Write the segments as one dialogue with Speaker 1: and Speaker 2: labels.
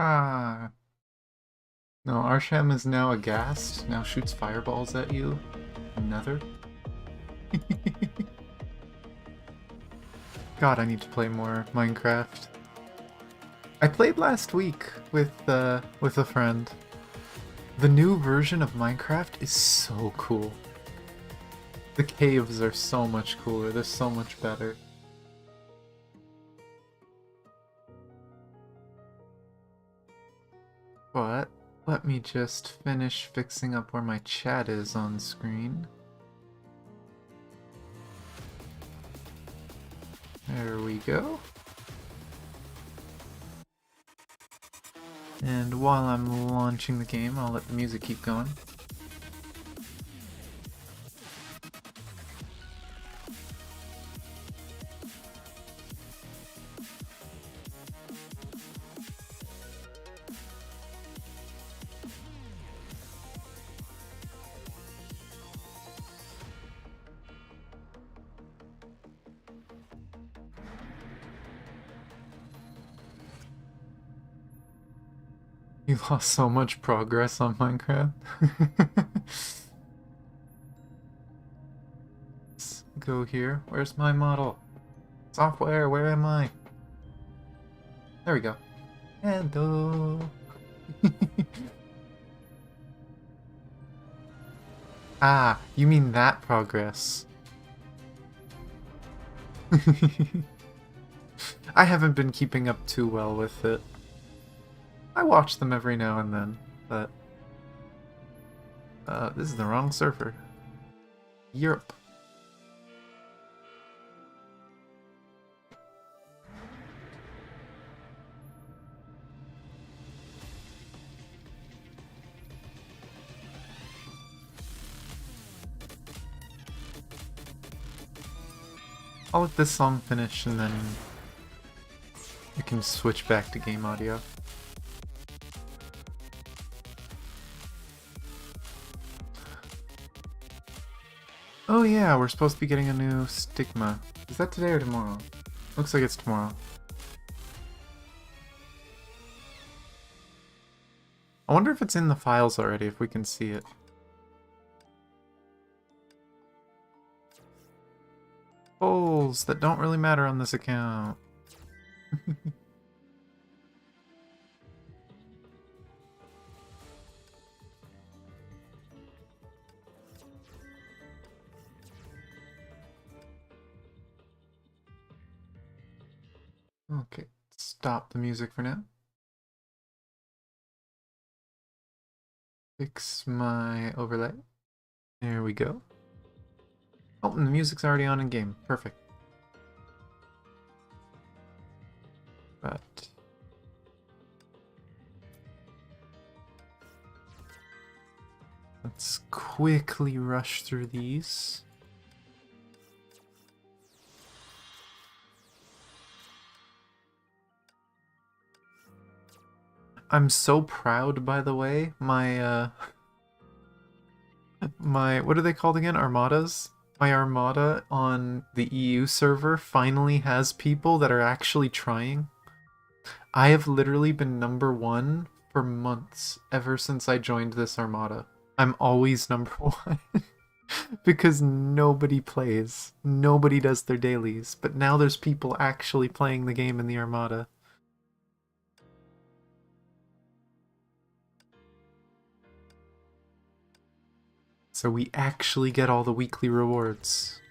Speaker 1: Ah. No, Arsham is now aghast, now shoots fireballs at you. Another? God, I need to play more Minecraft. I played last week with a friend. The new version of Minecraft is so cool. The caves are so much cooler, they're so much better. But let me just finish fixing up where my chat is on screen. There we go. And while I'm launching the game, I'll let the music keep going. You lost so much progress on Minecraft. Let's go here. Where's my model? Software, where am I? There we go. Hello. Ah, you mean that progress. I haven't been keeping up too well with it. I watch them every now and then, but... this is the wrong server. Europe. I'll let this song finish and then you can switch back to game audio. Oh yeah, we're supposed to be getting a new stigma. Is that today or tomorrow? Looks like it's tomorrow. I wonder if it's in the files already, if we can see it. Polls that don't really matter on this account. Okay, stop the music for now. Fix my overlay. There we go. Oh, and the music's already on in game. Perfect. But let's quickly rush through these. I'm so proud, by the way. My what are they called again? Armadas? My armada on the EU server finally has people that are actually trying. I have literally been #1 for months ever since I joined this armada. I'm always #1 because nobody plays. Nobody does their dailies, but now there's people actually playing the game in the armada. So we actually get all the weekly rewards.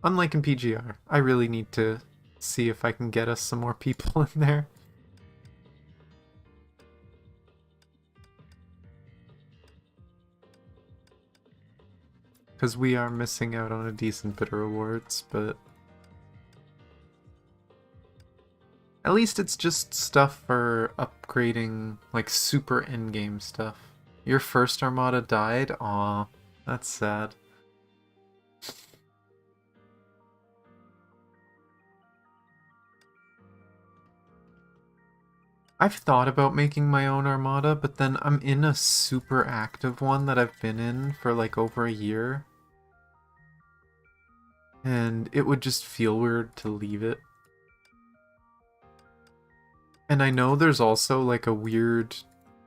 Speaker 1: Unlike in PGR, I really need to see if I can get us some more people in there. Because we are missing out on a decent bit of rewards, but... at least it's just stuff for upgrading, like, super endgame stuff. Your first armada died? Aw, that's sad. I've thought about making my own armada, but then I'm in a super active one that I've been in for like over a year. And it would just feel weird to leave it. And I know there's also like a weird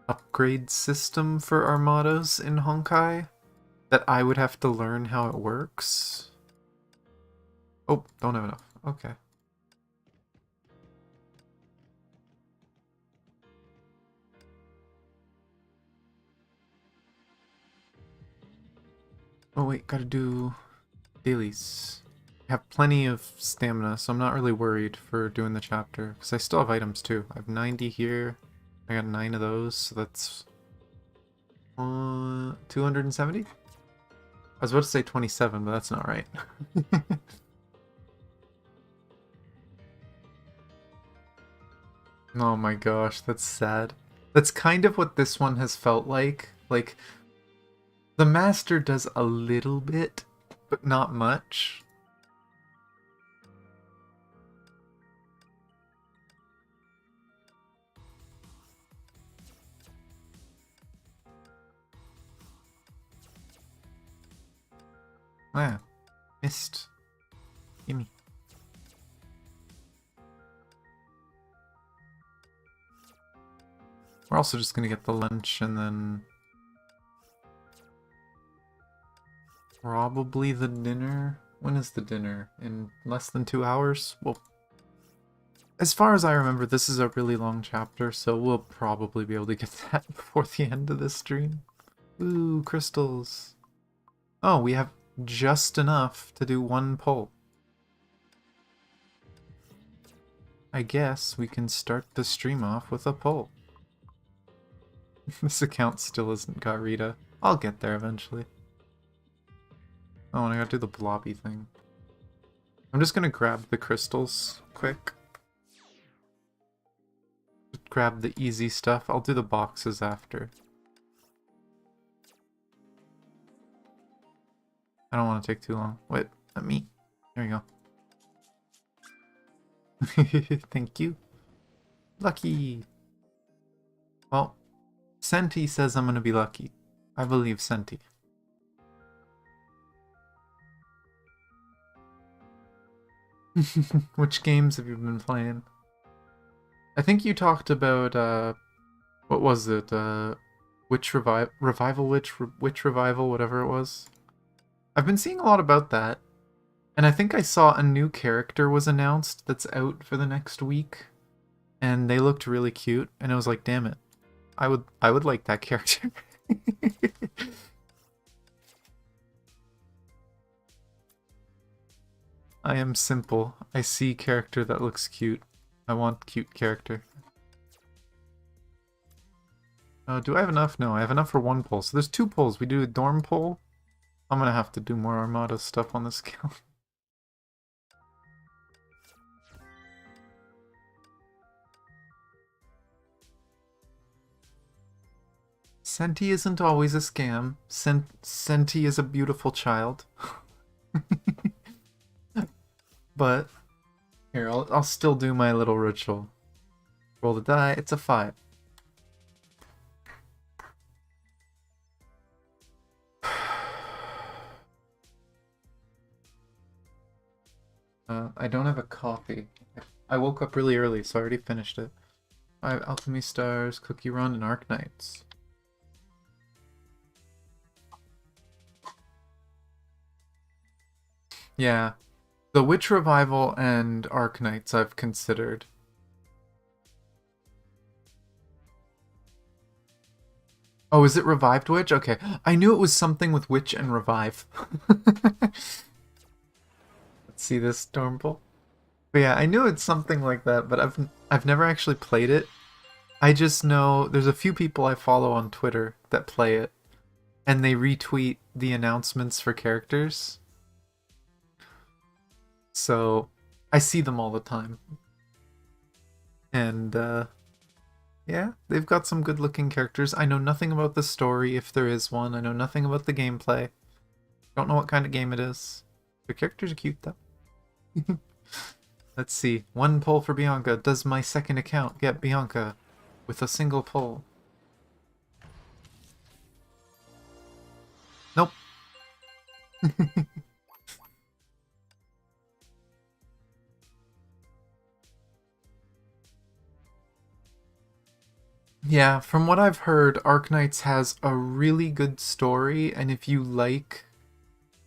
Speaker 1: upgrade system for armadas in Honkai that I would have to learn how it works. Oh, don't have enough. Okay. Oh wait, gotta do dailies. I have plenty of stamina, so I'm not really worried for doing the chapter. Because I still have items too. I have 90 here. I got 9 of those, so that's 270? I was about to say 27, but that's not right. Oh my gosh, that's sad. That's kind of what this one has felt like. Like, the master does a little bit, but not much. Ah, missed. Gimme. We're also just gonna get the lunch and then probably the dinner. When is the dinner? In less than 2 hours? Well, as far as I remember, this is a really long chapter, so we'll probably be able to get that before the end of this stream. Ooh, crystals. Oh, we have just enough to do 1 pull. I guess we can start the stream off with a pull. This account still isn't got Rita. I'll get there eventually. Oh, and I gotta do the blobby thing. I'm just gonna grab the crystals quick. Just grab the easy stuff. I'll do the boxes after. I don't want to take too long. Wait, let me. There you go. Thank you. Lucky. Well, Senti says I'm gonna be lucky. I believe Senti. Which games have you been playing? I think you talked about, what was it? Witch Revival Witch Revival, whatever it was. I've been seeing a lot about that. And I think I saw a new character was announced that's out for the next week. And they looked really cute. And I was like, damn it. I would like that character. I am simple. I see character that looks cute. I want cute character. Do I have enough? No, I have enough for 1 pull. So there's 2 pulls. We do a dorm pull. I'm gonna have to do more Armada stuff on this account. Senti isn't always a scam. Senti is a beautiful child. But here, I'll still do my little ritual. Roll the die. It's a 5. I don't have a coffee. I woke up really early, so I already finished it. 5 Alchemy Stars, Cookie Run, and Arc Knights. Yeah. The Witch Revival and Arc Knights I've considered. Oh, is it Revived Witch? Okay. I knew it was something with Witch and Revive. Let's see this Stormpool. But yeah, I knew it's something like that, but I've never actually played it. I just know there's a few people I follow on Twitter that play it, and they retweet the announcements for characters. So I see them all the time. And yeah, they've got some good looking characters. I know nothing about the story, if there is one. I know nothing about the gameplay. Don't know what kind of game it is. The characters are cute though. Let's see. 1 pull for Bianca. Does my second account get Bianca with a single pull? Nope. Yeah, from what I've heard, Arknights has a really good story, and if you like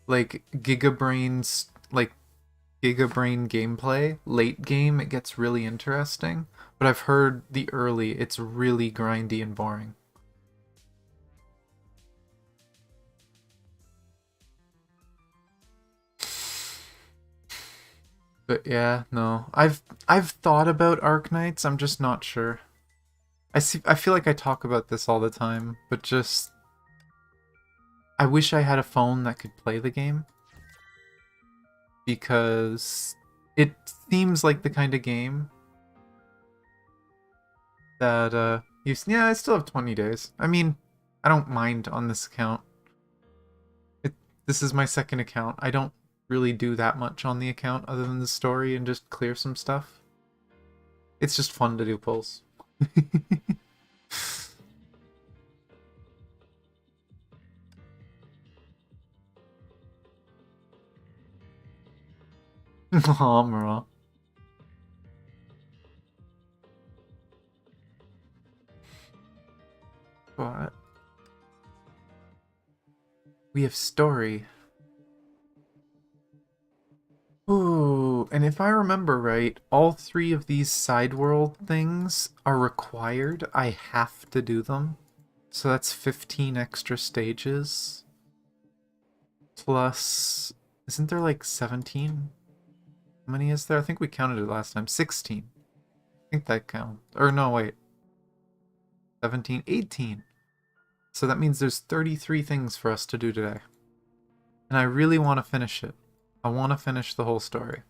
Speaker 1: Gigabrain gameplay, late game it gets really interesting. But I've heard the early, it's really grindy and boring. But yeah, no. I've thought about Arknights, I'm just not sure. I feel like I talk about this all the time, but just I wish I had a phone that could play the game because it seems like the kind of game that yeah, I still have 20 days. I mean, I don't mind on this account. It This is my second account. I don't really do that much on the account other than the story and just clear some stuff. It's just fun to do pulls. Aw, Mara. But we have story. Ooh, and if I remember right, all three of these side world things are required. I have to do them. So that's 15 extra stages. Plus, isn't there like 17? How many is there? I think we counted it last time. 16. I think that counts. Or no, wait. 17, 18. So that means there's 33 things for us to do today. And I really want to finish it. I want to finish the whole story.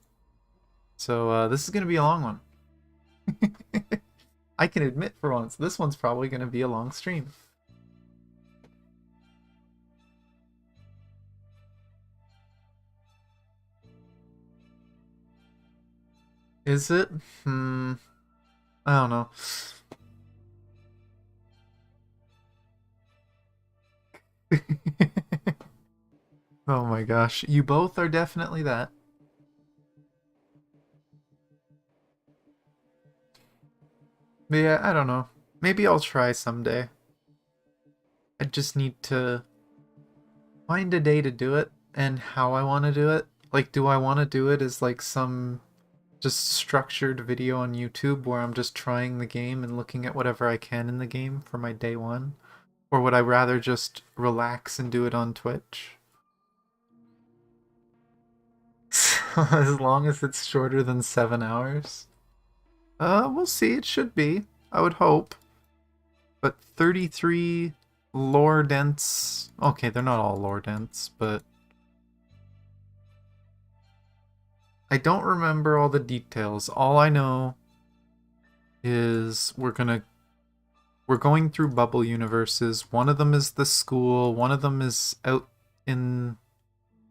Speaker 1: So this is going to be a long one. I can admit for once, this one's probably going to be a long stream. Is it? I don't know. Oh my gosh, you both are definitely that. But yeah, I don't know. Maybe I'll try someday. I just need to find a day to do it and how I want to do it. Like, do I want to do it as like some just structured video on YouTube where I'm just trying the game and looking at whatever I can in the game for my day one? Or would I rather just relax and do it on Twitch? As long as it's shorter than 7 hours? We'll see. It should be. I would hope. But 33 lore dense. Okay, they're not all lore dense, but I don't remember all the details. All I know is we're going through bubble universes. One of them is the school, one of them is out in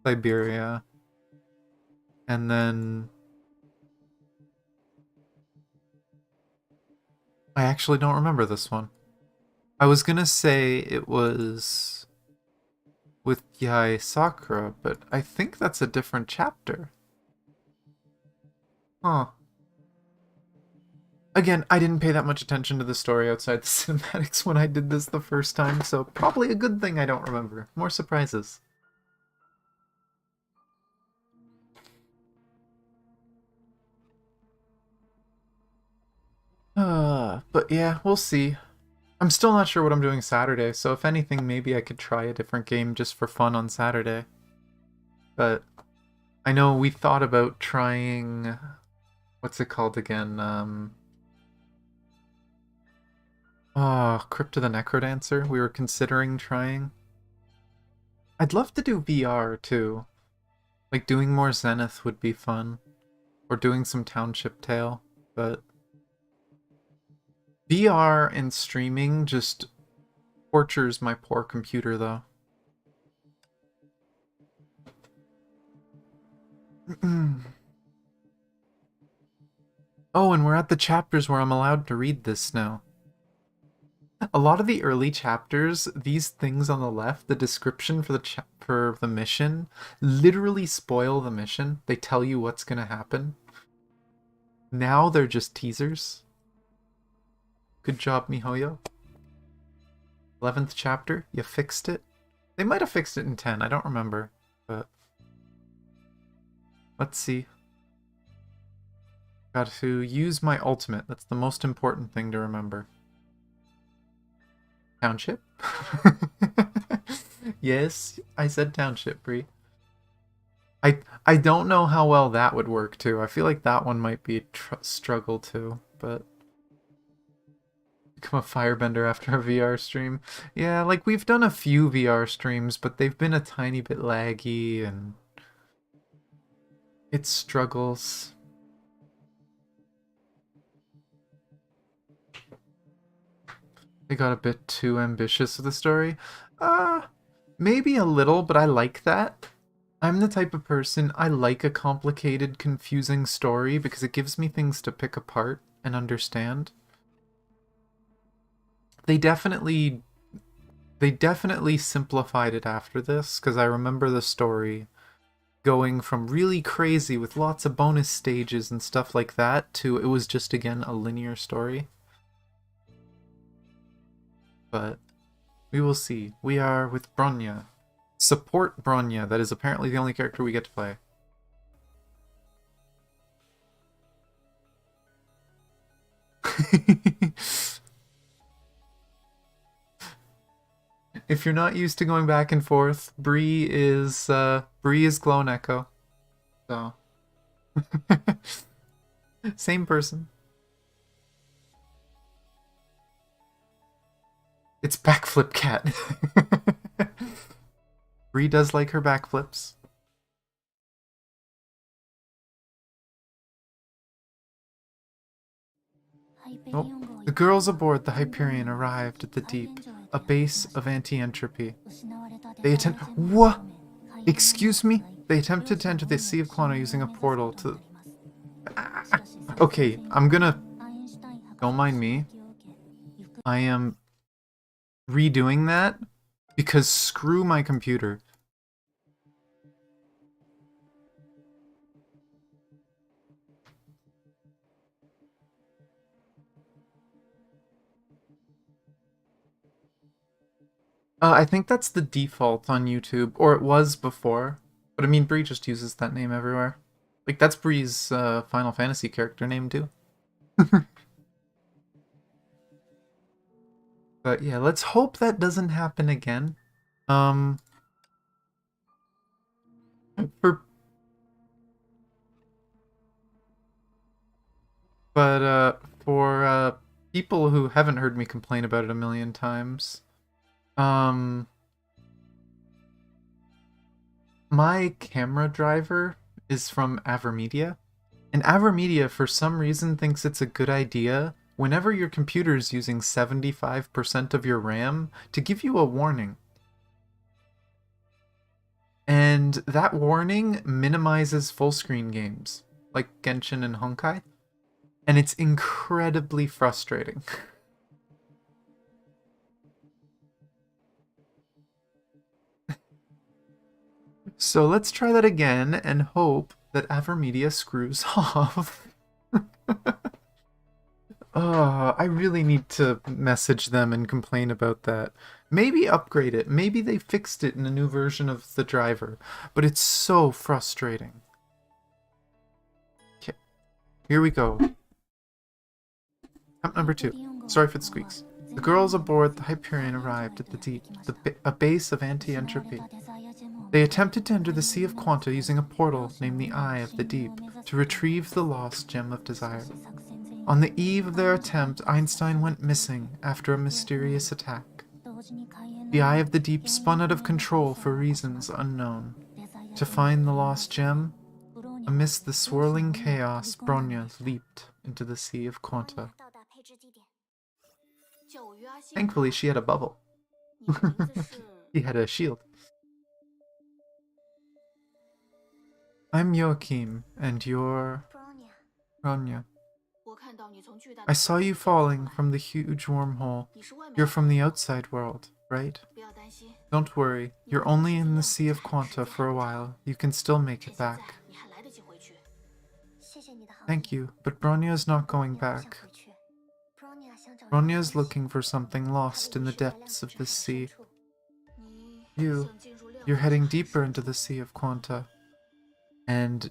Speaker 1: Siberia. And then I actually don't remember this one. I was gonna say it was with Yai Sakura, but I think that's a different chapter. Huh. Again, I didn't pay that much attention to the story outside the cinematics when I did this the first time, so probably a good thing I don't remember. More surprises. But yeah, we'll see. I'm still not sure what I'm doing Saturday, so if anything, maybe I could try a different game just for fun on Saturday. But I know we thought about trying... What's it called again? Crypt of the Necrodancer. We were considering trying. I'd love to do VR too. Like doing more Zenith would be fun. Or doing some Township Tale. But VR and streaming just tortures my poor computer though. Oh, and we're at the chapters where I'm allowed to read this now. A lot of the early chapters, these things on the left, the description for the mission, literally spoil the mission. They tell you what's gonna happen. Now they're just teasers. Good job, MiHoYo. 11th chapter, you fixed it. They might have fixed it in 10, I don't remember. But let's see. Got to use my ultimate. That's the most important thing to remember. Township? Yes, I said township, Bree. I don't know how well that would work too. I feel like that one might be a struggle too, but become a firebender after a VR stream. Yeah, like we've done a few VR streams, but they've been a tiny bit laggy and it struggles. They got a bit too ambitious with the story. Maybe a little, but I like that. I'm the type of person, I like a complicated, confusing story because it gives me things to pick apart and understand. They definitely simplified it after this, because I remember the story going from really crazy with lots of bonus stages and stuff like that to it was just, again, a linear story. But we will see. We are with Bronya. Support Bronya. That is apparently the only character we get to play. If you're not used to going back and forth, Bree is Clone Echo. So same person. It's Backflip Cat. Bree does like her backflips. Oh, the girls aboard the Hyperion arrived at the Deep, a base of anti-entropy. They What? Excuse me? They attempted to enter the Sea of Quanta using a portal to... Okay, I'm gonna... Don't mind me. I am redoing that because screw my computer. I think that's the default on YouTube, or it was before. But I mean, Bree just uses that name everywhere. Like, that's Bree's Final Fantasy character name, too. But yeah, let's hope that doesn't happen again. For... But, for, people who haven't heard me complain about it a million times, my camera driver is from Avermedia, and Avermedia for some reason thinks it's a good idea whenever your computer is using 75% of your RAM to give you a warning. And that warning minimizes full screen games, like Genshin and Honkai, and it's incredibly frustrating. So let's try that again and hope that Avermedia screws off. I really need to message them and complain about that. Maybe upgrade it. Maybe they fixed it in a new version of the driver. But it's so frustrating. Okay, here we go. Attempt number 2. Sorry for the squeaks. The girls aboard the Hyperion arrived at the Deep, a base of anti-entropy. They attempted to enter the Sea of Quanta using a portal named the Eye of the Deep to retrieve the lost Gem of Desire. On the eve of their attempt, Einstein went missing after a mysterious attack. The Eye of the Deep spun out of control for reasons unknown. To find the lost gem, amidst the swirling chaos, Bronya leaped into the Sea of Quanta. Thankfully, she had a bubble. He had a shield. I'm Joachim, and you're... Bronya. I saw you falling from the huge wormhole. You're from the outside world, right? Don't worry, you're only in the Sea of Quanta for a while. You can still make it back. Thank you, but Bronya is not going back. Bronya's looking for something lost in the depths of this sea. You're heading deeper into the Sea of Quanta. And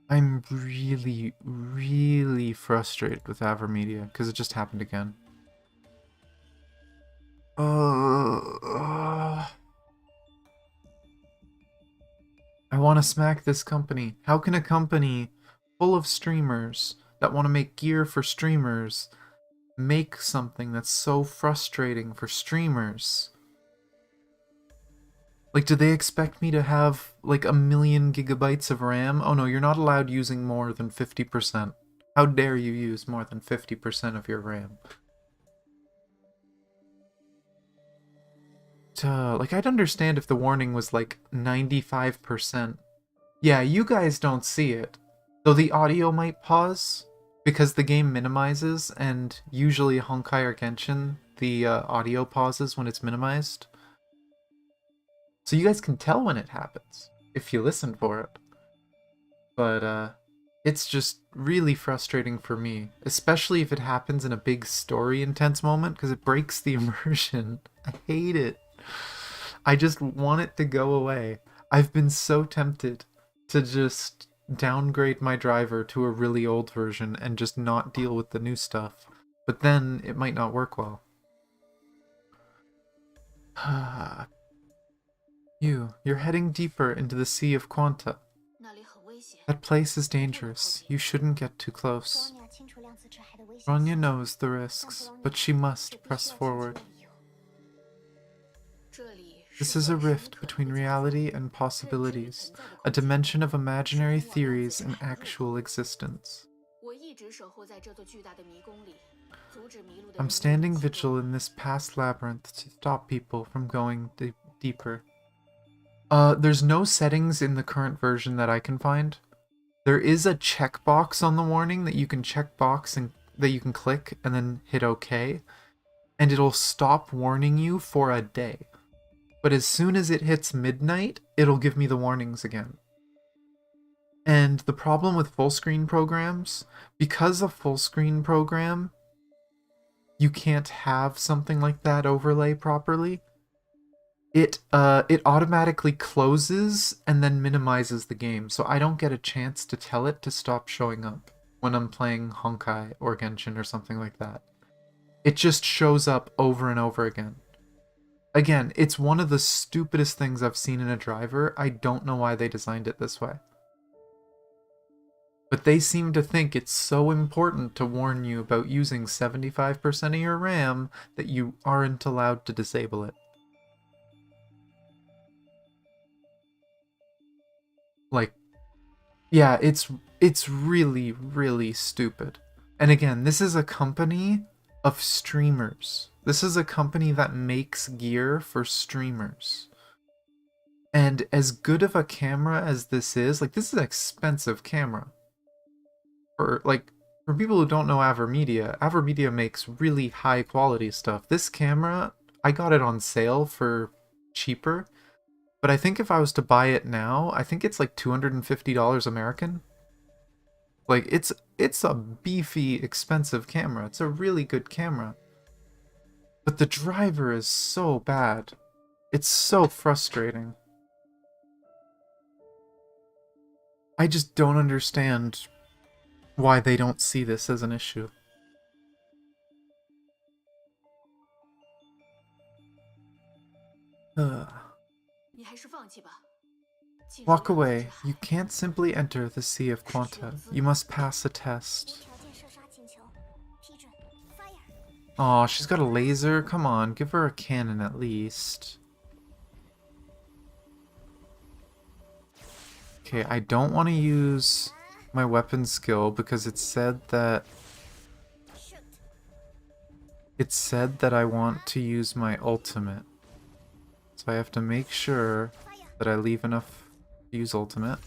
Speaker 1: I'm really, really frustrated with Avermedia, because it just happened again. I want to smack this company. How can a company full of streamers that want to make gear for streamers make something that's so frustrating for streamers? Like, do they expect me to have, like, 1,000,000 gigabytes of RAM? Oh no, you're not allowed using more than 50%. How dare you use more than 50% of your RAM? Like, I'd understand if the warning was, like, 95%. Yeah, you guys don't see it. Though the audio might pause, because the game minimizes, and usually Honkai or Genshin, the audio pauses when it's minimized. So you guys can tell when it happens, if you listen for it. But, it's just really frustrating for me, especially if it happens in a big story intense moment, because it breaks the immersion. I hate it. I just want it to go away. I've been so tempted to just downgrade my driver to a really old version and just not deal with the new stuff. But then it might not work well. You're heading deeper into the Sea of Quanta. That place is dangerous. You shouldn't get too close. Bronya knows the risks, but she must press forward. This is a rift between reality and possibilities, a dimension of imaginary theories and actual existence. I'm standing vigil in this past labyrinth to stop people from going deeper. There's no settings in the current version that I can find. There is a checkbox on the warning that you can checkbox and that you can click and then hit OK, and it'll stop warning you for a day. But as soon as it hits midnight, it'll give me the warnings again. And the problem with full screen programs, because a full screen program, you can't have something like that overlay properly. It automatically closes and then minimizes the game, so I don't get a chance to tell it to stop showing up when I'm playing Honkai or Genshin or something like that. It just shows up over and over again. Again, it's one of the stupidest things I've seen in a driver. I don't know why they designed it this way. But they seem to think it's so important to warn you about using 75% of your RAM that you aren't allowed to disable it. Like, yeah, it's really, really stupid. And again, this is a company of streamers. This is a company that makes gear for streamers. And as good of a camera as this is an expensive camera. For people who don't know Avermedia makes really high quality stuff. This camera, I got it on sale for cheaper, but I think if I was to buy it now, I think it's like $250 American. Like, it's a beefy, expensive camera. It's a really good camera. But the driver is so bad. It's so frustrating. I just don't understand why they don't see this as an issue. Walk away. You can't simply enter the Sea of Quanta. You must pass a test. Aw, she's got a laser? Come on, give her a cannon at least. Okay, I don't want to use my weapon skill because it said that I want to use my ultimate. So I have to make sure that I leave enough to use ultimate.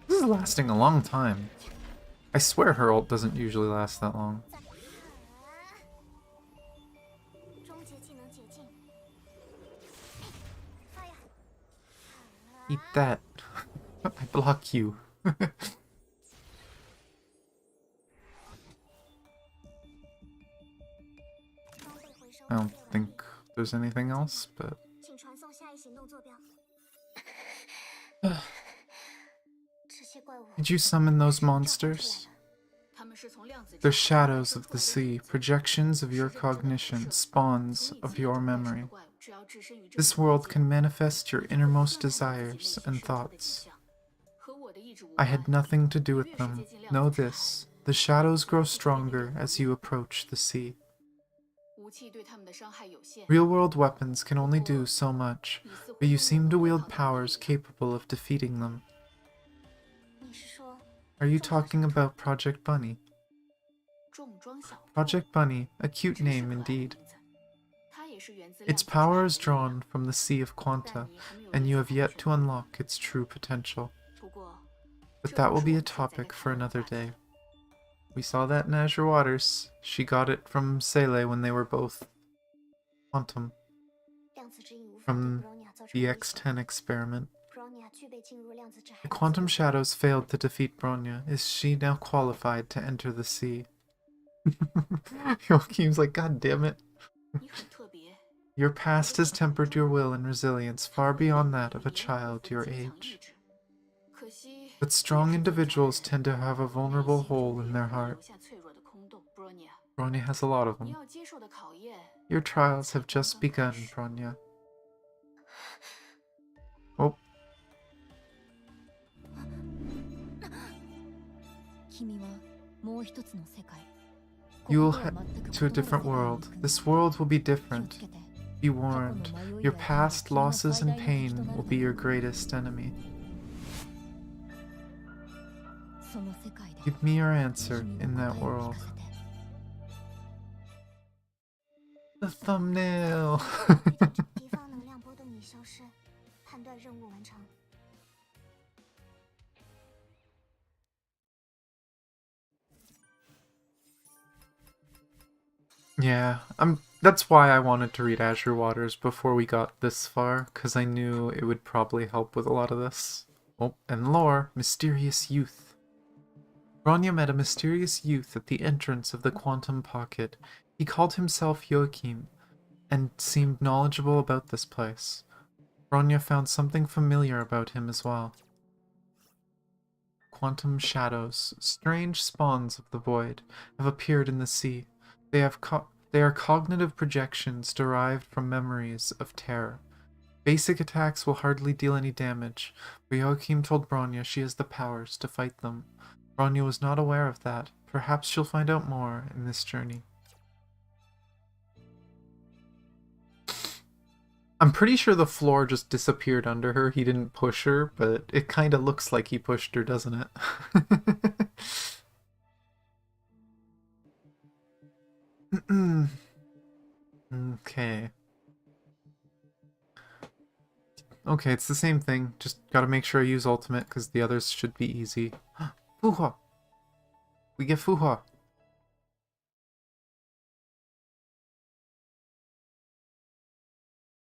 Speaker 1: This is lasting a long time. I swear her ult doesn't usually last that long. Eat that. I block you. I don't think there's anything else, but... Did you summon those monsters? They're shadows of the sea, projections of your cognition, spawns of your memory. This world can manifest your innermost desires and thoughts. I had nothing to do with them. Know this, the shadows grow stronger as you approach the sea. Real-world weapons can only do so much, but you seem to wield powers capable of defeating them. Are you talking about Project Bunny? Project Bunny, a cute name indeed. Its power is drawn from the Sea of Quanta, and you have yet to unlock its true potential. But that will be a topic for another day. We saw that in Azure Waters. She got it from Sele when they were both quantum. From the X10 experiment. The quantum shadows failed to defeat Bronya. Is she now qualified to enter the sea? Joachim's like, God damn it. Your past has tempered your will and resilience far beyond that of a child your age. But strong individuals tend to have a vulnerable hole in their heart. Bronya has a lot of them. Your trials have just begun, Bronya. Oh. You will head to a different world. This world will be different. Be warned. Your past losses and pain will be your greatest enemy. Give me your answer in that world. The thumbnail! Yeah, that's why I wanted to read Azure Waters before we got this far, because I knew it would probably help with a lot of this. Oh, and lore, mysterious youth. Bronya met a mysterious youth at the entrance of the Quantum Pocket. He called himself Joachim, and seemed knowledgeable about this place. Bronya found something familiar about him as well. Quantum shadows, strange spawns of the void, have appeared in the sea. They are cognitive projections derived from memories of terror. Basic attacks will hardly deal any damage, but Joachim told Bronya she has the powers to fight them. Bronya was not aware of that. Perhaps she'll find out more in this journey. I'm pretty sure the floor just disappeared under her. He didn't push her, but it kind of looks like he pushed her, doesn't it? Okay. Okay, it's the same thing. Just gotta make sure I use ultimate, because the others should be easy. Fuhua! We get Fuhua!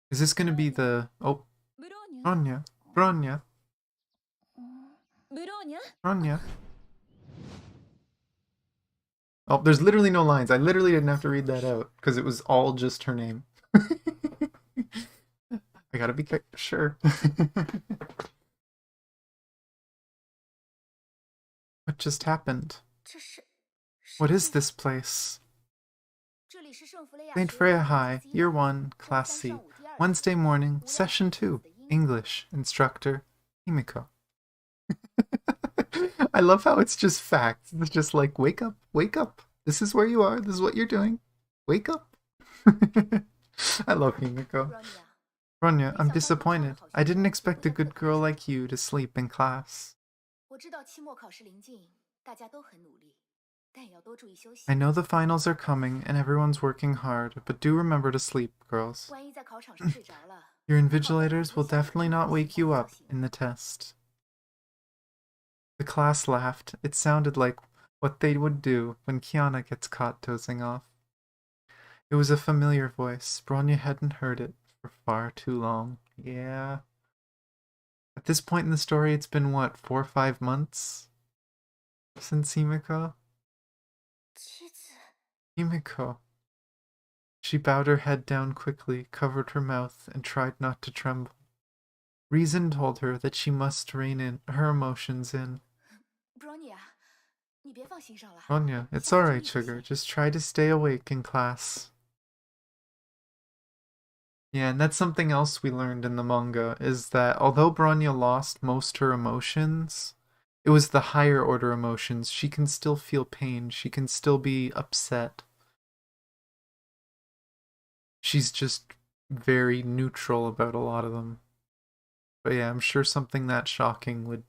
Speaker 1: Is this gonna be the... Oh. Bronya. Bronya. Bronya. Oh, there's literally no lines. I literally didn't have to read that out, because it was all just her name. I gotta be sure. What just happened? What is this place? St. Freya High, Year 1, Class C. Wednesday morning, Session 2. English, Instructor, Himiko. I love how it's just facts. It's just like, wake up, wake up. This is where you are. This is what you're doing. Wake up. I love Himiko. Bronya, I'm disappointed. I didn't expect a good girl like you to sleep in class. I know the finals are coming and everyone's working hard, but do remember to sleep, girls. Your invigilators will definitely not wake you up in the test. The class laughed. It sounded like What they would do when Kiana gets caught dozing off. It was a familiar voice. Bronya hadn't heard it for far too long. Yeah. At this point in the story, it's been what, 4 or 5 months since Himiko? Himiko. She bowed her head down quickly, covered her mouth, and tried not to tremble. Reason told her that she must rein in her emotions in. Bronya, it's alright, sugar. Just try to stay awake in class. Yeah, and that's something else we learned in the manga, is that although Bronya lost most her emotions, it was the higher order emotions. She can still feel pain. She can still be upset. She's just very neutral about a lot of them. But yeah, I'm sure something that shocking would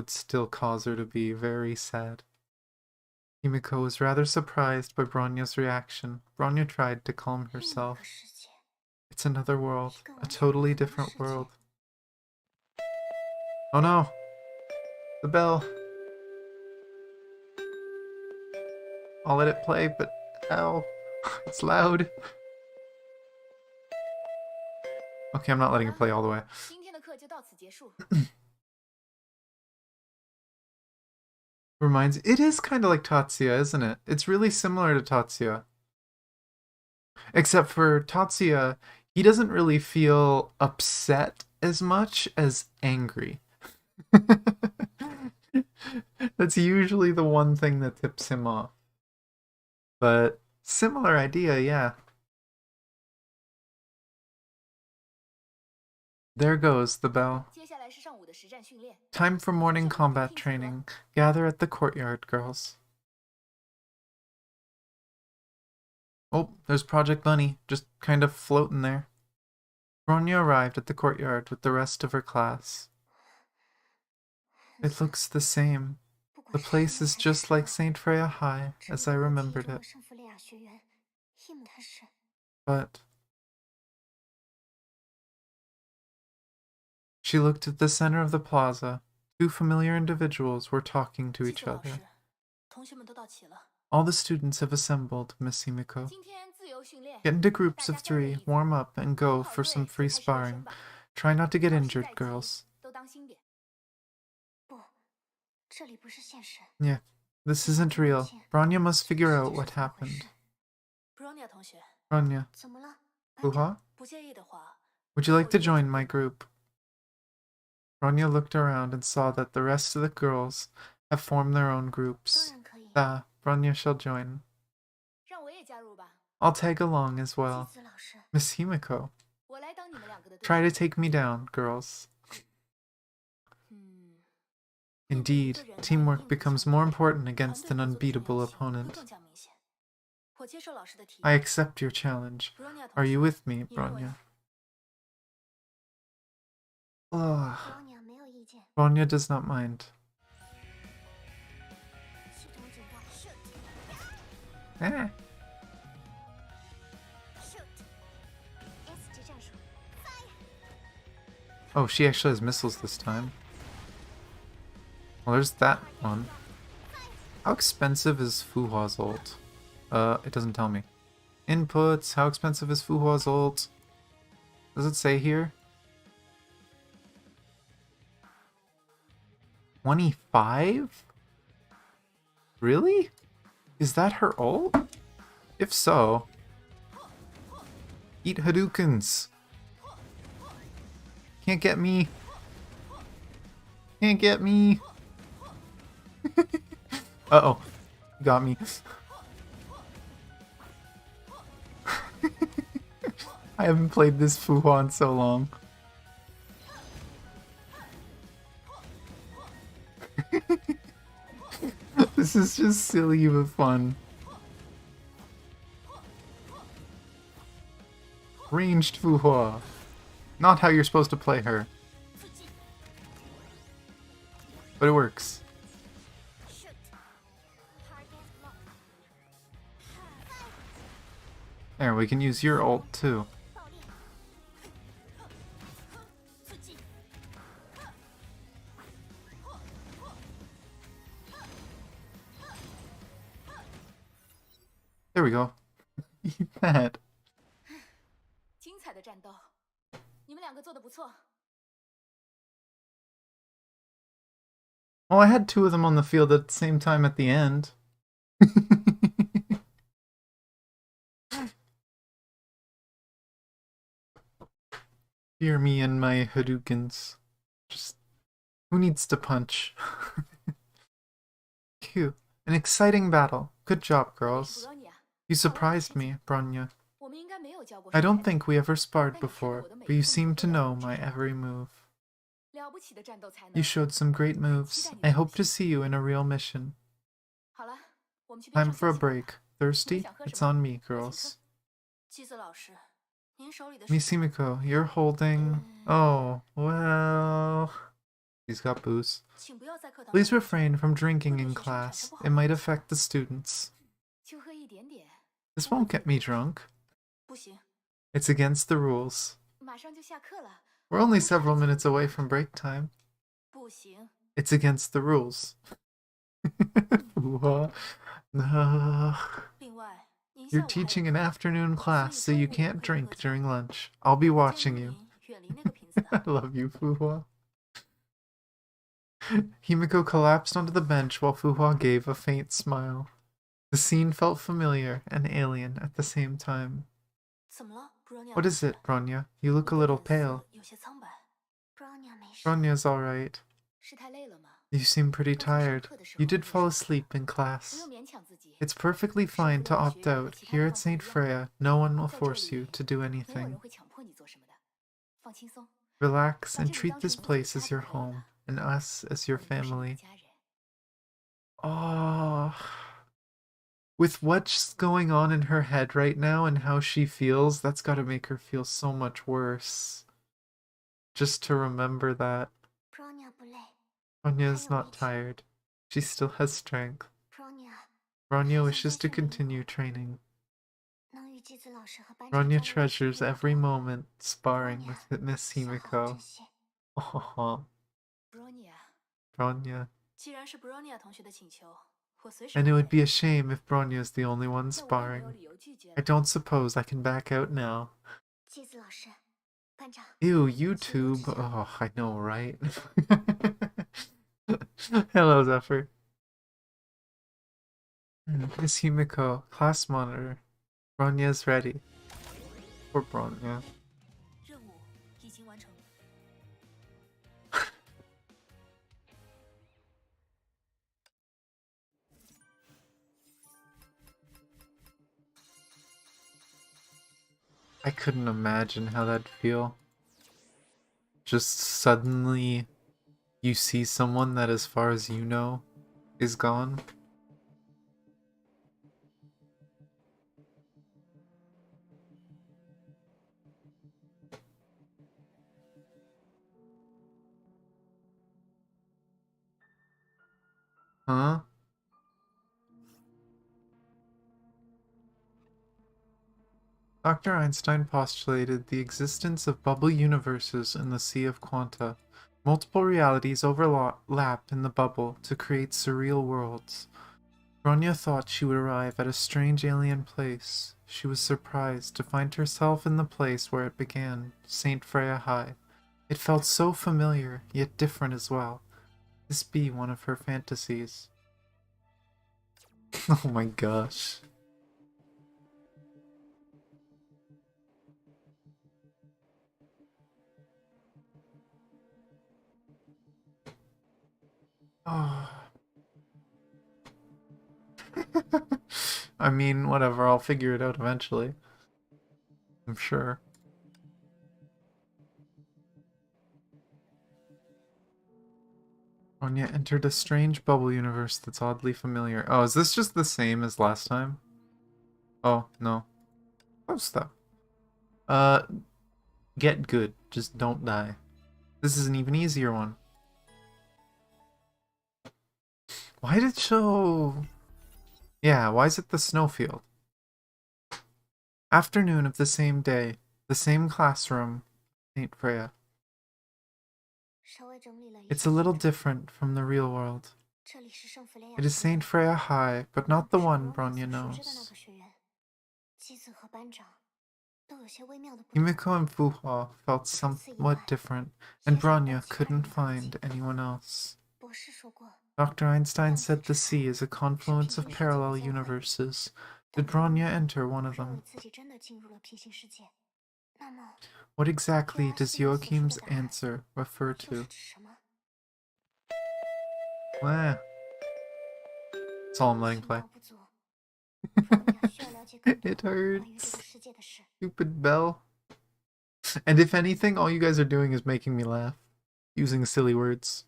Speaker 1: still cause her to be very sad. Himiko was rather surprised by Bronya's reaction. Bronya tried to calm herself. It's another world, a totally different world. Oh no! The bell! I'll let it play, but ow, it's loud. Okay, I'm not letting it play all the way. It is kind of like Tatsuya, isn't it? It's really similar to Tatsuya. Except for Tatsuya, he doesn't really feel upset as much as angry. That's usually the one thing that tips him off. But similar idea, yeah. There goes the bell. Time for morning combat training. Gather at the courtyard, girls. Oh, there's Project Bunny, just kind of floating there. Bronya arrived at the courtyard with the rest of her class. It looks the same. The place is just like St. Freya High, as I remembered it. But she looked at the center of the plaza. Two familiar individuals were talking to each other. All the students have assembled, Miss Himiko. Get into groups of 3, warm up, and go for some free sparring. Try not to get injured, girls. Yeah, this isn't real. Bronya must figure out what happened. Bronya. Fuha? Would you like to join my group? Bronya looked around and saw that the rest of the girls have formed their own groups. Bronya shall join. I'll tag along as well. Miss Himiko. Try to take me down, girls. Indeed, teamwork becomes more important against an unbeatable opponent. I accept your challenge. Are you with me, Bronya? Ugh. Bronya does not mind. Eh. Oh, she actually has missiles this time. Well, there's that one. How expensive is Fuhua's ult? It doesn't tell me. Inputs, how expensive is Fuhua's ult? Does it say here? 25? Really? Is that her ult? If so, eat Hadoukens. Can't get me. Can't get me. Uh-oh. Got me. I haven't played this Fuhua in so long. This is just silly but fun. Ranged Fuhua. Not how you're supposed to play her. But it works. There, we can use your ult too. There we go. Eat that.
Speaker 2: 精彩的战斗，你们两个做得不错。
Speaker 1: Oh, I had two of them on the field at the same time at the end. Fear me and my Hadoukens. Just, who needs to punch? Phew. An exciting battle. Good job, girls. You surprised me, Bronya. I don't think we ever sparred before, but you seem to know my every move. You showed some great moves. I hope to see you in a real mission. Time for a break. Thirsty? It's on me, girls. Miss Himiko, you're holding... Oh, well... He's got booze. Please refrain from drinking in class. It might affect the students. This won't get me drunk. It's against the rules. We're only several minutes away from break time. It's against the rules. You're teaching an afternoon class, so you can't drink during lunch. I'll be watching you. I love you, Fuhua. Himiko collapsed onto the bench while Fuhua gave a faint smile. The scene felt familiar and alien at the same time. What is it, Bronya? You look a little pale. Bronya's alright. You seem pretty tired. You did fall asleep in class. It's perfectly fine to opt out. Here at St. Freya, no one will force you to do anything. Relax and treat this place as your home, and us as your family. Oh... With what's going on in her head right now and how she feels, that's gotta make her feel so much worse. Just to remember that. Bronya's not tired. She still has strength. Bronya wishes to continue training. Bronya treasures every moment sparring with Miss Himiko. Oh, Bronya. And it would be a shame if Bronya's the only one sparring. I don't suppose I can back out now. Ew, YouTube. Oh, I know, right? Hello, Zephyr. Miss Himiko, class monitor. Bronya's ready. Poor Bronya. I couldn't imagine how that'd feel. Just suddenly you see someone that, as far as you know, is gone. Huh? Dr. Einstein postulated the existence of bubble universes in the Sea of Quanta. Multiple realities overlap in the bubble to create surreal worlds. Bronya thought she would arrive at a strange alien place. She was surprised to find herself in the place where it began, St. Freya High. It felt so familiar, yet different as well. This be one of her fantasies. Oh my gosh. Oh. I mean, whatever, I'll figure it out eventually. I'm sure. Bronya entered a strange bubble universe that's oddly familiar. Oh, is this just the same as last time? Oh, no. Close though. Get good. Just don't die. This is an even easier one. Why did it show... Yeah, why is it the snowfield? Afternoon of the same day. The same classroom. St. Freya. It's a little different from the real world. It is St. Freya High, but not the one Bronya knows. Himiko and Fuhua felt somewhat different, and Bronya couldn't find anyone else. Dr. Einstein said the sea is a confluence of parallel universes. Did Bronya enter one of them? What exactly does Joachim's answer refer to? That's all I'm letting play. It hurts. Stupid bell. And if anything, all you guys are doing is making me laugh. Using silly words.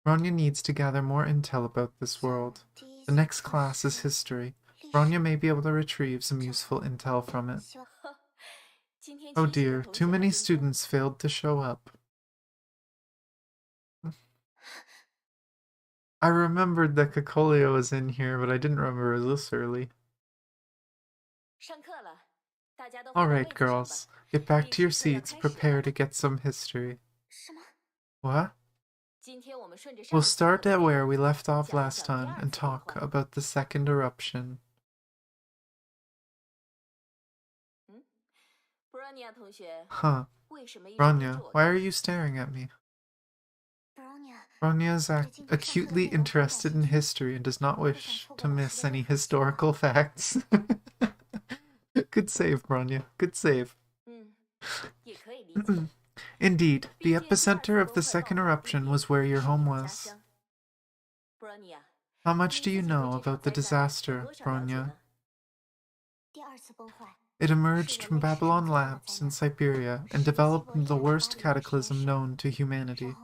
Speaker 1: Bronya needs to gather more intel about this world. The next class is history. Bronya may be able to retrieve some useful intel from it. Oh dear, too many students failed to show up. I remembered that Kokolia was in here, but I didn't remember it was this early. Alright, girls. Get back to your seats. Prepare to get some history. What? We'll start at where we left off last time and talk about the second eruption. Huh. Bronya, why are you staring at me? Bronya is acutely interested in history and does not wish to miss any historical facts. Good save, Bronya. Good save. Indeed, the epicenter of the second eruption was where your home was. How much do you know about the disaster, Bronya? It emerged from Babylon Labs in Siberia and developed the worst cataclysm known to humanity.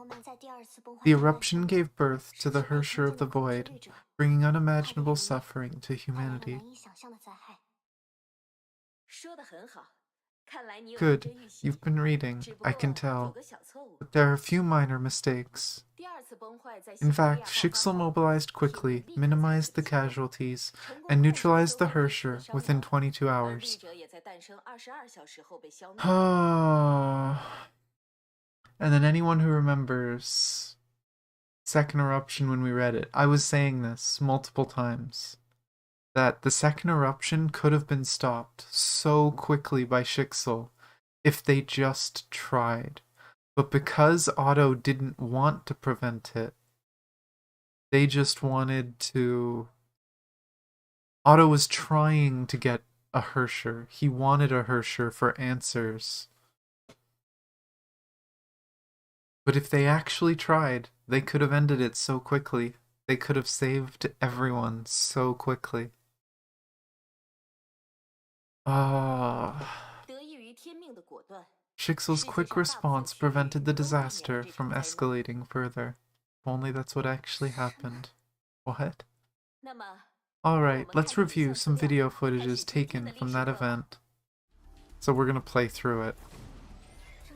Speaker 1: The eruption gave birth to the Herrscher of the Void, bringing unimaginable suffering to humanity. Good, you've been reading, I can tell, but there are a few minor mistakes. In fact, Schicksal mobilized quickly, minimized the casualties, and neutralized the Herrscher within 22 hours. And then anyone who remembers second eruption when we read it, I was saying this multiple times, that the second eruption could have been stopped so quickly by Schicksal if they just tried. But because Otto didn't want to prevent it, they just wanted to... Otto was trying to get a Herrscher. He wanted a Herrscher for answers. But if they actually tried, they could have ended it so quickly. They could have saved everyone so quickly. Schicksal's quick response prevented the disaster from escalating further. If only that's what actually happened. What? Alright, let's review some video footages taken from that event. So we're gonna play through it.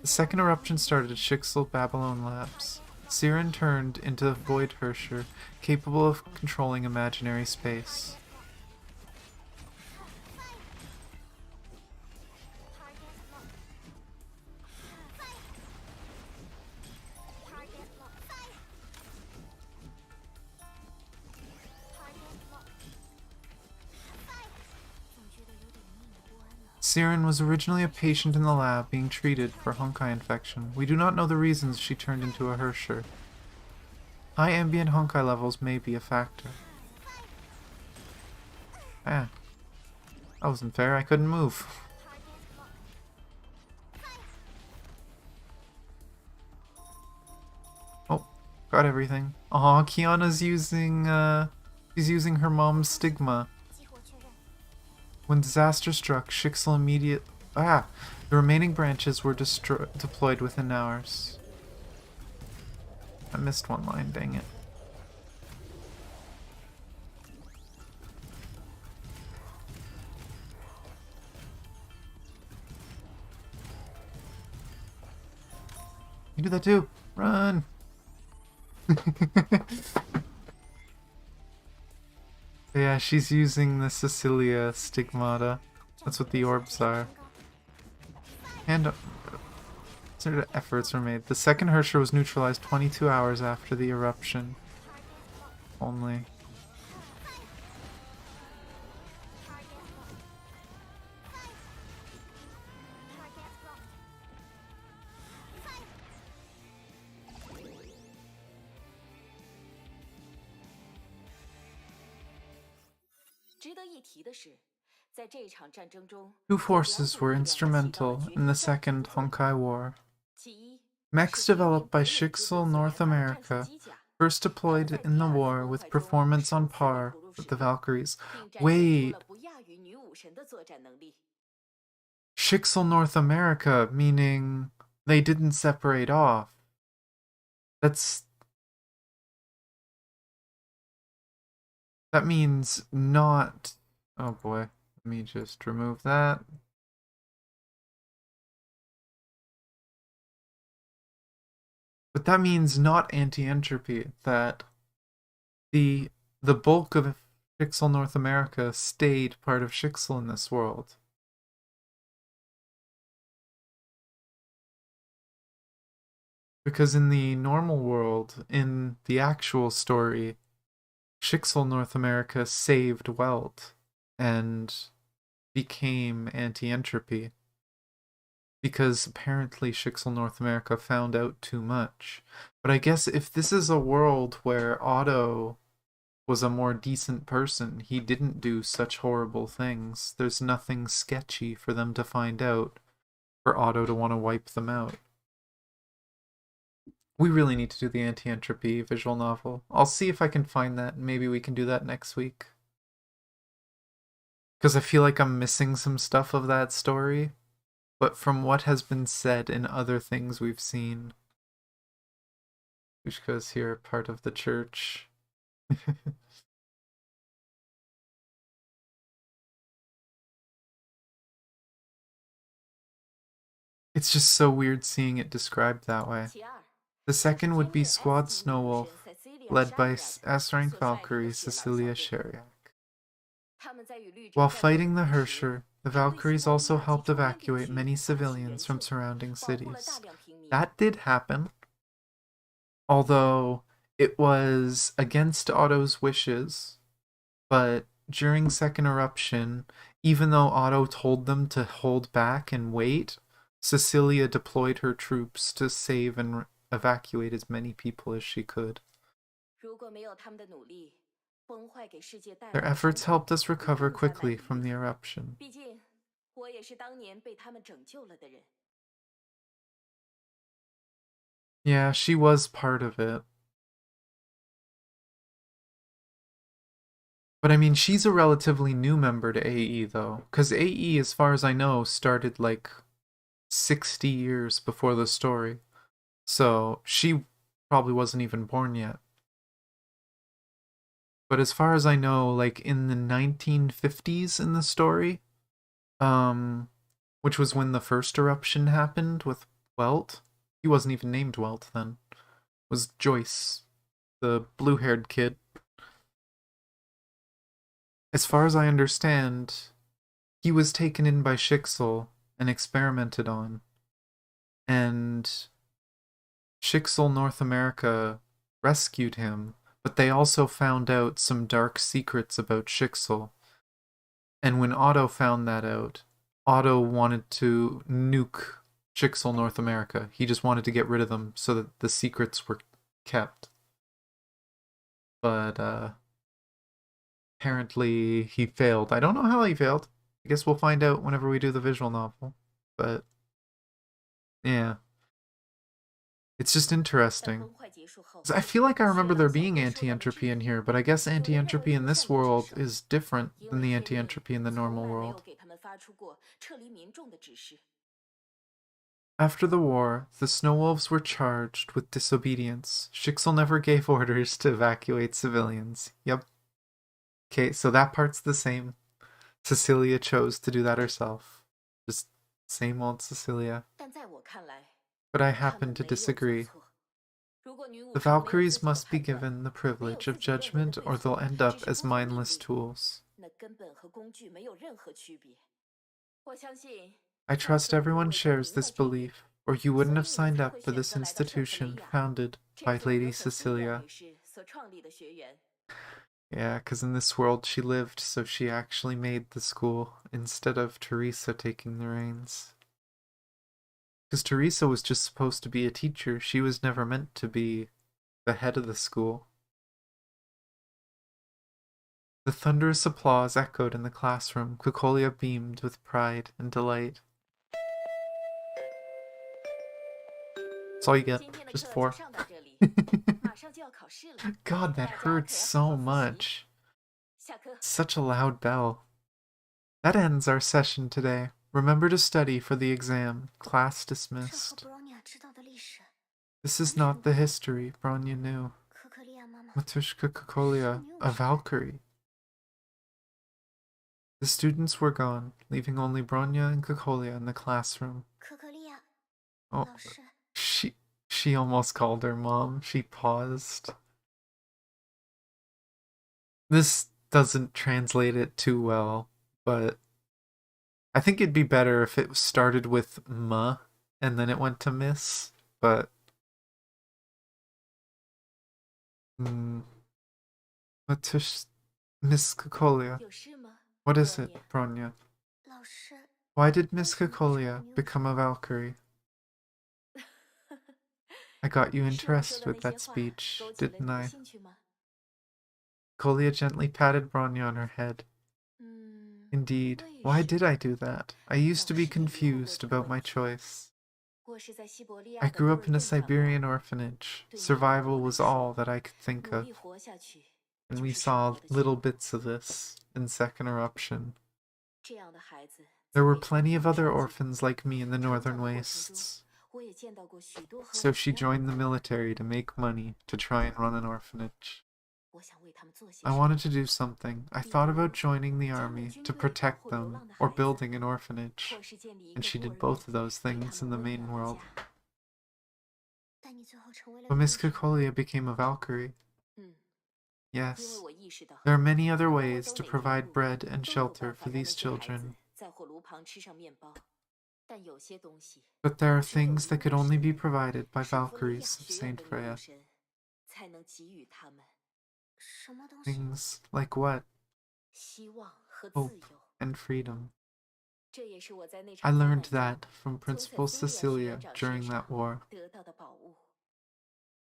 Speaker 1: The second eruption started at Schicksal Babylon Labs. Siren turned into the Void Herrscher, capable of controlling imaginary space. Siren was originally a patient in the lab being treated for Honkai infection. We do not know the reasons she turned into a Herrscher. High ambient Honkai levels may be a factor. That wasn't fair, I couldn't move. Oh, got everything. Aw, Kiana's using, she's using her mom's stigma. When disaster struck, Schicksal immediately... the remaining branches were deployed within hours. I missed one line, dang it. You do that too! Run! Yeah, she's using the Cecilia stigmata. That's what the orbs are. And certain efforts were made. The second Herrscher was neutralized 22 hours after the eruption. Only.
Speaker 2: 值得一提的是，在这场战争中，Two 有
Speaker 1: forces
Speaker 2: 2股
Speaker 1: were
Speaker 2: 力量起到了
Speaker 1: instrumental
Speaker 2: 决
Speaker 1: in the
Speaker 2: 定性的
Speaker 1: Second
Speaker 2: 作用。
Speaker 1: Honkai War.
Speaker 2: 其一
Speaker 1: Mechs
Speaker 2: 是别名
Speaker 1: developed by
Speaker 2: 北美之子
Speaker 1: Shixel
Speaker 2: 所研
Speaker 1: North
Speaker 2: 发的战术
Speaker 1: America,
Speaker 2: 机甲，
Speaker 1: first
Speaker 2: 他们
Speaker 1: deployed
Speaker 2: 在
Speaker 1: in
Speaker 2: 第
Speaker 1: the
Speaker 2: 2次
Speaker 1: war
Speaker 2: 崩
Speaker 1: with
Speaker 2: 坏中
Speaker 1: performance on
Speaker 2: 首次被
Speaker 1: par
Speaker 2: 投入
Speaker 1: with
Speaker 2: 使
Speaker 1: the
Speaker 2: 用，
Speaker 1: Valkyries.
Speaker 2: 并展现出
Speaker 1: Wait,
Speaker 2: 了不亚于女武神的作战能力。
Speaker 1: Shixel North America, meaning they didn't separate off. That means not... Oh boy, let me just remove that. But that means not anti-entropy, that the bulk of Shixel North America stayed part of Shixel in this world. Because in the normal world, in the actual story, Shixel North America saved Welt and became anti-entropy. Because apparently Shixel North America found out too much. But I guess if this is a world where Otto was a more decent person, he didn't do such horrible things, there's nothing sketchy for them to find out, for Otto to want to wipe them out. We really need to do the anti-entropy visual novel. I'll see if I can find that, and maybe we can do that next week. Because I feel like I'm missing some stuff of that story, but from what has been said in other things we've seen, Ushka's here, part of the church. It's just so weird seeing it described that way.
Speaker 2: 其二，
Speaker 1: The
Speaker 2: 就是
Speaker 1: second would
Speaker 2: 兼
Speaker 1: be
Speaker 2: 任
Speaker 1: Squad
Speaker 2: S 级女武
Speaker 1: Snowwolf,
Speaker 2: 神 Cecilia
Speaker 1: led by
Speaker 2: Shariat
Speaker 1: S-rank
Speaker 2: 所率领的
Speaker 1: Valkyrie
Speaker 2: 血狼小
Speaker 1: Cecilia
Speaker 2: 队。
Speaker 1: Shariak.
Speaker 2: 他们在与绿洲
Speaker 1: While
Speaker 2: 战斗的
Speaker 1: fighting the
Speaker 2: 同时，
Speaker 1: Hersher, the
Speaker 2: 还对西
Speaker 1: Valkyries
Speaker 2: 伯利
Speaker 1: also
Speaker 2: 亚及
Speaker 1: helped
Speaker 2: 周边地
Speaker 1: evacuate
Speaker 2: 区
Speaker 1: many
Speaker 2: 发起援
Speaker 1: civilians from
Speaker 2: 救，
Speaker 1: surrounding
Speaker 2: 保护了大
Speaker 1: cities.
Speaker 2: 量平民。
Speaker 1: That did happen, although it was against Otto's wishes, but during Second Eruption, even though Otto told them to hold back and wait, Cecilia deployed her troops to save and evacuate as many people as she could.
Speaker 2: 如果没有他们的努力，崩坏给世界带来
Speaker 1: Their
Speaker 2: 的
Speaker 1: efforts
Speaker 2: 伤痛
Speaker 1: helped us
Speaker 2: 会
Speaker 1: recover
Speaker 2: 更加难
Speaker 1: quickly
Speaker 2: 以
Speaker 1: from
Speaker 2: 预
Speaker 1: the
Speaker 2: 测。
Speaker 1: eruption.
Speaker 2: 毕竟，我也是当年被他们拯救了的人。
Speaker 1: Yeah, she was part of it. But I mean, she's a relatively new member to AE, though. Because AE, as far as I know, started like 60 years before the story. So she probably wasn't even born yet. But as far as I know, like in the 1950s in the story, which was when the first eruption happened with Welt, he wasn't even named Welt then. It was Joyce, the blue-haired kid. As far as I understand, he was taken in by Shixel and experimented on. And Shixel North America rescued him, but they also found out some dark secrets about Shixel. And when Otto found that out, Otto wanted to nuke Shixel North America. He just wanted to get rid of them so that the secrets were kept. But apparently he failed. I don't know how he failed. I guess we'll find out whenever we do the visual novel. But yeah. It's just
Speaker 2: 在
Speaker 1: interesting.
Speaker 2: 崩坏结束后，
Speaker 1: 'Cause I feel like I
Speaker 2: 血
Speaker 1: remember
Speaker 2: 狼
Speaker 1: there
Speaker 2: 小
Speaker 1: being
Speaker 2: 队受到了质
Speaker 1: anti-entropy in
Speaker 2: 疑。
Speaker 1: here, but I guess
Speaker 2: 有人认为
Speaker 1: anti-entropy in
Speaker 2: 出
Speaker 1: this
Speaker 2: 现的至
Speaker 1: world
Speaker 2: 少
Speaker 1: is different
Speaker 2: 因
Speaker 1: than
Speaker 2: 为
Speaker 1: the
Speaker 2: 天命
Speaker 1: anti-entropy in the
Speaker 2: 从
Speaker 1: normal
Speaker 2: 来没有
Speaker 1: world.
Speaker 2: 给他们发出过撤离民众的指示。
Speaker 1: After the war, the Snowwolves were charged with disobedience. Shixel never gave orders to evacuate civilians. Yep. Okay, so that part's the same. Cecilia chose to do that herself. Just same old Cecilia.
Speaker 2: 但在我看来，
Speaker 1: But I
Speaker 2: 他们
Speaker 1: happen to
Speaker 2: 没有做
Speaker 1: disagree.
Speaker 2: 错。 如果女武
Speaker 1: The
Speaker 2: 神没有自
Speaker 1: Valkyries
Speaker 2: 己的
Speaker 1: must be
Speaker 2: 判断，
Speaker 1: given the
Speaker 2: 没有
Speaker 1: privilege
Speaker 2: 自
Speaker 1: of
Speaker 2: 己认为的
Speaker 1: judgment
Speaker 2: 对
Speaker 1: or
Speaker 2: 错，
Speaker 1: they'll end
Speaker 2: 只
Speaker 1: up
Speaker 2: 是
Speaker 1: as
Speaker 2: 遵从命
Speaker 1: mindless
Speaker 2: 令，
Speaker 1: tools.
Speaker 2: 那根本和工具没有任何区别。我相信，
Speaker 1: I
Speaker 2: 上
Speaker 1: trust
Speaker 2: 次我没有
Speaker 1: everyone
Speaker 2: 为他们
Speaker 1: shares
Speaker 2: 明
Speaker 1: this
Speaker 2: 白这一点，
Speaker 1: belief, or you
Speaker 2: 所
Speaker 1: wouldn't
Speaker 2: 以
Speaker 1: have
Speaker 2: 你们
Speaker 1: signed
Speaker 2: 才
Speaker 1: up
Speaker 2: 会
Speaker 1: for
Speaker 2: 选
Speaker 1: this
Speaker 2: 择来到圣弗雷
Speaker 1: institution
Speaker 2: 亚。
Speaker 1: founded
Speaker 2: 这
Speaker 1: by
Speaker 2: 是我
Speaker 1: Lady
Speaker 2: 和 Cecilia
Speaker 1: Cecilia.
Speaker 2: 女士所创立的学园。
Speaker 1: Yeah, because in this world she lived, so she actually made the school instead of Teresa taking the reins. Because Teresa was just supposed to be a teacher, she was never meant to be the head of the school. The thunderous applause echoed in the classroom. Kokolia beamed with pride and delight. That's all you get.
Speaker 2: 今天的
Speaker 1: Just
Speaker 2: 课就
Speaker 1: 4.
Speaker 2: 上到这里，马上就要考试了，
Speaker 1: God, that
Speaker 2: 大家
Speaker 1: hurts
Speaker 2: 可要好
Speaker 1: so
Speaker 2: 好复习。
Speaker 1: much.
Speaker 2: 下课。
Speaker 1: Such a loud bell. That ends our session today. Remember to study for the exam. Class
Speaker 2: 这和
Speaker 1: dismissed.
Speaker 2: Bronya 知道的历史
Speaker 1: This is not the history Bronya knew.
Speaker 2: 可可利亚妈妈
Speaker 1: Matushka Kokolia, a Valkyrie. The students were gone, leaving only Bronya and Kokolia in the classroom.
Speaker 2: 可可利亚
Speaker 1: Oh,
Speaker 2: 老师，
Speaker 1: she almost called her mom. She paused. This doesn't translate it too well, but I think it'd be better if it started with ma and then it went to miss, but Matush Miss Kokolia.
Speaker 2: 有事吗？
Speaker 1: What is it, Bronya?
Speaker 2: 老师，
Speaker 1: Why did Miss Kokolia become a Valkyrie? I got you
Speaker 2: 是我说
Speaker 1: interested
Speaker 2: 的
Speaker 1: with
Speaker 2: 那
Speaker 1: that
Speaker 2: 些话
Speaker 1: speech,
Speaker 2: 勾起了
Speaker 1: didn't
Speaker 2: 你的
Speaker 1: I?
Speaker 2: 兴趣吗？
Speaker 1: Kokolia gently patted Bronya on her head.
Speaker 2: 嗯，
Speaker 1: Indeed,
Speaker 2: 为
Speaker 1: why
Speaker 2: 什
Speaker 1: did
Speaker 2: 么？
Speaker 1: I do that? I used to be
Speaker 2: 老师也有过
Speaker 1: confused
Speaker 2: 这个
Speaker 1: about
Speaker 2: 问
Speaker 1: my
Speaker 2: 题。
Speaker 1: choice.
Speaker 2: 我是在西伯利
Speaker 1: I
Speaker 2: 亚的
Speaker 1: grew
Speaker 2: 孤
Speaker 1: up
Speaker 2: 儿
Speaker 1: in a
Speaker 2: 院长大，
Speaker 1: Siberian orphanage.
Speaker 2: 对你和
Speaker 1: Survival
Speaker 2: 我来
Speaker 1: was all
Speaker 2: 说，
Speaker 1: that I could think
Speaker 2: 努
Speaker 1: of,
Speaker 2: 力活下去
Speaker 1: and
Speaker 2: 就
Speaker 1: we
Speaker 2: 是生
Speaker 1: saw
Speaker 2: 活的全
Speaker 1: little
Speaker 2: 部。
Speaker 1: bits of this in Second Eruption.
Speaker 2: 这样的孩子
Speaker 1: There
Speaker 2: 在
Speaker 1: were
Speaker 2: 北方
Speaker 1: plenty
Speaker 2: 挺
Speaker 1: of
Speaker 2: 有
Speaker 1: other
Speaker 2: 成绩。
Speaker 1: orphans like me in the
Speaker 2: 成长
Speaker 1: northern
Speaker 2: 的过程中，
Speaker 1: wastes,
Speaker 2: 我也见到过许多和
Speaker 1: so
Speaker 2: 我
Speaker 1: she
Speaker 2: 一样的
Speaker 1: joined the military to make money to try and run an orphanage.
Speaker 2: 我想为他们做些
Speaker 1: I
Speaker 2: 什么。
Speaker 1: wanted to do something. I thought about joining the army to protect them or building an orphanage,
Speaker 2: 或是建立一
Speaker 1: and
Speaker 2: 个
Speaker 1: she
Speaker 2: 孤儿
Speaker 1: did
Speaker 2: 院，
Speaker 1: both of those
Speaker 2: 给他
Speaker 1: things in
Speaker 2: 们
Speaker 1: the
Speaker 2: 温
Speaker 1: main
Speaker 2: 暖的
Speaker 1: world.
Speaker 2: 家。但你最后成为了
Speaker 1: But
Speaker 2: 女
Speaker 1: Miss
Speaker 2: 神。
Speaker 1: Kokolia became a Valkyrie.
Speaker 2: 嗯，因为
Speaker 1: Yes,
Speaker 2: 我意识到，
Speaker 1: there are many other
Speaker 2: 不管我
Speaker 1: ways
Speaker 2: 走
Speaker 1: to
Speaker 2: 哪条
Speaker 1: provide
Speaker 2: 路，
Speaker 1: bread and
Speaker 2: 都有
Speaker 1: shelter
Speaker 2: 办法
Speaker 1: for
Speaker 2: 让那
Speaker 1: these
Speaker 2: 些孩子
Speaker 1: children,
Speaker 2: 在火炉旁吃上面包。但有些东西，
Speaker 1: but there are
Speaker 2: 只有
Speaker 1: things that
Speaker 2: 女
Speaker 1: could
Speaker 2: 巫
Speaker 1: only
Speaker 2: 神
Speaker 1: be provided by
Speaker 2: 圣弗雷亚
Speaker 1: Valkyries of
Speaker 2: 学院
Speaker 1: Saint
Speaker 2: 的女巫
Speaker 1: Freya.
Speaker 2: 神才能给予他们。什么东西？
Speaker 1: Things like what?
Speaker 2: 希望和自
Speaker 1: Hope
Speaker 2: 由。
Speaker 1: and freedom.
Speaker 2: 这也是我在那
Speaker 1: I
Speaker 2: 场灾难
Speaker 1: learned
Speaker 2: 中
Speaker 1: that from
Speaker 2: 从
Speaker 1: Principal
Speaker 2: 塞西利亚学
Speaker 1: Cecilia
Speaker 2: 院长
Speaker 1: during
Speaker 2: 身
Speaker 1: that
Speaker 2: 上
Speaker 1: war.
Speaker 2: 得到的宝物。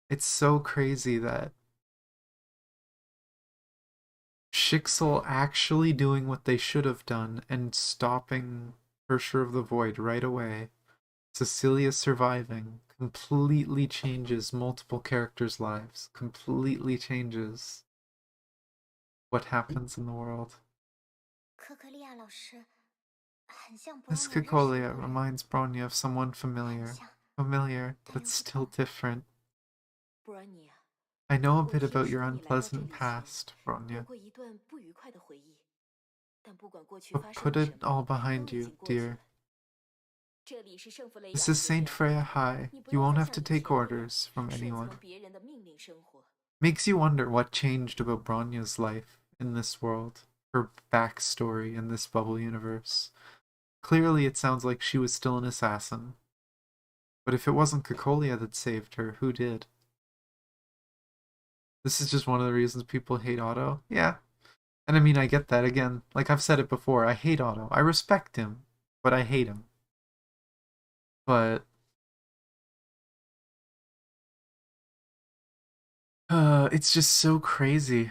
Speaker 1: It's so crazy that Schicksal actually doing what they should have done and stopping Hersher of the Void right away, Cecilia surviving, completely changes multiple characters' lives, completely changes what happens in the world.
Speaker 2: 可可利亚老师很像
Speaker 1: Miss
Speaker 2: Bronya 认识的
Speaker 1: Kokolia
Speaker 2: 人，
Speaker 1: reminds Bronya of someone
Speaker 2: 很
Speaker 1: familiar.
Speaker 2: 像
Speaker 1: Familiar,
Speaker 2: 但
Speaker 1: but
Speaker 2: 又不
Speaker 1: still
Speaker 2: 同。
Speaker 1: different.
Speaker 2: Bronya，
Speaker 1: I know a
Speaker 2: 我
Speaker 1: bit
Speaker 2: 听
Speaker 1: about your
Speaker 2: 说你来到这
Speaker 1: unpleasant
Speaker 2: 里前
Speaker 1: past,
Speaker 2: 有
Speaker 1: Bronya.
Speaker 2: 过一段不愉快的回忆，但不管过去
Speaker 1: But
Speaker 2: 发生
Speaker 1: put
Speaker 2: 了
Speaker 1: it
Speaker 2: 什么，
Speaker 1: all
Speaker 2: 都
Speaker 1: behind
Speaker 2: 已
Speaker 1: you,
Speaker 2: 经过去
Speaker 1: dear.
Speaker 2: 了。这里是圣弗雷
Speaker 1: This
Speaker 2: 亚
Speaker 1: is
Speaker 2: 学
Speaker 1: Saint
Speaker 2: 院，
Speaker 1: Freya High.
Speaker 2: 你不
Speaker 1: You
Speaker 2: 要
Speaker 1: won't
Speaker 2: 再
Speaker 1: have
Speaker 2: 像
Speaker 1: to
Speaker 2: 以
Speaker 1: take
Speaker 2: 前那样
Speaker 1: orders from
Speaker 2: 顺
Speaker 1: anyone.
Speaker 2: 从别人的命令生活。
Speaker 1: Makes you wonder what changed about Bronya's life in this world, her backstory in this bubble universe. Clearly, it sounds like she was still an assassin. But if it wasn't Kokolia that saved her, who did? This is just one of the reasons people hate Otto. Yeah. And I mean, I get that. Again, like I've said it before, I hate Otto. I respect him, but I hate him. But it's just so crazy.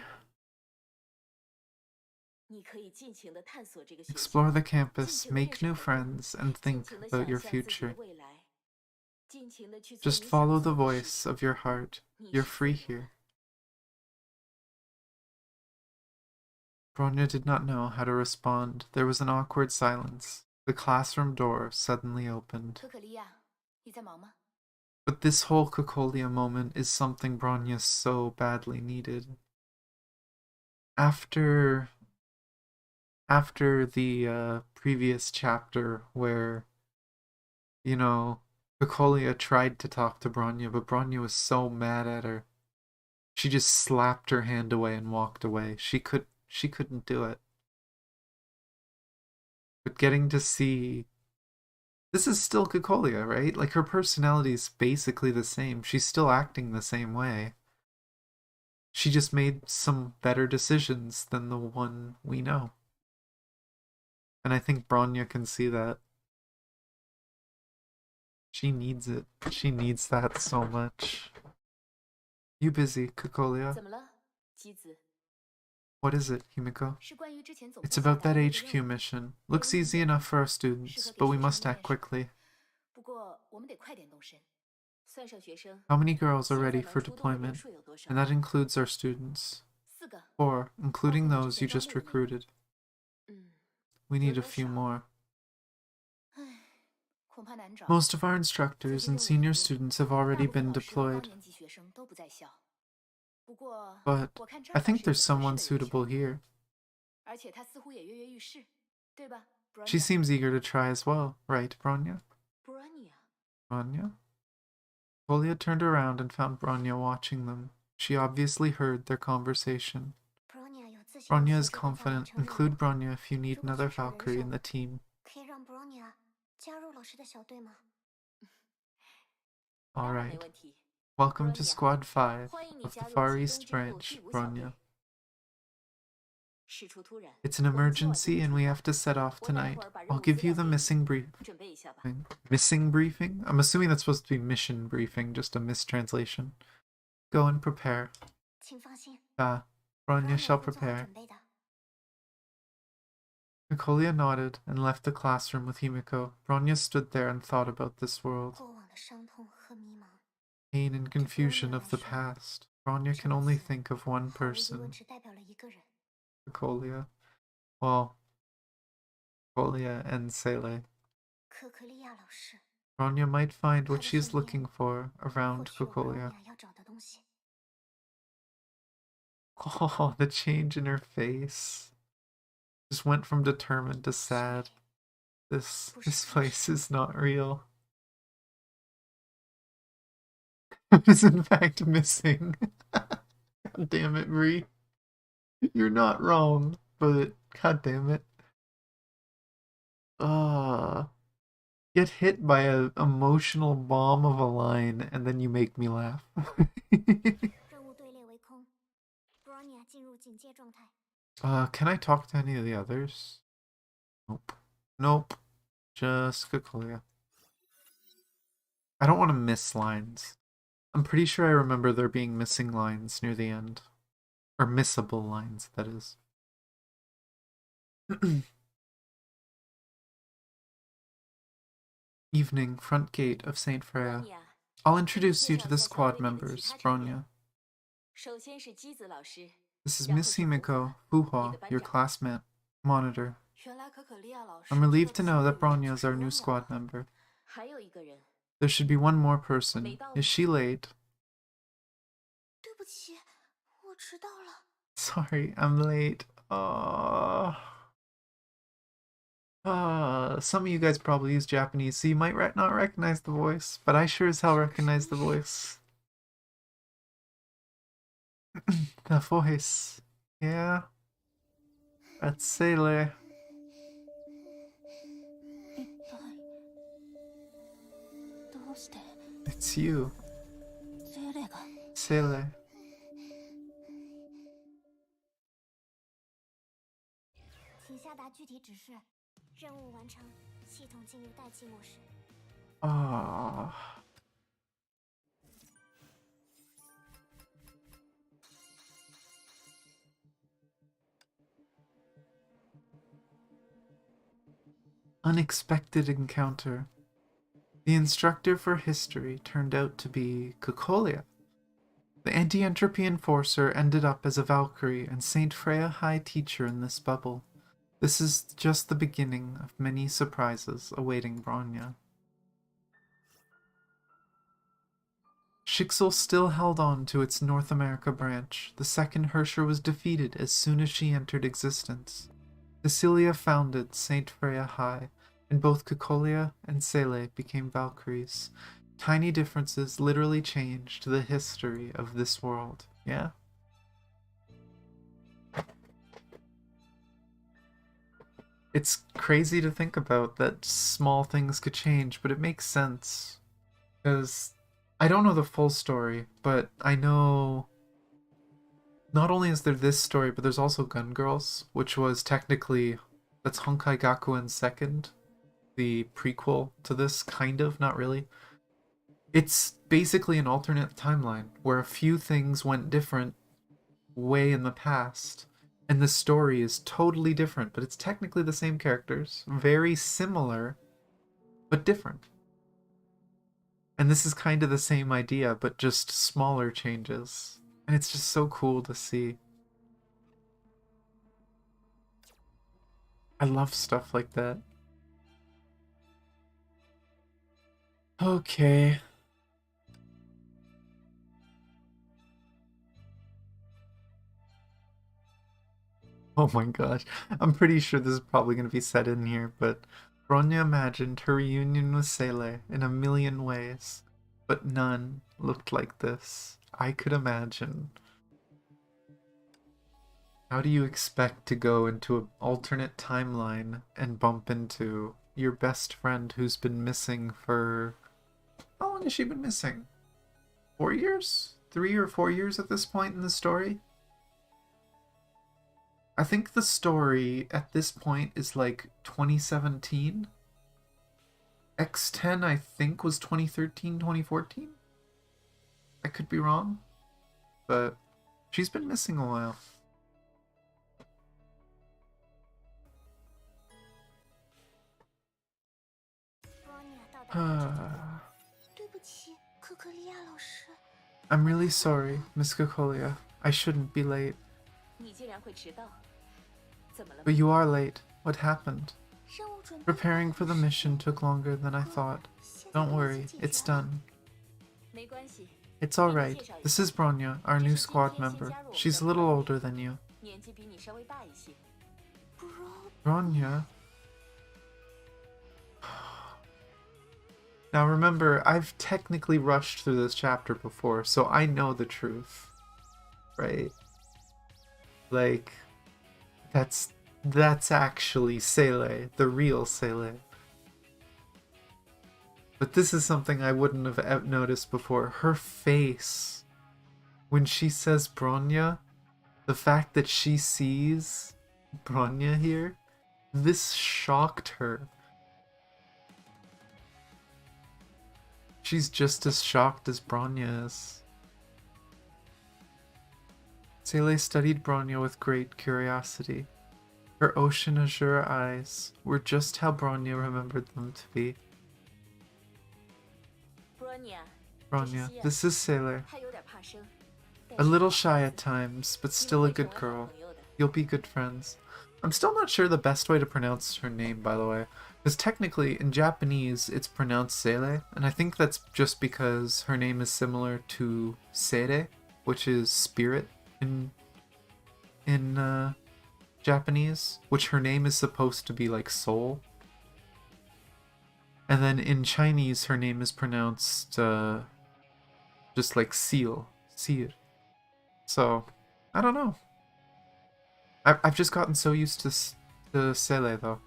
Speaker 2: 你可以尽情地探索这个学校，
Speaker 1: Explore the
Speaker 2: 尽
Speaker 1: campus,
Speaker 2: 情地认
Speaker 1: make
Speaker 2: 识
Speaker 1: new
Speaker 2: 朋友，
Speaker 1: friends, and
Speaker 2: 尽
Speaker 1: think
Speaker 2: 情地
Speaker 1: about
Speaker 2: 想
Speaker 1: your
Speaker 2: 象自己的
Speaker 1: future.
Speaker 2: 未来，尽情地去做
Speaker 1: Just
Speaker 2: 你想
Speaker 1: follow
Speaker 2: 做
Speaker 1: the
Speaker 2: 的事
Speaker 1: voice
Speaker 2: 情。
Speaker 1: of your heart.
Speaker 2: 你
Speaker 1: You're
Speaker 2: 是自
Speaker 1: free
Speaker 2: 由的。
Speaker 1: here. Bronya did not know how to respond. There was an awkward silence. The classroom door suddenly opened.
Speaker 2: 可可利亚，你在忙吗？
Speaker 1: But this whole Kokolia moment is something Bronya so badly needed. After the previous chapter where, you know, Kokolia tried to talk to Bronya, but Bronya was so mad at her. She just slapped her hand away and walked away. She couldn't do it. But getting to see, this is still Kokolia, right? Like her personality's basically the same. She's still acting the same way. She just made some better decisions than the one we know. And I think Bronya can see that. She needs it. She needs that so much. You busy, Kokolia?
Speaker 2: 怎么了，姬子？
Speaker 1: What is it, Himiko?
Speaker 2: 是关于之前总
Speaker 1: It's
Speaker 2: 部下
Speaker 1: about
Speaker 2: 达
Speaker 1: that
Speaker 2: 的一个
Speaker 1: HQ
Speaker 2: 任务，
Speaker 1: mission. Looks easy enough for our students, but we must act quickly.
Speaker 2: 不过我们得快点动身。算上学生，
Speaker 1: How many girls are
Speaker 2: 现在
Speaker 1: ready
Speaker 2: 能
Speaker 1: for
Speaker 2: 出动的人
Speaker 1: deployment?
Speaker 2: 数有多少？
Speaker 1: And that includes our students.
Speaker 2: 4个。
Speaker 1: 4, including those you just recruited.
Speaker 2: 嗯，
Speaker 1: We need a
Speaker 2: 有点
Speaker 1: few
Speaker 2: 少。
Speaker 1: more.
Speaker 2: 唉，恐怕难找。
Speaker 1: Most of our instructors and senior students have
Speaker 2: 大
Speaker 1: already
Speaker 2: 部分
Speaker 1: been
Speaker 2: 老师和高
Speaker 1: deployed.
Speaker 2: 年级学生都不在校。不过
Speaker 1: But
Speaker 2: 我看这
Speaker 1: I
Speaker 2: 儿倒
Speaker 1: think
Speaker 2: 是一
Speaker 1: there's
Speaker 2: 个合
Speaker 1: someone
Speaker 2: 适的人选，
Speaker 1: suitable here.
Speaker 2: 而且他似乎也跃跃欲试，对吧
Speaker 1: She
Speaker 2: ，Bronya？
Speaker 1: seems eager to try as well, right, Bronya?
Speaker 2: Bronya，
Speaker 1: Bronya? Kokolia turned around and found Bronya watching them. She obviously heard their conversation. Bronya is confident. Include Bronya if you need another Valkyrie in the team.
Speaker 3: 可以让 Bronya 加入老师的小队吗？
Speaker 2: 当然没
Speaker 1: Alright.
Speaker 2: 问题。
Speaker 1: Welcome to
Speaker 2: Bronya,
Speaker 1: Squad 5
Speaker 2: 欢迎你
Speaker 1: of
Speaker 2: 加
Speaker 1: the
Speaker 2: 入
Speaker 1: Far
Speaker 2: 机
Speaker 1: East
Speaker 2: 动军部
Speaker 1: Branch,
Speaker 2: 第5小
Speaker 1: Bronya.
Speaker 2: 队。事出突然，
Speaker 1: It's an
Speaker 2: 我们今晚就
Speaker 1: emergency
Speaker 2: 得
Speaker 1: and
Speaker 2: 出
Speaker 1: we
Speaker 2: 发。
Speaker 1: have to set off
Speaker 2: 我待
Speaker 1: tonight.
Speaker 2: 会儿把任
Speaker 1: I'll
Speaker 2: 务
Speaker 1: give
Speaker 2: 资
Speaker 1: you
Speaker 2: 料
Speaker 1: the
Speaker 2: 给
Speaker 1: missing
Speaker 2: 你，
Speaker 1: briefing.
Speaker 2: 准备一下吧。
Speaker 1: Missing briefing? I'm assuming that's supposed to be mission briefing, just a mistranslation. Go and prepare.
Speaker 3: 请放心
Speaker 1: Ah, Bronya shall
Speaker 3: 会做好
Speaker 1: prepare.
Speaker 3: 准备的。
Speaker 1: Kokolia nodded and left the classroom with Himiko. Bronya stood there and thought about this world.
Speaker 3: 过往的伤痛和迷茫，
Speaker 1: Pain and confusion of the past. Bronya can only think of one
Speaker 3: 毫无疑问
Speaker 1: person,
Speaker 3: 只代表了一个人。
Speaker 1: Kokolia. Well, Kokolia and Sele.
Speaker 3: 可可利亚老师，
Speaker 1: Bronya might find what
Speaker 3: 她的
Speaker 1: she's
Speaker 3: 身边
Speaker 1: looking for
Speaker 3: 或
Speaker 1: around
Speaker 3: 许有
Speaker 1: Kokolia.
Speaker 3: Bronya 要找的东西。
Speaker 1: Oh, the change in her face. Just went from determined to sad. This place is not real. It is in fact missing. God damn it, Bree. You're not wrong, but god damn it. Get hit by an emotional bomb of a line and then you make me laugh.
Speaker 3: 任务队列为空 ，Bronya 进入警戒状态。
Speaker 1: Can I talk to any of the others? Nope. Nope. Just Kokolia. I don't want to miss lines. I'm pretty sure I remember there being missing lines near the end. Or missable lines, that is. Evening, front gate of St. Freya.
Speaker 2: Bronya,
Speaker 1: I'll introduce you to the squad members, Bronya.
Speaker 2: 首先是姬子老师，
Speaker 1: This is
Speaker 2: 然后
Speaker 1: Miss
Speaker 2: 是
Speaker 1: Himiko
Speaker 2: 你
Speaker 1: Fuhua,
Speaker 2: 的班
Speaker 1: your
Speaker 2: 长。
Speaker 1: classmate. Monitor.
Speaker 2: 原来可可利亚老师
Speaker 1: I'm
Speaker 2: 知道
Speaker 1: relieved to
Speaker 2: 自己
Speaker 1: know
Speaker 2: 的
Speaker 1: that
Speaker 2: 名
Speaker 1: Bronya
Speaker 2: 字
Speaker 1: is our
Speaker 2: 是
Speaker 1: new
Speaker 2: Bronya
Speaker 1: squad member.
Speaker 2: 还有一个人，
Speaker 1: There should be one more person.
Speaker 2: 没到
Speaker 1: Is she late?
Speaker 3: 对不起，我迟到了。
Speaker 1: Sorry, I'm late. Some of you guys probably use Japanese, so you might not recognize the voice, but I sure as hell recognize the voice. The voice. Yeah. That's Sele.
Speaker 3: 一体どうして
Speaker 1: It's you,
Speaker 3: ゼレが
Speaker 1: Sele.
Speaker 3: 请下达具体指示。任务完成，系统进入待机模式。
Speaker 1: Ah. Unexpected encounter. The instructor for history turned out to be Kokolia. The anti-entropy enforcer ended up as a Valkyrie and Saint Freya High teacher in this bubble. This is just the beginning of many surprises awaiting Bronya. Schicksal still held on to its North America branch. The second Hersher was defeated as soon as she entered existence. Cecilia founded Saint Freya High, and both Kokolia and Sele became Valkyries. Tiny differences literally changed the history of this world. Yeah? It's crazy to think about that small things could change, but it makes sense. Because I don't know the full story, but I know not only is there this story, but there's also Gun Girls, which was technically, that's Honkai Gakuen's second, the prequel to this, kind of, not really. It's basically an alternate timeline where a few things went different way in the past, And the story is totally different, but it's technically the same characters. Very similar, but different. And this is kind of the same idea, but just smaller changes. And it's just so cool to see. I love stuff like that. Okay. Oh my gosh. I'm pretty sure this is probably going to be said in here, but Bronya imagined her reunion with Sele in a million ways, but none looked like this. I could imagine. How do you expect to go into an alternate timeline and bump into your best friend who's been missing for... How long has she been missing? 4 years? 3 or 4 years at this point in the story? I think the story at this point is like 2017. X10 I think was 2013, 2014. I could be wrong, but she's been missing a while. I'm really sorry, Miss Kokolia. I shouldn't be late. But you are late. What happened? Preparing for the mission took longer than I thought. Don't worry, it's done. It's alright. This is Bronya, our new squad member. She's a little older than you. Bronya? Now remember, I've technically rushed through this chapter before, so I know the truth. Right? Like, that's actually Sele, the real Sele. But this is something I wouldn't have noticed before. Her face, when she says Bronya, the fact that she sees Bronya here, this shocked her. She's just as shocked as Bronya is. Sele studied Bronya with great curiosity. Her ocean azure eyes were just how Bronya remembered them to be. Bronya, this is Sele. A little shy at times, but still a good girl. You'll be good friends. I'm still not sure the best way to pronounce her name, by the way. Because technically, in Japanese, it's pronounced Sele, and I think that's just because her name is similar to Seire, which is spirit in Japanese, which her name is supposed to be like soul. And then in Chinese, her name is pronounced just like seal, sir. So, I don't know. I've just gotten so used to Sele, though.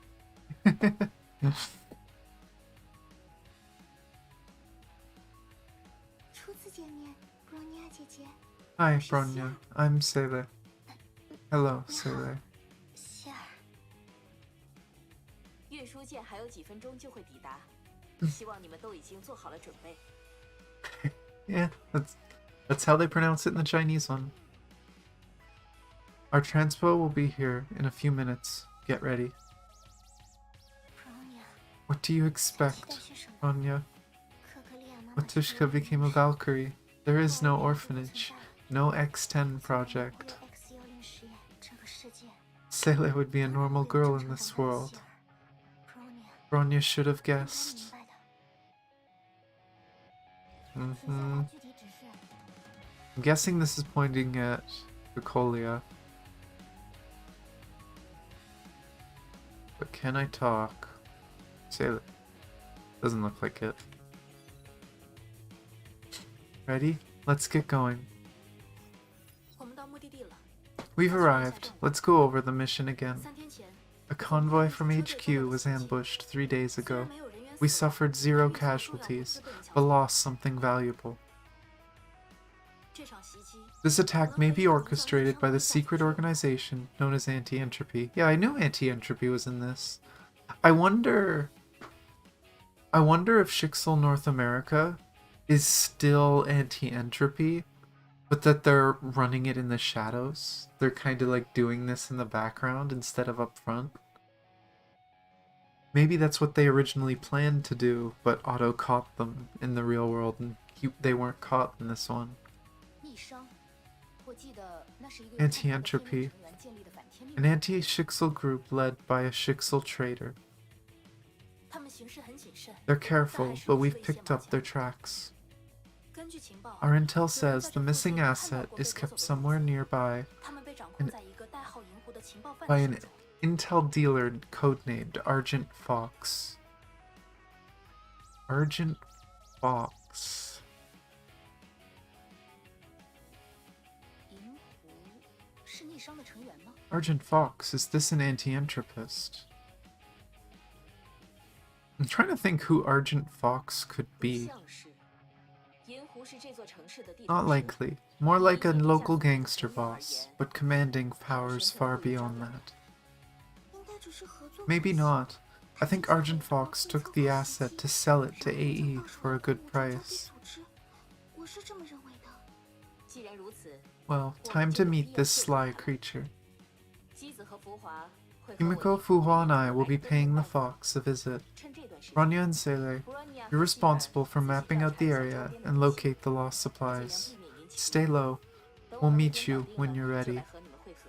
Speaker 1: Hi, Bronya. I'm Sele. Hello, Sele. Yeah, that's how they pronounce it in the Chinese one. Our transpo will be here in a few minutes. Get ready. What do you expect, Bronya? Matushka became a Valkyrie. There is no orphanage, no X10 project. Sele would be a normal girl in this world. Bronya should have guessed. I'm guessing this is pointing at Kokolia. But can I talk? Sele. Doesn't look like it. Ready? Let's get going. We've arrived. Let's go over the mission again. A convoy from HQ was ambushed 3 days ago. We suffered 0 casualties, but lost something valuable. This attack may be orchestrated by the secret organization known as Anti-Entropy. Yeah, I knew Anti-Entropy was in this. I wonder if Shixel North America is still Anti-Entropy, But that they're running it in the shadows. They're kind of like doing this in the background instead of up front. Maybe that's what they originally planned to do, but Otto caught them in the real world and they weren't caught in this one.
Speaker 2: 逆商，我记得那是一个由
Speaker 1: Anti-entropy.
Speaker 2: 成员建立的反天命
Speaker 1: An anti-Shixel group led by a Shixel trader.
Speaker 2: 他们行事很谨慎。
Speaker 1: They're careful, but we've picked up their tracks.
Speaker 2: 根据情报，
Speaker 1: Our intel says the missing asset is kept somewhere nearby
Speaker 2: 他们被掌控在一个代号银狐的情报
Speaker 1: by
Speaker 2: 犯
Speaker 1: an
Speaker 2: 手中。
Speaker 1: intel dealer codenamed Argent Fox. Argent Fox.
Speaker 2: 银狐是逆商的成员吗？
Speaker 1: Argent Fox, is this an anti-entropist? I'm trying to think who Argent Fox could be.
Speaker 2: 像是。银狐是这座城市的地
Speaker 1: Not
Speaker 2: 头蛇
Speaker 1: likely. More like a local gangster boss, but commanding powers far beyond that.
Speaker 3: 应该只是合作。
Speaker 1: Maybe not. I think Argent Fox took the asset to sell it to AE for a good price.
Speaker 3: 我是这么认为的。
Speaker 2: 既然如此，
Speaker 1: Well, time to meet this sly creature.
Speaker 2: 姬子和福华会和我
Speaker 1: Himiko, Fuhua, and I will be paying the Fox a visit.
Speaker 2: 趁这段时间
Speaker 1: Bronya and Sele,
Speaker 2: Bronya
Speaker 1: you're
Speaker 2: 和
Speaker 1: responsible for
Speaker 2: 希尔
Speaker 1: mapping out the
Speaker 2: 仔细
Speaker 1: area
Speaker 2: 调查周边的
Speaker 1: and
Speaker 2: 路线
Speaker 1: locate the lost
Speaker 2: 尽量
Speaker 1: supplies.
Speaker 2: 避免引起
Speaker 1: Stay low.
Speaker 2: 等
Speaker 1: We'll
Speaker 2: 我们
Speaker 1: meet
Speaker 2: 寻找
Speaker 1: you
Speaker 2: 地
Speaker 1: when
Speaker 2: 方
Speaker 1: you're
Speaker 2: 就
Speaker 1: ready.
Speaker 2: 来和你们会合。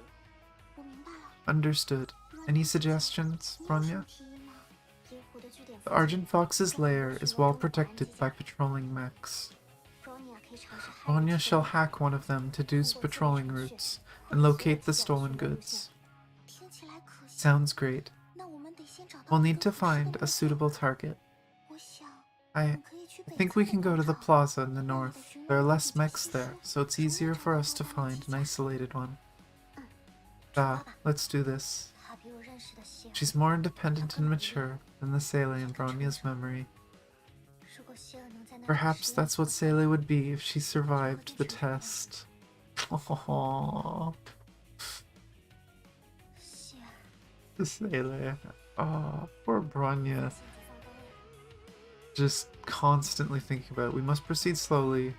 Speaker 3: 我明白了。
Speaker 1: Understood. Any suggestions,
Speaker 3: 你有什
Speaker 1: Bronya?
Speaker 3: 么提议吗？银狐的据点
Speaker 1: The Argent Fox's lair is well protected by patrolling mechs.
Speaker 3: Bronya 可以尝试
Speaker 1: Bronya shall hack one of them to Deuce patrolling routes and locate the stolen goods.
Speaker 3: 听起来可行。
Speaker 1: Sounds great.
Speaker 3: 那我们得先找到
Speaker 1: We'll
Speaker 3: 一
Speaker 1: need
Speaker 3: 个
Speaker 1: to
Speaker 3: 合适的
Speaker 1: find a
Speaker 3: 目
Speaker 1: suitable
Speaker 3: 标
Speaker 1: target.
Speaker 3: 我想，我
Speaker 1: I
Speaker 3: 们可以去北
Speaker 1: think
Speaker 3: 侧
Speaker 1: we
Speaker 3: 的
Speaker 1: can go to the
Speaker 3: 广场
Speaker 1: plaza in the
Speaker 3: 让我们
Speaker 1: north.
Speaker 3: 的巡逻
Speaker 1: There are
Speaker 3: 队
Speaker 1: less
Speaker 3: 比较
Speaker 1: mechs
Speaker 3: 稀
Speaker 1: there,
Speaker 3: 疏
Speaker 1: so it's
Speaker 3: 从
Speaker 1: easier
Speaker 3: 而
Speaker 1: for
Speaker 3: 找
Speaker 1: us to
Speaker 3: 到他们的
Speaker 1: find
Speaker 3: 去
Speaker 1: an
Speaker 3: 向
Speaker 1: isolated one.
Speaker 3: 出发
Speaker 1: Ah,
Speaker 3: 吧。
Speaker 1: let's do this.
Speaker 3: 他比我认识的希尔。
Speaker 1: She's more independent and mature than the Sele in Bronya's memory.
Speaker 3: 如果希尔能在那里
Speaker 1: Perhaps
Speaker 3: 实验
Speaker 1: that's what Sele would be if she survived the test. Oh,
Speaker 3: 希尔，
Speaker 1: the Sele. Oh, poor Bronya.
Speaker 3: 现在放到位。
Speaker 1: Just constantly thinking about it. We must proceed slowly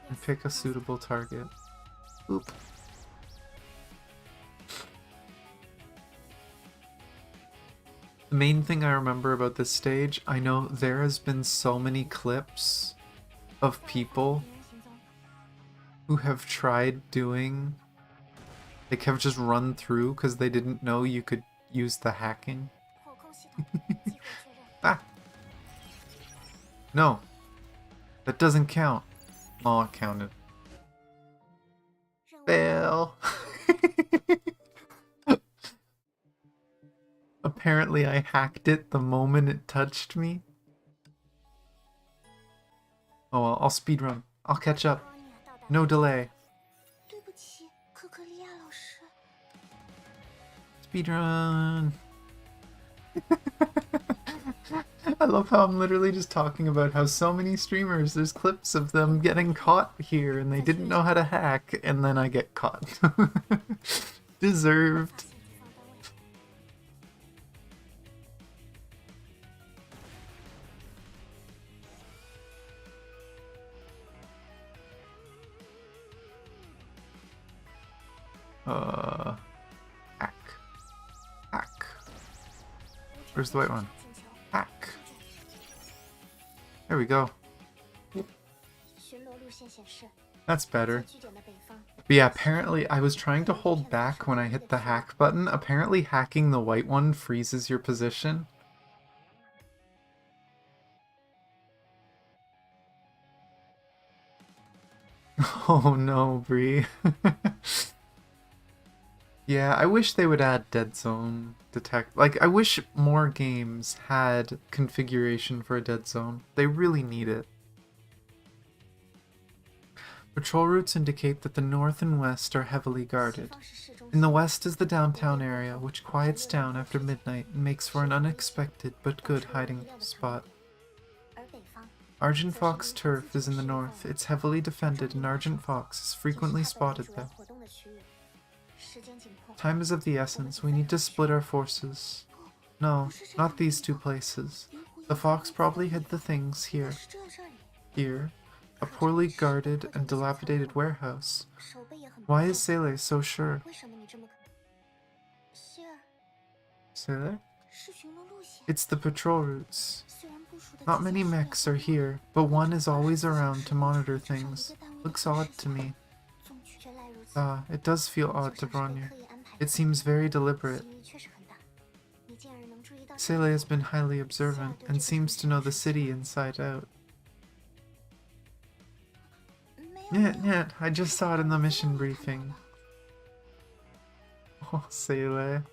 Speaker 1: and pick a suitable target. Oop. The main thing I remember about this stage, I know there has been so many clips of people
Speaker 3: 敌人行踪，
Speaker 1: who have tried doing, like have just run through because they didn't know you could use the hacking.
Speaker 3: 破空系统，激活确认。
Speaker 1: Ah! No. That doesn't count. Oh, it counted.
Speaker 3: 任务
Speaker 1: Fail. Apparently I hacked it the moment it touched me. Oh well, I'll speedrun. I'll catch up.
Speaker 3: Bronya 到达
Speaker 1: No delay.
Speaker 3: 对不起，可可利亚老师。
Speaker 1: Speedrun. I love how I'm literally just talking about how so many streamers, there's clips of them getting caught here and they didn't know how to hack, and then I get caught. Deserved.
Speaker 3: 发现地方到位。
Speaker 1: Hack. Hack. Where's the white one? Hack. There we go.
Speaker 3: 巡逻路线显示，
Speaker 1: That's better.
Speaker 3: 在据点的北方，
Speaker 1: But yeah, apparently I was trying to hold back when I hit the hack button. Apparently hacking the white one freezes your position. Oh no, Bree. Yeah, I wish they would add dead zone detect. Like, I wish more games had configuration for a dead zone. They really need it. Patrol routes indicate that the north and west are heavily
Speaker 3: 西
Speaker 1: guarded.
Speaker 3: 方是市中
Speaker 1: In the
Speaker 3: 心，
Speaker 1: west is the downtown area, which quiets down after midnight and makes for an unexpected but good hiding spot.
Speaker 3: 而北方
Speaker 1: Argent Fox turf is in the north. It's heavily defended and Argent Fox is
Speaker 3: 就是
Speaker 1: frequently
Speaker 3: 他本
Speaker 1: spotted
Speaker 3: 主要
Speaker 1: there.
Speaker 3: 活动的区域。时间紧迫，
Speaker 1: Time is of the essence. We need to split our forces. No, not these two places.
Speaker 3: 银狐
Speaker 1: The
Speaker 3: 也
Speaker 1: fox
Speaker 3: 在
Speaker 1: probably hid the things
Speaker 3: 但
Speaker 1: here.
Speaker 3: 是这里，
Speaker 1: Here. A poorly guarded and dilapidated warehouse. Why is Sele so sure?
Speaker 3: 为什么你这么希尔
Speaker 1: Sele?
Speaker 3: 是巡逻路线，
Speaker 1: It's the patrol routes.
Speaker 3: 虽然部署的
Speaker 1: Not many mechs are here, but one is always around to monitor things. Looks odd to me.
Speaker 3: 总局原来如此。
Speaker 1: Ah, it does feel odd to
Speaker 3: 就像是被
Speaker 1: Bronya.
Speaker 3: 刻意安排的
Speaker 1: It seems very deliberate.
Speaker 3: 机遇确实很大。你竟然能注意到这
Speaker 1: Sele
Speaker 3: 一
Speaker 1: has
Speaker 3: 点
Speaker 1: been highly observant and seems to know the city inside out.
Speaker 3: 没有
Speaker 1: Yeah, I just saw it in the mission briefing. Oh, Sele.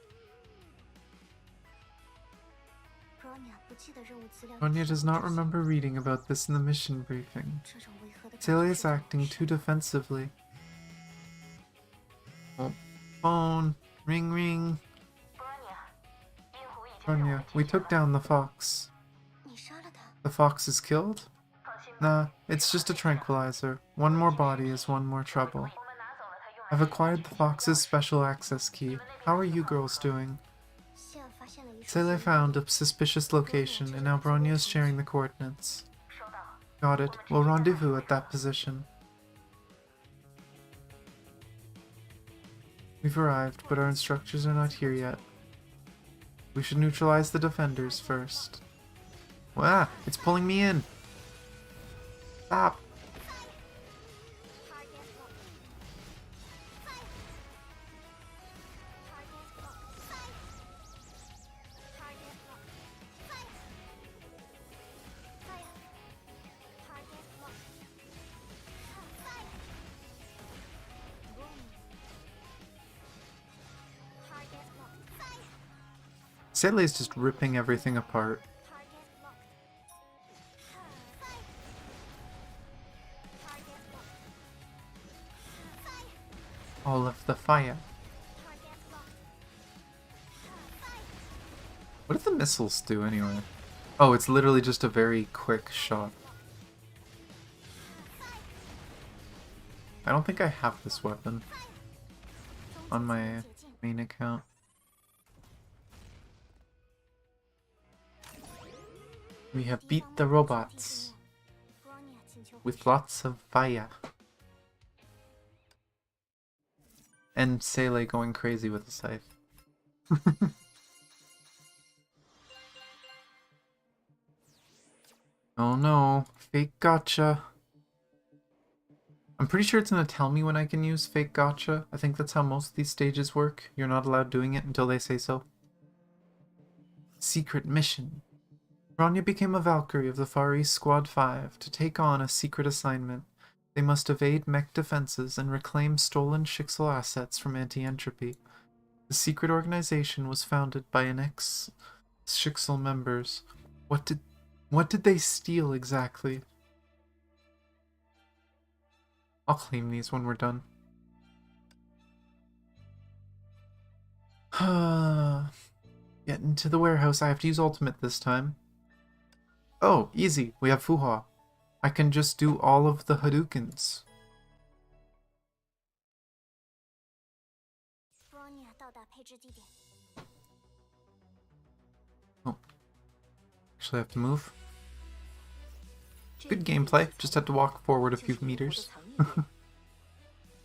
Speaker 3: Bronya 不记得任务资料
Speaker 1: Bronya does not remember reading about this in the mission briefing.
Speaker 3: 这种违和的感
Speaker 1: Sele
Speaker 3: 觉
Speaker 1: is
Speaker 3: 是
Speaker 1: acting too defensively. Oh, phone. Ring ring. Bronya, we took down the fox.
Speaker 3: 你杀了他，
Speaker 1: The fox is killed? Nah, it's just a tranquilizer. One more body is one more trouble. I've acquired the fox's special access key. How are you girls doing?
Speaker 3: 希尔发现了一处
Speaker 1: Sele found a suspicious location, and now Bronya is sharing the coordinates. Got it. We'll rendezvous at that position. We've arrived, but our instructors are not here yet. We should neutralize the defenders first. Wow, it's pulling me in. Stop.
Speaker 3: Target lock. Fire. Target lock. Fire. Target lock. Fire. Fire. Target lock. Fire. Boom. Target lock. Fire.
Speaker 1: Sele is just ripping everything apart.
Speaker 3: Target locked. Fire. Target locked. Fire.
Speaker 1: All of the fire.
Speaker 3: Target locked. Fire.
Speaker 1: What do the missiles do anyway? Oh, it's literally just a very quick shot. I don't think I have this weapon on my main account. We have beat the robots
Speaker 3: Bronya 请求
Speaker 1: with lots of fire. And Sele going crazy with the scythe. Oh no, fake gotcha. I'm pretty sure it's gonna tell me when I can use fake gotcha. I think that's how most of these stages work. You're not allowed doing it until they say so. Secret mission. Bronya became a Valkyrie of the Far East Squad 5 to take on a secret assignment. They must evade mech defenses and reclaim stolen Shixel assets from Anti-Entropy. The secret organization was founded by an ex-Shixel members. What did they steal exactly? I'll claim these when we're done. Get into the warehouse. I have to use ultimate this time. Oh, easy. We have Fuha. I can just do all of the Hadoukens.
Speaker 3: Bronya 到达配置地点。
Speaker 1: Actually, I have to move. Good gameplay. Just had to walk forward a few meters.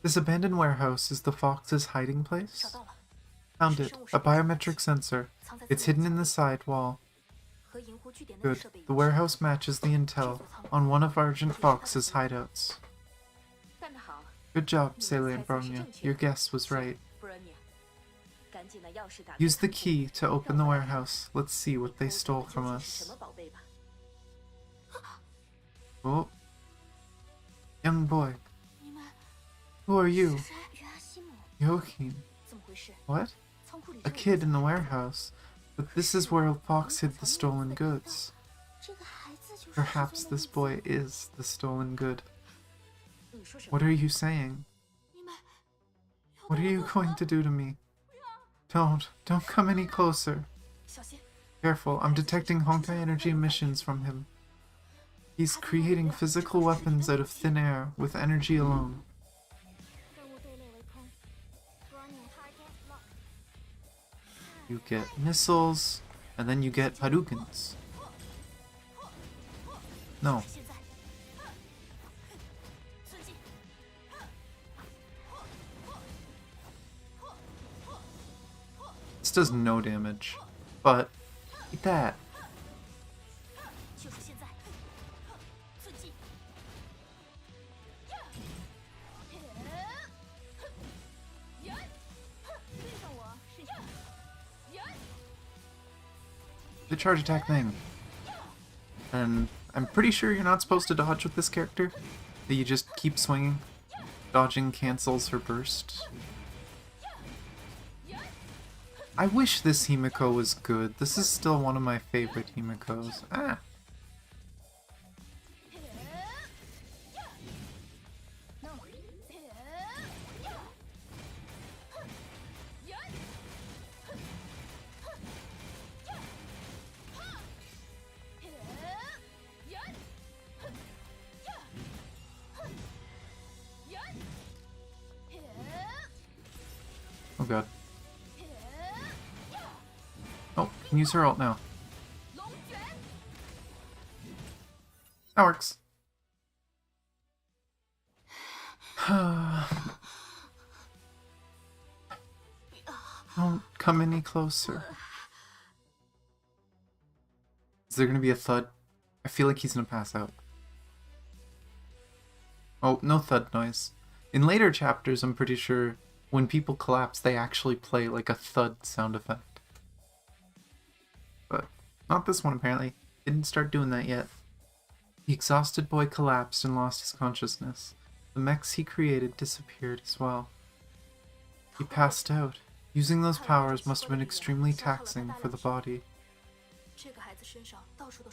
Speaker 1: This abandoned warehouse is the Fox's hiding place?
Speaker 2: 找到了，
Speaker 1: Found it. A biometric sensor.
Speaker 2: 藏在
Speaker 1: It's hidden in the side wall.
Speaker 2: 和银湖据点内的
Speaker 1: Good.
Speaker 2: 设备
Speaker 1: The warehouse matches the intel on one of Argent Fox's hideouts.
Speaker 2: 干得好
Speaker 1: Good job, Sele and Bronya. Your guess was right.
Speaker 2: ，Bronya，赶紧把钥匙打开
Speaker 1: Use the key to open the warehouse. Let's see what they stole from
Speaker 2: 究竟是什
Speaker 1: us.
Speaker 2: 么宝贝吧？
Speaker 1: Oh. Young boy.
Speaker 2: 你们
Speaker 1: Who are you?
Speaker 2: 是谁？
Speaker 3: 约阿西姆，
Speaker 1: Joachim.
Speaker 2: 怎么回事？
Speaker 1: What?
Speaker 2: 仓库里
Speaker 1: A
Speaker 2: 只有
Speaker 1: kid in the warehouse. But this is where Fox hid the stolen goods.
Speaker 3: 这个孩子就是
Speaker 1: Perhaps this boy is the stolen good.
Speaker 2: 你说什么？
Speaker 1: What are you saying?
Speaker 2: 你们
Speaker 1: What are you going to do to me? Don't come any closer.
Speaker 2: 小心！
Speaker 1: Careful, I'm detecting Honkai energy emissions from him. He's creating physical weapons out of thin air with energy alone.
Speaker 3: 任务队列为空。Bronya target lock。
Speaker 1: You get missiles, and then you get Hadoukens. No.
Speaker 2: 现在
Speaker 1: This does no damage. But, eat that.
Speaker 2: 就是现在，刺激！对上我试试。
Speaker 1: The charge attack thing. And I'm pretty sure you're not supposed to dodge with this character. That you just keep swinging. Dodging cancels her burst. I wish this Himiko was good. This is still one of my favorite Himikos. Ah! Oh god. Oh, can use her ult now. That works. Don't come any closer. Is there gonna be a thud? I feel like he's gonna pass out. Oh, no thud noise. In later chapters, I'm pretty sure when people collapse, they actually play like a thud sound effect. But not this one, apparently. Didn't start doing that yet. The exhausted boy collapsed and lost his consciousness. The mechs he created disappeared as well. He passed out. Using those powers must have been extremely taxing for the body.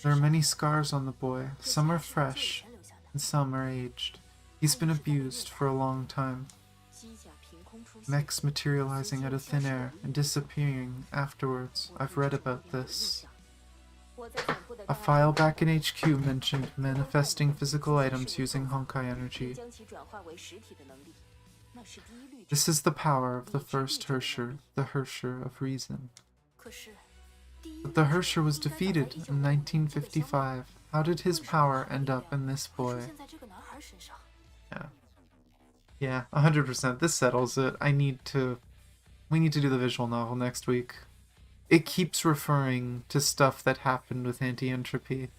Speaker 1: There are many scars on the boy. Some are fresh, and some are aged. He's been abused for a long time. Mechs materializing out of thin air and disappearing afterwards. I've read about this. A file back in HQ mentioned manifesting physical items using Honkai energy. This is the power of the first Hersher, the Hersher of Reason. But the Hersher was defeated in 1955. How did his power end up in this boy? Yeah, 100%. This settles it. We need to do the visual novel next week. It keeps referring to stuff that happened with anti-entropy.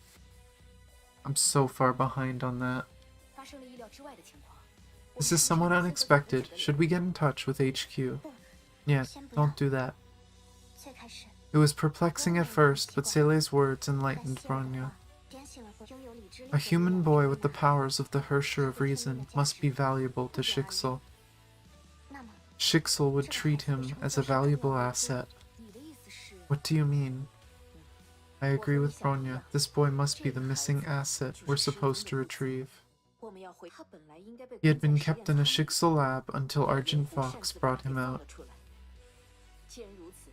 Speaker 1: I'm so far behind on that. This is somewhat unexpected. Should we get in touch with HQ? Yeah, don't do that. It was perplexing at first, but Sele's words enlightened Bronya. A human boy with the powers of the Hersher of Reason must be valuable to Shixel. Shixel would treat him as a valuable asset. What do you mean? I agree with Bronya. This boy must be the missing asset we're supposed to retrieve. He had been kept in a Shixel lab until Argent Fox brought him out.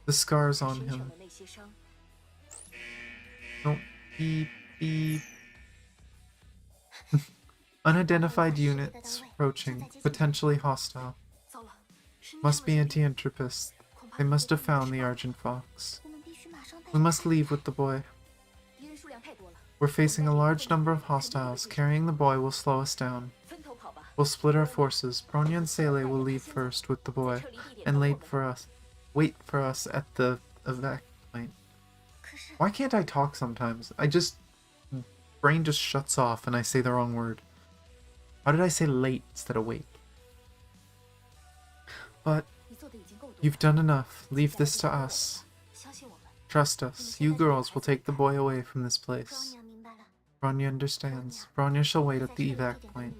Speaker 1: The scars on him. Don't beep beep. Unidentified units approaching, potentially hostile. Must be anti-entropists. They must have found the Argent Fox. We must leave with the boy. We're facing a large number of hostiles. Carrying the boy will slow us down. We'll split our forces. Bronya and Sele will leave first with the boy, and wait for us at the evac point. Why can't I talk sometimes? Brain just shuts off and I say the wrong word. Why did I say late instead of wait? But you've done enough. Leave this to us. Trust us. You girls will take the boy away from this place. Bronya understands. Bronya shall wait at the evac point.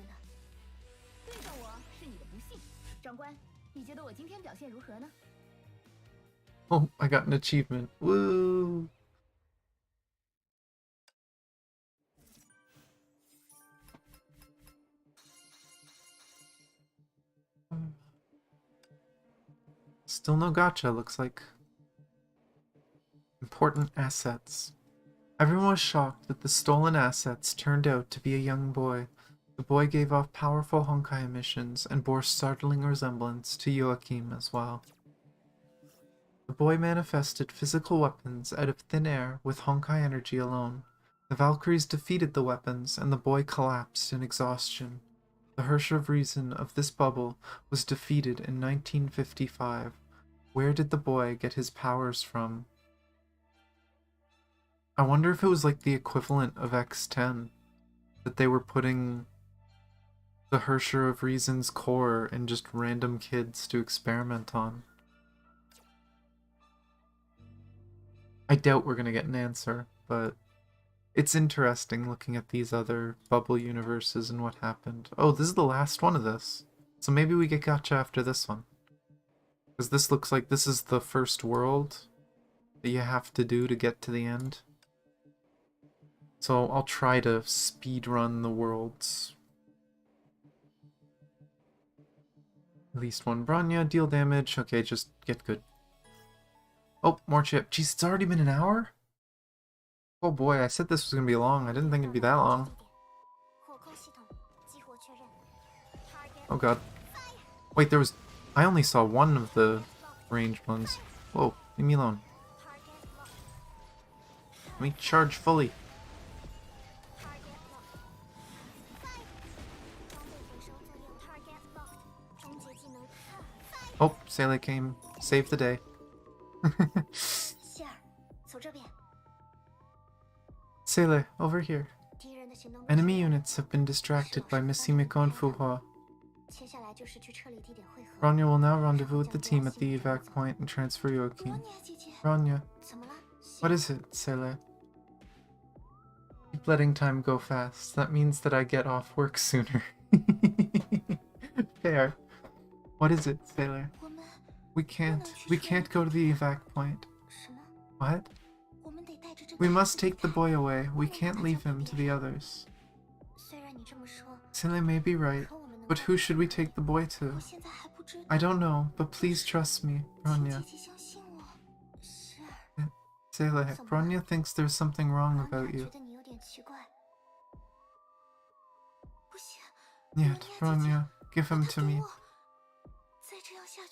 Speaker 1: Oh, I got an achievement. Woo! Still no gacha, looks like. Important assets. Everyone was shocked that the stolen assets turned out to be a young boy. The boy gave off powerful Honkai emissions and bore startling resemblance to Joachim as well. The boy manifested physical weapons out of thin air with Honkai energy alone. The Valkyries defeated the weapons and the boy collapsed in exhaustion. The Hersher of Reason of this bubble was defeated in 1955. Where did the boy get his powers from? I wonder if it was like the equivalent of X10, that they were putting the Hersher of Reason's core in just random kids to experiment on. I doubt we're gonna get an answer, but it's interesting looking at these other bubble universes and what happened. Oh, this is the last one of this. So maybe we get gacha after this one. Because this looks like this is the first world that you have to do to get to the end. So I'll try to speed run the worlds. At least one Bronya, deal damage. Okay, just get good. Oh, more chip. Jeez, it's already been an hour? Oh boy, I said this was gonna be long. I didn't think it'd be that long. Oh god. Wait, there was... I only saw one of the ranged ones. Whoa, leave me alone. Let me charge fully. Oh, Seele came. Saved the day. Seele, over here. Enemy units have been distracted by Miss Himiko and Fuhua. Bronya will now rendezvous with the team at the evac point and transfer Yoakim. Bronya. What is it, Seele? Keep letting time go fast. That means that I get off work sooner. Fair. What is it, Seele? We can't go to the evac point. What? We must take the boy away. We can't leave him to the others. Seele may be right, but who should we take the boy to? I don't know, but please trust me, Bronya. Seele, Bronya thinks there's something wrong about you. Yet, Bronya, give him to me.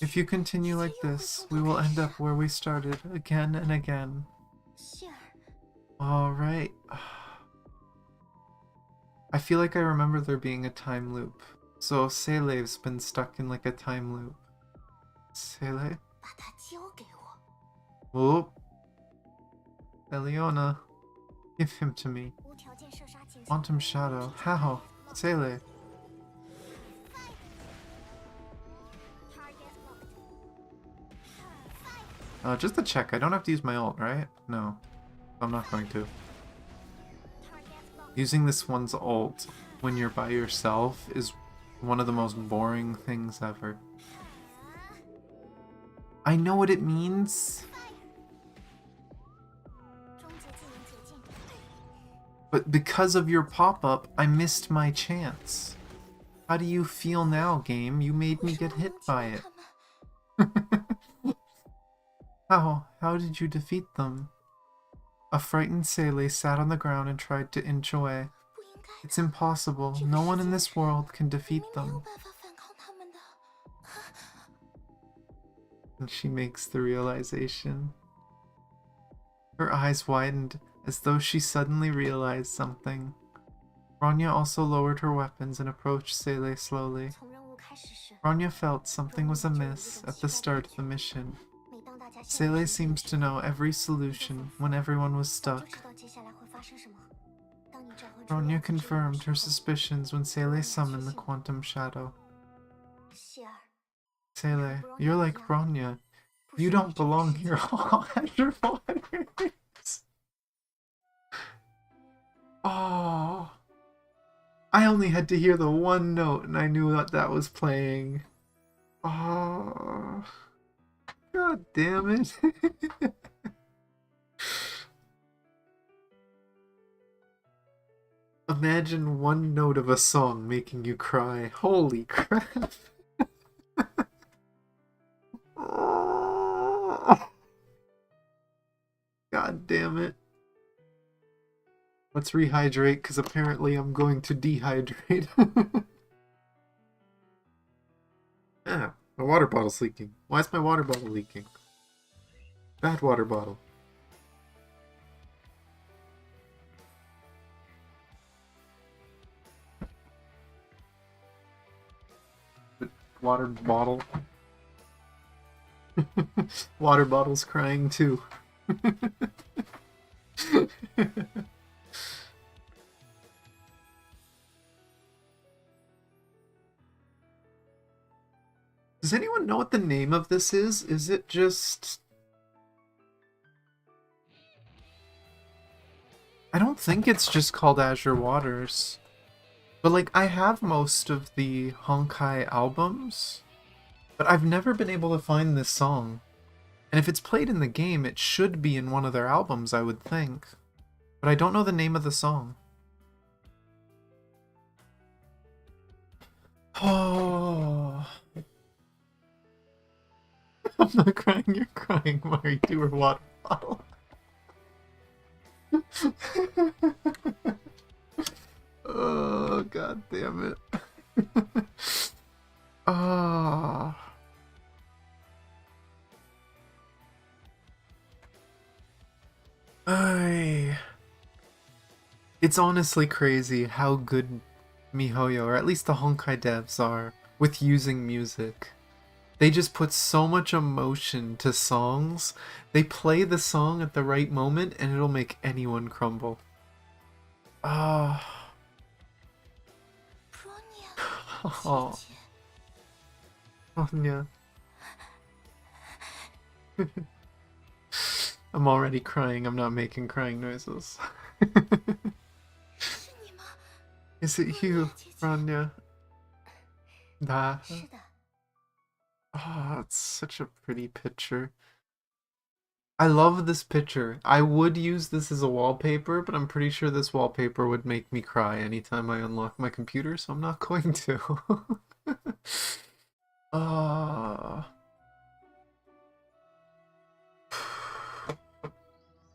Speaker 1: If you continue like this, we will end up where we started, again and again. Alright. I feel like I remember there being a time loop. So Seele's been stuck in like a time loop. Seele? Oh. Eliona. Give him to me. Quantum Shadow. How? Seele. Just to check, I don't have to use my ult, right? No. I'm not going to. Using this one's ult when you're by yourself is one of the most boring things ever. I know what it means. But because of your pop-up, I missed my chance. How do you feel now, game? You made me get hit by it. How did you defeat them? A frightened Seele sat on the ground and tried to inch away. It's impossible. No one in this world can defeat them. And she makes the realization. Her eyes widened as though she suddenly realized something. Bronya also lowered her weapons and approached Seele slowly. Bronya felt something was amiss at the start of the mission. Seele seems to know every solution when everyone was stuck. Bronya confirmed her suspicions when Seele summoned the Quantum Shadow. Seele, you're like Bronya. You don't belong here. Oh, I only had to hear the one note and I knew that that was playing. Oh, god damn it. Imagine one note of a song making you cry. Holy crap. God damn it. Let's rehydrate, because apparently I'm going to dehydrate. Ah, my water bottle's leaking. Why is my water bottle leaking? Bad water bottle. Water bottle. Water bottle's crying too. Does anyone know what the name of this is? Is it just... I don't think it's just called Azure Waters. But like, I have most of the Honkai albums, but I've never been able to find this song. And if it's played in the game, it should be in one of their albums, I would think. But I don't know the name of the song. Oh... I'm not crying, you're crying, Mari. Do her water bottle. Oh, god damn it. Oh. It's honestly crazy how good MiHoYo, or at least the Honkai devs, are with using music. They just put so much emotion to songs. They play the song at the right moment and it'll make anyone crumble. Ah. Oh. Bronya. I'm already crying. I'm not making crying noises. Is it you, Bronya? Nah.
Speaker 3: 是的，
Speaker 1: Oh, it's such a pretty picture. I love this picture. I would use this as a wallpaper, but I'm pretty sure this wallpaper would make me cry anytime I unlock my computer, so I'm not going to. Ah.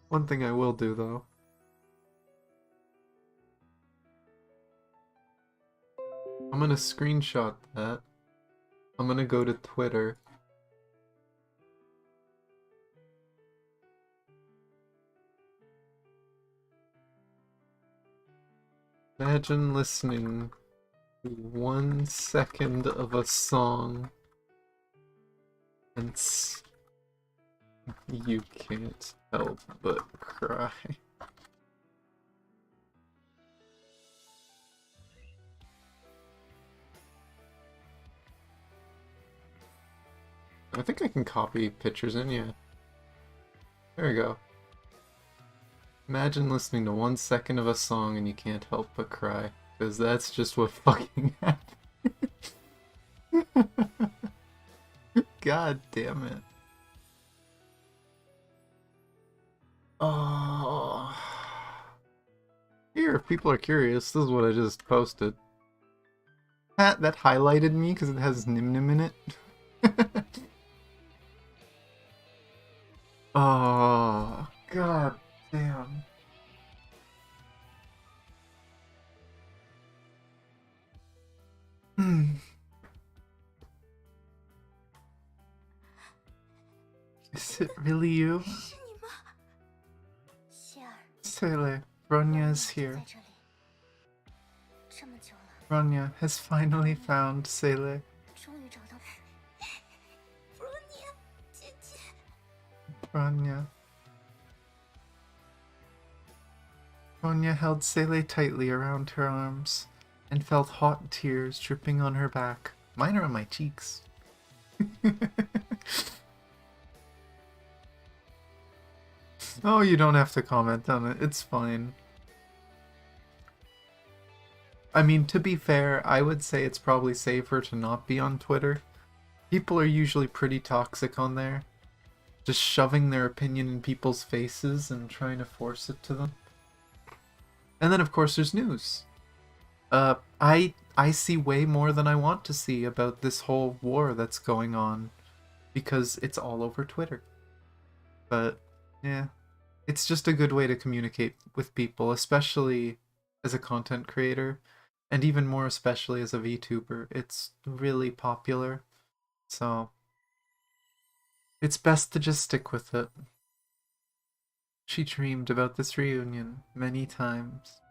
Speaker 1: One thing I will do, though. I'm gonna screenshot that. I'm gonna go to Twitter. Imagine listening to 1 second of a song and you can't help but cry. I think I can copy pictures in, yeah. There we go. Imagine listening to 1 second of a song and you can't help but cry. Because that's just what fucking happened. God damn it. Oh. Here, if people are curious, this is what I just posted. That highlighted me because it has Nim Nim in it. Oh, god damn. Is it really you?
Speaker 3: 是你吗？希儿，
Speaker 1: Sele, Bronya is
Speaker 3: 在
Speaker 1: here.
Speaker 3: 这里这么久了，
Speaker 1: Bronya has finally found Sele.
Speaker 3: 终于找到。Bronya 姐姐，
Speaker 1: Bronya. Bronya held Sele tightly around her arms and felt hot tears dripping on her back. Mine are on my cheeks. Oh, you don't have to comment on it. It's fine. I mean, to be fair, I would say it's probably safer to not be on Twitter. People are usually pretty toxic on there. Just shoving their opinion in people's faces and trying to force it to them. And then, of course, there's news. I see way more than I want to see about this whole war that's going on. Because it's all over Twitter. But, yeah. It's just a good way to communicate with people, especially as a content creator, and even more especially as a VTuber. It's really popular, so it's best to just stick with it. She dreamed about this reunion many times.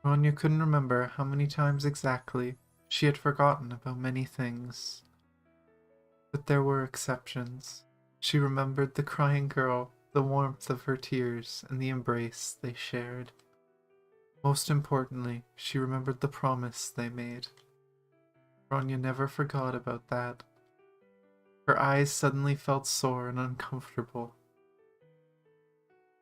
Speaker 1: Bronya couldn't remember how many times exactly. She had forgotten about many things. But there were exceptions. She remembered the crying girl, the warmth of her tears, and the embrace they shared. Most importantly, she remembered the promise they made. Bronya never forgot about that. Her eyes suddenly felt sore and uncomfortable.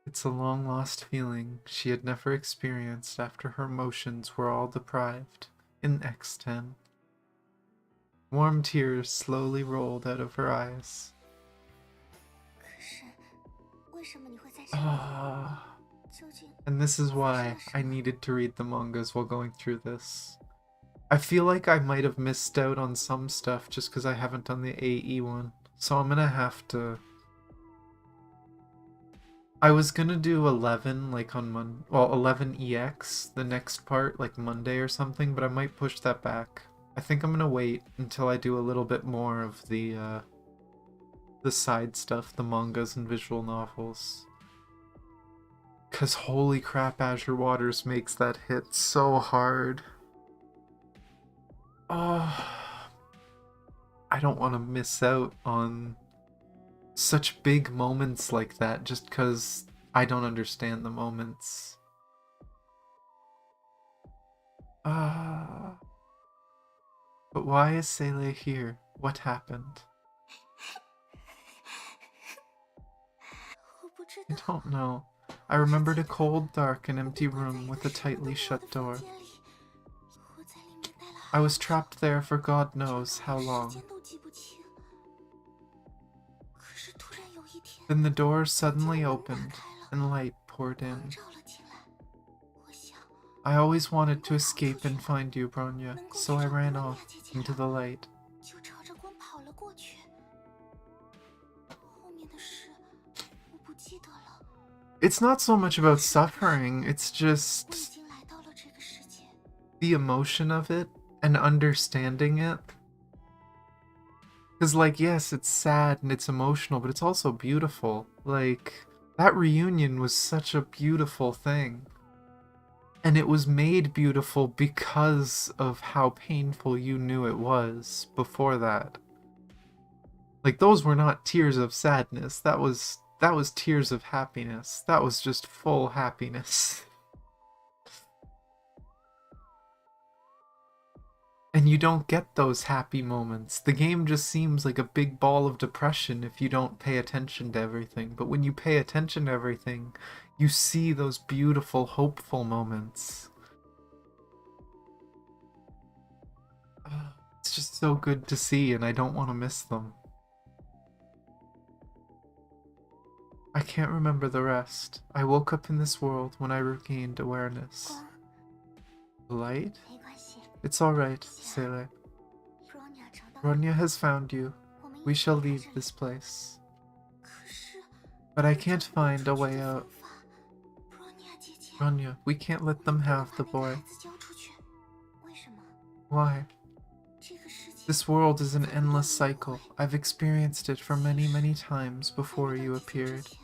Speaker 1: It's a long-lost feeling she had never experienced after her emotions were all deprived in X10. Warm tears slowly rolled out of her eyes.
Speaker 3: 可是，为什么你会在这里？
Speaker 1: Ah,
Speaker 3: 究竟
Speaker 1: and this is
Speaker 3: 发生
Speaker 1: why
Speaker 3: 了什
Speaker 1: I
Speaker 3: 么？
Speaker 1: needed to read the mangas while going through this. I feel like I might have missed out on some stuff just because I haven't done the AE one, so I'm gonna have to... I was gonna do 11 like on 11 EX, the next part, like Monday or something, but I might push that back. I think I'm gonna wait until I do a little bit more of the side stuff, the mangas and visual novels. Cause holy crap, Azure Waters makes that hit so hard. Oh, I don't want to miss out on such big moments like that just because I don't understand the moments. But why is Sele here? What happened?
Speaker 3: 我不知
Speaker 1: I
Speaker 3: 道。
Speaker 1: don't know. I remembered a cold, dark, and empty room with a tightly shut door.
Speaker 3: 我在里面待了
Speaker 1: I was trapped there for God knows
Speaker 3: 好
Speaker 1: how
Speaker 3: 长时
Speaker 1: long.
Speaker 3: 间都记不清。可是突然有一天，
Speaker 1: Then the door suddenly
Speaker 3: 门打
Speaker 1: opened,
Speaker 3: 开了，
Speaker 1: and light poured
Speaker 3: 光
Speaker 1: in.
Speaker 3: 照了进来。我想
Speaker 1: I always wanted to escape and find you, Bronya, so I ran off into the light.
Speaker 3: 就朝着光跑了过去。后面的事我不记得了。
Speaker 1: It's not so much about suffering, it's
Speaker 3: 我已
Speaker 1: just
Speaker 3: 经来到了这个世界。
Speaker 1: the emotion of it and understanding it. Because, like, yes, it's sad and it's emotional, but it's also beautiful. Like, that reunion was such a beautiful thing. And it was made beautiful because of how painful you knew it was before that. Like, those were not tears of sadness. That was tears of happiness. That was just full happiness. And you don't get those happy moments. The game just seems like a big ball of depression if you don't pay attention to everything. But when you pay attention to everything, you see those beautiful, hopeful moments. It's just so good to see, and I don't want to miss them. I can't remember the rest. I woke up in this world when I regained awareness.
Speaker 3: 光
Speaker 1: Light?
Speaker 3: 没关系。
Speaker 1: It's alright, Sele.
Speaker 3: Bronya 找到了
Speaker 1: Bronya has found you.
Speaker 3: 我们
Speaker 1: We
Speaker 3: 一起
Speaker 1: shall
Speaker 3: 离
Speaker 1: leave
Speaker 3: 开这里
Speaker 1: this place.
Speaker 3: 可是
Speaker 1: But I
Speaker 3: 我找
Speaker 1: can't
Speaker 3: 不到
Speaker 1: find
Speaker 3: 出
Speaker 1: a
Speaker 3: 去
Speaker 1: way
Speaker 3: 的
Speaker 1: out.
Speaker 3: 方法。Bronya 姐姐，
Speaker 1: Bronya, we can't let them
Speaker 3: 不能
Speaker 1: have
Speaker 3: 把
Speaker 1: the
Speaker 3: 那个
Speaker 1: boy.
Speaker 3: 孩子交出去。为什么？
Speaker 1: Why?
Speaker 3: 这个世界
Speaker 1: This world is an
Speaker 3: 找不到
Speaker 1: endless
Speaker 3: 轮
Speaker 1: cycle.
Speaker 3: 回。
Speaker 1: I've experienced it for many, many times
Speaker 3: 在
Speaker 1: before
Speaker 3: 遇
Speaker 1: you
Speaker 3: 到姐姐
Speaker 1: appeared.
Speaker 3: 之前，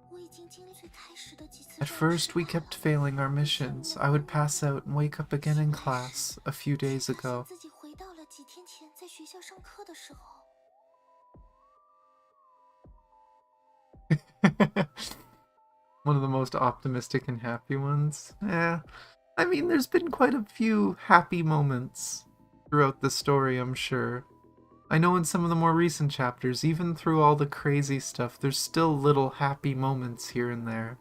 Speaker 3: 我已经经历最开始的几次
Speaker 1: At
Speaker 3: 战
Speaker 1: first,
Speaker 3: 士
Speaker 1: we kept failing our missions. I would pass out and wake up again in class a few
Speaker 3: 却
Speaker 1: days
Speaker 3: 发现
Speaker 1: ago.
Speaker 3: 自己回到了几天前在学校上课的时候。
Speaker 1: One of the most optimistic and happy ones. Yeah. I mean, there's been quite a few happy moments throughout the story, I'm sure. I know in some of the more recent chapters, even through all the crazy stuff, there's still little happy moments here and there.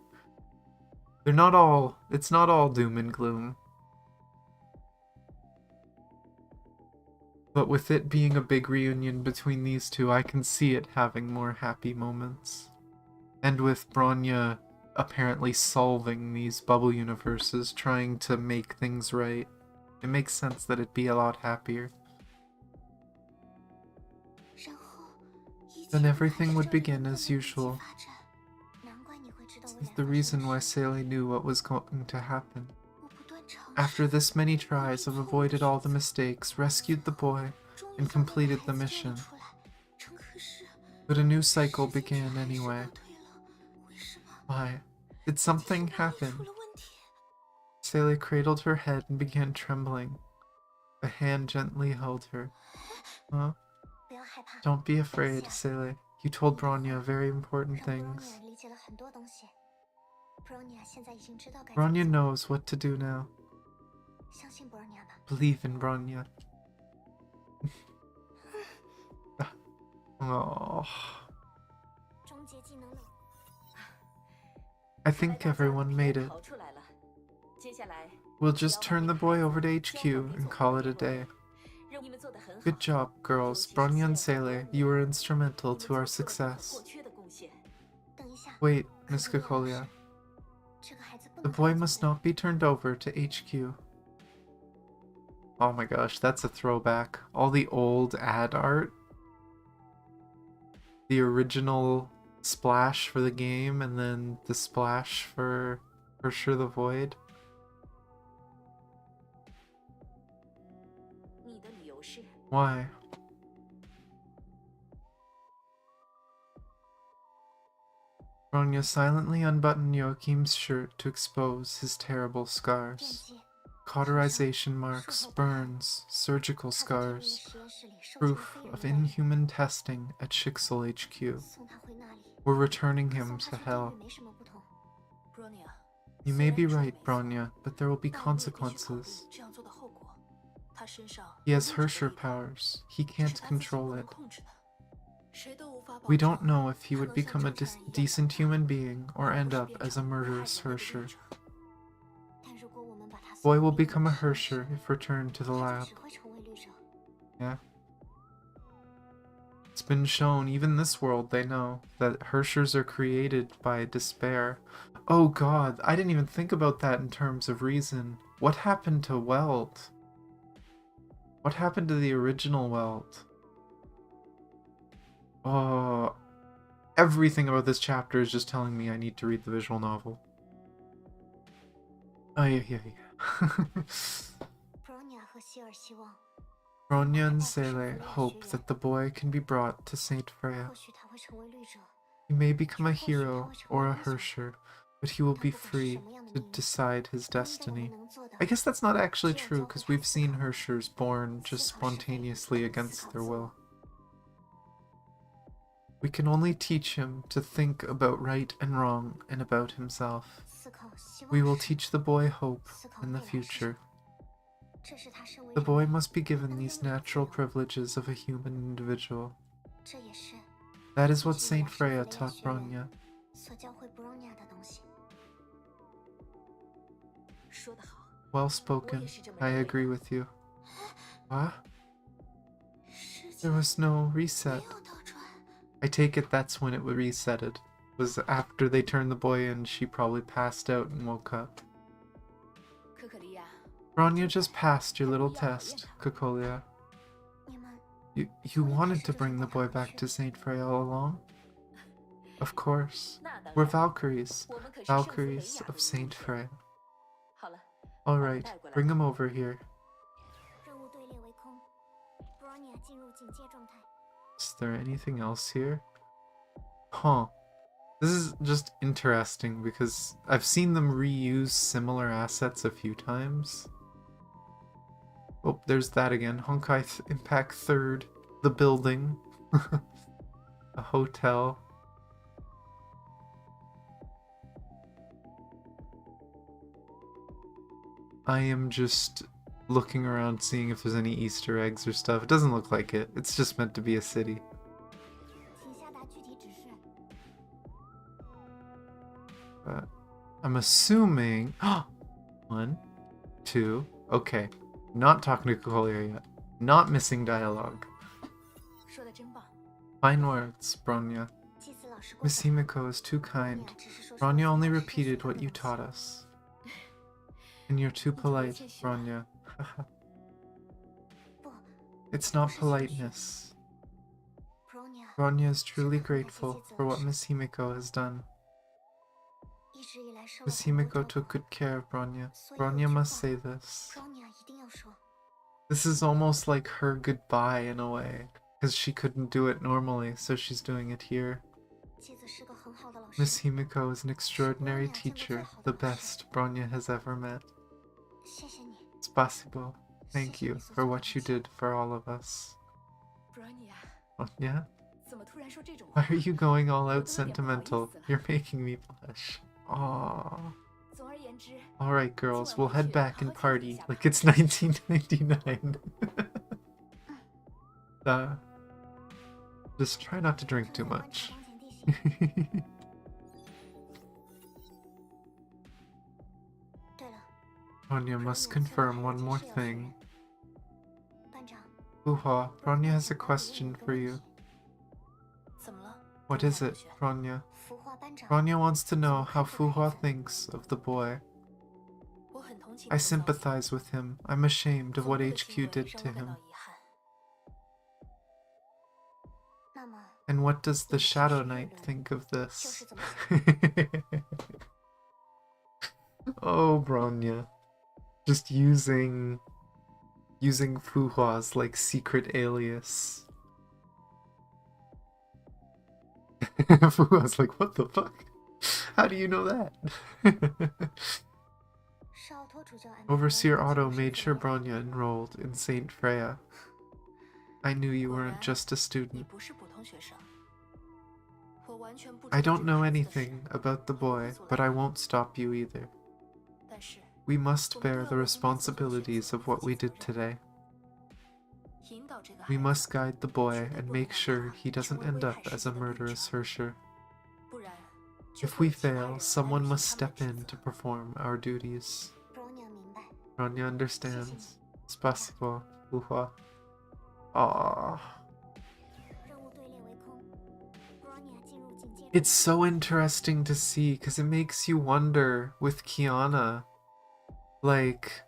Speaker 1: It's not all doom and gloom. But with it being a big reunion between these two, I can see it having more happy moments. And with Bronya apparently solving these bubble universes, trying to make things right, it makes sense that it'd be a lot happier.
Speaker 3: 然后一切
Speaker 1: Then
Speaker 3: 又开
Speaker 1: everything
Speaker 3: 始
Speaker 1: would
Speaker 3: 照你
Speaker 1: begin
Speaker 3: 们的
Speaker 1: as
Speaker 3: 目的
Speaker 1: usual.
Speaker 3: 发展。难怪你会知道
Speaker 1: This
Speaker 3: 未
Speaker 1: is
Speaker 3: 来
Speaker 1: the
Speaker 3: 发生
Speaker 1: reason
Speaker 3: 的
Speaker 1: why
Speaker 3: 事。
Speaker 1: Sele knew what was going to happen.
Speaker 3: 我不断尝试。
Speaker 1: After this many tries, I've avoided all the mistakes, rescued the boy,
Speaker 3: 终于
Speaker 1: and
Speaker 3: 将那个
Speaker 1: completed
Speaker 3: 孩
Speaker 1: the
Speaker 3: 子救了
Speaker 1: mission.
Speaker 3: 出来。可是
Speaker 1: But a new cycle
Speaker 3: 世界却
Speaker 1: began
Speaker 3: 还是
Speaker 1: anyway.
Speaker 3: 倒退了。为什么？
Speaker 1: Why? Did
Speaker 3: 这是
Speaker 1: something
Speaker 3: 哪里
Speaker 1: happen?
Speaker 3: 出了问题？
Speaker 1: Sele cradled her head and began trembling. A hand gently held her. Huh?
Speaker 3: 不要害怕。
Speaker 1: Don't be afraid, Sele. You told Bronya very important
Speaker 3: 让
Speaker 1: things.
Speaker 3: Bronya 理解了很多东西。Bronya 现在已经知道该怎么
Speaker 1: Bronya
Speaker 3: 做。
Speaker 1: knows what to do now.
Speaker 3: 相信 Bronya 吧。
Speaker 1: Believe in Bronya. Oh.
Speaker 3: 终结技能了。
Speaker 1: I think everyone made it.
Speaker 2: 逃出来了。接下来
Speaker 1: We'll just turn the boy over to HQ and call it a day.
Speaker 2: 你们做得很好。
Speaker 1: Good job, girls. Bronya and Sele, you were instrumental to our
Speaker 2: 你们做出了不可
Speaker 1: success.
Speaker 2: 或缺的贡献。
Speaker 3: 等一下，
Speaker 1: Wait, Miss Kokolia.
Speaker 3: 这个孩子不
Speaker 1: The
Speaker 3: 能
Speaker 1: boy
Speaker 3: 带走
Speaker 1: must not be turned over to HQ. Oh my gosh, that's a throwback. All the old ad art. The original splash for the game and then the splash for sure the void.
Speaker 2: 你的理由是？
Speaker 1: Why? Bronya silently unbuttoned Joachim's shirt to expose his terrible
Speaker 3: 电
Speaker 1: scars.
Speaker 3: 击。
Speaker 1: Cauterization marks, burns, surgical
Speaker 3: 他在这里的
Speaker 1: scars.
Speaker 3: 实验室里收集
Speaker 1: Proof
Speaker 3: 非人
Speaker 1: of
Speaker 3: 类，
Speaker 1: inhuman testing at Shixel HQ.
Speaker 3: 送他回那里，
Speaker 1: We're returning
Speaker 3: 送
Speaker 1: him
Speaker 3: 他
Speaker 1: to
Speaker 3: 去地
Speaker 1: hell.
Speaker 3: 狱没什么不同。
Speaker 2: Bronya，
Speaker 1: You may be right, Bronya, but there will be
Speaker 2: 但我们也必须考虑
Speaker 1: consequences.
Speaker 2: 这样做的后果。他身上
Speaker 1: He
Speaker 2: 有
Speaker 1: has
Speaker 2: 未知的
Speaker 1: Hersher
Speaker 2: 力量
Speaker 1: powers. He
Speaker 2: 这
Speaker 1: can't
Speaker 2: 是他自己不
Speaker 1: control
Speaker 2: 能
Speaker 1: it.
Speaker 2: 控制的。谁都无法保
Speaker 1: We
Speaker 2: 证
Speaker 1: don't know if he
Speaker 2: 他
Speaker 1: would
Speaker 2: 能像
Speaker 1: become a
Speaker 2: 正常人一样
Speaker 1: decent
Speaker 2: 长大
Speaker 1: human being or
Speaker 2: 而
Speaker 1: end
Speaker 2: 不是
Speaker 1: up
Speaker 2: 变
Speaker 1: as a
Speaker 2: 成无害
Speaker 1: murderous
Speaker 2: 人类的
Speaker 1: Hersher.
Speaker 2: 猎者。
Speaker 3: 但如果我们把他送
Speaker 1: Boy
Speaker 3: 回
Speaker 1: will
Speaker 3: 另一个
Speaker 1: become a
Speaker 3: 实验室
Speaker 1: Hersher if returned to the
Speaker 3: 他
Speaker 1: lab.
Speaker 3: 就只会成为绿者。
Speaker 1: Yeah. It's been shown, even this world, they know, that Hershers are created by despair. Oh god, I didn't even think about that in terms of reason. What happened to Weld? What happened to the original Weld? Oh, everything about this chapter is just telling me I need to read the visual novel. Oh, yeah.
Speaker 3: Bronya 和希尔希望，
Speaker 1: Bronya and Sele hope that the boy can be brought to Saint Freya.
Speaker 3: 或许他会成为绿者，
Speaker 1: He may become a hero or a Hersher, but he will be free to decide his
Speaker 3: 这应该我
Speaker 1: destiny.
Speaker 3: 们能做的。
Speaker 1: I guess that's not actually true, because we've seen Hershers born just spontaneously against their will. We can only teach him to think about right and wrong and about himself.
Speaker 3: 思考希望
Speaker 1: We will
Speaker 3: 时
Speaker 1: teach the boy hope
Speaker 3: 思考
Speaker 1: in
Speaker 3: 未
Speaker 1: the
Speaker 3: 来时
Speaker 1: future.
Speaker 3: 这是他身为
Speaker 1: The
Speaker 3: 人
Speaker 1: boy must be given these natural privileges of a human individual.
Speaker 3: 这也是
Speaker 1: That is what Saint Freya taught Bronya.
Speaker 3: 所教会 Bronya 的东西。
Speaker 2: 说得好，
Speaker 1: Well spoken. I agree with you. What?
Speaker 3: 世界
Speaker 1: There was no
Speaker 3: 没
Speaker 1: reset.
Speaker 3: 有倒转，
Speaker 1: I take it that's when it was resetted. Was after they turned the boy in, she probably passed out and woke up.
Speaker 2: 可可利亚，
Speaker 1: Bronya just passed your little test, Kokolia.
Speaker 3: 你们
Speaker 1: You wanted to bring the boy back to Saint Freya all along? Of course.
Speaker 2: 那当
Speaker 1: We're
Speaker 2: 然，
Speaker 1: Valkyries.
Speaker 2: 我们可是圣弗雷
Speaker 1: Valkyries
Speaker 2: 亚
Speaker 1: of
Speaker 2: 的
Speaker 1: Saint
Speaker 2: 女神。
Speaker 1: Freya.
Speaker 2: 好了，
Speaker 1: Alright, bring him over here.
Speaker 3: 任务队列为空 ，Bronya 进入警戒状态。
Speaker 1: Is there anything else here? Huh. This is just interesting because I've seen them reuse similar assets a few times. Oh, there's that again. Honkai Impact 3rd. The building. A hotel. I am just looking around seeing if there's any Easter eggs or stuff. It doesn't look like it. It's just meant to be a city.
Speaker 3: 请下达具体指示。
Speaker 1: But I'm assuming... 1, 2... Okay. Not talking to Kokolia yet. Not missing dialogue.
Speaker 2: 说的真棒。
Speaker 1: Fine words, Bronya.
Speaker 3: 祭祀老师过
Speaker 1: Miss
Speaker 3: 奖
Speaker 1: Himiko is too kind.
Speaker 3: Bronya 只是说
Speaker 1: Bronya
Speaker 3: 说
Speaker 1: only
Speaker 3: 自己
Speaker 1: repeated
Speaker 3: 学
Speaker 1: what
Speaker 3: 的
Speaker 1: you
Speaker 3: 东西
Speaker 1: taught us. And you're too polite, Bronya.
Speaker 3: 不
Speaker 1: It's not politeness.
Speaker 3: Bronya
Speaker 1: Bronya is truly grateful for what Miss Himiko has done.
Speaker 3: 一直以来受了
Speaker 1: Miss
Speaker 3: 很多
Speaker 1: Himiko
Speaker 3: 照顾
Speaker 1: took good care of Bronya.
Speaker 3: 所以有
Speaker 1: Bronya
Speaker 3: 句
Speaker 1: must
Speaker 3: 话
Speaker 1: say this.
Speaker 3: Bronya 一定要说。
Speaker 1: This is almost like her goodbye in a way. Because she couldn't do it normally, so she's doing it here.
Speaker 3: 祭子是个很好的老师。
Speaker 1: Miss Himiko is an extraordinary teacher, the best Bronya has ever met.
Speaker 3: 谢谢你
Speaker 1: Spasibo. Thank you for what you did for all of us. Yeah?
Speaker 2: 怎么突然说这种
Speaker 1: Why
Speaker 2: 话？
Speaker 1: are you going all
Speaker 2: 我
Speaker 1: out
Speaker 2: 都有点不好意
Speaker 1: sentimental?
Speaker 2: 思了。
Speaker 1: You're making me blush. Aww.
Speaker 2: 总而言之，
Speaker 1: Alright, girls, we'll head back and
Speaker 2: 好好庆祝一
Speaker 1: party
Speaker 2: 下吧。
Speaker 1: like it's 1999. Just try not to drink too
Speaker 3: 正在观
Speaker 1: much.
Speaker 3: 察当前地形。对了，
Speaker 1: Bronya must confirm one more
Speaker 3: 是有事
Speaker 1: thing.
Speaker 3: 人。班长，
Speaker 1: Fuha, Bronya has a question for you.
Speaker 2: 怎么了？
Speaker 1: What is it, Bronya?
Speaker 3: 孵化班长。
Speaker 1: Bronya wants to know how Fuha thinks of the boy.
Speaker 2: 我很同情
Speaker 1: I
Speaker 2: 你的遭遇，
Speaker 1: sympathize with him. I'm ashamed of
Speaker 2: 做
Speaker 1: what
Speaker 2: 过的
Speaker 1: HQ
Speaker 2: 行为
Speaker 1: did
Speaker 2: 让
Speaker 1: to
Speaker 2: 我感
Speaker 1: him.
Speaker 2: 到遗憾。
Speaker 3: 那么
Speaker 1: And what does the
Speaker 3: 你其
Speaker 1: Shadow
Speaker 3: 实
Speaker 1: Knight
Speaker 3: 论
Speaker 1: think of
Speaker 3: 就
Speaker 1: this?
Speaker 3: 是怎么想。
Speaker 1: Oh, Bronya. Just using Fuhua's like secret alias. Fuhua's like, what the fuck? How do you know that?
Speaker 3: 是奥托主教安排的
Speaker 1: Overseer
Speaker 3: 我
Speaker 1: Otto
Speaker 3: 从事
Speaker 1: made
Speaker 3: 怎
Speaker 1: sure
Speaker 3: 么样
Speaker 1: Bronya enrolled in Saint Freya. I knew you
Speaker 2: 果
Speaker 1: weren't
Speaker 2: 然
Speaker 1: just a
Speaker 2: 你
Speaker 1: student.
Speaker 2: 不是普通学生。我完全不知
Speaker 1: I
Speaker 2: 道
Speaker 1: don't
Speaker 2: 这个
Speaker 1: know
Speaker 2: 孩子的事，
Speaker 1: anything about the boy, but I won't stop you either.
Speaker 2: 但是
Speaker 1: We must
Speaker 2: 我们
Speaker 1: bear
Speaker 2: 都
Speaker 1: the
Speaker 2: 要为应该做的选择
Speaker 1: responsibilities of
Speaker 2: 负
Speaker 1: what
Speaker 2: 起
Speaker 1: we
Speaker 2: 责
Speaker 1: did
Speaker 2: 任。
Speaker 1: today.
Speaker 2: 引导这个
Speaker 1: We
Speaker 2: 孩
Speaker 1: must
Speaker 2: 子，
Speaker 1: guide the boy
Speaker 2: 绝对
Speaker 1: and
Speaker 2: 不能
Speaker 1: make
Speaker 2: 让
Speaker 1: sure
Speaker 2: 他
Speaker 1: he
Speaker 2: 成
Speaker 1: doesn't
Speaker 2: 为
Speaker 1: end
Speaker 2: 危
Speaker 1: up
Speaker 2: 害世
Speaker 1: as a
Speaker 2: 界的旅
Speaker 1: murderous
Speaker 2: 程，
Speaker 1: Hersher.
Speaker 2: 不然就
Speaker 1: If
Speaker 2: 会
Speaker 1: we
Speaker 2: 有其他
Speaker 1: fail,
Speaker 2: 人来
Speaker 1: someone
Speaker 2: 履
Speaker 1: must
Speaker 2: 行他们
Speaker 1: step
Speaker 2: 的职
Speaker 1: in
Speaker 2: 责
Speaker 1: to。perform our duties.
Speaker 3: Bronya 明白。
Speaker 1: Bronya understands. Spasibo, Fuhua. Aww.
Speaker 3: 任务队列为空。Bronya 进入警戒
Speaker 1: It's so interesting to see because it makes you wonder with Kiana, like,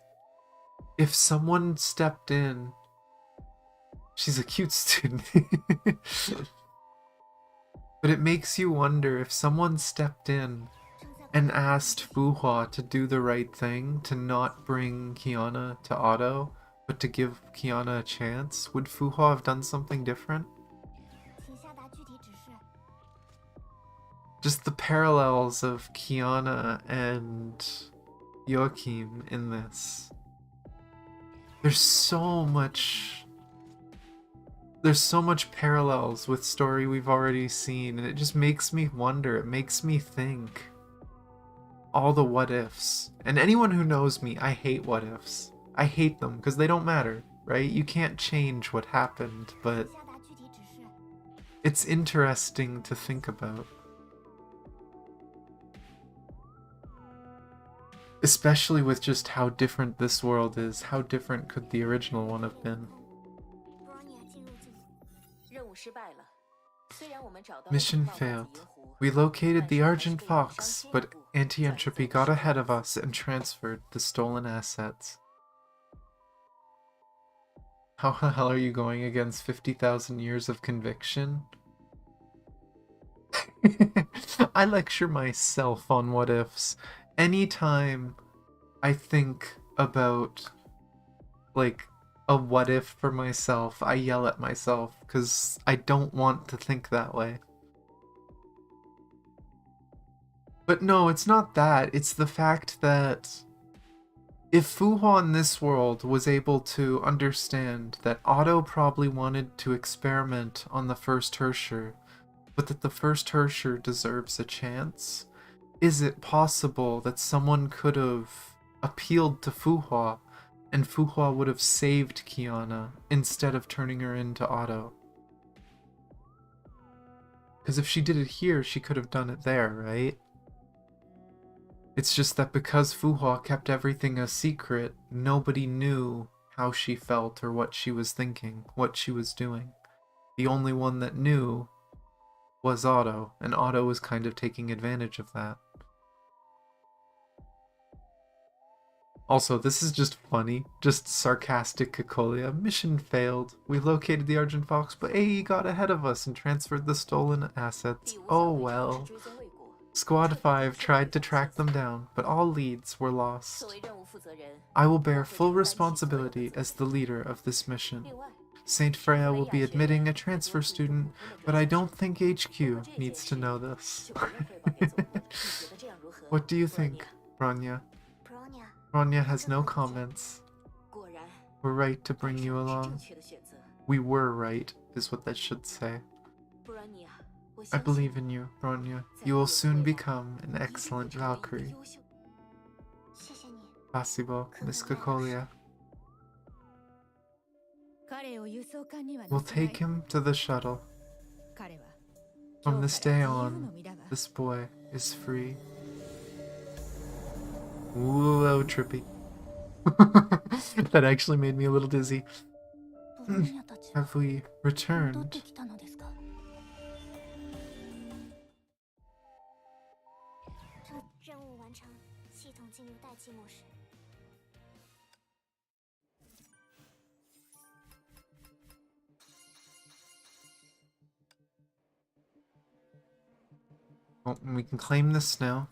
Speaker 1: if someone stepped in, she's a cute student, but it makes you wonder if someone stepped in
Speaker 3: 正在
Speaker 1: and
Speaker 3: 观察
Speaker 1: asked Fuhua to do the right thing, to not bring Kiana to Otto, but to give Kiana a chance, would Fuhua have done something different?
Speaker 3: 请下达具体指示。
Speaker 1: Just the parallels of Kiana and Joachim in this. There's so much parallels with story we've already seen, and it just makes me wonder, it makes me think. All the what ifs. And anyone who knows me, I hate what ifs. I hate them because they don't matter, right? You can't change what happened, but
Speaker 3: 下达具体指示。
Speaker 1: it's interesting to think about. Especially with just how different this world is. How different could the original one have been?
Speaker 3: Bronya 进入警。
Speaker 2: 任务失败了，虽然我们找到了
Speaker 1: Mission
Speaker 2: 情报在
Speaker 1: failed.
Speaker 2: 紫银湖，
Speaker 1: We located the
Speaker 2: 但是还是
Speaker 1: Argent
Speaker 2: 被友商
Speaker 1: Fox,
Speaker 2: 先一
Speaker 1: but
Speaker 2: 步
Speaker 1: Anti-Entropy
Speaker 2: 转移
Speaker 1: got
Speaker 2: 走
Speaker 1: ahead
Speaker 2: 了
Speaker 1: of us and transferred the stolen assets. How the hell are you going against 50,000 years of conviction? I lecture myself on what ifs. Anytime I think about, like, a what if for myself, I yell at myself because I don't want to think that way. But no, it's not that. It's the fact that if Fuhua in this world was able to understand that Otto probably wanted to experiment on the first Hersher, but that the first Hersher deserves a chance, is it possible that someone could have appealed to Fuhua and Fuhua would have saved Kiana instead of turning her into Otto? Because if she did it here, she could have done it there, right? It's just that because Fuhua kept everything a secret, nobody knew how she felt or what she was thinking, what she was doing. The only one that knew was Otto, and Otto was kind of taking advantage of that. Also, this is just funny, just sarcastic Kokolia. Mission failed. We located the Argent Fox, but AE got ahead of us and transferred the stolen assets.
Speaker 2: 第五
Speaker 1: Oh
Speaker 2: 小队
Speaker 1: well.
Speaker 2: 追踪未果，
Speaker 1: Squad 5 tried to track them down, but all leads were
Speaker 2: 作
Speaker 1: lost.
Speaker 2: 为任务负责人，
Speaker 1: I will bear
Speaker 2: 我会
Speaker 1: full
Speaker 2: 承担起所有的
Speaker 1: responsibility
Speaker 2: 责
Speaker 1: as
Speaker 2: 任
Speaker 1: the leader of this mission.
Speaker 2: 另外，
Speaker 1: Saint Freya will be
Speaker 2: 弗雷亚学
Speaker 1: admitting a
Speaker 2: 院也
Speaker 1: transfer
Speaker 2: 多出一个
Speaker 1: student,
Speaker 2: 普通的
Speaker 1: but
Speaker 2: 追
Speaker 1: I
Speaker 2: 踪
Speaker 1: don't
Speaker 2: 者。
Speaker 1: think
Speaker 2: 通过
Speaker 1: HQ
Speaker 2: 这件
Speaker 1: needs to
Speaker 2: 事
Speaker 1: know this.
Speaker 2: 就不用汇报给总部，你觉得这样如何？
Speaker 1: What do you
Speaker 2: 弗洛尼
Speaker 1: think,
Speaker 2: 亚
Speaker 1: Bronya?
Speaker 3: Bronya
Speaker 1: Bronya has no comments.
Speaker 2: 果然，
Speaker 1: We're right to
Speaker 2: 还
Speaker 1: bring
Speaker 2: 是
Speaker 1: you
Speaker 2: 我是
Speaker 1: along.
Speaker 2: 正确的选择。
Speaker 1: We were right. is what that should say.
Speaker 2: Bronya，我
Speaker 1: I
Speaker 2: 相信
Speaker 1: believe in you, Bronya. You will soon become an excellent Valkyrie.
Speaker 3: 谢谢你。
Speaker 1: Possible, Miss Kokolia.
Speaker 4: 彼を輸送艦には
Speaker 1: We'll
Speaker 4: 乗せない
Speaker 1: take him to the shuttle.
Speaker 4: 彼は
Speaker 1: From
Speaker 4: 今
Speaker 1: this
Speaker 4: 日から
Speaker 1: day
Speaker 4: 自由
Speaker 1: on,
Speaker 4: の身だわ
Speaker 1: this boy is free. Whoa, trippy. That actually made me a little dizzy.
Speaker 3: ブロニャたちは
Speaker 1: Have we
Speaker 3: 戻っ
Speaker 1: returned?
Speaker 3: てきたのですか。任务完成，系统进入待机模式。
Speaker 1: Oh, we can claim this now.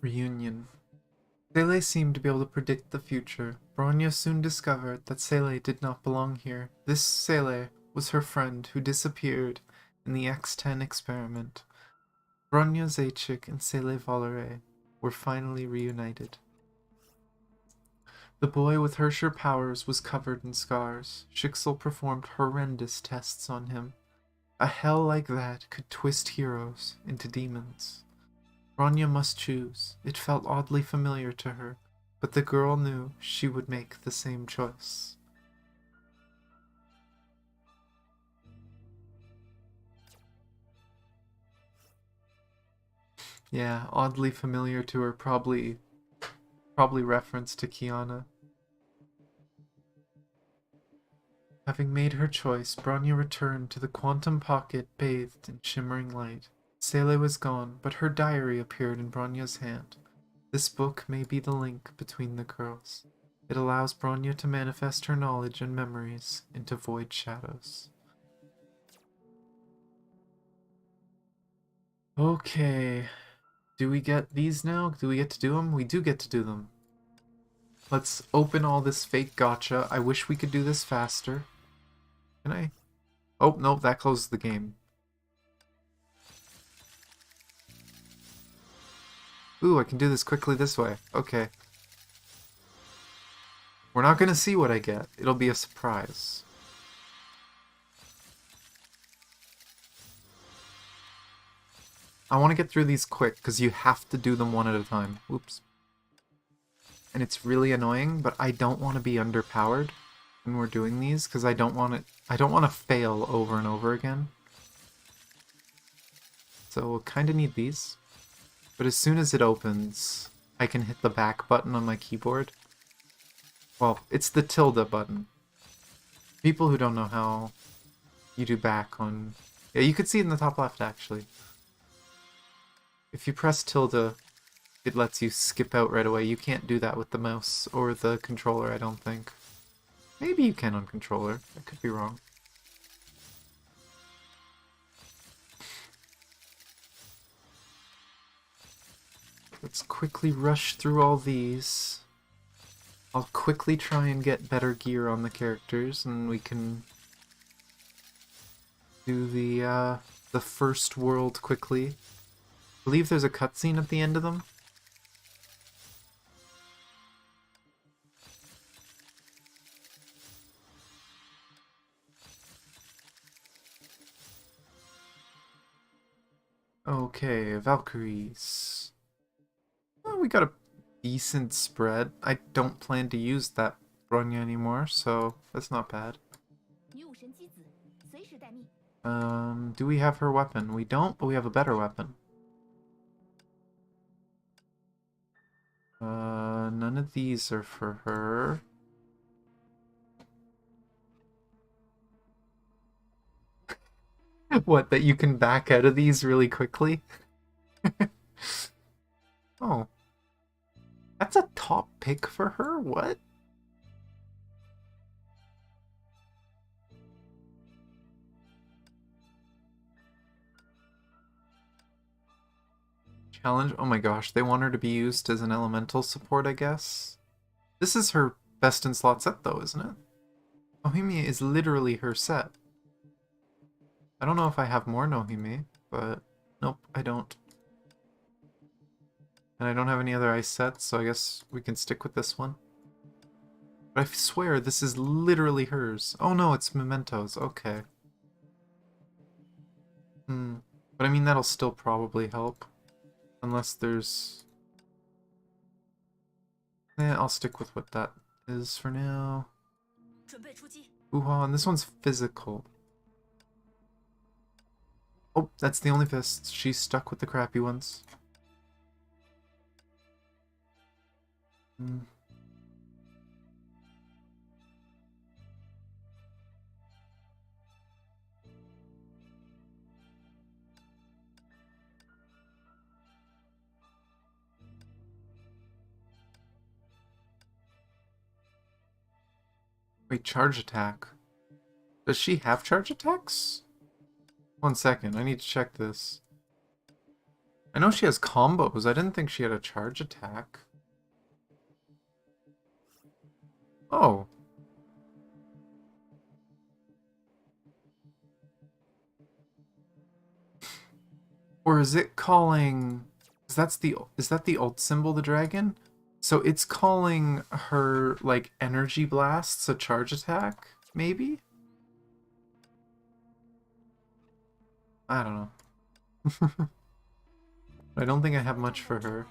Speaker 1: Reunion. Sele seemed to be able to predict the future. Bronya soon discovered that Sele did not belong here. This Sele was her friend who disappeared in the X-10 experiment. Bronya Zacic and Sele Valere were finally reunited. The boy with Hersher powers was covered in scars. Schicksal performed horrendous tests on him. A hell like that could twist heroes into demons. Bronya must choose. It felt oddly familiar to her, but the girl knew she would make the same choice. Yeah, oddly familiar to her, probably reference to Kiana. Having made her choice, Bronya returned to the quantum pocket bathed in shimmering light. Sele was gone, but her diary appeared in Bronya's hand. This book may be the link between the girls. It allows Bronya to manifest her knowledge and memories into void shadows. Okay. Do we get these now? Do we get to do them? We do get to do them. Let's open all this fake gacha. I wish we could do this faster. Can I? Oh, no, that closes the game. Ooh, I can do this quickly this way. Okay. We're not gonna see what I get. It'll be a surprise. I want to get through these quick, because you have to do them one at a time. Oops. And it's really annoying, but I don't want to be underpowered when we're doing these, because I don't want to fail over and over again. So we'll kind of need these. But as soon as it opens, I can hit the back button on my keyboard. Well, it's the tilde button. People who don't know how you do back on... Yeah, you could see it in the top left, actually. If you press tilde, it lets you skip out right away. You can't do that with the mouse or the controller, I don't think. Maybe you can on controller. I could be wrong. Let's quickly rush through all these. I'll quickly try and get better gear on the characters, and we can do the first world quickly. I believe there's a cutscene at the end of them. Okay, Valkyries. Well, we got a decent spread. I don't plan to use that Bronya anymore, so that's not bad.
Speaker 2: 女武神姬子，随时待命。
Speaker 1: Do we have her weapon? We don't, but we have a better weapon. None of these are for her. What, that you can back out of these really quickly? Oh. That's a top pick for her? What? Challenge? Oh my gosh, they want her to be used as an elemental support, I guess? This is her best in slot set though, isn't it? Nohimi is literally her set. I don't know if I have more Nohimi, but nope, I don't. And I don't have any other ice sets, so I guess we can stick with this one. But I swear this is literally hers. Oh no, it's Mementos. Okay. But I mean, that'll still probably help. Unless there's... I'll stick with what that is for now. Ooh, and this one's physical. Oh, that's the only fist. She's stuck with the crappy ones. Wait, charge attack. Does she have charge attacks? 1 second, I need to check this. I know she has combos. I didn't think she had a charge attack. Oh. Or is it calling... Is that the ult symbol, the dragon? So it's calling her, like, energy blasts a charge attack? Maybe? I don't know. I don't think I have much for her.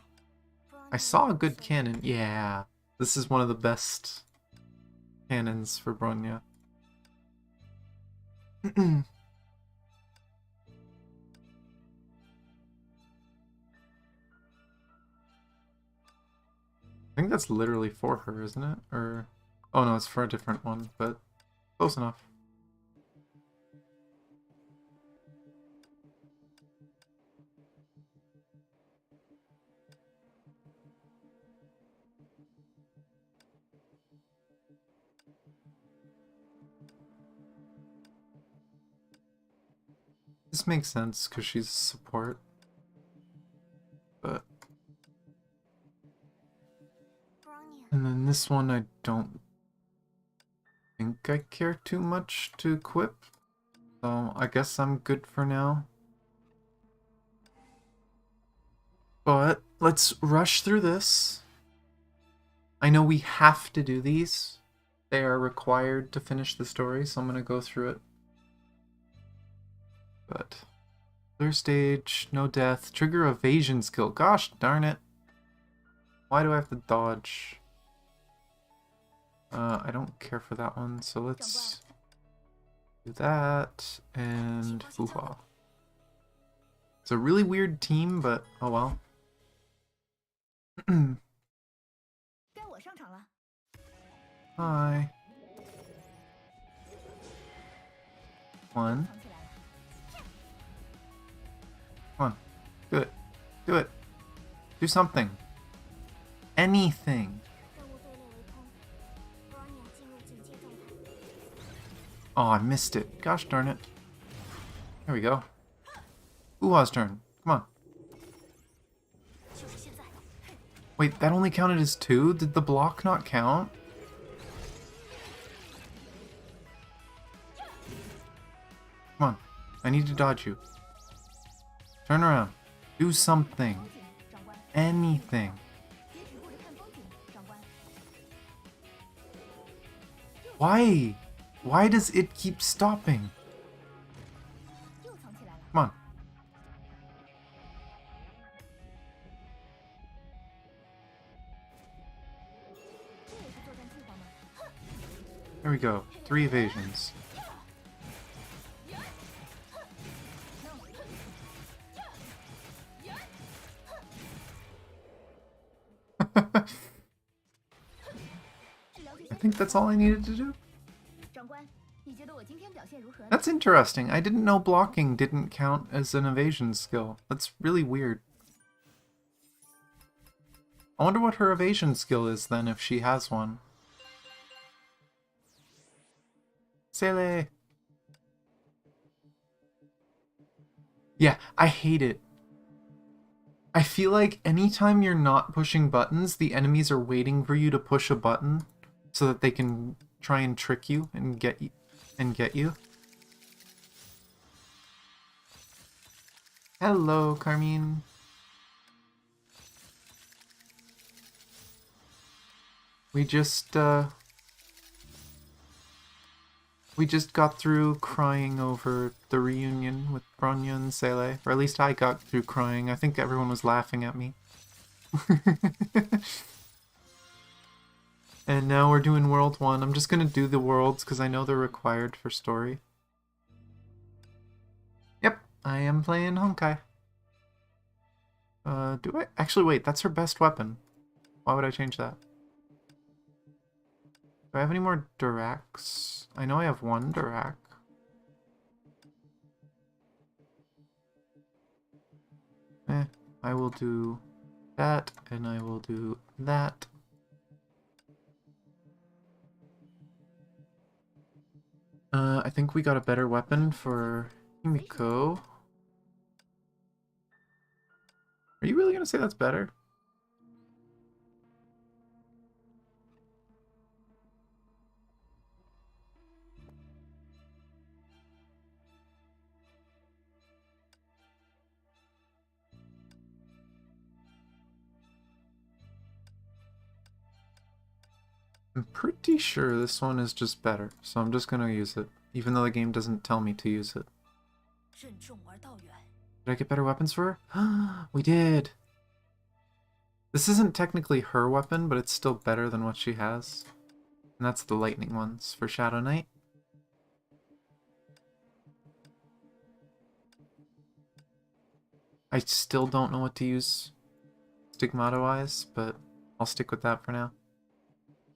Speaker 1: I saw a good cannon. Yeah. This is one of the best cannons for Bronya. I think that's literally for her, isn't it? Or... Oh no, it's for a different one, but close enough. This makes sense because she's support. But... And then this one I don't think I care too much to equip. So I guess I'm good for now. But let's rush through this. I know we have to do these. They are required to finish the story, so I'm going to go through it. But clear stage, no death, trigger evasion skill. Gosh darn it. Why do I have to dodge? I don't care for that one, so let's do that and hoo-ha. It's a really weird team, but oh well. Hi. One. Come on. Do it. Do it. Do something. Anything. Oh, I missed it. Gosh darn it. There we go. Uha's turn. Come on. Wait, that only counted as 2? Did the block not count? Come on. I need to dodge you. Turn around. Do something. Anything. Why? Why does it keep stopping? Come on. There we go. 3 evasions. I think that's all I needed to do. That's interesting. I didn't know blocking didn't count as an evasion skill. That's really weird. I wonder what her evasion skill is then, if she has one. Sele! Yeah, I hate it. I feel like anytime you're not pushing buttons, the enemies are waiting for you to push a button so that they can try and trick you and get you. Hello, Carmine. We just got through crying over the reunion with Bronya and Sele. Or at least I got through crying. I think everyone was laughing at me. And now we're doing World 1. I'm just gonna do the worlds because I know they're required for story. Yep, I am playing Honkai. Do I? Actually, wait, that's her best weapon. Why would I change that? Do I have any more Duracs? I know I have one Durac. I will do that, and I will do that. I think we got a better weapon for Himiko. Are you really gonna say that's better? I'm pretty sure this one is just better, so I'm just gonna use it, even though the game doesn't tell me to use it.
Speaker 2: 任重而道远。
Speaker 1: Did I get better weapons for her? We did! This isn't technically her weapon, but it's still better than what she has. And that's the lightning ones for Shadow Knight. I still don't know what to use Stigmata-wise, but I'll stick with that for now.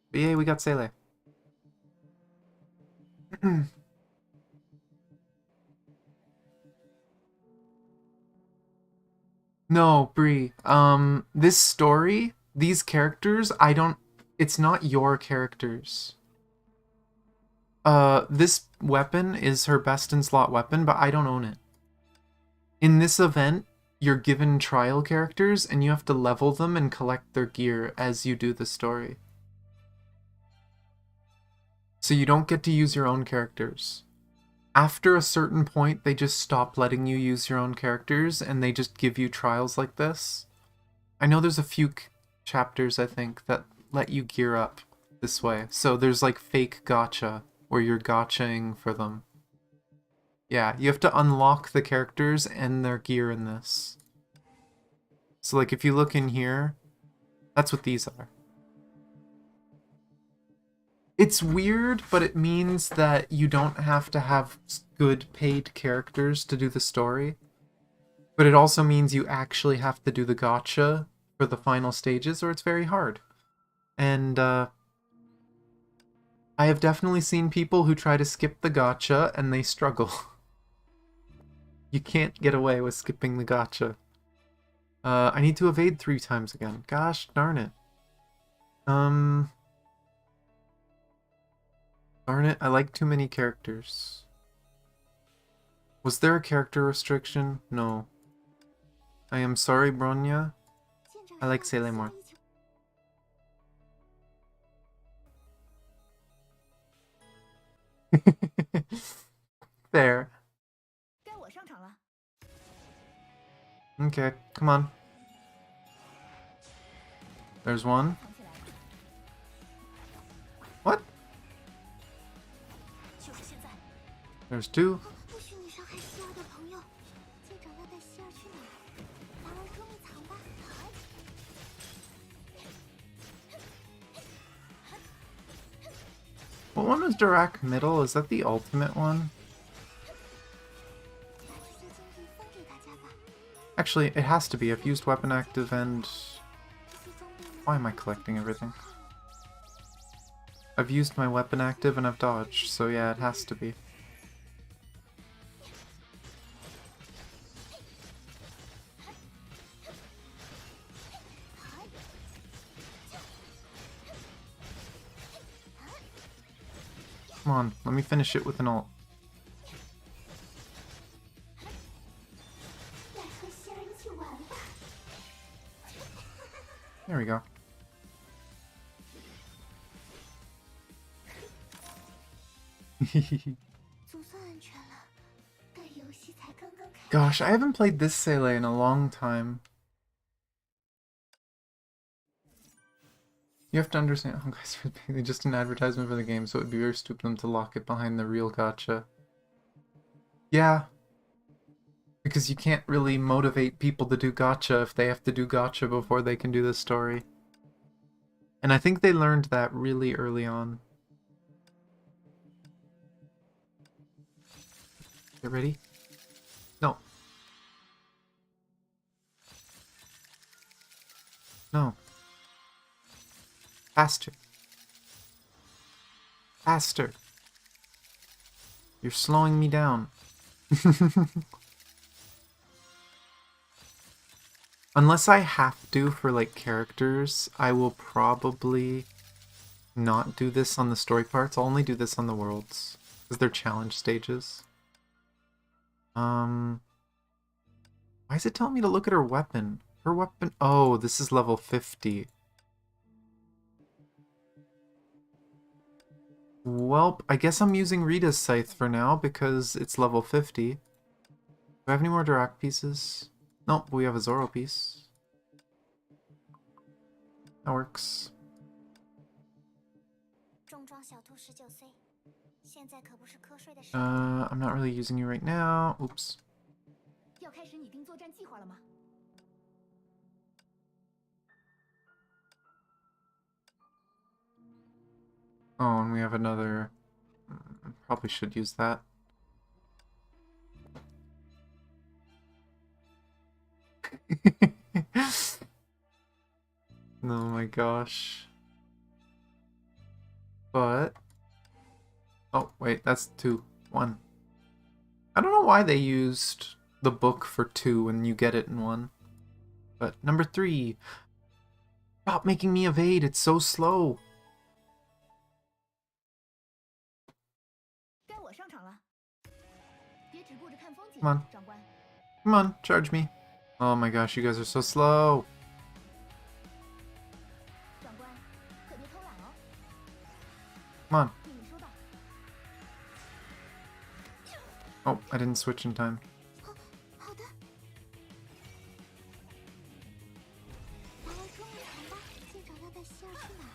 Speaker 1: But yay, we got Sele. No, Bree. This story, these characters, it's not your characters. This weapon is her best in slot weapon, but I don't own it. In this event, you're given trial characters, and you have to level them and collect their gear as you do the story. So you don't get to use your own characters. After a certain point, they just stop letting you use your own characters, and they just give you trials like this. I know there's a few chapters, I think, that let you gear up this way. So there's like fake gacha, where you're gachaing for them. Yeah, you have to unlock the characters and their gear in this. So like if you look in here, that's what these are. It's weird, but it means that you don't have to have good paid characters to do the story. But it also means you actually have to do the gacha for the final stages, or it's very hard. And I have definitely seen people who try to skip the gacha and they struggle. You can't get away with skipping the gacha. I need to evade 3 times again. Gosh darn it. Darn it, I like too many characters. Was there a character restriction? No. I am sorry, Bronya. I like Sele more. There.
Speaker 2: 该我上场了。
Speaker 1: Okay, come on. There's one.
Speaker 2: 藏起来。
Speaker 1: What?
Speaker 2: 就是现在。
Speaker 1: There's 2.
Speaker 3: 不许你伤害希儿的朋友。舰长要带希儿去哪儿？咱们捉迷藏吧。
Speaker 1: What one was Dirac middle? Is that the ultimate one?
Speaker 3: 把这些金币分给大家吧。
Speaker 1: Actually, it has to be. I've used weapon active and...
Speaker 3: 这些装备能
Speaker 1: Why am I collecting everything? I've used my weapon active and I've dodged, so yeah, it has to be. Come on, let me finish it with an ult.
Speaker 3: 来和希儿一起玩吧。
Speaker 1: There we go.
Speaker 3: 总算安全了，但游戏才刚刚开始。
Speaker 1: Gosh, I haven't played this Sele in a long time. You have to understand, Honkai's basically just an advertisement for the game, so it would be very stupid of them to lock it behind the real gacha. Yeah. Because you can't really motivate people to do gacha if they have to do gacha before they can do the story. And I think they learned that really early on. Get ready? No. No. Faster. Faster. You're slowing me down. Unless I have to for like characters, I will probably not do this on the story parts. I'll only do this on the worlds. Because they're challenge stages. Why is it telling me to look at her weapon? Her weapon... Oh, this is level 50. Welp, I guess I'm using Rita's scythe for now because it's level 50. Do I have any more Dirac pieces? Nope, we have a Zoro piece. That works. I'm not really using you right now. Oops.
Speaker 2: 要开始拟定作战计划了吗？
Speaker 1: Oh, and we have another... Probably should use that. Oh my gosh. But... Oh, wait, that's 2. 1. I don't know why they used the book for 2 and you get it in 1. But number 3. Stop making me evade, it's so slow.
Speaker 2: 该我上场了。别只顾着看风景，
Speaker 1: Come on.
Speaker 2: 长官。
Speaker 1: Come on, charge me. Oh my gosh, you guys are so slow.
Speaker 2: 长官，可别偷懒哦。
Speaker 1: Come on.
Speaker 2: 命令收到。
Speaker 1: Oh, I didn't switch in time.
Speaker 3: 好的。达到中路层吧，先找到带希尔去哪儿？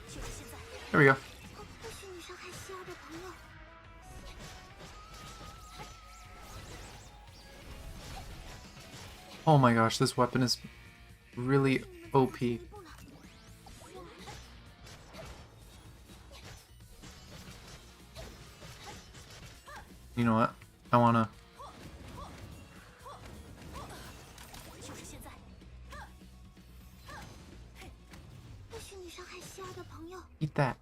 Speaker 3: 就是现在。
Speaker 1: There we go.
Speaker 3: 不许你伤害希尔的朋友。
Speaker 1: Oh my gosh, this weapon is really OP. You know what? I wanna...
Speaker 3: 就是现在。不许你伤害希尔的朋友。
Speaker 1: eat that.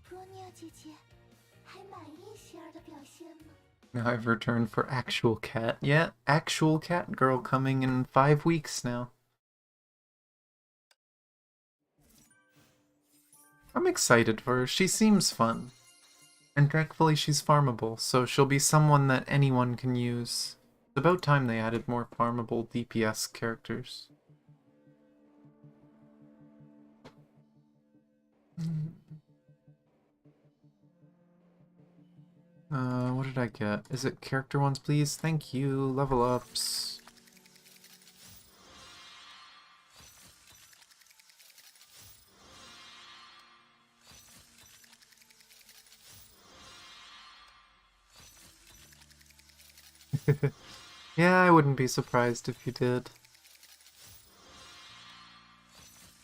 Speaker 3: Bronya 姐姐，还满意希尔的表现吗？
Speaker 1: Now I've returned for actual cat. Yeah, actual cat girl coming in 5 weeks now. I'm excited for her. She seems fun. And thankfully she's farmable, so she'll be someone that anyone can use. It's about time they added more farmable DPS characters. What did I get? Is it character ones, please? Thank you. Level ups. Yeah, I wouldn't be surprised if you did.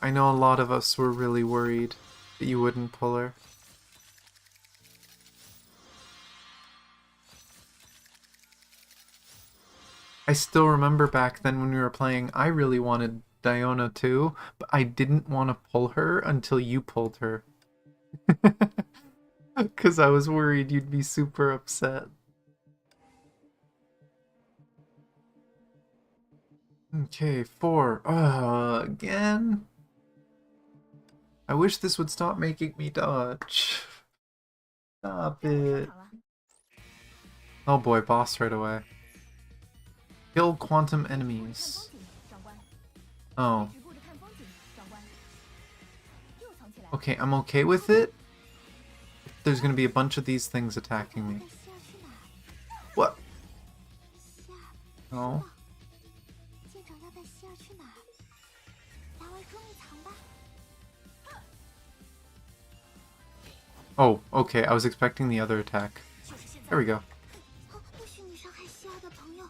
Speaker 1: I know a lot of us were really worried that you wouldn't pull her. I still remember back then when we were playing, I really wanted Diona too, but I didn't want to pull her until you pulled her. Because I was worried you'd be super upset. Okay, 4. Again? I wish this would stop making me dodge. Stop
Speaker 2: 该我上
Speaker 1: it.
Speaker 2: 场了。
Speaker 1: Oh boy, boss right away. Kill quantum
Speaker 2: 看风
Speaker 1: enemies.
Speaker 2: 景，长官。
Speaker 1: Oh.
Speaker 2: 别只顾着看风景，长官。又藏起来。
Speaker 1: Okay, I'm okay with it. It there's gonna be a bunch of these things attacking me.
Speaker 3: 西儿去哪儿？
Speaker 1: What?
Speaker 3: 西儿，
Speaker 1: Oh.
Speaker 3: 舰长要带西儿去哪儿？来玩捉迷藏吧。
Speaker 1: Oh, okay. I was expecting the other attack.
Speaker 2: 就是现在。
Speaker 1: There we go.
Speaker 3: 啊，不许你伤害西儿的朋友。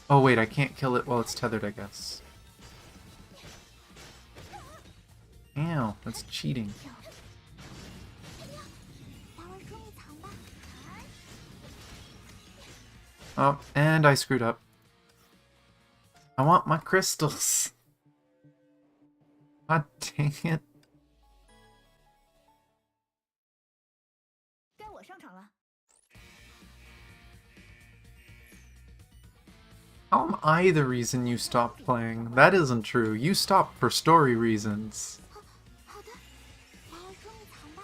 Speaker 1: Oh, wait, I can't kill it while it's tethered, I guess. Ow, that's cheating.
Speaker 3: 来玩捉迷藏吧。
Speaker 1: Oh, and I screwed up. I want my crystals. God dang it.
Speaker 4: 该我上场了。
Speaker 1: How am I the reason you stopped playing? That isn't true. You stopped for story reasons.
Speaker 3: 好的，来玩捉迷藏吧。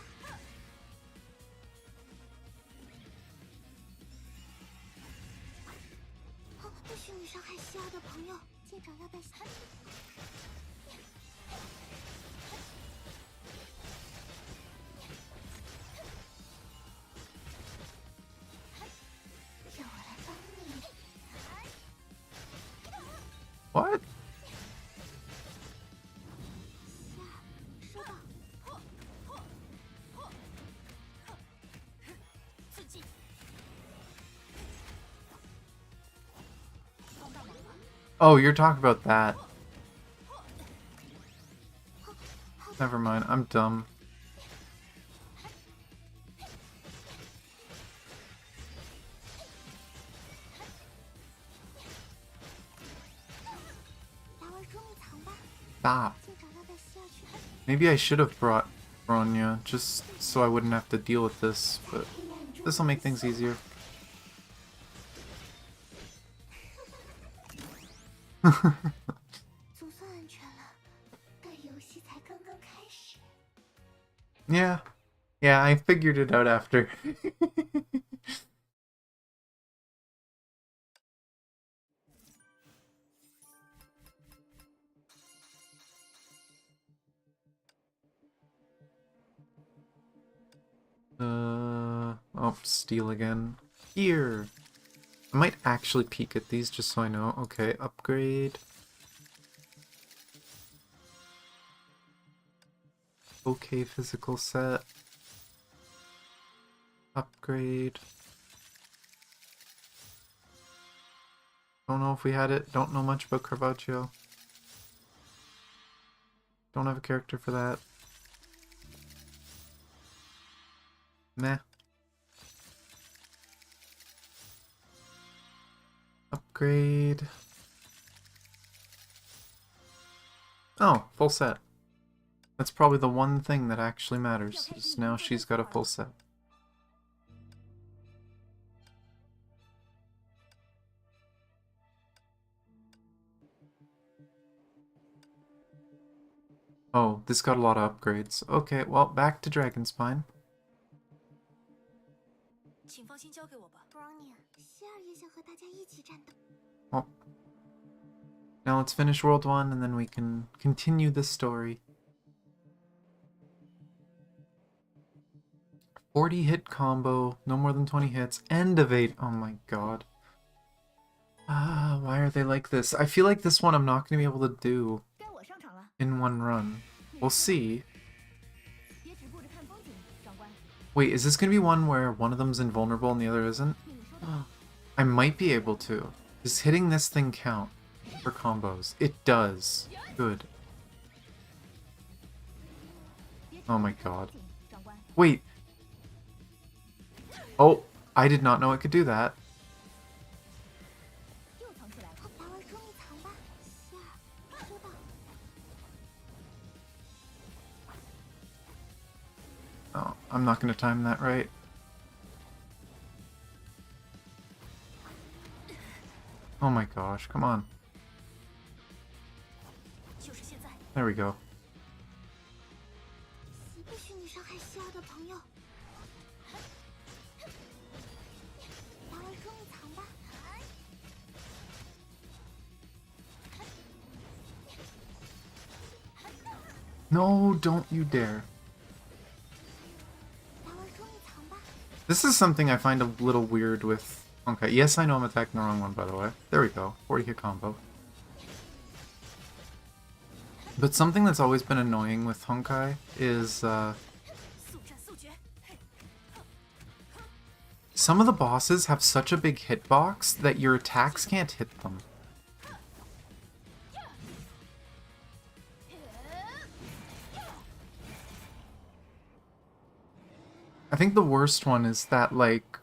Speaker 3: 啊，不许你伤害西儿的朋友。舰长要带西儿。 让我来帮你。
Speaker 1: What?
Speaker 3: 西儿，收到。
Speaker 2: 刺激。
Speaker 1: Oh, you're talking about that. Never mind, I'm dumb.
Speaker 3: 来玩捉迷藏吧。
Speaker 1: Stop.
Speaker 3: 舰长要带西儿去。
Speaker 1: Maybe I should have brought Bronya, just so I wouldn't have to deal with this, but this'll make things easier.
Speaker 3: 总算安全了，但游戏才刚刚开始。
Speaker 1: Yeah. Yeah, I figured it out after. Oh, steal again. Here! I might actually peek at these just so I know. Okay, upgrade. Okay, physical set. Upgrade. Don't know if we had it. Don't know much about Caravaggio. Don't have a character for that. Meh. Upgrade. Oh, full set. That's probably the one thing that actually matters, is now she's got a full set. Oh, this got a lot of upgrades. Okay, well, back to Dragonspine.
Speaker 2: 请放心交给我吧。
Speaker 3: Bronya，西儿也想和大家一起战斗。
Speaker 1: Well, now let's finish World 1 and then we can continue the story. 40 hit combo, no more than 20 hits, end of 8. Oh my god. Ah, why are they like this? I feel like this one I'm not going to be able to do
Speaker 4: 该我上场了。
Speaker 1: in one run. We'll see.
Speaker 4: 别只顾着看风景，长官。
Speaker 1: Wait, is this going to be one where one of them's invulnerable and the other isn't?
Speaker 4: 命令收到。
Speaker 1: I might be able to. Does hitting this thing count for combos? It does. Good.
Speaker 4: 别只
Speaker 1: Oh
Speaker 4: 顾
Speaker 1: my
Speaker 4: 着看风
Speaker 1: god.
Speaker 4: 景，长官。
Speaker 1: Wait. Oh, I did not know it could do that.
Speaker 4: 又藏起来了。
Speaker 3: 来玩捉迷藏吧。西儿，收到。
Speaker 1: Oh, I'm not going to time that right. Oh my gosh, come on.
Speaker 2: 就是现在。
Speaker 1: There we go.
Speaker 3: 不许你伤害西儿的朋友。来玩捉迷藏吧。
Speaker 1: No, don't you dare. This is something I find a little weird with Honkai. Yes, I know I'm attacking the wrong one, by the way. There we go. 40 hit combo. But something that's always been annoying with Honkai is some of the bosses have such a big hitbox that your attacks can't hit them. I think the worst one is that, like,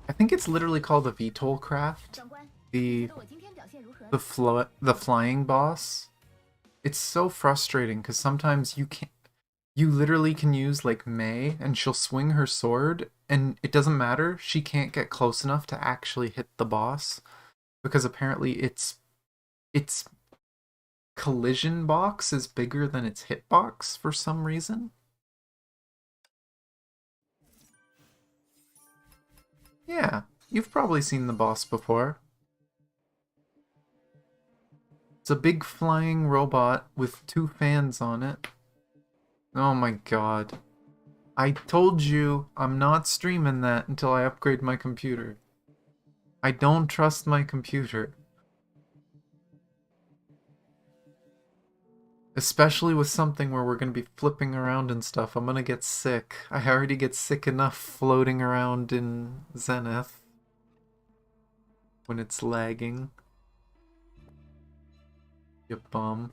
Speaker 1: I think it's literally called the VTOL craft.
Speaker 4: 长官，
Speaker 1: The
Speaker 4: 觉得我今天表现如何？
Speaker 1: the flying boss. It's so frustrating because sometimes you literally can use like Mei and she'll swing her sword and it doesn't matter, she can't get close enough to actually hit the boss because apparently its collision box is bigger than its hitbox for some reason. Yeah, you've probably seen the boss before. It's a big flying robot with 2 fans on it. Oh my god. I told you I'm not streaming that until I upgrade my computer. I don't trust my computer. Especially with something where we're going to be flipping around and stuff. I'm going to get sick. I already get sick enough floating around in Zenith when it's lagging. You bum.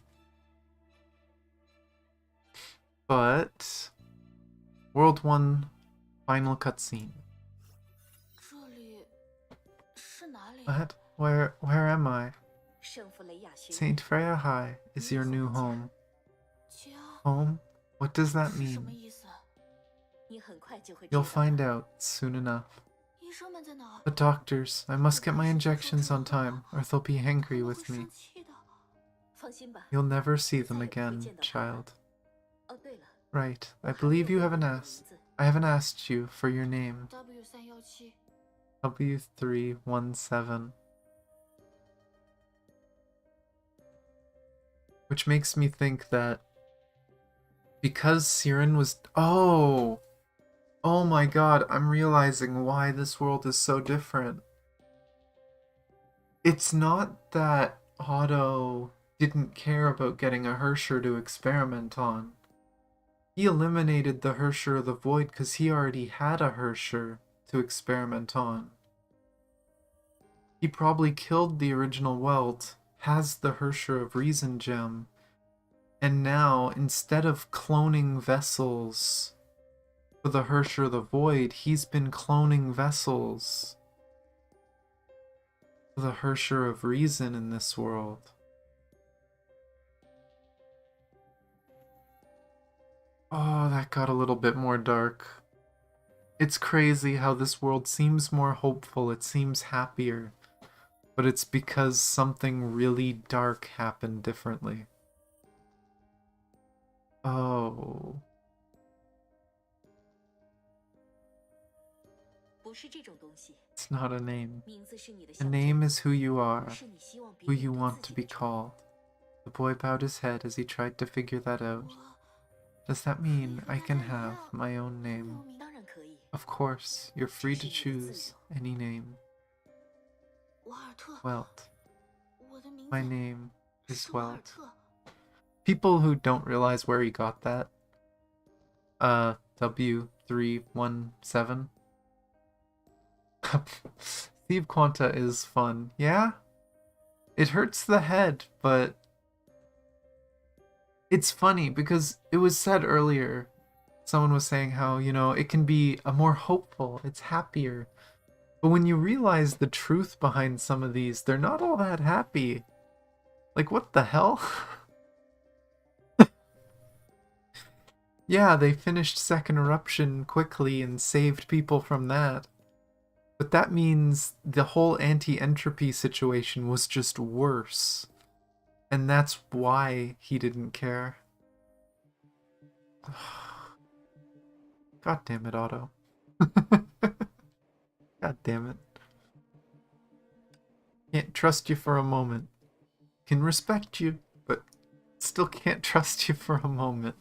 Speaker 1: But World 1 final cutscene.
Speaker 2: 这里是哪里？
Speaker 1: What? Where am I?
Speaker 2: 圣弗雷亚学院
Speaker 1: Saint Freya High is your new home.
Speaker 2: 家
Speaker 1: Home? What does that
Speaker 2: 是什么
Speaker 1: mean?
Speaker 2: 意思？
Speaker 4: 你很快就会知
Speaker 1: You'll
Speaker 4: 道。
Speaker 1: find out soon enough.
Speaker 2: 医生们在哪？
Speaker 1: The doctors, I must get my injections on time, or they'll be angry
Speaker 2: 会
Speaker 1: with me.
Speaker 2: 生气的。
Speaker 4: 放心吧。
Speaker 1: You'll never see them again, child.
Speaker 4: 哦，对了，
Speaker 1: Right, I believe you haven't asked. I haven't asked you for your name.
Speaker 2: W317，
Speaker 1: W317. Which makes me think that because Siren was... Oh! Oh my god, I'm realizing why this world is so different. It's not that Otto didn't care about getting a Hersher to experiment on. He eliminated the Hersher of the Void because he already had a Hersher to experiment on. He probably killed the original Welt, has the Hersher of Reason gem, and now, instead of cloning vessels for the Hersher of the Void, he's been cloning vessels for the Hersher of Reason in this world. Oh, that got a little bit more dark. It's crazy how this world seems more hopeful, it seems happier, but it's because something really dark happened differently. Oh.
Speaker 4: 不是这种东西，
Speaker 1: It's not a name.
Speaker 4: 名字是你的
Speaker 1: A
Speaker 4: 象征，
Speaker 1: name is who you are,
Speaker 4: 是你希望别
Speaker 1: who
Speaker 4: 人
Speaker 1: you
Speaker 4: 对
Speaker 1: want
Speaker 4: 自
Speaker 1: to
Speaker 4: 己
Speaker 1: be
Speaker 4: 的承诺。
Speaker 1: called. The boy bowed his head as he tried to figure that out.
Speaker 2: 我
Speaker 1: Does that mean I can have my own
Speaker 2: 有
Speaker 1: name?
Speaker 2: 名
Speaker 4: 当然可以，
Speaker 1: Of course, you're free to choose any name.
Speaker 2: 瓦尔特，
Speaker 1: Welt.
Speaker 2: 我的名
Speaker 1: My
Speaker 2: 字
Speaker 1: name is
Speaker 2: 是瓦尔
Speaker 1: Welt.
Speaker 2: 特。
Speaker 1: People who don't realize where he got that. W317. Sea of Quanta is fun. Yeah? It hurts the head, but it's funny because it was said earlier, someone was saying how, you know, it can be a more hopeful, it's happier. But when you realize the truth behind some of these, they're not all that happy. Like, what the hell? Yeah, they finished Second Eruption quickly and saved people from that. But that means the whole anti-entropy situation was just worse. And that's why he didn't care. God damn it, Otto. God damn it. Can't trust you for a moment. Can respect you, but still can't trust you for a moment.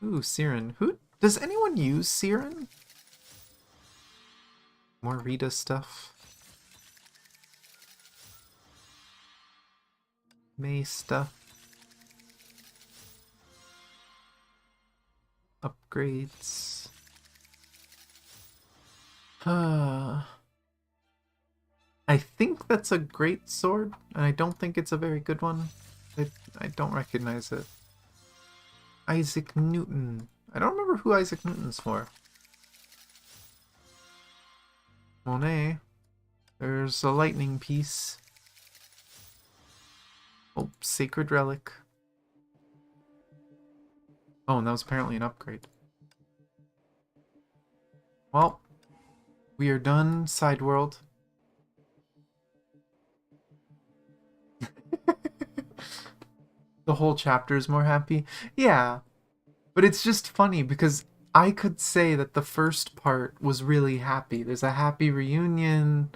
Speaker 1: Ooh, Siren. Who does anyone use Siren? More Rita stuff. May stuff. Upgrades. I think that's a great sword, and I don't think it's a very good one. I don't recognize it. Isaac Newton. I don't remember who Isaac Newton's for. Monet. There's a lightning piece. Oh, sacred relic. Oh, and that was apparently an upgrade. Well, we are done, side world. The whole chapter is more happy. Yeah, but it's just funny because I could say that the first part was really happy. There's a happy reunion,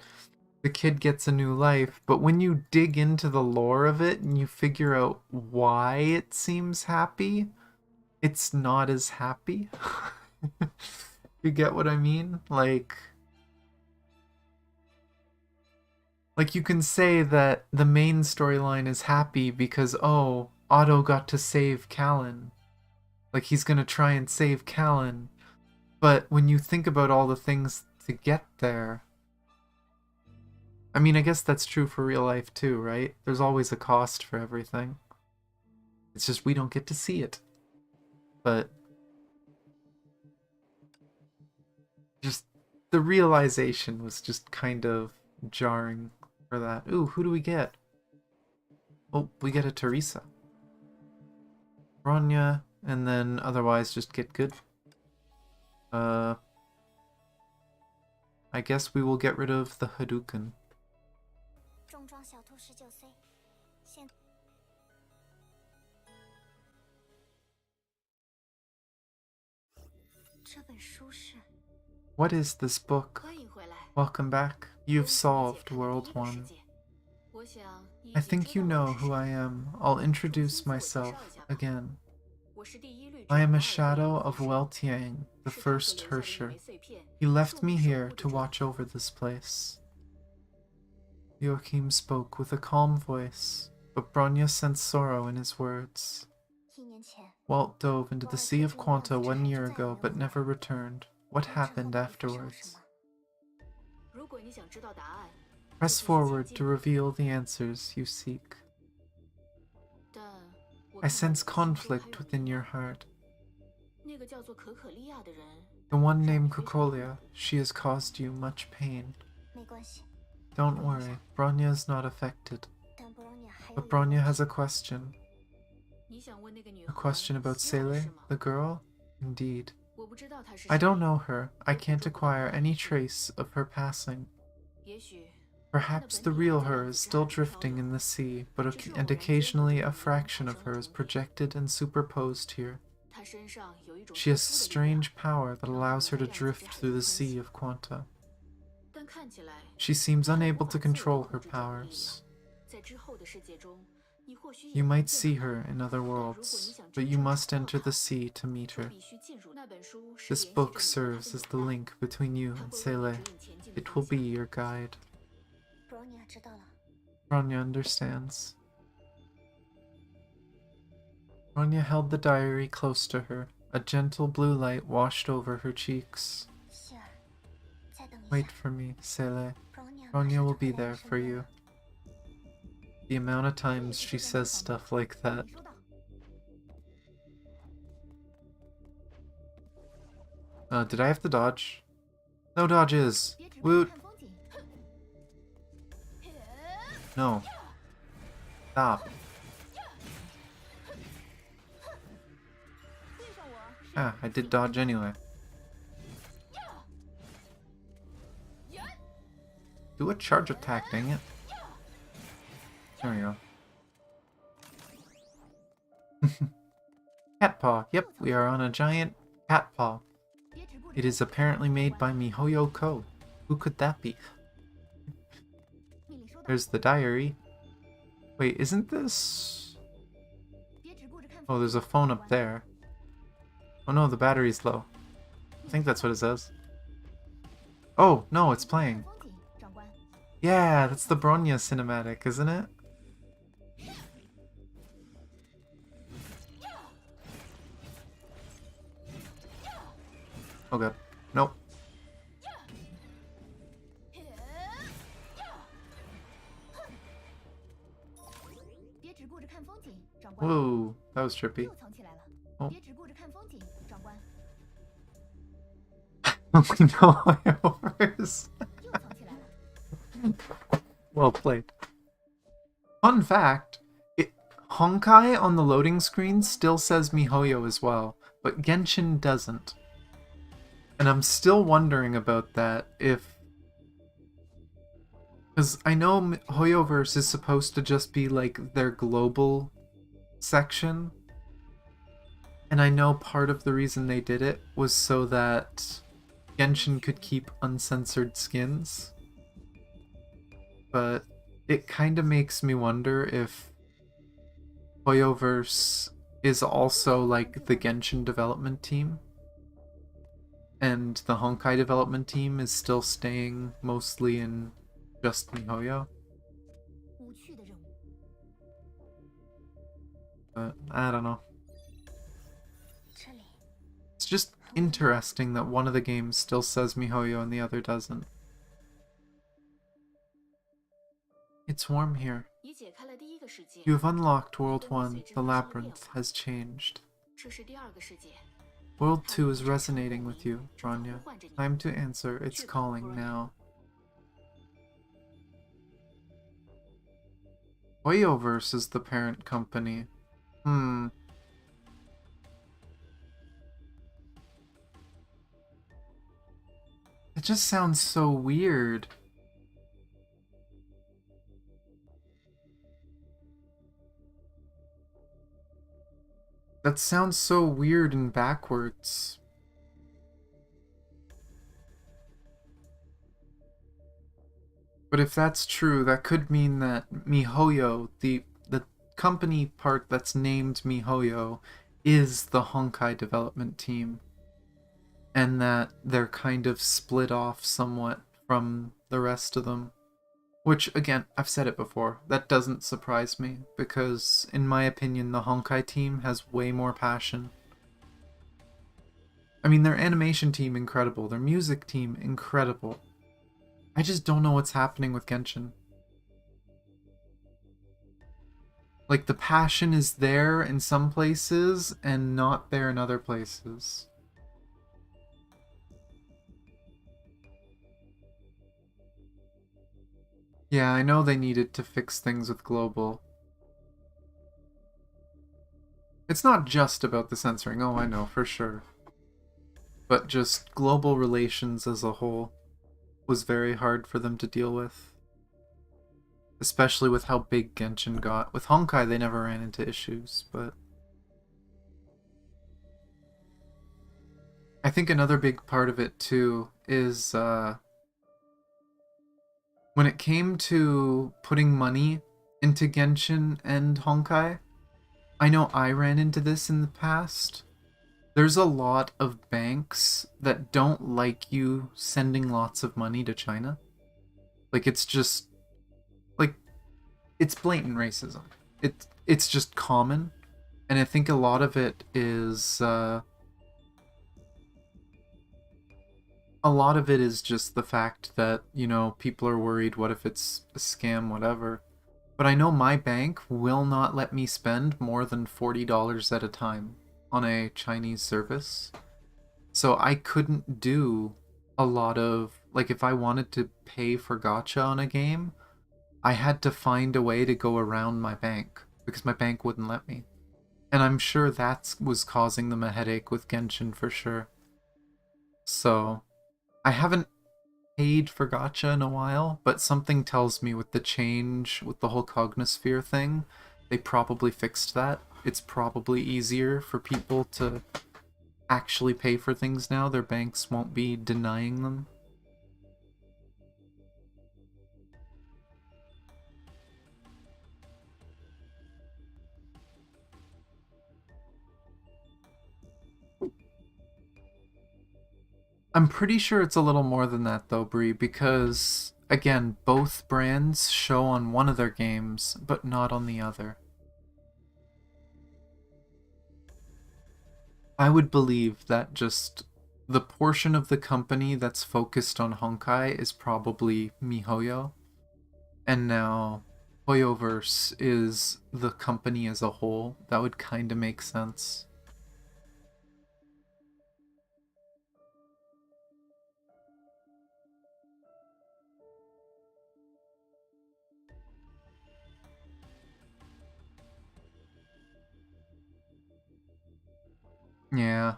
Speaker 1: the kid gets a new life, but when you dig into the lore of it and you figure out why it seems happy, it's not as happy. You get what I mean? Like you can say that the main storyline is happy because, oh, Otto got to save Callan. Like, he's gonna try and save Callan. But when you think about all the things to get there... I mean, I guess that's true for real life too, right? There's always a cost for everything. It's just we don't get to see it. But... just the realization was just kind of jarring for that. Ooh, who do we get? Oh, we get a Teresa. Bronya, and then otherwise just get good. I guess we will get rid of the Hadouken.
Speaker 3: 重装小兔19C，现 这本书是
Speaker 1: What is this book?
Speaker 2: 欢迎回来。
Speaker 1: Welcome back. You've solved World
Speaker 2: 我
Speaker 1: 1.
Speaker 2: 想你已
Speaker 1: I
Speaker 2: 经
Speaker 1: think
Speaker 2: 知
Speaker 1: you
Speaker 2: 道
Speaker 1: know
Speaker 2: 我是
Speaker 1: who
Speaker 2: 谁
Speaker 1: I am. I'll introduce
Speaker 2: 重新自我介绍
Speaker 1: myself
Speaker 2: 一下吧。
Speaker 1: again.
Speaker 2: 我是第一律
Speaker 1: I am a
Speaker 2: 长
Speaker 1: shadow
Speaker 2: 阿尔
Speaker 1: of
Speaker 2: 菲
Speaker 1: Weltiang, the
Speaker 2: 是他所
Speaker 1: first
Speaker 2: 留下的一
Speaker 1: Hersher.
Speaker 2: 枚碎片
Speaker 1: He
Speaker 2: 是
Speaker 1: left
Speaker 2: 我
Speaker 1: me
Speaker 2: 们守
Speaker 1: here
Speaker 2: 护
Speaker 1: to
Speaker 2: 的
Speaker 1: watch
Speaker 2: 证
Speaker 1: over this place. Joachim spoke with a calm voice, but Bronya sensed sorrow in his words.
Speaker 3: 1年前，
Speaker 1: Walt dove into the Sea of Quanta 1 year ago, but never returned. What
Speaker 3: 之后
Speaker 1: happened
Speaker 3: 到底发生了
Speaker 1: afterwards?
Speaker 3: 什么？
Speaker 2: 如果你想知道答案
Speaker 1: Press
Speaker 2: 就继续前
Speaker 1: forward
Speaker 2: 进
Speaker 1: to reveal the answers you seek.
Speaker 2: 但我
Speaker 1: I
Speaker 2: 看到
Speaker 1: sense
Speaker 2: 你的心中还
Speaker 1: conflict
Speaker 2: 有
Speaker 1: within
Speaker 2: 迷
Speaker 1: your
Speaker 2: 茫
Speaker 1: heart.
Speaker 2: 那个叫做可可利亚的人
Speaker 1: The one
Speaker 2: 让你
Speaker 1: named
Speaker 2: 非常
Speaker 1: Kokolia, she has caused you much pain.
Speaker 3: 没关系，
Speaker 1: Don't worry, Bronya is not affected.
Speaker 3: 但 Bronya 还有
Speaker 1: But
Speaker 3: 一个
Speaker 1: Bronya
Speaker 3: 问
Speaker 1: has
Speaker 3: 题
Speaker 1: a question.
Speaker 2: 你想问那个女
Speaker 1: A
Speaker 2: 孩
Speaker 1: question about
Speaker 2: 希尔
Speaker 1: Sele,
Speaker 2: 是吗
Speaker 1: the girl? Indeed.
Speaker 2: 我不知道她是
Speaker 1: I
Speaker 2: 谁
Speaker 1: don't know her. I
Speaker 2: 我捕
Speaker 1: can't
Speaker 2: 捉不到
Speaker 1: acquire
Speaker 2: 她的
Speaker 1: any
Speaker 2: 痕迹
Speaker 1: trace of her passing.
Speaker 2: 也许
Speaker 1: Perhaps the real her is still drifting in the sea, but and occasionally a fraction of her is projected and superposed here.
Speaker 2: 她身上有一种
Speaker 1: She
Speaker 2: 特
Speaker 1: has
Speaker 2: 殊的力
Speaker 1: strange
Speaker 2: 量
Speaker 1: power that allows her to drift through the Sea of Quanta.
Speaker 2: 但看起来
Speaker 1: She seems
Speaker 2: 她无
Speaker 1: unable
Speaker 2: 法
Speaker 1: to
Speaker 2: 自我
Speaker 1: control
Speaker 2: 控
Speaker 1: her
Speaker 2: 制这股力量
Speaker 1: powers.
Speaker 2: 在之后的世界中你或许
Speaker 1: You
Speaker 2: 也能
Speaker 1: might
Speaker 2: 见
Speaker 1: see
Speaker 2: 到
Speaker 1: her
Speaker 2: 她
Speaker 1: in other
Speaker 2: 但如果你
Speaker 1: worlds,
Speaker 2: 想
Speaker 1: but
Speaker 2: 真
Speaker 1: you
Speaker 2: 正
Speaker 1: must
Speaker 2: 找到
Speaker 1: enter the
Speaker 2: 她
Speaker 1: sea to meet
Speaker 2: 就
Speaker 1: her.
Speaker 2: 必须进入那本书是
Speaker 1: This
Speaker 2: 联系着
Speaker 1: book
Speaker 2: 你和她
Speaker 1: serves
Speaker 2: 的
Speaker 1: as the
Speaker 2: 纽带
Speaker 1: link between you
Speaker 2: 它
Speaker 1: and
Speaker 2: 会为你
Speaker 1: Sele.
Speaker 2: 指引前进的
Speaker 1: It
Speaker 2: 方
Speaker 1: will be
Speaker 2: 向
Speaker 1: your guide.
Speaker 3: Bronya 知道了，
Speaker 1: Bronya understands. Bronya held the diary close to her. A gentle blue light washed over her cheeks.
Speaker 3: 希尔，再等一
Speaker 1: Wait
Speaker 3: 下
Speaker 1: for me, Sele.
Speaker 3: ，Bronya 马
Speaker 1: Bronya
Speaker 3: 上
Speaker 1: will
Speaker 3: 就
Speaker 1: be
Speaker 3: 会在
Speaker 1: there
Speaker 3: 你身
Speaker 1: for
Speaker 3: 边
Speaker 1: you.
Speaker 3: 了
Speaker 1: The amount of times she says stuff like that.
Speaker 2: 你收到
Speaker 1: Did I have to dodge? No dodges!
Speaker 2: 别只顾
Speaker 1: Woot!
Speaker 2: 看风景
Speaker 1: No. Stop.
Speaker 2: 对上我
Speaker 1: Ah, I did dodge anyway. Do a charge attack, dang it. There we go. Cat paw. Yep, we are on a giant cat paw.
Speaker 2: 别只顾
Speaker 1: It is apparently made by Mihoyo Ko. Who could that be?
Speaker 2: 命令收到
Speaker 1: There's the diary. Wait, isn't this...
Speaker 2: 别只顾着看
Speaker 1: Oh,
Speaker 2: 风
Speaker 1: there's
Speaker 2: 景
Speaker 1: a phone up there. Oh no, the battery's low. I think that's what it says. Oh, no, it's playing.
Speaker 2: 风景，长官。
Speaker 1: Yeah, that's the Bronya cinematic, isn't it? Oh god. Nope.
Speaker 2: 别只顾着看风景，长官。
Speaker 1: Whoa, that was trippy.
Speaker 2: 又藏起来了。
Speaker 1: 哦。
Speaker 2: 别只顾着看风景，长官。
Speaker 1: No, yours.
Speaker 2: 又藏起来了。
Speaker 1: Well played. Fun fact, Honkai on the loading screen still says MiHoYo as well, but Genshin doesn't. And I'm still wondering about that, if... Because I know Hoyoverse is supposed to just be like their global section. And I know part of the reason they did it was so that Genshin could keep uncensored skins. But it kind of makes me wonder if Hoyoverse is also like the Genshin development team, and the Honkai development team is still staying mostly in just MiHoYo.
Speaker 2: 无趣的任务。
Speaker 1: But I don't know.
Speaker 3: 这里
Speaker 1: It's just interesting that one of the games still says MiHoYo and the other doesn't. It's warm here.
Speaker 4: 你解开了第一个世界，
Speaker 1: You have unlocked World 1. The labyrinth has changed.
Speaker 4: 这是第二个世界。
Speaker 1: World 2 is resonating with you, Bronya. Time to answer its calling now. Hoyoverse is the parent company. It just sounds so weird. That sounds so weird and backwards. But if that's true, that could mean that MiHoYo, the company part that's named MiHoYo, is the Honkai development team. And that they're kind of split off somewhat from the rest of them. Which, again, I've said it before, that doesn't surprise me, because, in my opinion, the Honkai team has way more passion. I mean, their animation team, incredible. Their music team, incredible. I just don't know what's happening with Genshin. Like, the passion is there in some places, and not there in other places. Yeah, I know they needed to fix things with global. It's not just about the censoring, oh I know, for sure. But just global relations as a whole was very hard for them to deal with. Especially with how big Genshin got. With Honkai they never ran into issues, but... I think another big part of it too is, when it came to putting money into Genshin and Honkai, I know I ran into this in the past. There's a lot of banks that don't like you sending lots of money to China. Like, it's just... like, it's blatant racism. It's just common. And I think a lot of it is, a lot of it is just the fact that, you know, people are worried, what if it's a scam, whatever. But I know my bank will not let me spend more than $40 at a time on a Chinese service. So I couldn't do a lot of, like, if I wanted to pay for gacha on a game, I had to find a way to go around my bank, because my bank wouldn't let me. And I'm sure that was causing them a headache with Genshin for sure. So... I haven't paid for gacha in a while, but something tells me with the change, with the whole Cognosphere thing, they probably fixed that. It's probably easier for people to actually pay for things now. Their banks won't be denying them. I'm pretty sure it's a little more than that though, Brie, because again, both brands show on one of their games, but not on the other. I would believe that just the portion of the company that's focused on Honkai is probably MiHoYo, and now Hoyoverse is the company as a whole. That would kind of make sense. Yeah.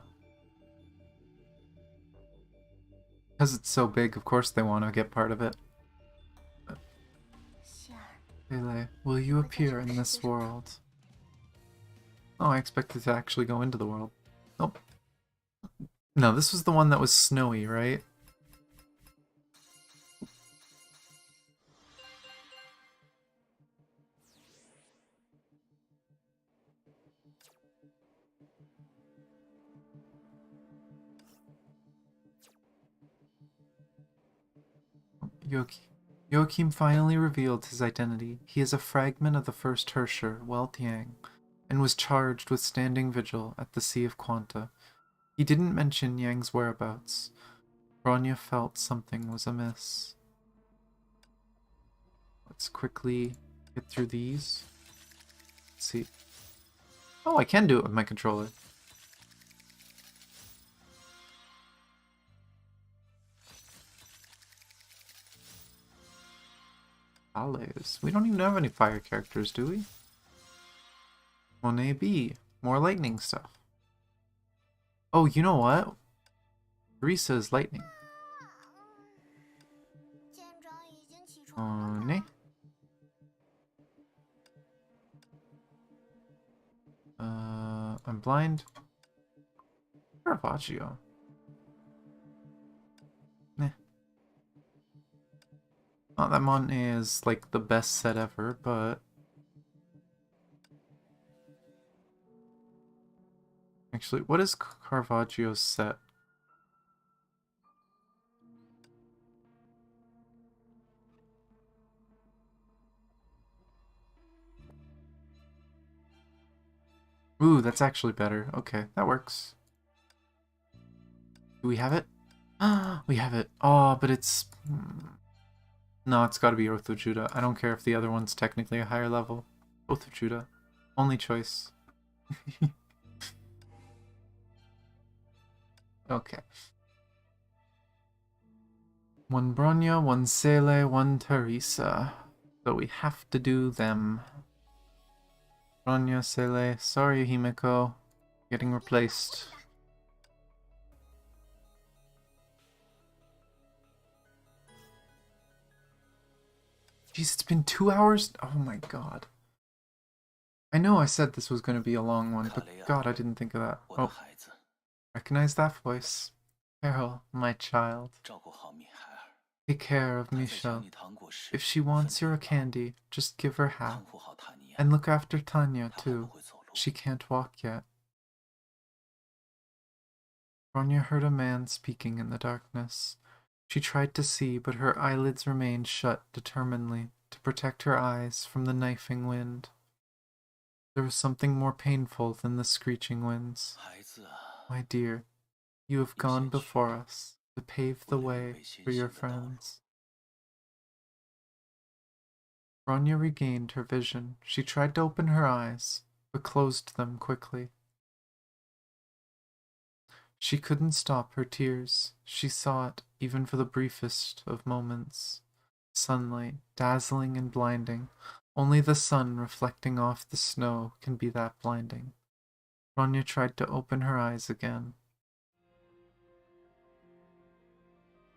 Speaker 1: Because it's so big, of course they want to get part of it. Lele, will you appear in this world? Oh, I expected to actually go into the world. Nope. No, this was the one that was snowy, right? Joachim finally revealed his identity. He is a fragment of the first Herrscher, Weltiang, and was charged with standing vigil at the Sea of Quanta. He didn't mention Yang's whereabouts. Bronya felt something was amiss. Let's quickly get through these. Let's see. Oh, I can do it with my controller. Allies. We don't even have any fire characters, do we? Monet B. More lightning stuff. Oh, you know what? Teresa is lightning. Monet. I'm blind. Caravaggio. Nah. Not that Monet is like the best set ever, but actually, what is Caravaggio's set? Ooh, that's actually better. Okay, that works. Do we have it? We have it. Oh, but it's... No, it's gotta be Oath of Judah. I don't care if the other one's technically a higher level. Oath of Judah. Only choice. Okay. One Bronya, one Sele, one Teresa. So we have to do them. Bronya, Sele. Sorry, Himeko. Getting replaced. Jeez, it's been 2 hours? Oh my god. I know I said this was going to be a long one, but god, I didn't think of that. Oh, recognize that voice. Carol, my child. Take care of Michelle. If she wants your candy, just give her half. And look after Tanya, too. She can't walk yet. Bronya heard a man speaking in the darkness. She tried to see, but her eyelids remained shut determinedly to protect her eyes from the knifing wind. There was something more painful than the screeching winds. My dear, you have gone before us to pave the way for your friends. Bronya regained her vision. She tried to open her eyes, but closed them quickly. She couldn't stop her tears. She saw it, even for the briefest of moments. Sunlight, dazzling and blinding. Only the sun reflecting off the snow can be that blinding. Bronya tried to open her eyes again.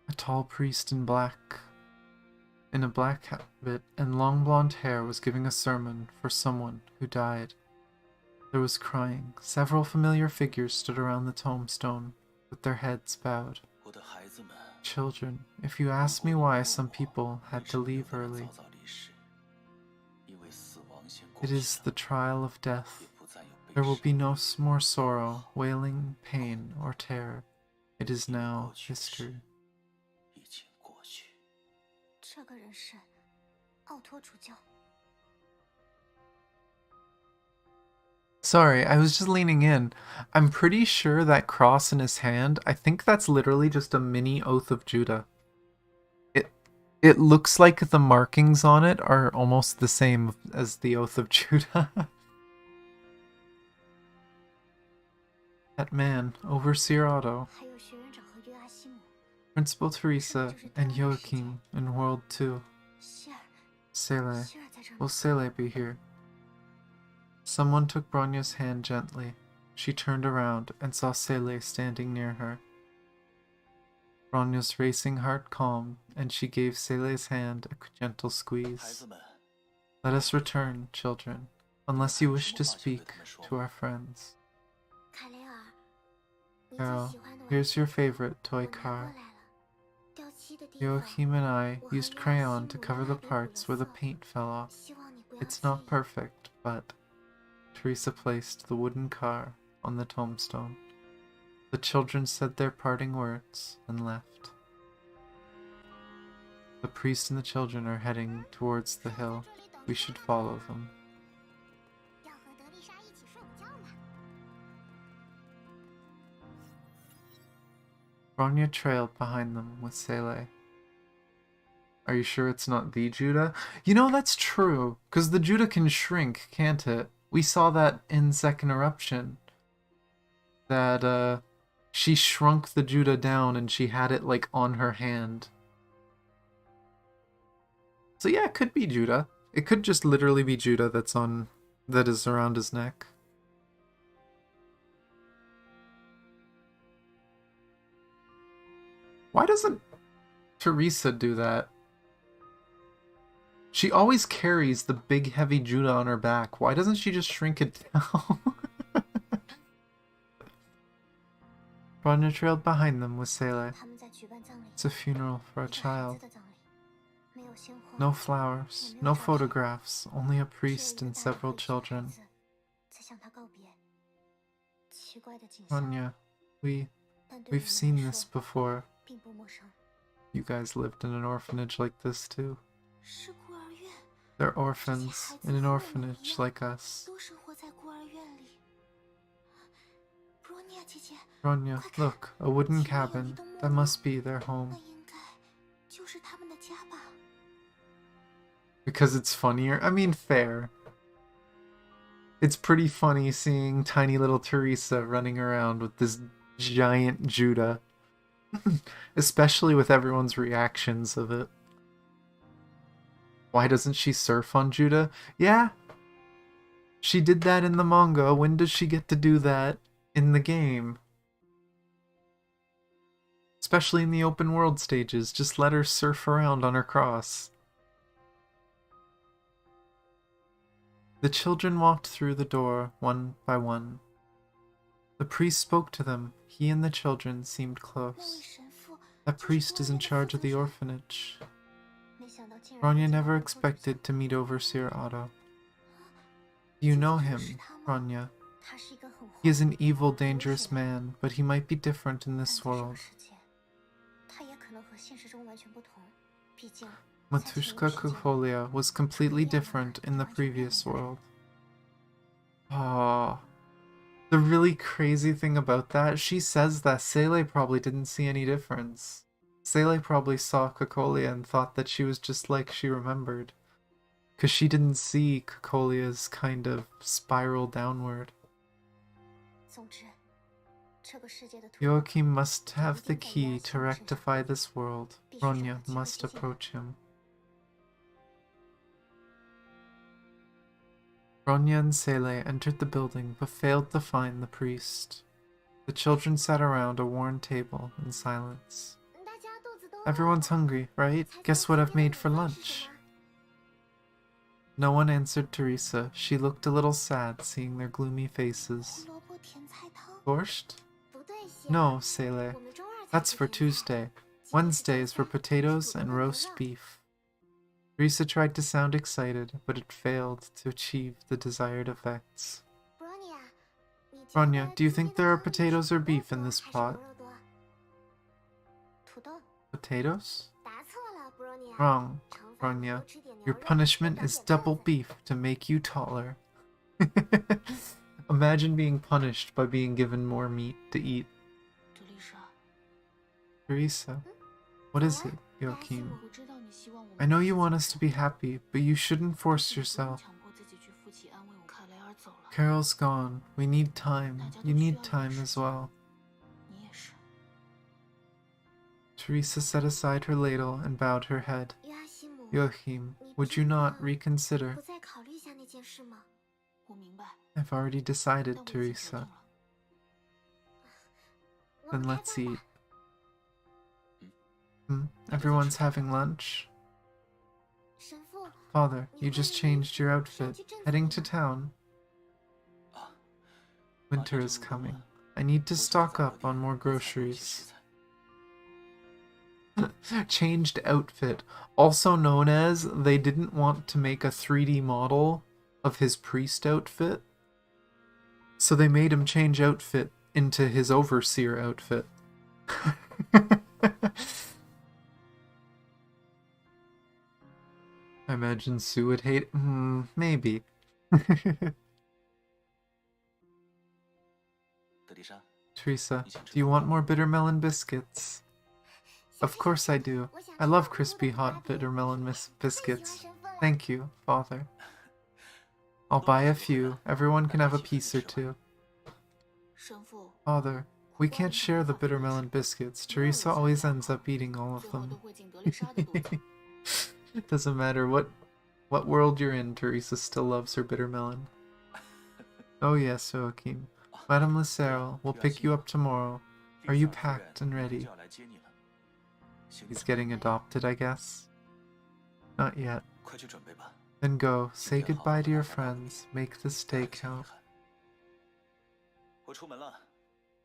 Speaker 1: A tall priest in a black habit and long blonde hair was giving a sermon for someone who died. There was crying. Several familiar figures stood around the tombstone, with their heads bowed. Children, if you ask me why some people had to leave early, it is the trial of death. There will be no more sorrow, wailing, pain, or terror. It It is now history.
Speaker 5: 已经过去。
Speaker 3: 这个人是奥托主教。
Speaker 1: Sorry, I was just leaning in. I'm pretty sure that cross in his hand, I think that's literally just a mini Oath of Judah. It looks like the markings on it are almost the same as the Oath of Judah. That man, Overseer Otto,
Speaker 3: 还有学院长和约阿西姆，
Speaker 1: Principal Teresa, and Joachim in World 2.
Speaker 3: 希尔，
Speaker 1: Sele.
Speaker 3: 希尔在这儿
Speaker 1: Will
Speaker 3: 吗？
Speaker 1: Sele be here? Someone took Bronya's hand gently. She turned around and saw Sele standing near her. Bronya's racing heart calmed, and she gave Sele's hand a gentle
Speaker 5: 孩
Speaker 1: squeeze.
Speaker 5: 子们，
Speaker 1: Let us return, children, unless you wish to speak to our friends.
Speaker 3: 凯雷尔，你最
Speaker 1: Carol,
Speaker 3: 喜欢的玩
Speaker 1: here's
Speaker 3: 具
Speaker 1: your favorite
Speaker 3: 我
Speaker 1: toy
Speaker 3: 拿过
Speaker 1: car.
Speaker 3: 来了。掉漆的地方，
Speaker 1: Joachim and I used crayon to cover the parts where the paint fell off.
Speaker 3: 希望你不要
Speaker 1: It's
Speaker 3: 介
Speaker 1: not
Speaker 3: 意。
Speaker 1: perfect, but... Teresa placed the wooden car on the tombstone. The children said their parting words and left. The priest and the children are heading towards the hill. We should follow them.
Speaker 3: 要和德丽莎一起睡午觉呢。
Speaker 1: Bronya trailed behind them with Sele. Are you sure it's not the Judah? You know, that's true, because the Judah can shrink, can't it? We saw that in Second Eruption. That, she shrunk the Judah down and she had it, like, on her hand. So yeah, it could be Judah. It could just literally be Judah that is around his neck. Why doesn't Teresa do that? She always carries the big heavy Judah on her back. Why doesn't she just shrink it down? Bronya trailed behind them with Sele.
Speaker 3: 他们在举办葬礼，
Speaker 1: It's a funeral for a
Speaker 3: 一个孩
Speaker 1: child.
Speaker 3: 子的葬礼，没有鲜花，
Speaker 1: No flowers, no photographs, only a priest and several children.
Speaker 3: 在向他告别。奇怪的景象，
Speaker 1: Bronya,
Speaker 3: 但对
Speaker 1: we've
Speaker 3: 你
Speaker 1: seen
Speaker 3: 来
Speaker 1: this
Speaker 3: 说
Speaker 1: before.
Speaker 3: 并不陌生。
Speaker 1: You guys lived in an orphanage like this too.
Speaker 3: 是孤儿院，
Speaker 1: They're orphans in an orphanage like us.
Speaker 3: 都生活在孤儿院里。Bronya 姐姐，
Speaker 1: Bronya, look, a wooden cabin. That must be their
Speaker 3: 那
Speaker 1: home.
Speaker 3: 应该就是他们的家吧？
Speaker 1: Because it's funnier? I mean, fair. It's pretty funny seeing tiny little Teresa running around with this giant Judah. Especially with everyone's reactions of it. Why doesn't she surf on Judah? Yeah. She did that in the manga. When does she get to do that in the game? Especially in the open world stages. Just let her surf around on her cross. The children walked through the door one by one. The priest spoke to them. He and the children seemed
Speaker 3: 那位
Speaker 1: close.
Speaker 3: 神父
Speaker 1: That priest is in charge of the orphanage.
Speaker 3: 没想到竟然
Speaker 1: Bronya
Speaker 3: 会见到
Speaker 1: never
Speaker 3: 奥托主教
Speaker 1: expected to meet Overseer Otto. You know him,
Speaker 3: 是他吗？
Speaker 1: Bronya.
Speaker 3: 他是一个很坏
Speaker 1: He is an evil, dangerous man, but he might be different in
Speaker 3: 但
Speaker 1: this
Speaker 3: 在这个
Speaker 1: world.
Speaker 3: 世界，他也可能和现实中完全不同。毕竟，
Speaker 1: Matushka Kokolia was completely different in the previous world. Ah. The really crazy thing about that, she says that Sele probably didn't see any difference. Sele probably saw Kokolia and thought that she was just like she remembered. Because she didn't see Kokolia's kind of spiral downward.
Speaker 3: 总之，这个世界的突破
Speaker 1: Joachim must have the key to rectify this world. Bronya must approach him. Bronya and Sele entered the building but failed to find the priest. The children sat around a worn table in silence.
Speaker 3: 大家肚子都饿了
Speaker 1: Everyone's hungry, right? Guess what I've made for lunch? No one answered Teresa. She looked a little sad seeing their gloomy faces.
Speaker 3: 胡萝卜甜菜汤
Speaker 1: Borscht?
Speaker 3: 不对，希尔
Speaker 1: No, Sele.
Speaker 3: 我们周二才
Speaker 1: That's
Speaker 3: 吃
Speaker 1: for
Speaker 3: 甜菜
Speaker 1: Tuesday. Wednesday is for potatoes and roast beef. Teresa tried to sound excited, but it failed to achieve the desired effects.
Speaker 3: Bronya, 你觉
Speaker 1: Bronya,
Speaker 3: 得
Speaker 1: do you
Speaker 3: 今天
Speaker 1: think
Speaker 3: 的
Speaker 1: there are
Speaker 3: 汤里
Speaker 1: potatoes or
Speaker 3: 是
Speaker 1: beef
Speaker 3: 肉
Speaker 1: in
Speaker 3: 多
Speaker 1: this
Speaker 3: 还是
Speaker 1: pot?
Speaker 3: 牛肉多？
Speaker 1: Potatoes?
Speaker 3: 答错了，Bronya。
Speaker 1: Wrong,
Speaker 3: 惩罚你
Speaker 1: Bronya.
Speaker 3: 多吃点牛
Speaker 1: Your
Speaker 3: 肉，
Speaker 1: punishment
Speaker 3: 长
Speaker 1: is
Speaker 3: 点个
Speaker 1: double
Speaker 3: 子。
Speaker 1: beef to make you taller. Imagine being punished by being given more meat to eat.
Speaker 4: 德丽莎，
Speaker 1: Teresa, what is it,
Speaker 3: 达西
Speaker 1: Joachim?
Speaker 3: 姆，
Speaker 4: 我知道你希望我们
Speaker 1: I know
Speaker 4: 一
Speaker 1: you
Speaker 4: 起
Speaker 1: want
Speaker 4: 走
Speaker 1: us to
Speaker 4: 下
Speaker 1: be
Speaker 4: 去
Speaker 1: happy, but you shouldn't
Speaker 4: 但
Speaker 1: force
Speaker 4: 是你不用
Speaker 1: yourself.
Speaker 4: 强迫自己去负起安慰我。卡雷尔走了，
Speaker 1: Carol's gone. We need time.
Speaker 4: 大家
Speaker 1: You
Speaker 4: 都需
Speaker 1: need
Speaker 4: 要一点
Speaker 1: time
Speaker 4: 时
Speaker 1: as
Speaker 4: 间。
Speaker 1: well.
Speaker 4: 你也是。
Speaker 1: Teresa set aside her ladle and bowed her head.
Speaker 3: 约阿西姆，
Speaker 1: Joachim,
Speaker 3: 你
Speaker 1: would
Speaker 3: 真
Speaker 1: you
Speaker 3: 的
Speaker 1: not reconsider?
Speaker 3: 不再考虑一下那件事吗？
Speaker 4: 我明白，
Speaker 1: I've already
Speaker 4: 但
Speaker 1: decided,
Speaker 4: 我已经决定
Speaker 1: Teresa.
Speaker 4: 了。
Speaker 3: 我
Speaker 1: Then
Speaker 3: 们开
Speaker 1: let's
Speaker 3: 饭
Speaker 1: eat.
Speaker 3: 吧。
Speaker 1: Everyone's having lunch.
Speaker 3: 神父，
Speaker 1: Father, you just changed your outfit. Heading to town.
Speaker 5: 啊，
Speaker 1: Winter is coming. I need to stock up on more groceries. Changed outfit. Also known as they didn't want to make a 3D model of his priest outfit. So they made him change outfit into his overseer outfit. I imagine Sue would hate. Maybe.
Speaker 5: 德丽莎，
Speaker 1: Teresa, do you want more bitter melon biscuits? Of course I do. I love crispy hot bitter melon biscuits. Thank you, Father. I'll buy a few. Everyone can have a piece or two.
Speaker 4: 神父，
Speaker 1: Father, we can't share the bitter melon biscuits. Teresa always ends up eating all of
Speaker 4: 最后都
Speaker 1: them.
Speaker 4: 会进德丽莎的肚子。
Speaker 1: It doesn't matter what world you're in, Teresa still loves her bitter melon. Oh yes, Joachim. Madame Lucero will pick you up tomorrow. Are you packed and ready?
Speaker 5: 就要来接你了。行
Speaker 1: He's getting adopted, I guess. Not yet.
Speaker 5: 快去准备吧。
Speaker 1: Then go. Say goodbye to your friends. Make this day
Speaker 5: 大家
Speaker 1: count.
Speaker 5: 遗憾我出门了。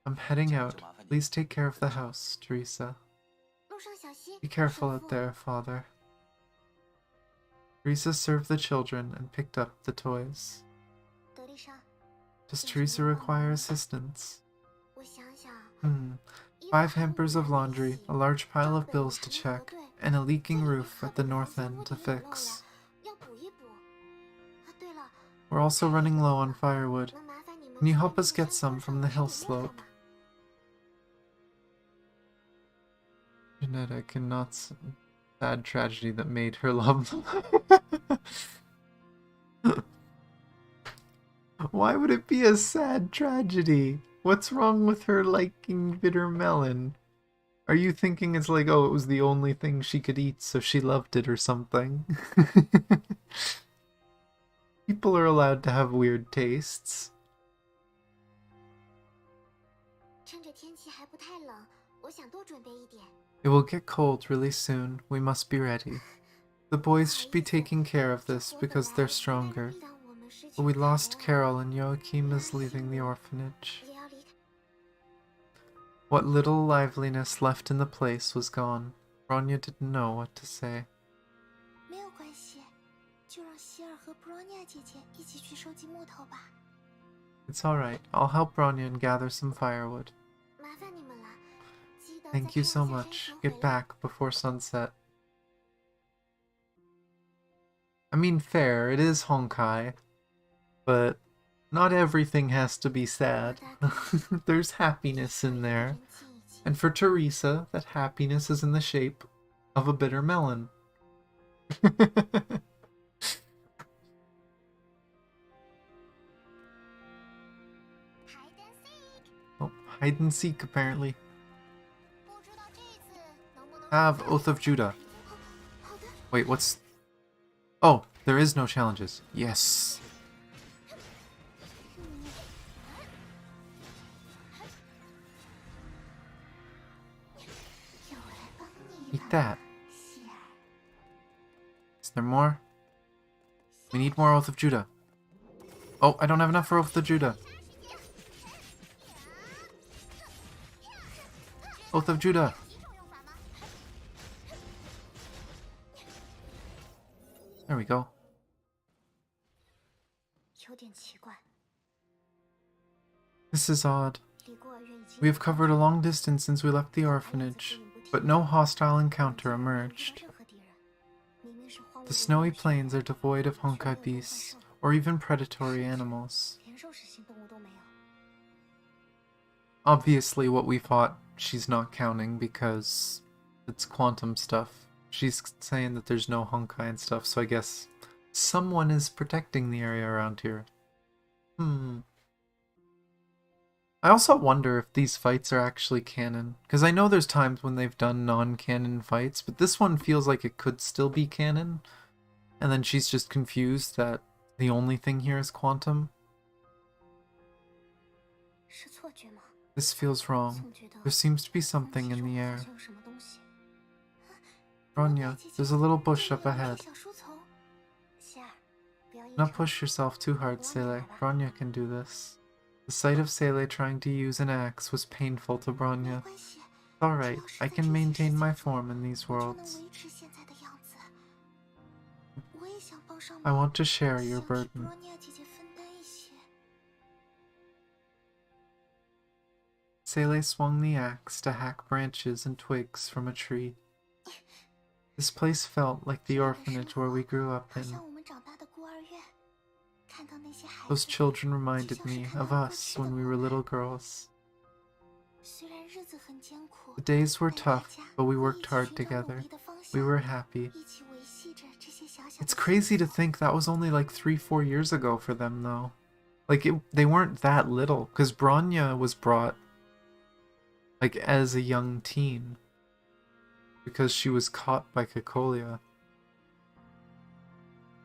Speaker 1: I'm heading out. Please take care of the house, Teresa.
Speaker 3: 路上小心。
Speaker 1: Be careful
Speaker 3: 神
Speaker 1: out
Speaker 3: 父
Speaker 1: there, Father. Teresa served the children and picked up the toys.
Speaker 3: 德丽莎，
Speaker 1: Does Teresa require assistance?
Speaker 3: 我想想，
Speaker 1: 5 hampers of laundry, a large pile of bills to check, and a leaking roof at the north end to fix.
Speaker 3: 要补一补。啊，对了，
Speaker 1: We're also running low on firewood.
Speaker 3: 能麻烦你们
Speaker 1: Can you
Speaker 3: 去
Speaker 1: help us
Speaker 3: 那
Speaker 1: get
Speaker 3: 山
Speaker 1: some
Speaker 3: 坡
Speaker 1: from
Speaker 3: 上
Speaker 1: the
Speaker 3: 取
Speaker 1: hill
Speaker 3: 点料
Speaker 1: slope?
Speaker 3: 吗？
Speaker 1: Janetta cannot. Sad tragedy that made her love. Why would it be a sad tragedy? What's wrong with her liking bitter melon? Are you thinking it's like, oh, it was the only thing she could eat, so she loved it or something? People are allowed to have weird tastes.
Speaker 3: 趁着天气还不太冷，我想多准备一点。
Speaker 1: It will get cold really soon. We must be ready. The boys should be taking care of this because they're stronger.
Speaker 3: 让我们失去
Speaker 1: But we
Speaker 3: 卡
Speaker 1: lost
Speaker 3: 莱尔
Speaker 1: Carol and Joachim is leaving the orphanage.
Speaker 3: 也要离开。
Speaker 1: What little liveliness left in the place was gone. Bronya didn't know what to say.
Speaker 3: 没有关系，就让希尔和 Bronya 姐姐一起去收集木头吧。
Speaker 1: It's alright. I'll help Bronya and gather some firewood.
Speaker 3: 麻烦你们了，记得
Speaker 1: Thank
Speaker 3: 再
Speaker 1: you
Speaker 3: 看
Speaker 1: so
Speaker 3: 我下
Speaker 1: much.
Speaker 3: 黑熊
Speaker 1: Get
Speaker 3: 回来。
Speaker 1: back before sunset. I mean, fair, it is Honkai, but not everything has to be sad. There's happiness in there. And for Teresa, that happiness is in the shape of a bitter melon. Oh, hide and seek, apparently.
Speaker 3: 不知道这次能不能
Speaker 1: Have Oath of Judah.
Speaker 3: 好的，
Speaker 1: Wait, what's... Oh, there is no challenges. Yes. Eat that. Is there more? We need more Oath of Judah. Oh, I don't have enough for Oath of Judah. Oath of Judah. There we go.
Speaker 3: 有点奇怪，
Speaker 1: This is odd.
Speaker 3: 离孤儿院已经
Speaker 1: We have covered a long distance since we left the
Speaker 3: 还一直
Speaker 1: orphanage.
Speaker 3: 不灵不听
Speaker 1: but no hostile encounter emerged. The snowy plains are devoid of Honkai beasts, or even predatory animals. Obviously, what we fought, she's not counting because it's quantum stuff. She's saying that there's no Honkai and stuff, so I guess someone is protecting the area around here. I also wonder if these fights are actually canon, because I know there's times when they've done non-canon fights, but this one feels like it could still be canon, and then she's just confused that the only thing here is quantum. This feels wrong. There seems to be something in the air. Bronya, there's a little bush up ahead. Not push yourself too hard, Sele. Bronya can do this. The sight of Sele trying to use an axe was painful to Bronya. It's alright, I can maintain my form in these worlds. I want to share your burden. Sele swung the axe to hack branches and twigs from a tree. This place felt like the orphanage where we grew up in. Those children reminded me of us when we were little girls. The days were tough, but we worked hard together. We were happy. It's crazy to think that was only like 3-4 years ago for them, though. Like, they weren't that little, because Bronya was brought, like, as a young teen. Because she was caught by Kokolia.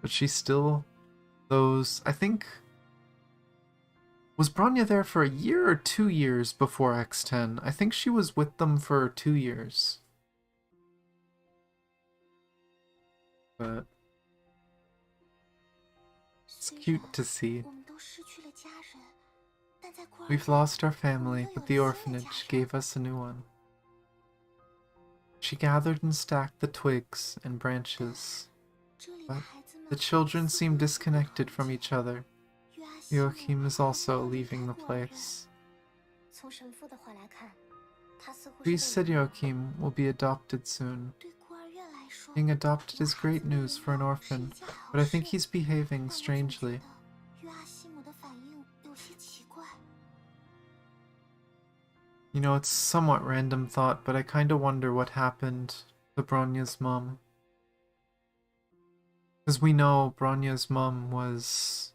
Speaker 1: But she's still those, I think... Was Bronya there for a year or 2 years before X10? I think she was with them for 2 years. But it's cute to see. We've lost our family, but the orphanage gave us a new one. She gathered and stacked the twigs and branches, but the children seem disconnected from each other. Joachim is also leaving the place. Priest said Joachim will be adopted soon. Being adopted is great news for an orphan, but I think he's behaving strangely. You know, it's a somewhat random thought, but I kinda wonder what happened to Bronya's mom. Because we know Bronya's mom was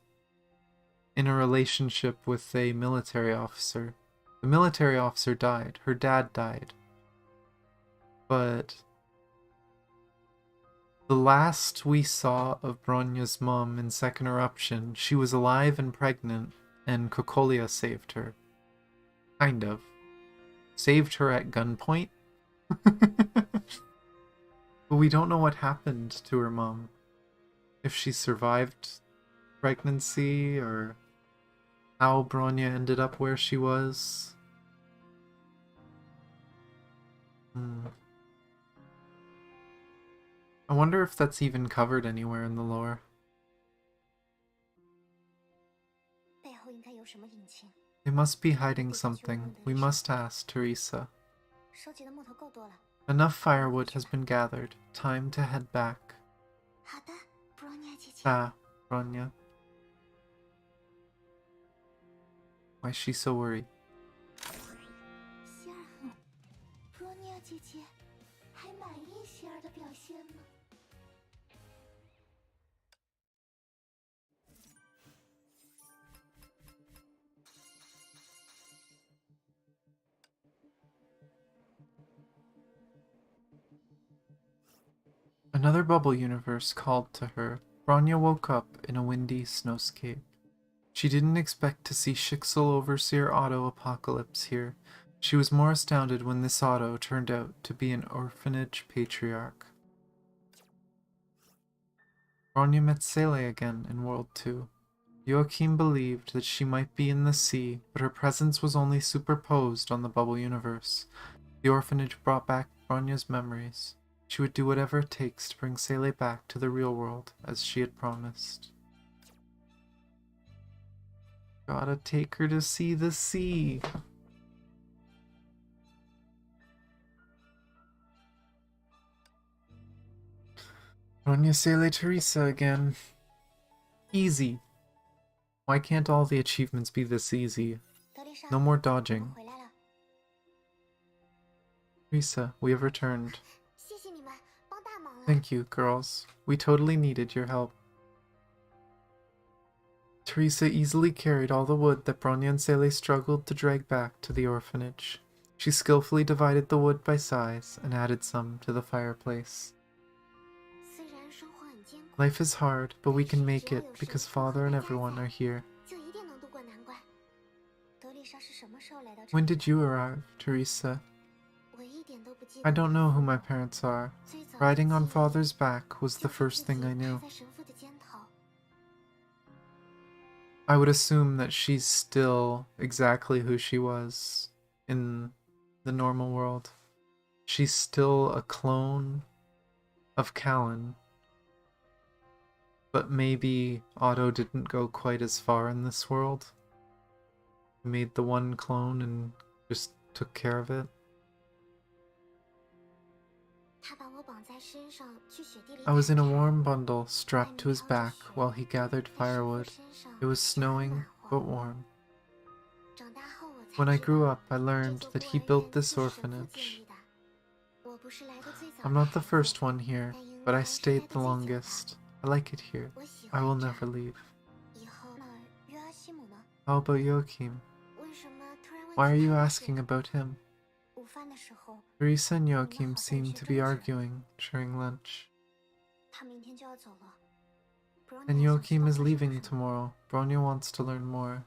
Speaker 1: in a relationship with a military officer. The military officer died. Her dad died. But the last we saw of Bronya's mom in Second Eruption, she was alive and pregnant, and Kokolia saved her. Kind of. Saved her at gunpoint? But we don't know what happened to her mom. If she survived pregnancy, or how Bronya ended up where she was. I wonder if that's even covered anywhere in the lore. They must be hiding something. We must ask Teresa. Enough firewood has been gathered. Time to head back. Ah, Bronya. Why is she so worried? Another bubble universe called to her. Bronya woke up in a windy snowscape. She didn't expect to see Shixel Overseer Otto Apocalypse here. She was more astounded when this Otto turned out to be an orphanage patriarch. Bronya met Sele again in World 2. Joachim believed that she might be in the sea, but her presence was only superposed on the bubble universe. The orphanage brought back Bronya's memories. She would do whatever it takes to bring Sele back to the real world, as she had promised. Gotta take her to see the sea. Bronya Sele Teresa again. Easy. Why can't all the achievements be this easy?
Speaker 3: 德丽莎，
Speaker 1: No more
Speaker 3: 我们
Speaker 1: dodging.
Speaker 3: 回来了，
Speaker 1: Teresa, we have returned.
Speaker 3: 谢谢你们，帮大忙了。
Speaker 1: Thank you, girls. We totally needed your help. Teresa easily carried all the wood that Bronya and Sele struggled to drag back to the orphanage. She skillfully divided the wood by size and added some to the fireplace.
Speaker 3: 虽然生活很艰苦，
Speaker 1: Life is hard, but we can make it because Father and everyone are here.
Speaker 3: 就一定能渡过难关。德丽莎是什么时候来到这里？
Speaker 1: When did you arrive, Teresa?
Speaker 3: 我一点都不记得。
Speaker 1: I don't know who my parents are.
Speaker 3: 最早的
Speaker 1: Riding on
Speaker 3: 记忆
Speaker 1: Father's back was
Speaker 3: 就
Speaker 1: the
Speaker 3: 是
Speaker 1: first
Speaker 3: 自己
Speaker 1: thing I knew.
Speaker 3: 趴在神父的肩头。
Speaker 1: I would assume that she's still exactly who she was in the normal world. She's still a clone of Callan. But maybe Otto didn't go quite as far in this world. He made the one clone and just took care of it.
Speaker 3: 他把我绑在身上去雪地里
Speaker 1: I was in a
Speaker 3: 砍柴
Speaker 1: warm bundle strapped to his back while he gathered firewood. It was snowing, but warm.
Speaker 3: 长大后我才
Speaker 1: When I
Speaker 3: 知
Speaker 1: grew
Speaker 3: 道
Speaker 1: up, I
Speaker 3: 这
Speaker 1: learned
Speaker 3: 座
Speaker 1: that
Speaker 3: 孤
Speaker 1: he
Speaker 3: 儿
Speaker 1: built
Speaker 3: 院
Speaker 1: this
Speaker 3: 就是神父建
Speaker 1: orphanage.
Speaker 3: 立的。我不是来得最早
Speaker 1: I'm
Speaker 3: 的
Speaker 1: not
Speaker 3: 孩
Speaker 1: the
Speaker 3: 子，
Speaker 1: first one here,
Speaker 3: 但应
Speaker 1: but I
Speaker 3: 该是
Speaker 1: stayed
Speaker 3: 来得
Speaker 1: the
Speaker 3: 最久的。
Speaker 1: longest. I like it here.
Speaker 3: 我喜
Speaker 1: I
Speaker 3: 欢
Speaker 1: will
Speaker 3: 这
Speaker 1: never
Speaker 3: 儿。
Speaker 1: leave.
Speaker 3: 以后那约阿西姆呢？
Speaker 1: How about Joachim?
Speaker 3: 为什么突然问
Speaker 1: Why are
Speaker 3: 起
Speaker 1: you
Speaker 3: 他的
Speaker 1: asking
Speaker 3: 事？
Speaker 1: about him?
Speaker 3: 午饭的时候，
Speaker 1: Teresa and
Speaker 3: 好
Speaker 1: Joachim
Speaker 3: 像有
Speaker 1: seemed
Speaker 3: 些
Speaker 1: to be
Speaker 3: 争执。
Speaker 1: arguing during lunch.
Speaker 3: 他明天就要走了。Bronya
Speaker 1: And
Speaker 3: 想知
Speaker 1: Joachim
Speaker 3: 道
Speaker 1: is
Speaker 3: 发生了
Speaker 1: leaving
Speaker 3: 什么，
Speaker 1: tomorrow. Bronya wants to learn more.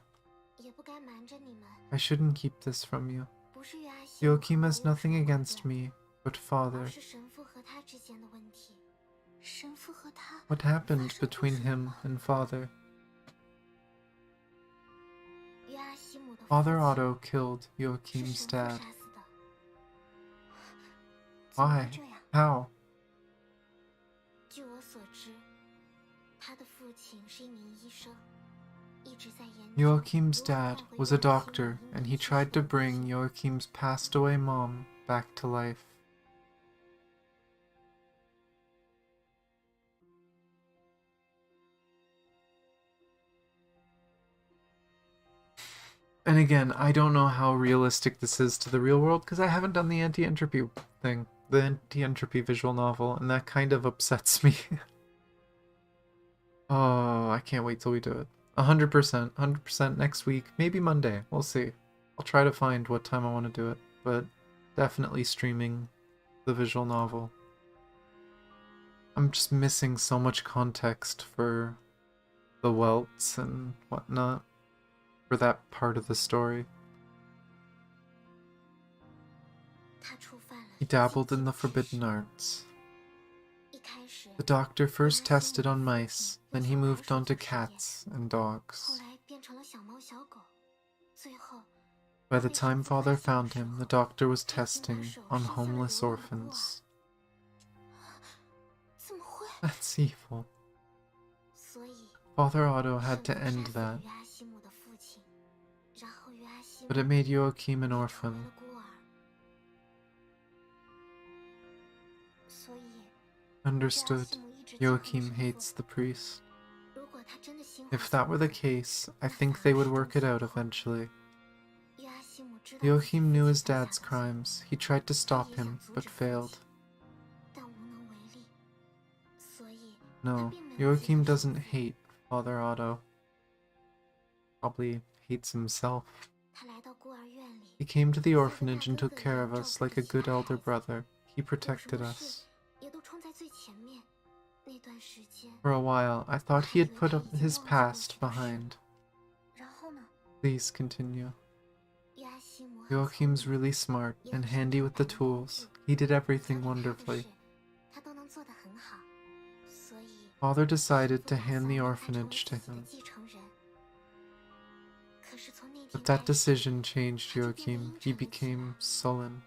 Speaker 3: 也不该瞒着你们。
Speaker 1: I shouldn't keep this from you.
Speaker 3: 不是约阿西姆和
Speaker 1: Joachim
Speaker 3: 我
Speaker 1: has
Speaker 3: 有什
Speaker 1: nothing
Speaker 3: 么矛
Speaker 1: against
Speaker 3: 盾，
Speaker 1: me, but
Speaker 3: 而
Speaker 1: Father.
Speaker 3: 是神父和他之间的问题。神父和他
Speaker 1: What
Speaker 3: 发
Speaker 1: happened
Speaker 3: 生过
Speaker 1: between
Speaker 3: 什么
Speaker 1: him
Speaker 3: 吗？
Speaker 1: and Father?
Speaker 3: 约阿西姆的父
Speaker 1: Father
Speaker 3: 亲
Speaker 1: Otto killed
Speaker 3: 是
Speaker 1: Joachim's
Speaker 3: 神父
Speaker 1: dad.
Speaker 3: 杀死的。怎么会
Speaker 1: Why?
Speaker 3: 这样？
Speaker 1: How?
Speaker 3: 据我所知，他的父亲是一名医生，一直在研究
Speaker 1: Joachim's
Speaker 3: 如何
Speaker 1: dad
Speaker 3: 带回
Speaker 1: was a
Speaker 3: 约阿西姆
Speaker 1: doctor,
Speaker 3: 因
Speaker 1: and
Speaker 3: 为
Speaker 1: he
Speaker 3: 去世
Speaker 1: tried to
Speaker 3: 的母
Speaker 1: bring
Speaker 3: 亲。
Speaker 1: Joachim's passed away mom back to life. And again, I don't know how realistic this is to the real world because I haven't done the anti-entropy thing, the anti-entropy visual novel, and that kind of upsets me. Oh, I can't wait till we do it. 100%, 100% next week, maybe Monday, we'll see. I'll try to find what time I want to do it, but definitely streaming the visual novel. I'm just missing so much context for the welts and whatnot, for that part of the story.
Speaker 3: 他触犯了
Speaker 1: He
Speaker 3: 一
Speaker 1: dabbled
Speaker 3: 禁
Speaker 1: in the
Speaker 3: 忌之
Speaker 1: forbidden
Speaker 3: 事
Speaker 1: arts.
Speaker 3: 一开始
Speaker 1: The doctor
Speaker 3: 约
Speaker 1: first
Speaker 3: 阿西
Speaker 1: tested
Speaker 3: 姆
Speaker 1: on
Speaker 3: 的父
Speaker 1: mice,
Speaker 3: 亲用
Speaker 1: then he
Speaker 3: 小老
Speaker 1: moved
Speaker 3: 鼠
Speaker 1: on to
Speaker 3: 做实验，
Speaker 1: cats and
Speaker 3: 后
Speaker 1: dogs.
Speaker 3: 来变成了小猫小狗，最后
Speaker 1: By
Speaker 3: 他
Speaker 1: the
Speaker 3: 被
Speaker 1: time
Speaker 3: 神父
Speaker 1: Father
Speaker 3: 发现的
Speaker 1: found
Speaker 3: 时
Speaker 1: him, the
Speaker 3: 候，
Speaker 1: doctor was
Speaker 3: 他已经把
Speaker 1: testing
Speaker 3: 手
Speaker 1: on
Speaker 3: 伸向了
Speaker 1: homeless
Speaker 3: 流浪孤儿。
Speaker 1: orphans.
Speaker 3: 怎么会？
Speaker 1: That's evil.
Speaker 3: 所以
Speaker 1: Father Otto
Speaker 3: 神
Speaker 1: had to
Speaker 3: 父
Speaker 1: end
Speaker 3: 杀死了
Speaker 1: that,
Speaker 3: 约阿西姆的父亲，然后约阿西姆
Speaker 1: but it made Joachim an
Speaker 3: 也成为
Speaker 1: orphan.
Speaker 3: 了孤儿。所以，约阿
Speaker 1: Understood.
Speaker 3: 西姆一直记恨
Speaker 1: Joachim
Speaker 3: 神父。
Speaker 1: hates the priest.
Speaker 3: 如果他真的心怀
Speaker 1: If that
Speaker 3: 想
Speaker 1: were the
Speaker 3: 法，
Speaker 1: case, I
Speaker 3: 那
Speaker 1: think
Speaker 3: 反
Speaker 1: they
Speaker 3: 而
Speaker 1: would
Speaker 3: 是
Speaker 1: work
Speaker 3: 种
Speaker 1: it out
Speaker 3: 诅咒。
Speaker 1: eventually.
Speaker 3: 约阿西姆知道自己
Speaker 1: Joachim
Speaker 3: 父
Speaker 1: knew
Speaker 3: 亲
Speaker 1: his
Speaker 3: 犯下
Speaker 1: dad's
Speaker 3: 的罪，
Speaker 1: crimes. He tried to
Speaker 3: 他
Speaker 1: stop
Speaker 3: 也想
Speaker 1: him,
Speaker 3: 阻
Speaker 1: but
Speaker 3: 止父
Speaker 1: failed.
Speaker 3: 亲，但无能为力。所以，他
Speaker 1: No,
Speaker 3: 并没有记
Speaker 1: Joachim
Speaker 3: 恨神
Speaker 1: doesn't
Speaker 3: 父。
Speaker 1: hate Father Otto. Probably hates himself.
Speaker 3: 他来到孤儿院里，
Speaker 1: He came to the
Speaker 3: 像个大
Speaker 1: orphanage and
Speaker 3: 哥
Speaker 1: took
Speaker 3: 哥一
Speaker 1: care
Speaker 3: 样
Speaker 1: of
Speaker 3: 照
Speaker 1: us
Speaker 3: 顾
Speaker 1: like a
Speaker 3: 着
Speaker 1: good
Speaker 3: 小
Speaker 1: elder
Speaker 3: 孩子，
Speaker 1: brother. He
Speaker 3: 有什
Speaker 1: protected
Speaker 3: 么
Speaker 1: us.
Speaker 3: 事也都冲在最前面。那段时间，
Speaker 1: For a while, I thought
Speaker 3: 他
Speaker 1: he
Speaker 3: 以
Speaker 1: had
Speaker 3: 为
Speaker 1: put
Speaker 3: 他
Speaker 1: up
Speaker 3: 已经
Speaker 1: his
Speaker 3: 忘记过
Speaker 1: past
Speaker 3: 许多事
Speaker 1: behind.
Speaker 3: 了。然后呢，
Speaker 1: Please continue.
Speaker 3: 约阿西姆很聪
Speaker 1: Joachim's
Speaker 3: 明，
Speaker 1: really smart
Speaker 3: 也
Speaker 1: and
Speaker 3: 很善
Speaker 1: handy
Speaker 3: 良
Speaker 1: with the
Speaker 3: 感人
Speaker 1: tools.
Speaker 3: 顾
Speaker 1: He did
Speaker 3: 想
Speaker 1: everything
Speaker 3: 给他的
Speaker 1: wonderfully.
Speaker 3: 事，他都能做得很好。所以，
Speaker 1: Father
Speaker 3: 神
Speaker 1: decided
Speaker 3: 父
Speaker 1: to
Speaker 3: 打
Speaker 1: hand
Speaker 3: 算
Speaker 1: the
Speaker 3: 让他成为
Speaker 1: orphanage to
Speaker 3: 自己的
Speaker 1: him.
Speaker 3: 继承人。可是从那天
Speaker 1: But that
Speaker 3: 开始，
Speaker 1: decision changed
Speaker 3: 他就变得
Speaker 1: Joachim.
Speaker 3: 阴
Speaker 1: He
Speaker 3: 沉了起
Speaker 1: became
Speaker 3: 来。
Speaker 1: sullen.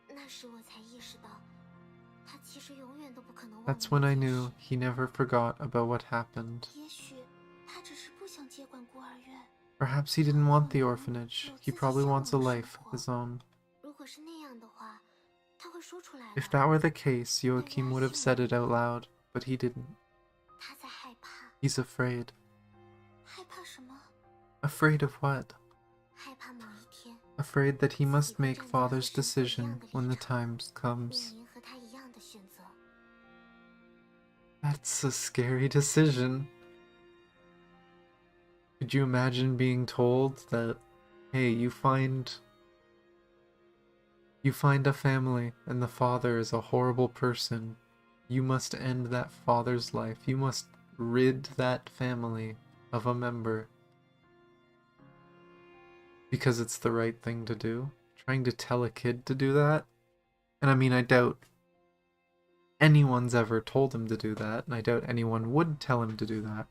Speaker 3: 那时我才意识到，他其实永远都不可能忘
Speaker 1: That's
Speaker 3: 了
Speaker 1: when
Speaker 3: 那
Speaker 1: I
Speaker 3: 件
Speaker 1: knew
Speaker 3: 事。
Speaker 1: he never forgot about what happened.
Speaker 3: 也许他只是不想接管孤儿院。
Speaker 1: Perhaps he didn't want the orphanage. He probably wants a life of his own.
Speaker 3: 如果是那样的话，他会说出来了。
Speaker 1: If that were the case, Joachim would have said it out loud, but he didn't.
Speaker 3: 他在害怕。
Speaker 1: He's afraid.
Speaker 3: 害怕什么？
Speaker 1: Afraid of what?
Speaker 3: 害怕某一天，
Speaker 1: Afraid that he must make father's decision when the time
Speaker 3: 面
Speaker 1: comes.
Speaker 3: 临和他一样的选择。
Speaker 1: That's a scary decision. Could you imagine being told that, hey, you find a family and the father is a horrible person. You must end that father's life. You must rid that family of a member. Because it's the right thing to do. Trying to tell a kid to do that. And I mean, I doubt anyone's ever told him to do that, and I doubt anyone would tell him to do that.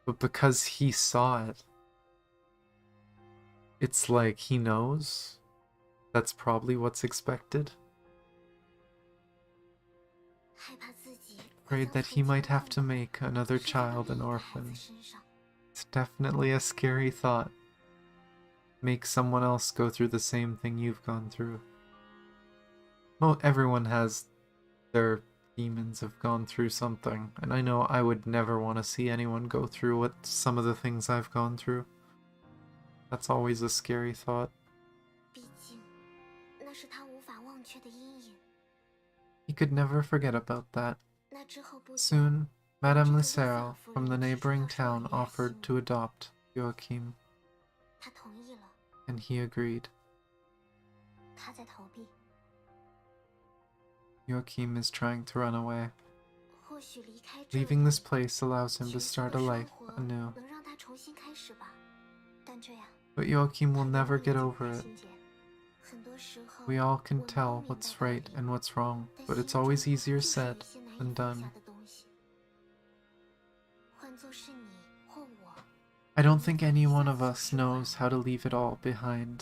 Speaker 1: But because he saw it, it's like he knows. That's probably what's expected.
Speaker 3: 害怕自己会
Speaker 1: Afraid
Speaker 3: 遭
Speaker 1: that
Speaker 3: 受
Speaker 1: he
Speaker 3: 绝
Speaker 1: might have
Speaker 3: 望
Speaker 1: to
Speaker 3: 的
Speaker 1: make another
Speaker 3: 是他
Speaker 1: child
Speaker 3: 另
Speaker 1: an
Speaker 3: 一个孩
Speaker 1: orphan.
Speaker 3: 子身上。
Speaker 1: It's definitely a scary thought. Make someone else go through the same thing you've gone through. Well, everyone has their demons have gone through something, and I know I would never want to see anyone go through what some of the things I've gone through. That's always a scary thought.
Speaker 3: 毕竟，那是他无法忘却的阴影。
Speaker 1: He could never forget about that.
Speaker 3: 那之后不久，
Speaker 1: Soon, Madame Lucero from the neighboring town offered to adopt Joachim,
Speaker 3: 他同意了。
Speaker 1: and he agreed.
Speaker 3: 他在逃避。
Speaker 1: Joachim is trying to run away.
Speaker 3: 或许离开这里
Speaker 1: Leaving this place allows him to
Speaker 3: 全新
Speaker 1: start
Speaker 3: 的
Speaker 1: a
Speaker 3: 生
Speaker 1: life
Speaker 3: 活
Speaker 1: anew.
Speaker 3: 能让他重新开始吧。但这样，
Speaker 1: But Joachim will
Speaker 3: 他
Speaker 1: never
Speaker 3: 永远
Speaker 1: get
Speaker 3: 无
Speaker 1: over
Speaker 3: 法
Speaker 1: it.
Speaker 3: 信解。很多时候，
Speaker 1: We all
Speaker 3: 我
Speaker 1: can
Speaker 3: 们都
Speaker 1: tell
Speaker 3: 明白
Speaker 1: what's
Speaker 3: 道
Speaker 1: right
Speaker 3: 理
Speaker 1: and what's wrong,
Speaker 3: 但
Speaker 1: but
Speaker 3: 心
Speaker 1: it's
Speaker 3: 中
Speaker 1: always easier
Speaker 3: 就是有
Speaker 1: said
Speaker 3: 一些难以
Speaker 1: than
Speaker 3: 放
Speaker 1: done.
Speaker 3: 下的东西。换作是你或我，
Speaker 1: I don't think any one of us knows how to leave it all behind.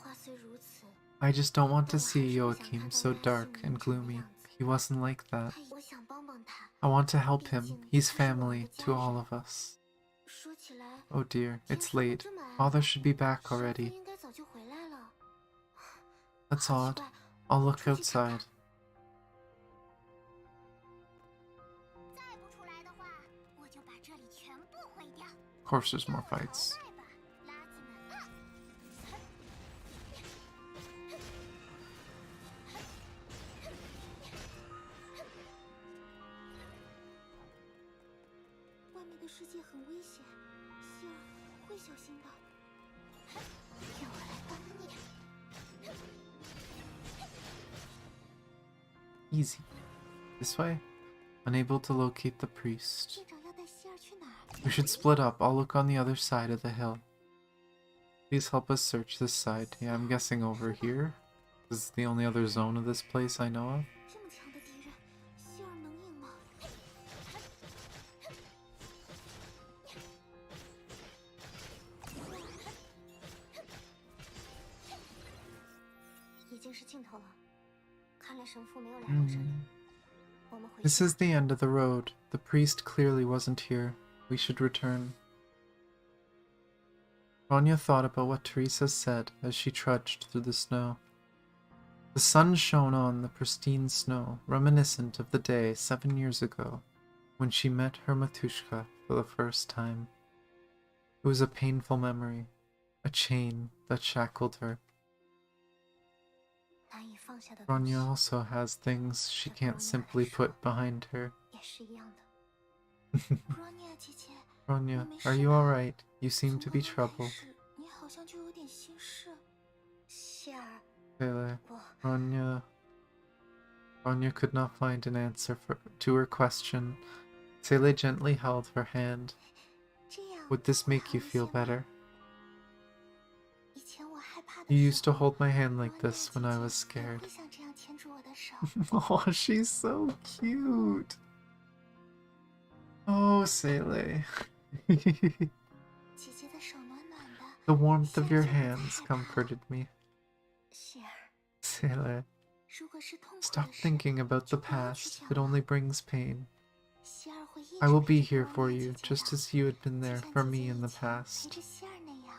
Speaker 3: 话虽如此，
Speaker 1: I just don't want to
Speaker 3: 但我还
Speaker 1: see
Speaker 3: 是不想
Speaker 1: Joachim
Speaker 3: 看到
Speaker 1: so
Speaker 3: 他
Speaker 1: dark
Speaker 3: 幸
Speaker 1: and
Speaker 3: 运这个
Speaker 1: gloomy.
Speaker 3: 样子。
Speaker 1: He wasn't like that.
Speaker 3: 我想帮帮他。
Speaker 1: I want to help
Speaker 3: 毕
Speaker 1: him.
Speaker 3: 竟
Speaker 1: He's
Speaker 3: 他是我们
Speaker 1: family
Speaker 3: 的家
Speaker 1: to all
Speaker 3: 人。
Speaker 1: of us.
Speaker 3: 说起来，
Speaker 1: Oh dear,
Speaker 3: 天
Speaker 1: it's
Speaker 3: 上的
Speaker 1: late.
Speaker 3: 这么暗，
Speaker 1: Father should be back
Speaker 3: 师傅
Speaker 1: already.
Speaker 3: 应该早就回来了。
Speaker 1: That's
Speaker 3: 好
Speaker 1: odd.
Speaker 3: 奇怪，
Speaker 1: I'll
Speaker 3: 我
Speaker 1: look
Speaker 3: 出去看
Speaker 1: outside.
Speaker 3: 看。再不出来的话，我就把这里全部毁掉。
Speaker 1: Of course there's more fights.
Speaker 3: 逃卖吧，垃圾们！外面的世界很危险，希尔会小心的。让我来帮你。
Speaker 1: Easy. This way? Unable to locate the priest.
Speaker 3: 队长要带希尔去哪儿？
Speaker 1: We should split up. I'll look on the other side of the hill. Please help us search this side. Yeah, I'm guessing over here. This is the only other zone of this place I know of.
Speaker 3: 这么强的敌人，希尔能赢吗？已经是尽头了，看来神父没有来过这里。我们回
Speaker 1: This
Speaker 3: 去
Speaker 1: is the end of the road. The priest clearly wasn't here. We should return. Bronya thought about what Teresa said as she trudged through the snow. The sun shone on the pristine snow, reminiscent of the day 7 years ago, when she met her Matushka for the first time. It was a painful memory, a chain that shackled her.
Speaker 3: 难以放下的东西
Speaker 1: Bronya also has things she can't simply put behind her.
Speaker 3: 也是一样的。Bronya 姐姐，
Speaker 1: Bronya, are you alright? You seem to be
Speaker 3: 从刚刚
Speaker 1: troubled.
Speaker 3: 开始你好像就有点心事。希尔，
Speaker 1: Pele,
Speaker 3: 我
Speaker 1: Bronya could not find an answer to her question. Sele gently held her hand.
Speaker 3: 这样
Speaker 1: Would this
Speaker 3: 会
Speaker 1: make
Speaker 3: 好
Speaker 1: you
Speaker 3: 一些
Speaker 1: feel
Speaker 3: 吗
Speaker 1: better?
Speaker 3: 以前我害怕的
Speaker 1: You
Speaker 3: 时
Speaker 1: used to
Speaker 3: 候
Speaker 1: hold my hand like
Speaker 3: Bronya
Speaker 1: this when
Speaker 3: 姐
Speaker 1: I
Speaker 3: 姐
Speaker 1: was
Speaker 3: 也
Speaker 1: scared.
Speaker 3: 会像这样牵住我的手。
Speaker 1: Oh, she's so cute. Oh, Sele.
Speaker 3: 姐姐的手暖暖的。
Speaker 1: The warmth of your
Speaker 3: 现在就不再
Speaker 1: hands
Speaker 3: 害怕了
Speaker 1: comforted me.
Speaker 3: 希尔，
Speaker 1: Sele,
Speaker 3: 如果是痛苦
Speaker 1: stop
Speaker 3: 的事，
Speaker 1: thinking about the
Speaker 3: 就不要去
Speaker 1: past.
Speaker 3: 想
Speaker 1: It
Speaker 3: 了。
Speaker 1: only brings pain.
Speaker 3: 希尔会一
Speaker 1: I
Speaker 3: 直
Speaker 1: will
Speaker 3: 陪
Speaker 1: be
Speaker 3: 着
Speaker 1: here
Speaker 3: 布
Speaker 1: for
Speaker 3: 洛尼
Speaker 1: you,
Speaker 3: 姐姐
Speaker 1: just
Speaker 3: 的，
Speaker 1: as you had been
Speaker 3: 就
Speaker 1: there
Speaker 3: 像
Speaker 1: for
Speaker 3: 姐姐
Speaker 1: me in
Speaker 3: 以
Speaker 1: the
Speaker 3: 前陪
Speaker 1: past.
Speaker 3: 着希尔那样。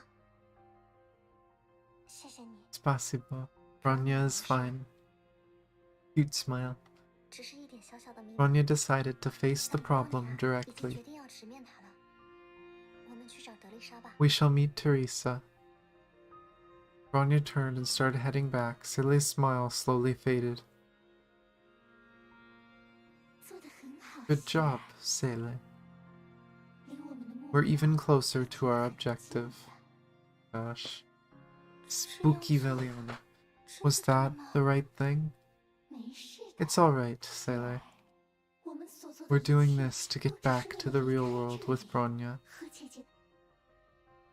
Speaker 3: 谢谢你，
Speaker 1: Spasibo. Bronya is fine. Cute smile.
Speaker 3: 只是一点小小的迷茫。
Speaker 1: Bronya decided to face the
Speaker 3: 但
Speaker 1: problem
Speaker 3: Bronya 已经
Speaker 1: directly.
Speaker 3: 决定要直面它了。我们去找德丽莎吧。
Speaker 1: We shall meet Teresa. Bronya turned and started heading back. Celia's smile slowly faded.
Speaker 3: 做得很好。
Speaker 1: Good job, Celia.
Speaker 3: 离我们的目
Speaker 1: We're
Speaker 3: 标
Speaker 1: even closer to our
Speaker 3: 很近
Speaker 1: objective.
Speaker 3: 了。
Speaker 1: Gosh. Spooky Veliona. Was that the right thing?
Speaker 3: 没事的。
Speaker 1: It's alright, Celia.
Speaker 3: 我们所做的
Speaker 1: We're
Speaker 3: 一切
Speaker 1: doing this to
Speaker 3: 都
Speaker 1: get
Speaker 3: 只是
Speaker 1: back
Speaker 3: 为
Speaker 1: to
Speaker 3: 了
Speaker 1: the
Speaker 3: 离
Speaker 1: real
Speaker 3: 开
Speaker 1: world
Speaker 3: 这
Speaker 1: with
Speaker 3: 里
Speaker 1: Bronya.
Speaker 3: 和姐姐。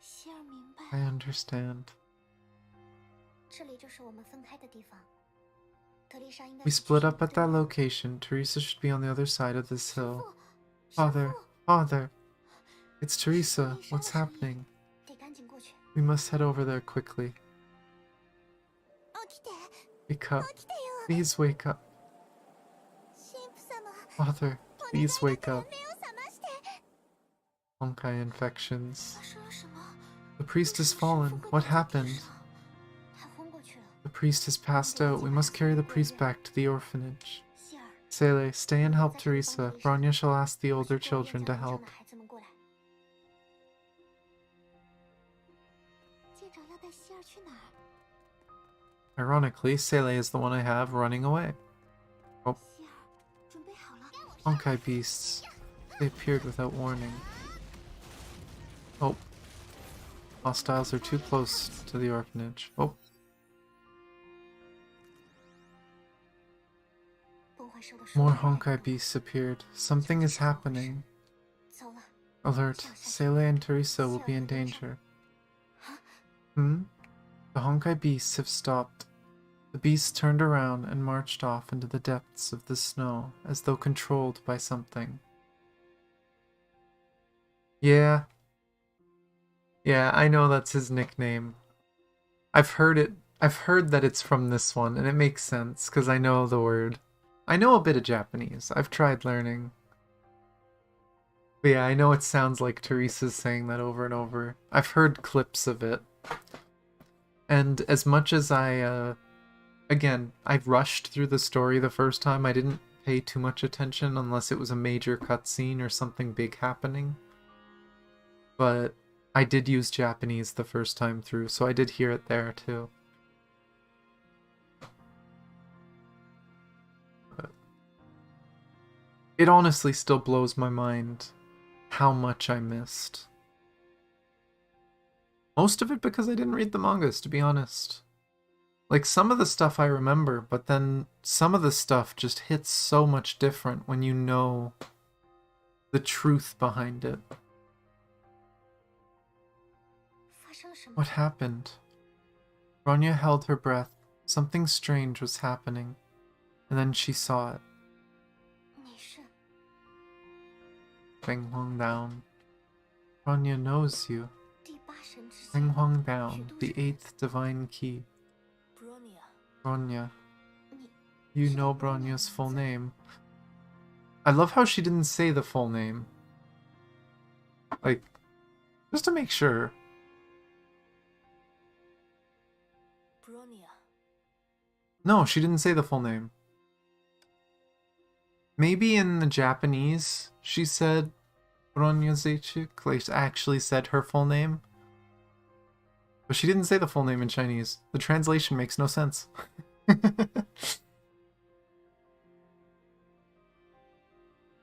Speaker 3: 希尔明白
Speaker 1: I
Speaker 3: 了，
Speaker 1: understand.
Speaker 3: 这里就是我们分开的地方。德丽莎应该
Speaker 1: We
Speaker 3: 是去
Speaker 1: split
Speaker 3: 上
Speaker 1: up at
Speaker 3: 对
Speaker 1: that
Speaker 3: 面。
Speaker 1: location. Teresa should be on the other side of this
Speaker 3: 师
Speaker 1: hill.
Speaker 3: 父，师
Speaker 1: Father,
Speaker 3: 父，
Speaker 1: Father. It's
Speaker 3: 是
Speaker 1: Teresa.
Speaker 3: 德丽莎的
Speaker 1: What's
Speaker 3: 声音
Speaker 1: happening?
Speaker 3: 得赶紧过去。
Speaker 1: We must head over there quickly.
Speaker 3: 起きて、
Speaker 1: Wake up.
Speaker 3: 起きてよ。
Speaker 1: Please wake up.
Speaker 3: 神父様、
Speaker 1: Father, please wake up.
Speaker 3: 目を覚まして。
Speaker 1: Honkai infections.
Speaker 3: 发生了什么？
Speaker 1: The priest has fallen. What happened?
Speaker 3: 他昏过去了。
Speaker 1: The priest has passed out. We must carry the priest back to the orphanage.
Speaker 3: 希尔，
Speaker 1: Sele, stay and help
Speaker 3: 在这里帮
Speaker 1: Teresa.
Speaker 3: 德丽莎。
Speaker 1: Bronya shall ask the
Speaker 3: 我
Speaker 1: older
Speaker 3: 去孤儿院
Speaker 1: children
Speaker 3: 叫
Speaker 1: to
Speaker 3: 路上
Speaker 1: help.
Speaker 3: 的孩子们过来。接着要带希尔去哪儿？
Speaker 1: Ironically, Sele is the one I have running away.
Speaker 3: 希尔，准备好了。
Speaker 1: Honkai beasts. They appeared without warning. Oh. Hostiles are too close to the orphanage. Oh.
Speaker 3: 崩坏兽的手
Speaker 1: More
Speaker 3: 回来了。
Speaker 1: Honkai beasts appeared. Something is happening.
Speaker 3: 糟了，
Speaker 1: Alert. Sele and Teresa will be in danger. Hmm? The Honkai beasts have stopped. The beasts turned around and marched off into the depths of the snow, as though controlled by something. Yeah. Yeah, I know that's his nickname. I've heard that it's from this one, and it makes sense, because I know the word. I know a bit of Japanese. I've tried learning. But yeah, I know it sounds like Teresa's saying that over and over. I've heard clips of it. And as much as again, I've rushed through the story the first time. I didn't pay too much attention unless it was a major cutscene or something big happening. But I did use Japanese the first time through, so I did hear it there too. But it honestly still blows my mind how much I missed. Most of it because I didn't read the mangas, to be honest. Like, some of the stuff I remember, but then some of the stuff just hits so much different when you know the truth behind it.
Speaker 3: 发生了什么？
Speaker 1: What happened? Bronya held her breath. Something strange was happening. And then she saw it.
Speaker 3: 你是
Speaker 1: Feng Huang down. Bronya knows you.
Speaker 3: 第八神之
Speaker 1: Feng
Speaker 3: 剑。
Speaker 1: Huang down, the 8th divine key.
Speaker 4: Bronya，
Speaker 1: Bronya.
Speaker 3: 你
Speaker 1: You know Bronya's full name. I love how she didn't say the full name. Like, just to make sure.
Speaker 4: Bronya，
Speaker 1: No, she didn't say the full name. Maybe in the Japanese, she said Bronya Zeichik, like actually said her full name. But she didn't say the full name in Chinese. The translation makes no sense.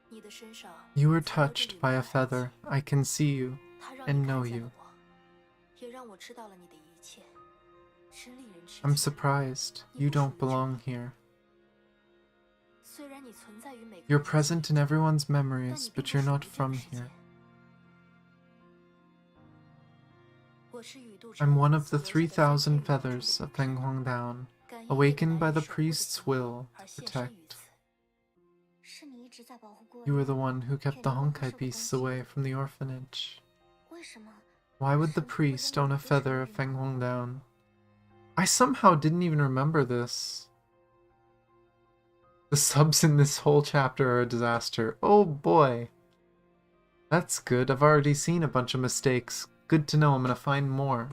Speaker 4: 你的身上
Speaker 1: You were
Speaker 4: 藏有着
Speaker 1: touched
Speaker 4: 你
Speaker 1: by
Speaker 4: 的
Speaker 1: a
Speaker 4: 爱情
Speaker 1: feather. I can see you.
Speaker 4: 它让
Speaker 1: and
Speaker 4: 你
Speaker 1: know
Speaker 4: 看见
Speaker 1: you.
Speaker 4: 了我，也让我知道了你的一切，真令人吃
Speaker 1: I'm
Speaker 4: 惊。
Speaker 1: surprised. You don't belong here.
Speaker 4: 虽然你存在于每个
Speaker 1: You're
Speaker 4: 人的
Speaker 1: present
Speaker 4: 心
Speaker 1: in
Speaker 4: 中
Speaker 1: everyone's
Speaker 4: 但
Speaker 1: memories,
Speaker 4: 你并
Speaker 1: but
Speaker 4: 不
Speaker 1: you're
Speaker 4: 属
Speaker 1: not
Speaker 4: 于这个
Speaker 1: from
Speaker 4: 世界
Speaker 1: here.
Speaker 4: 我是宇度
Speaker 1: I'm
Speaker 4: 中
Speaker 1: one of
Speaker 4: 所
Speaker 1: the
Speaker 4: 留下的
Speaker 1: 3,000
Speaker 4: 最美的
Speaker 1: feathers
Speaker 4: 这
Speaker 1: of
Speaker 4: 个
Speaker 1: Feng
Speaker 4: 故事
Speaker 1: Huang Down,
Speaker 4: 感应
Speaker 1: awakened
Speaker 4: 未
Speaker 1: by
Speaker 4: 来
Speaker 1: the
Speaker 4: 守护的
Speaker 1: priest's
Speaker 4: 情
Speaker 1: will
Speaker 4: 而
Speaker 1: to
Speaker 4: 现身于
Speaker 1: protect.
Speaker 4: 此。
Speaker 3: 是你一直在保护孤儿
Speaker 1: You were
Speaker 3: 院。
Speaker 1: the one who kept the
Speaker 3: 远离崩坏
Speaker 1: Honkai
Speaker 3: 兽的
Speaker 1: beasts
Speaker 3: 东西。
Speaker 1: away from the orphanage.
Speaker 3: 为什么
Speaker 1: Why would the
Speaker 3: 神父会
Speaker 1: priest
Speaker 3: 拥
Speaker 1: own
Speaker 3: 有
Speaker 1: a
Speaker 3: 一对手
Speaker 1: feather
Speaker 3: 的
Speaker 1: of
Speaker 3: 羽
Speaker 1: Feng
Speaker 3: 毛
Speaker 1: Huang Down? I somehow didn't even remember this. The subs in this whole chapter are a disaster. Oh boy. That's good. I've already seen a bunch of mistakes. Good to know. I'm gonna find more.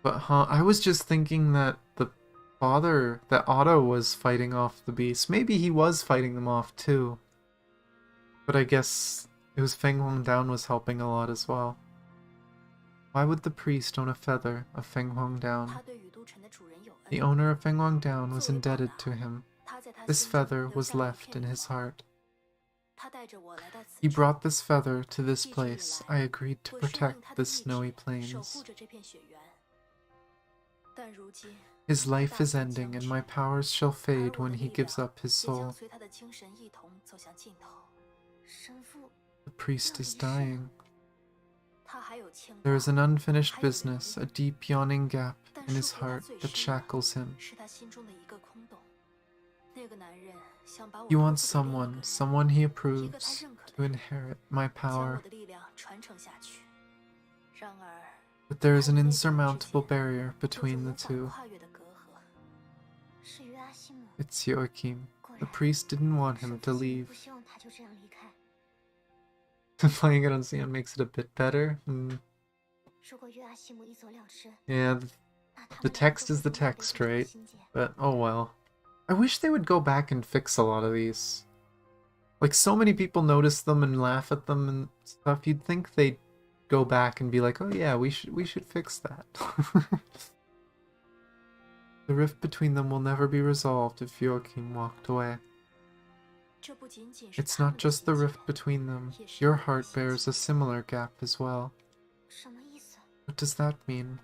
Speaker 1: But I was just thinking that that Otto was fighting off the beast. Maybe he was fighting them off too. But I guess it was Feng Huang Down was helping a lot as well. Why would the priest own a feather of Feng Huang Down?
Speaker 4: 他对宇都城的主人有恩。
Speaker 1: The owner of Feng Huang Down was
Speaker 4: 作为报
Speaker 1: indebted
Speaker 4: 答
Speaker 1: to him.
Speaker 4: 他在他
Speaker 1: This
Speaker 4: 心中
Speaker 1: feather
Speaker 4: 留
Speaker 1: was
Speaker 4: 下了一
Speaker 1: left
Speaker 4: 片
Speaker 1: in
Speaker 4: 羽
Speaker 1: his
Speaker 4: 毛
Speaker 1: heart.
Speaker 4: 他带着我来到此
Speaker 1: He
Speaker 4: 处，
Speaker 1: brought this feather to this
Speaker 4: 一直以
Speaker 1: place.
Speaker 4: 来
Speaker 1: I agreed to
Speaker 4: 我顺应
Speaker 1: protect
Speaker 4: 他
Speaker 1: the
Speaker 4: 的意
Speaker 1: snowy
Speaker 4: 志，守
Speaker 1: plains.
Speaker 4: 护着这片雪原。但如今，
Speaker 1: His
Speaker 4: 他
Speaker 1: life
Speaker 4: 大
Speaker 1: is
Speaker 4: 限
Speaker 1: ending,
Speaker 4: 将
Speaker 1: and
Speaker 4: 至，
Speaker 1: my powers shall
Speaker 4: 而
Speaker 1: fade
Speaker 4: 我
Speaker 1: when
Speaker 4: 的
Speaker 1: he
Speaker 4: 力
Speaker 1: gives
Speaker 4: 量
Speaker 1: up his
Speaker 4: 也将
Speaker 1: soul.
Speaker 4: 随他的精神一同走向尽头。
Speaker 3: 神父，
Speaker 1: The priest is dying.
Speaker 4: 他还有牵挂，
Speaker 1: There is an unfinished
Speaker 4: 还有留
Speaker 1: business,
Speaker 4: 恋
Speaker 1: a deep yawning gap
Speaker 4: 但
Speaker 1: in
Speaker 4: 束
Speaker 1: his
Speaker 4: 缚他
Speaker 1: heart
Speaker 4: 最
Speaker 1: that
Speaker 4: 深的
Speaker 1: shackles him.
Speaker 4: 是他心中的一个空洞。那个男人想把我
Speaker 1: He
Speaker 4: 托
Speaker 1: wants
Speaker 4: 付给另一个
Speaker 1: someone,
Speaker 4: 人，
Speaker 1: someone he
Speaker 4: 一个他
Speaker 1: approves,
Speaker 4: 认可
Speaker 1: to
Speaker 4: 的人，
Speaker 1: inherit my
Speaker 4: 将我
Speaker 1: power.
Speaker 4: 的力量传承下去。然而，
Speaker 1: But there is
Speaker 4: 他
Speaker 1: an
Speaker 4: 与那个人之
Speaker 1: insurmountable
Speaker 4: 间
Speaker 1: barrier
Speaker 4: 有着
Speaker 1: between the
Speaker 4: 无法
Speaker 1: two.
Speaker 4: 跨越的隔阂。
Speaker 3: 是约阿西姆。
Speaker 1: It's Joachim.
Speaker 3: 果
Speaker 1: The
Speaker 3: 然，
Speaker 1: priest didn't want
Speaker 3: 神
Speaker 1: him
Speaker 3: 父
Speaker 1: to
Speaker 3: 竟
Speaker 1: leave.
Speaker 3: 不希望他就这样离开。
Speaker 1: Playing it on Xeon makes it a bit better.
Speaker 3: 如果约阿西姆一走了之，
Speaker 1: Yeah,
Speaker 3: 那他
Speaker 1: the
Speaker 3: 们两个
Speaker 1: text
Speaker 3: 就
Speaker 1: is
Speaker 3: 会
Speaker 1: the
Speaker 3: 永远被
Speaker 1: text,
Speaker 3: 这个
Speaker 1: right?
Speaker 3: 心结。
Speaker 1: But oh well. I wish they would go back and fix a lot of these. Like, so many people notice them and laugh at them and stuff. You'd think they'd go back and be like, oh yeah, we should fix that. The rift between them will never be resolved if Joachim walked away.
Speaker 4: 这不仅仅是
Speaker 1: It's
Speaker 4: 他们
Speaker 1: not
Speaker 4: 的
Speaker 1: just the
Speaker 4: 心结
Speaker 1: rift between them.
Speaker 4: 也是
Speaker 1: Your
Speaker 4: 我的
Speaker 1: heart
Speaker 4: 心
Speaker 1: bears a
Speaker 4: 结。
Speaker 1: similar gap as well.
Speaker 3: 什么意思？
Speaker 1: What does that mean?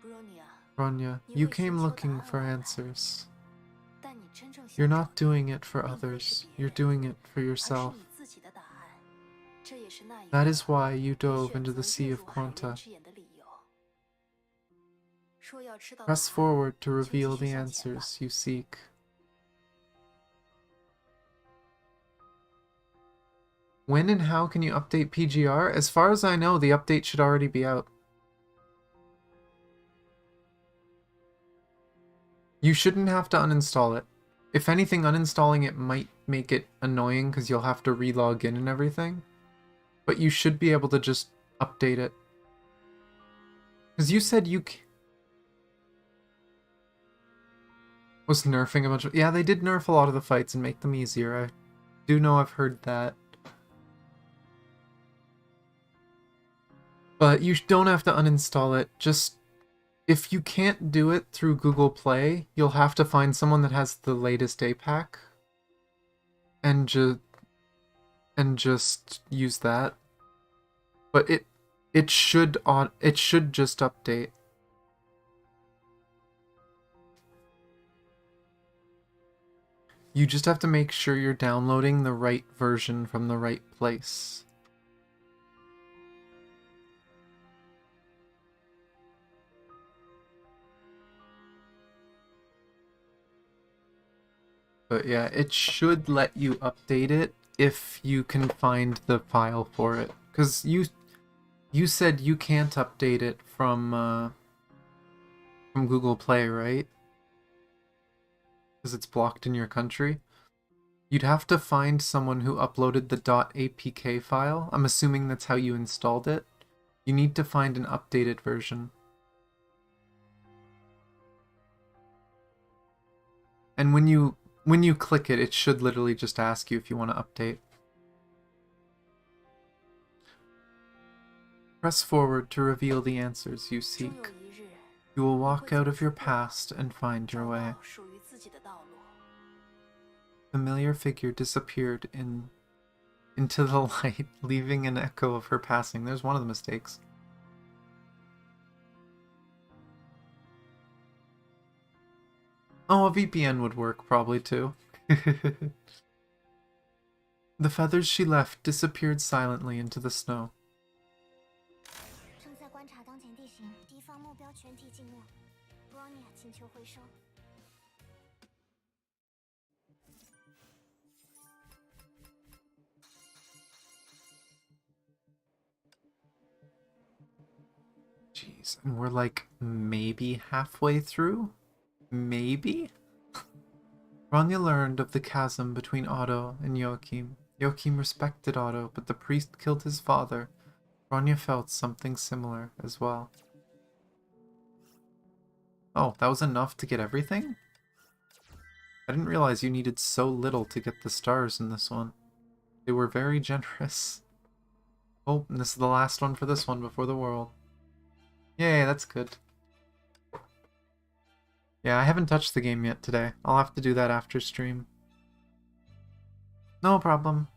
Speaker 4: Bronya，
Speaker 1: Bronya,
Speaker 4: You
Speaker 1: you
Speaker 4: wish
Speaker 1: came
Speaker 4: you
Speaker 1: looking
Speaker 4: told
Speaker 1: for
Speaker 4: Anna.
Speaker 1: answers.
Speaker 4: 但你真正
Speaker 1: You're
Speaker 4: 想找
Speaker 1: not
Speaker 4: 的
Speaker 1: doing it for
Speaker 4: 并非是
Speaker 1: others.
Speaker 4: 别
Speaker 1: You're
Speaker 4: 人，
Speaker 1: doing it for
Speaker 4: 而是
Speaker 1: yourself.
Speaker 4: 你自己的答案。这也是那一
Speaker 1: That
Speaker 4: 刻
Speaker 1: is why you
Speaker 4: 你
Speaker 1: dove
Speaker 4: 选
Speaker 1: into
Speaker 4: 择
Speaker 1: the Sea
Speaker 4: 跃
Speaker 1: of
Speaker 4: 入海
Speaker 1: Quanta.
Speaker 4: 人之眼的理由。若要知道答
Speaker 1: Press
Speaker 4: 案，
Speaker 1: forward to
Speaker 4: 就继
Speaker 1: reveal
Speaker 4: 续
Speaker 1: the
Speaker 4: 向前吧。
Speaker 1: answers you seek. When and how can you update PGR? As far as I know, the update should already be out. You shouldn't have to uninstall it. If anything, uninstalling it might make it annoying because you'll have to re-log in and everything. But you should be able to just update it. Because you said you was nerfing a bunch of... Yeah, they did nerf a lot of the fights and make them easier. I do know I've heard that. But you don't have to uninstall it. Just... if you can't do it through Google Play, you'll have to find someone that has the latest APAC. And just use that. But it should just update. You just have to make sure you're downloading the right version from the right place. But yeah, it should let you update it if you can find the file for it. Because you said you can't update it from Google Play, right? Because it's blocked in your country. You'd have to find someone who uploaded the .apk file. I'm assuming that's how you installed it. You need to find an updated version. And when you click it, it should literally just ask you if you want to update. Press forward to reveal the answers you
Speaker 4: 终
Speaker 1: seek.
Speaker 4: 有一日，
Speaker 1: You will walk out of your past and find
Speaker 4: 找
Speaker 1: your way.
Speaker 4: 到属于自己的道路。
Speaker 1: Familiar figure disappeared into the light, leaving an echo of her passing. There's one of the mistakes. Oh, a VPN would work probably too. The feathers she left disappeared silently into the snow.
Speaker 3: 正在观察当前地形，敌方目标全体进入。Bronya请求回收。
Speaker 1: Jeez, and we're like maybe halfway through? Maybe? Bronya learned of the chasm between Otto and Joachim. Joachim respected Otto, but the priest killed his father. Bronya felt something similar as well. Oh, that was enough to get everything? I didn't realize you needed so little to get the stars in this one. They were very generous. Oh, and this is the last one for this one before the world. Yay, that's good. Yeah, I haven't touched the game yet today. I'll have to do that after stream. No problem.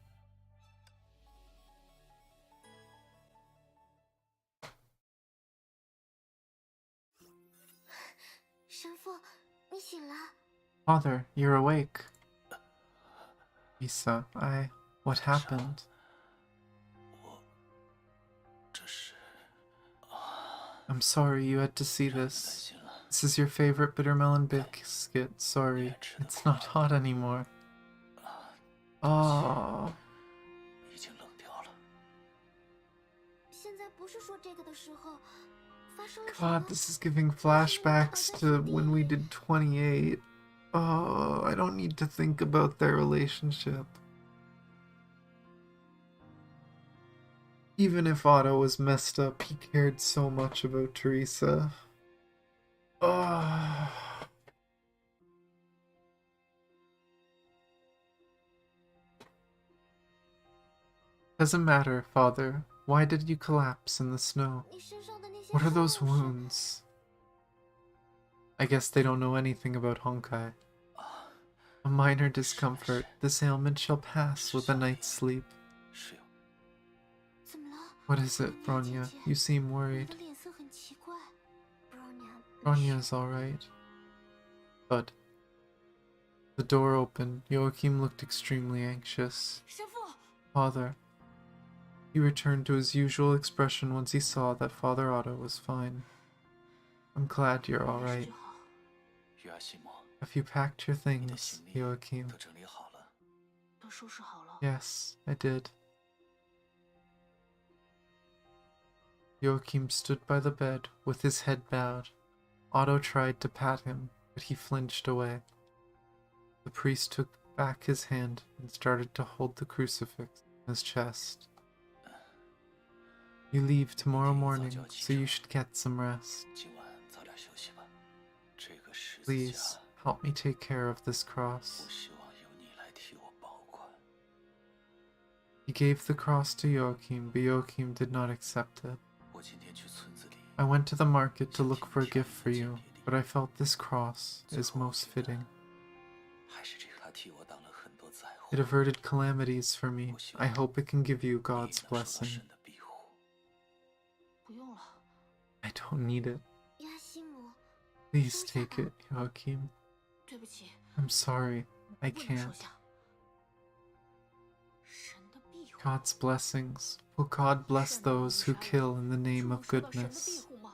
Speaker 3: 神父，你醒了。
Speaker 1: Father, you're awake. Lisa, what happened?
Speaker 5: 这是
Speaker 1: I'm sorry you had to see
Speaker 5: 担
Speaker 1: this.
Speaker 5: 心了。
Speaker 1: This is your favorite bitter melon biscuit. Sorry, it's not hot anymore. Oh.
Speaker 5: 已经冷掉了。
Speaker 3: 现在不是说这个的时候。发生了什么？
Speaker 1: God, this is giving flashbacks to when we did 28. Oh, I don't need to think about their relationship. Even if Otto was messed up, he cared so much about Teresa. Oh. Doesn't matter, Father. Why did you collapse in the snow?
Speaker 3: 你身上的那些
Speaker 1: What are
Speaker 3: 伤
Speaker 1: those
Speaker 3: 是
Speaker 1: wounds? I guess they don't know anything about Honkai. A minor discomfort. This ailment shall pass with a night's sleep.
Speaker 5: 是有。
Speaker 3: 怎么了？
Speaker 1: What is it, Bronya? You seem
Speaker 3: 你
Speaker 1: worried.
Speaker 3: 的脸色很奇怪。Bronya，
Speaker 1: Bronya's alright. But the door opened. Joachim looked extremely anxious.
Speaker 2: 神父，
Speaker 1: Father. He returned to his usual expression once he saw that Father Otto was fine. I'm glad you're
Speaker 2: 没事
Speaker 1: alright.
Speaker 2: 就好。
Speaker 5: 约阿西莫，
Speaker 1: Have you packed your
Speaker 5: 你的
Speaker 1: things,
Speaker 5: 行李
Speaker 1: Joachim?
Speaker 5: 都整理好了。
Speaker 2: 都收拾好了。
Speaker 1: Yes, I did. Joachim stood by the bed with his head bowed. Otto tried to pat him, but he flinched away. The priest took back his hand and started to hold the crucifix in his chest. You leave tomorrow morning, so you should get some rest.
Speaker 5: 今晚早点休息吧。这个十字架，
Speaker 1: Please, help me take care of this cross.
Speaker 5: 我希望由你来替我保管。
Speaker 1: He gave the cross to Joachim, but Joachim did not accept it.
Speaker 5: 我今天去村子里，
Speaker 1: I went to the market to look for a gift for you, but I felt this cross is most fitting.
Speaker 5: 还是这个他替我挡了很多灾祸。
Speaker 1: It averted calamities for me. I hope it can give you
Speaker 5: 你
Speaker 1: God's
Speaker 5: 能受到
Speaker 1: blessing.
Speaker 5: 神的庇护。
Speaker 2: 不用了。
Speaker 1: I don't need it.
Speaker 3: 亚西姆，
Speaker 1: Please take it, Joachim.
Speaker 2: 对不起，
Speaker 1: I'm sorry. I
Speaker 2: 不能收
Speaker 1: can't.
Speaker 2: 下。神的庇护。
Speaker 1: God's blessings. Will God bless those who kill in the name of
Speaker 2: 是能收到神的庇
Speaker 1: goodness?
Speaker 2: 护吗？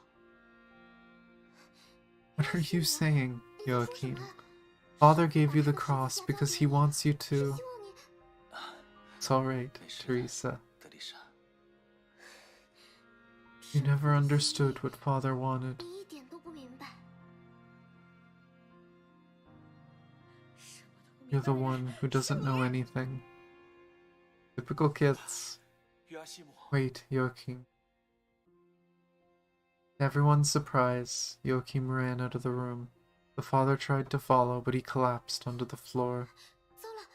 Speaker 1: What are you saying,
Speaker 3: 你在说什
Speaker 1: Joachim?
Speaker 3: 么？
Speaker 1: Father gave you the cross because he wants you
Speaker 3: 希
Speaker 1: to.
Speaker 3: 望你
Speaker 1: It's alright,
Speaker 5: 没事的
Speaker 1: Teresa.
Speaker 5: 德丽莎，
Speaker 1: You never understood what Father wanted.
Speaker 3: 你一点都不明白。
Speaker 1: You're the one who doesn't know anything. Typical kids.
Speaker 5: 约阿西莫，
Speaker 1: Wait, Joachim. To everyone's surprise, Joachim ran out of the room. The father tried to follow, but he collapsed onto the floor.
Speaker 3: 糟了，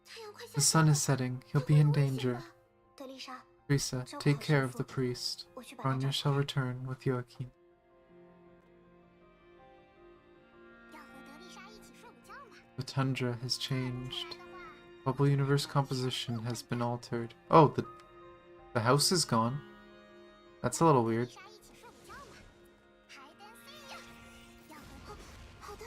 Speaker 3: 太阳快下
Speaker 1: The
Speaker 3: 山
Speaker 1: sun
Speaker 3: 了
Speaker 1: is setting. He'll
Speaker 3: 他
Speaker 1: be
Speaker 3: 会
Speaker 1: in
Speaker 3: 有危险
Speaker 1: danger.
Speaker 3: 的。德丽莎，
Speaker 1: Teresa, take care of the priest.
Speaker 3: 我去把他
Speaker 1: Bronya
Speaker 3: 找
Speaker 1: shall
Speaker 3: 回来。
Speaker 1: return with Joachim.
Speaker 3: 要和德丽莎一起睡午觉吗？
Speaker 1: The tundra has changed. Bubble universe composition has been altered. Oh, the house is gone. That's a little weird.
Speaker 3: 莎一起睡午觉吗？海登森呀！要和好的。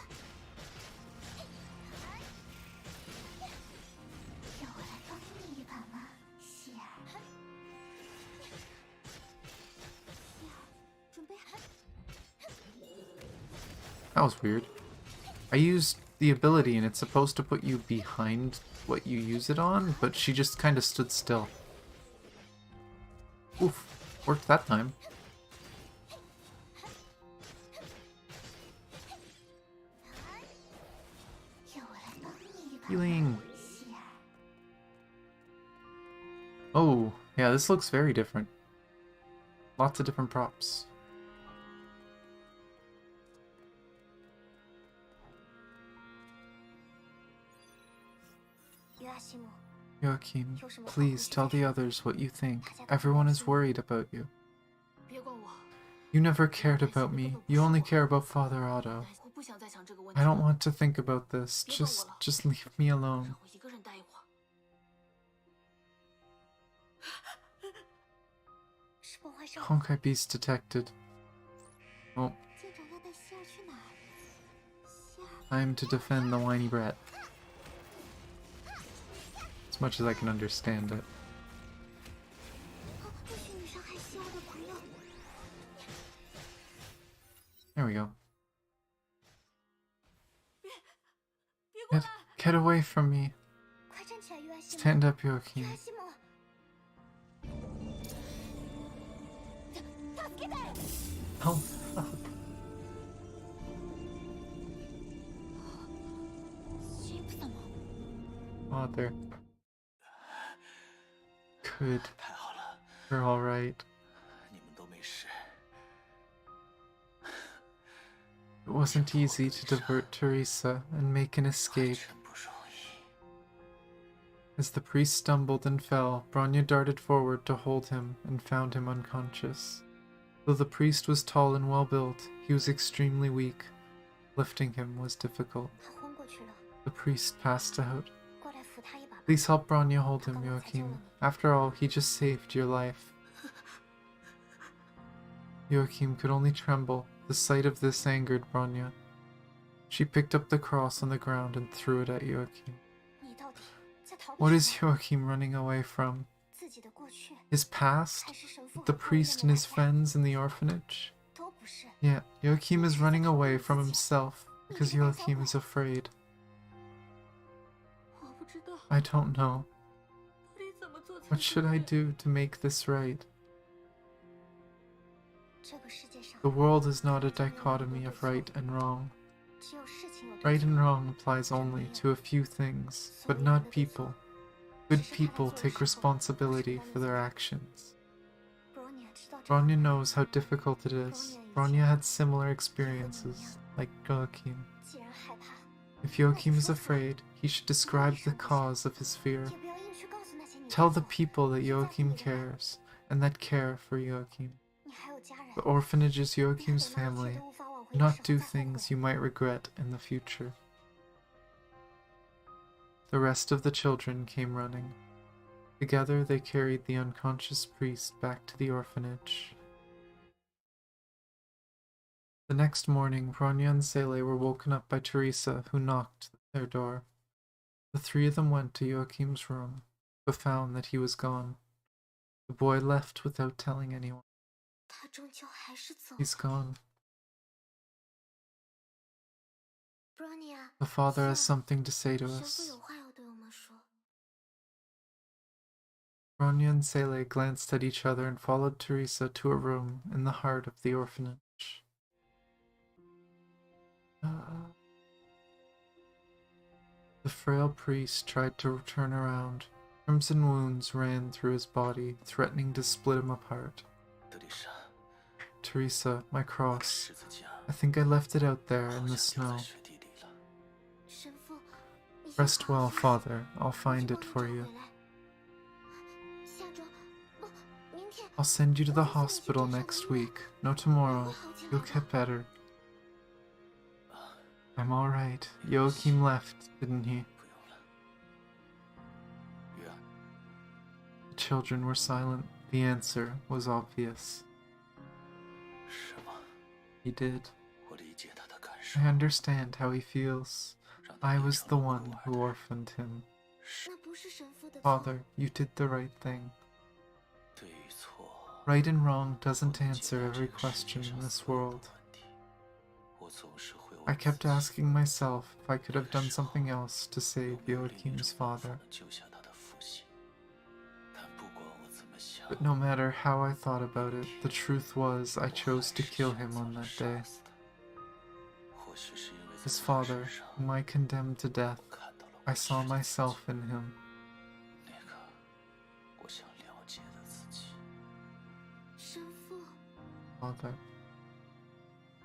Speaker 3: 要我来帮你一把吗，希尔？希尔，准备好。
Speaker 1: That was weird. I used the ability and it's supposed to put you behind what you use it on, but she just kind of stood still. Oof, worked that time. Healing. Oh, yeah, this looks very different. Lots of different props. Joachim, please tell the others what you think. Everyone is worried about you.
Speaker 2: 别管我，
Speaker 1: You never cared about me. You only care about Father Otto.
Speaker 2: 我不想再想这个问
Speaker 1: I
Speaker 2: 题。
Speaker 1: don't want to think about this. Just leave me alone.
Speaker 2: 让我一个人待一会儿。
Speaker 3: 是崩坏少
Speaker 1: Honkai beast detected. Oh,
Speaker 3: 舰长要带希儿去哪儿？希儿，
Speaker 1: time to defend the whiny brat. As much as I can understand it.
Speaker 3: 不许你伤害希儿的朋友。
Speaker 1: There we go.
Speaker 2: 别过
Speaker 1: Get,
Speaker 2: 来！
Speaker 1: get away from me.
Speaker 3: 快站起来，约翰西姆！
Speaker 1: Stand up,
Speaker 3: 约
Speaker 1: Joachim.
Speaker 3: 翰西姆！
Speaker 1: Oh, fuck.
Speaker 3: 神父様，
Speaker 1: Father. Good.
Speaker 5: 太好了，
Speaker 1: We're alright.
Speaker 5: 你们都没事。
Speaker 1: It wasn't easy to divert Teresa and make an
Speaker 5: 完
Speaker 1: escape.
Speaker 5: 全不容易。
Speaker 1: As the priest stumbled and fell, Bronya darted forward to hold him and found him unconscious. Though the priest was tall and well-built, he was extremely weak. Lifting him was difficult.
Speaker 3: 他昏过去了，
Speaker 1: The priest passed out.
Speaker 3: 过来扶他一把吧。
Speaker 1: Please help Bronya hold him, Joachim. After all, he just saved your life. Joachim could only tremble. The sight of this angered Bronya. She picked up the cross on the ground and threw it at Joachim.
Speaker 3: 你到底在逃避
Speaker 1: What
Speaker 3: 什
Speaker 1: is
Speaker 3: 么？
Speaker 1: Joachim running away from?
Speaker 3: 自己的过去，
Speaker 1: His past?
Speaker 3: 还是神父
Speaker 1: The
Speaker 3: 和后
Speaker 1: priest
Speaker 3: 面
Speaker 1: and
Speaker 3: 的
Speaker 1: his
Speaker 3: 大家？
Speaker 1: friends in the orphanage?
Speaker 3: 都不是。
Speaker 1: Yeah, Joachim is running away from himself because Joachim is afraid.
Speaker 2: 我不知道
Speaker 1: I don't know.
Speaker 2: 到底怎么做才
Speaker 1: What should I do to make this right?
Speaker 3: 这个世界上
Speaker 1: The world is not a dichotomy of right and wrong.
Speaker 3: 只有事情有对
Speaker 1: Right
Speaker 3: 错
Speaker 1: and wrong applies only to a few things, but not people. Good people take responsibility for their actions.
Speaker 3: Bronya 知道这个
Speaker 1: Bronya knows how difficult it is. Bronya had similar experiences, like Joachim.
Speaker 3: 既然害怕，
Speaker 1: If Joachim is afraid, he should describe the cause of his fear.
Speaker 3: 也不要硬去告诉那些你
Speaker 1: Tell
Speaker 3: 的
Speaker 1: the
Speaker 3: 错
Speaker 1: people that Joachim cares, and that care for Joachim.
Speaker 3: 你还有家人，
Speaker 1: The orphanage is
Speaker 3: 你可
Speaker 1: Joachim's
Speaker 3: 得让一切
Speaker 1: family.
Speaker 3: 都无法挽回
Speaker 1: Do
Speaker 3: 的
Speaker 1: not
Speaker 3: 时候
Speaker 1: do
Speaker 3: 再后悔
Speaker 1: things you might regret in the future. The rest of the children came running. Together they carried the unconscious priest back to the orphanage. The next morning, Bronya and Sele were woken up by Teresa, who knocked at their door. The three of them went to Joachim's room, but found that he was gone. The boy left without telling anyone.
Speaker 3: 他终究还是走了。
Speaker 1: He's gone.
Speaker 3: Bronya，
Speaker 1: The father has
Speaker 3: 希尔
Speaker 1: something to say to
Speaker 3: 神父
Speaker 1: us.
Speaker 3: 有话要对我们说。
Speaker 1: Bronya and Sele glanced at each other and followed Teresa to a room in the heart of the orphanage. The frail priest tried to turn around. Crimson wounds ran through his body, threatening to split him apart.
Speaker 5: 德丽莎，
Speaker 1: Teresa, my cross.
Speaker 5: 十字架
Speaker 1: I think I left it out there
Speaker 5: 好
Speaker 1: in the
Speaker 5: 像丢
Speaker 1: snow.
Speaker 5: 在雪地里了。
Speaker 3: 神父，你先
Speaker 1: Rest
Speaker 3: 好好
Speaker 1: well,
Speaker 3: 休息
Speaker 1: Father. I'll
Speaker 3: 我去
Speaker 1: find
Speaker 3: 帮
Speaker 1: it
Speaker 3: 你
Speaker 1: for
Speaker 3: 找
Speaker 1: you.
Speaker 3: 回来。下周，不，明天。
Speaker 1: I'll send you to the
Speaker 3: 我会送你去
Speaker 1: hospital
Speaker 3: 镇上的
Speaker 1: next
Speaker 3: 医院
Speaker 1: week. No, tomorrow.
Speaker 3: 我好起来
Speaker 1: You'll
Speaker 3: 了
Speaker 1: get better. I'm alright. Joachim left, didn't he?
Speaker 5: 不用了。约翰，
Speaker 1: The children were silent. The answer was obvious.
Speaker 5: 是吗？
Speaker 1: He did.
Speaker 5: 我理解他的感受
Speaker 1: I。understand how he feels.
Speaker 5: 让他
Speaker 1: I
Speaker 5: 变
Speaker 1: was
Speaker 5: 成
Speaker 1: the
Speaker 5: 了
Speaker 1: one
Speaker 5: 孤
Speaker 1: who
Speaker 5: 儿
Speaker 1: orphaned him.
Speaker 3: 那不是神父的错。
Speaker 1: Father, you did the right thing.
Speaker 5: 对与错。
Speaker 1: Right and wrong
Speaker 5: 我
Speaker 1: doesn't
Speaker 5: 能解
Speaker 1: answer
Speaker 5: 答这
Speaker 1: every
Speaker 5: 个世
Speaker 1: question
Speaker 5: 界
Speaker 1: in
Speaker 5: 上
Speaker 1: this
Speaker 5: 所有的
Speaker 1: world.
Speaker 5: 问题。我总是会
Speaker 1: I
Speaker 5: 问
Speaker 1: kept
Speaker 5: 自己
Speaker 1: asking myself if I could have done
Speaker 5: 那个时候
Speaker 1: something else to
Speaker 5: 有
Speaker 1: save
Speaker 5: 没有另一
Speaker 1: Joachim's
Speaker 5: 种办法
Speaker 1: father.
Speaker 5: 能救下他的父亲？但不管我怎么想，
Speaker 1: But no matter how I thought about it, the truth was I chose to kill him on that day.
Speaker 5: 或许是因为在
Speaker 1: His
Speaker 5: 他
Speaker 1: father,
Speaker 5: 身上
Speaker 1: whom I condemned to death,
Speaker 5: 我看到了
Speaker 1: I
Speaker 5: 我
Speaker 1: saw
Speaker 5: 真实的自己
Speaker 1: myself in him.
Speaker 5: 那个我想了解的自己。
Speaker 3: 神父，
Speaker 1: Father.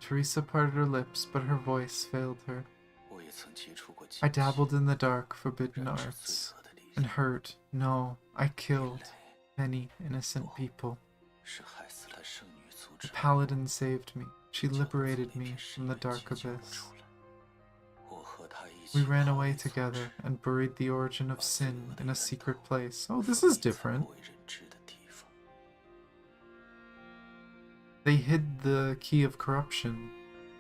Speaker 1: Teresa parted her lips, but her voice failed her.
Speaker 5: 我也曾接触过禁
Speaker 1: I
Speaker 5: 忌，
Speaker 1: dabbled in the dark, forbidden
Speaker 5: 人是罪
Speaker 1: arts.
Speaker 5: 恶的理
Speaker 1: and hurt. No, I killed many innocent people.
Speaker 5: 是害死了圣女组
Speaker 1: The
Speaker 5: 织，
Speaker 1: paladin saved me. She
Speaker 5: 救我从
Speaker 1: liberated
Speaker 5: 那
Speaker 1: me
Speaker 5: 片
Speaker 1: from
Speaker 5: 深
Speaker 1: the
Speaker 5: 渊
Speaker 1: dark
Speaker 5: 急救
Speaker 1: abyss.
Speaker 5: 出来。我和他一
Speaker 1: We
Speaker 5: 起
Speaker 1: ran
Speaker 5: 跑
Speaker 1: away
Speaker 5: 回组织，
Speaker 1: together and buried the origin of
Speaker 5: 把罪
Speaker 1: sin
Speaker 5: 恶的
Speaker 1: in a
Speaker 5: 源
Speaker 1: secret
Speaker 5: 头
Speaker 1: place. Oh,
Speaker 5: 放
Speaker 1: this
Speaker 5: 在
Speaker 1: is
Speaker 5: 才
Speaker 1: different.
Speaker 5: 不为人知的地方。
Speaker 1: They hid the key of corruption,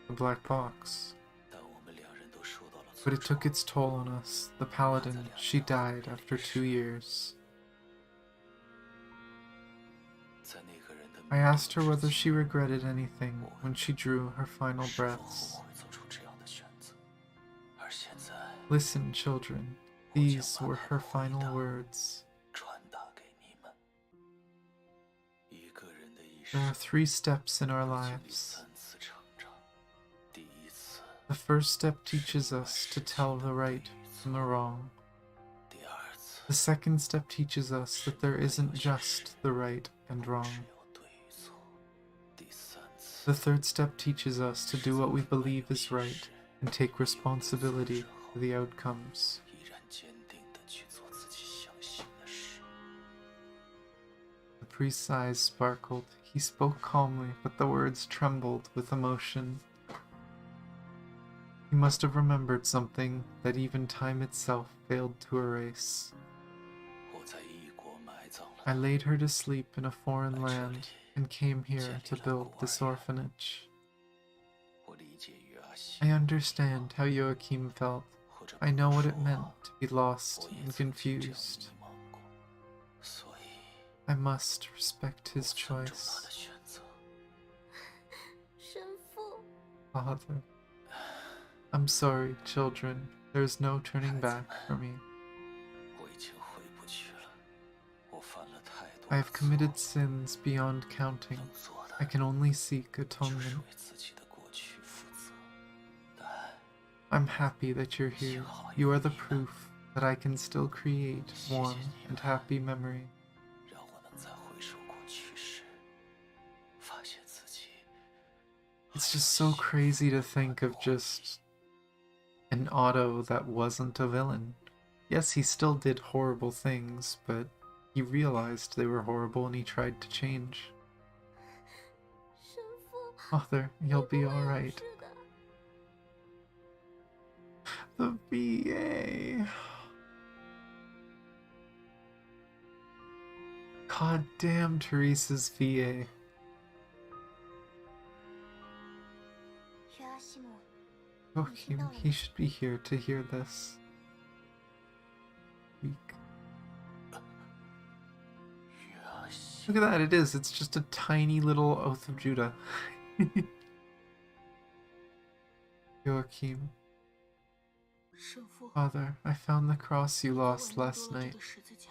Speaker 1: the black box.
Speaker 5: 但我们两人都受到了
Speaker 1: But
Speaker 5: 诅
Speaker 1: it took
Speaker 5: 咒。
Speaker 1: its toll on us. The paladin, she died after 2 years.
Speaker 5: 在那个人的
Speaker 1: I
Speaker 5: 命
Speaker 1: asked
Speaker 5: 定
Speaker 1: her
Speaker 5: 之
Speaker 1: whether
Speaker 5: 前
Speaker 1: she regretted anything when she drew her final
Speaker 5: 是否
Speaker 1: breaths.
Speaker 5: 我会做出这样的选择？而现在，
Speaker 1: Listen, children.
Speaker 5: 我将
Speaker 1: These
Speaker 5: 把
Speaker 1: were
Speaker 5: 她
Speaker 1: her
Speaker 5: 的回
Speaker 1: final
Speaker 5: 答
Speaker 1: words.
Speaker 5: 传达给你们。一个人的一
Speaker 1: There are
Speaker 5: 生
Speaker 1: 3 steps in our
Speaker 5: 会经历
Speaker 1: lives.
Speaker 5: 3次成长。第一次，
Speaker 1: The first step teaches us to tell the right from the wrong.
Speaker 5: 第二次，
Speaker 1: The second step teaches us that there isn't just the right and
Speaker 5: 只
Speaker 1: wrong.
Speaker 5: 有对与错。第三次，
Speaker 1: The third step teaches us to do what we believe is right and take responsibility for the outcomes.
Speaker 5: 依然坚定地去做自己相信的事。
Speaker 1: The priest's eyes sparkled. He spoke calmly, but the words trembled with emotion. He must have remembered something that even time itself failed to erase.
Speaker 5: 我在异国埋葬了
Speaker 1: I laid her to sleep in a foreign land and came here to build this orphanage.
Speaker 5: 我理解约阿西，
Speaker 1: I understand how Joachim felt.
Speaker 5: 或者
Speaker 1: I
Speaker 5: 不
Speaker 1: know
Speaker 5: 如
Speaker 1: what it
Speaker 5: 说
Speaker 1: meant to be lost
Speaker 5: 我也
Speaker 1: and
Speaker 5: 曾经这样
Speaker 1: confused.
Speaker 5: 迷茫过，所以
Speaker 1: I must respect
Speaker 5: 我
Speaker 1: his
Speaker 5: 尊重他
Speaker 1: choice.
Speaker 5: 的选择。
Speaker 3: 神父，
Speaker 1: Father. I'm sorry, children. There's no turning back for me.
Speaker 5: 我已经回不去了，我犯了太多
Speaker 1: I
Speaker 5: 的
Speaker 1: have
Speaker 5: 错
Speaker 1: committed sins beyond counting.
Speaker 5: 能做的
Speaker 1: I can only seek
Speaker 5: 就是
Speaker 1: atonement.
Speaker 5: 为自己的过去负责。但
Speaker 1: I'm happy that you're here. You are the proof that I can still create warm and happy memory.
Speaker 5: 让我能在回首过去时，发现自己
Speaker 1: It's just so crazy to think of just an Otto that wasn't a villain. Yes, he still did horrible things, but he realized they were horrible and he tried to change.
Speaker 3: 神父，
Speaker 1: Father,
Speaker 3: 你
Speaker 1: you'll
Speaker 3: 不
Speaker 1: be
Speaker 3: 会有
Speaker 1: alright.
Speaker 3: 事的。
Speaker 1: The VA. God damn Teresa's VA.
Speaker 3: 约阿西姆，
Speaker 1: Joachim, he should be here to hear this. Weak.
Speaker 5: 约阿西，
Speaker 1: Look at that, it is. It's just a tiny little Oath of Judah. Joachim.
Speaker 4: 神父，
Speaker 1: Father, I found the cross you
Speaker 4: 昨晚
Speaker 1: lost
Speaker 4: 你
Speaker 1: last
Speaker 4: 夺了这
Speaker 1: night.
Speaker 4: 个十字架，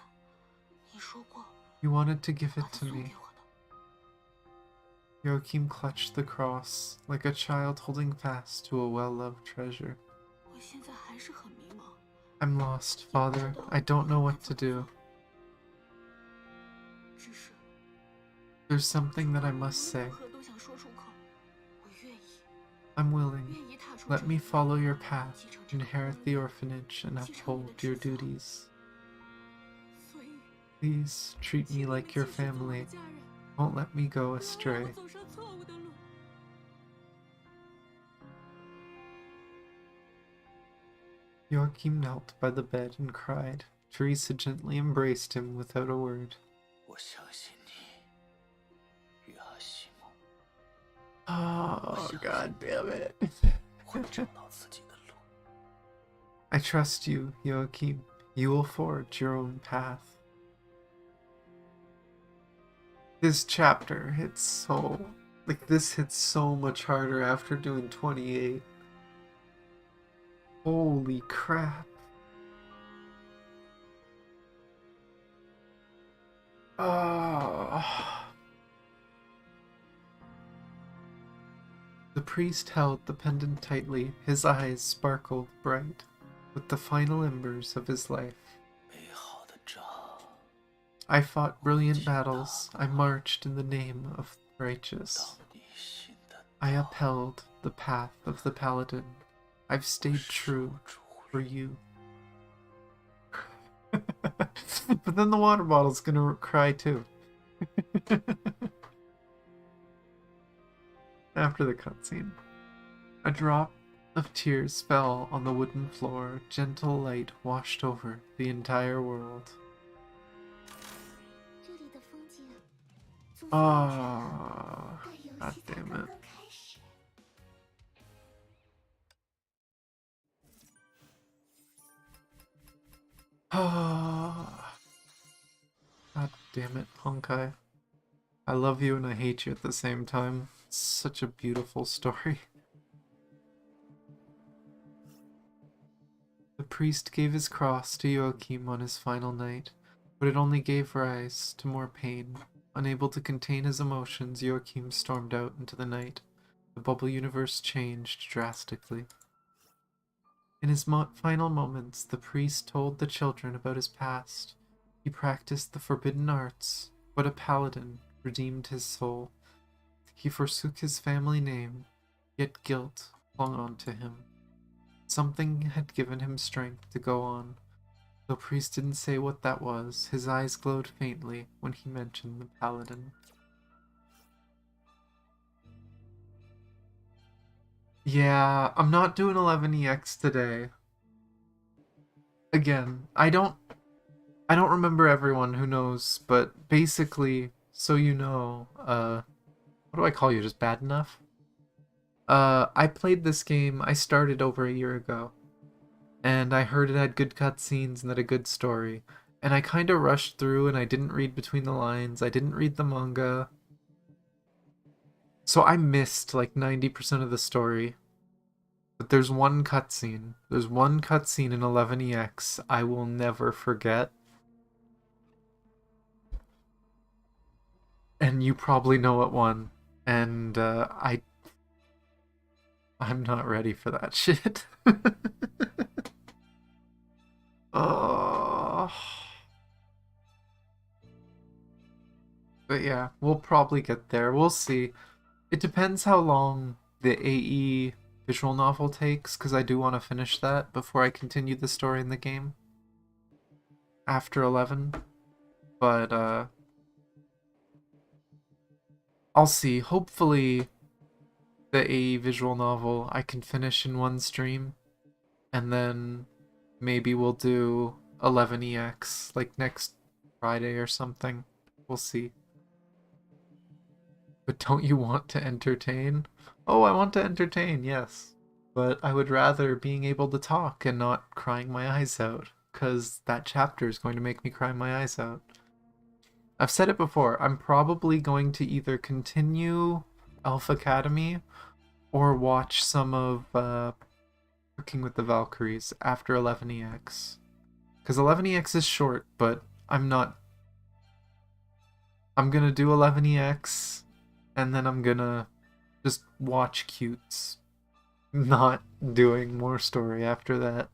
Speaker 4: 你说过
Speaker 1: You wanted to give
Speaker 4: 把
Speaker 1: it
Speaker 4: 它
Speaker 1: to
Speaker 4: 送
Speaker 1: me.
Speaker 4: 给我的。
Speaker 1: Joachim clutched the cross, like a child holding fast to a well-loved treasure.
Speaker 4: 我现在还是很迷茫，
Speaker 1: I'm lost, Father. I don't know what to do.
Speaker 4: 只是
Speaker 1: There's something that I must
Speaker 4: 无论
Speaker 1: say.
Speaker 4: 如何都想说出口。我愿意，
Speaker 1: I'm willing.
Speaker 4: 愿意踏出
Speaker 1: Let
Speaker 4: 这
Speaker 1: me
Speaker 4: 一步
Speaker 1: follow your path,
Speaker 4: 继承这个
Speaker 1: inherit
Speaker 4: 婚
Speaker 1: the
Speaker 4: 姻
Speaker 1: orphanage, and
Speaker 4: 继承你
Speaker 1: uphold
Speaker 4: 的
Speaker 1: your
Speaker 4: 职责。
Speaker 1: duties.
Speaker 4: 所以，
Speaker 1: Please treat
Speaker 4: 请
Speaker 1: me
Speaker 4: 你们
Speaker 1: like your
Speaker 4: 继续做我的
Speaker 1: family.
Speaker 4: 家人，
Speaker 1: Don't let me go
Speaker 4: 不要让我
Speaker 1: astray.
Speaker 4: 走上错误的路。
Speaker 1: Joachim knelt by the bed and cried. Teresa gently embraced him without a word.
Speaker 5: 我相信你，约阿西姆
Speaker 1: Oh, god damn it.
Speaker 5: 会找到自己的路。
Speaker 1: I trust you, Joachim. You will forge your own path. This chapter hits so... Like, this hits so much harder after doing 28. Holy crap. Ah. The priest held the pendant tightly. His eyes sparkled bright with the final embers of his life.
Speaker 5: 美好的仗，
Speaker 1: I fought brilliant battles. I marched in the name of the righteous.
Speaker 5: 当你信的
Speaker 1: I upheld the path of the paladin. I've stayed true
Speaker 5: 主
Speaker 1: for you. But then the water bottle's gonna cry too. After the cutscene. A drop of tears fell on the wooden floor. Gentle light washed over the entire world.
Speaker 3: 这里的风景总是
Speaker 1: Ah,
Speaker 3: 但游
Speaker 1: God
Speaker 3: 戏才
Speaker 1: damn
Speaker 3: 刚
Speaker 1: it.
Speaker 3: 刚开始。
Speaker 1: Ah, God damn it, Honkai. I love you and I hate you at the same time. It's such a beautiful story. The priest gave his cross to Joachim on his final night, but it only gave rise to more pain. Unable to contain his emotions, Joachim stormed out into the night. The bubble universe changed drastically. In his final moments, the priest told the children about his past. He practiced the forbidden arts, but a paladin redeemed his soul. He forsook his family name, yet guilt clung on to him. Something had given him strength to go on. The priest didn't say what that was. His eyes glowed faintly when he mentioned the paladin. Yeah, I'm not doing 11EX today. Again, I don't remember everyone who knows, but basically, so you know, what do I call you? Just bad enough? I played this game, I started over a year ago, and I heard it had good cutscenes and had a good story, and I kinda rushed through and I didn't read between the lines, I didn't read the manga, so I missed like 90% of the story. But there's one cutscene in 11EX I will never forget, and you probably know what one, and I'm not ready for that shit. Oh. But yeah, we'll probably get there. We'll see. It depends how long the AE visual novel takes, because I do want to finish that before I continue the story in the game. After 11. But, I'll see. Hopefully, the AE visual novel I can finish in one stream, and then maybe we'll do 11EX, like next Friday or something. We'll see. But don't you want to entertain? Oh, I want to entertain, yes. But I would rather being able to talk and not crying my eyes out, because that chapter is going to make me cry my eyes out. I've said it before, I'm probably going to either continue Elf Academy or watch some of Working with the Valkyries after 11EX. Because 11EX is short, but I'm gonna do 11EX, and then I'm gonna just watch cutes. Not doing more story after that.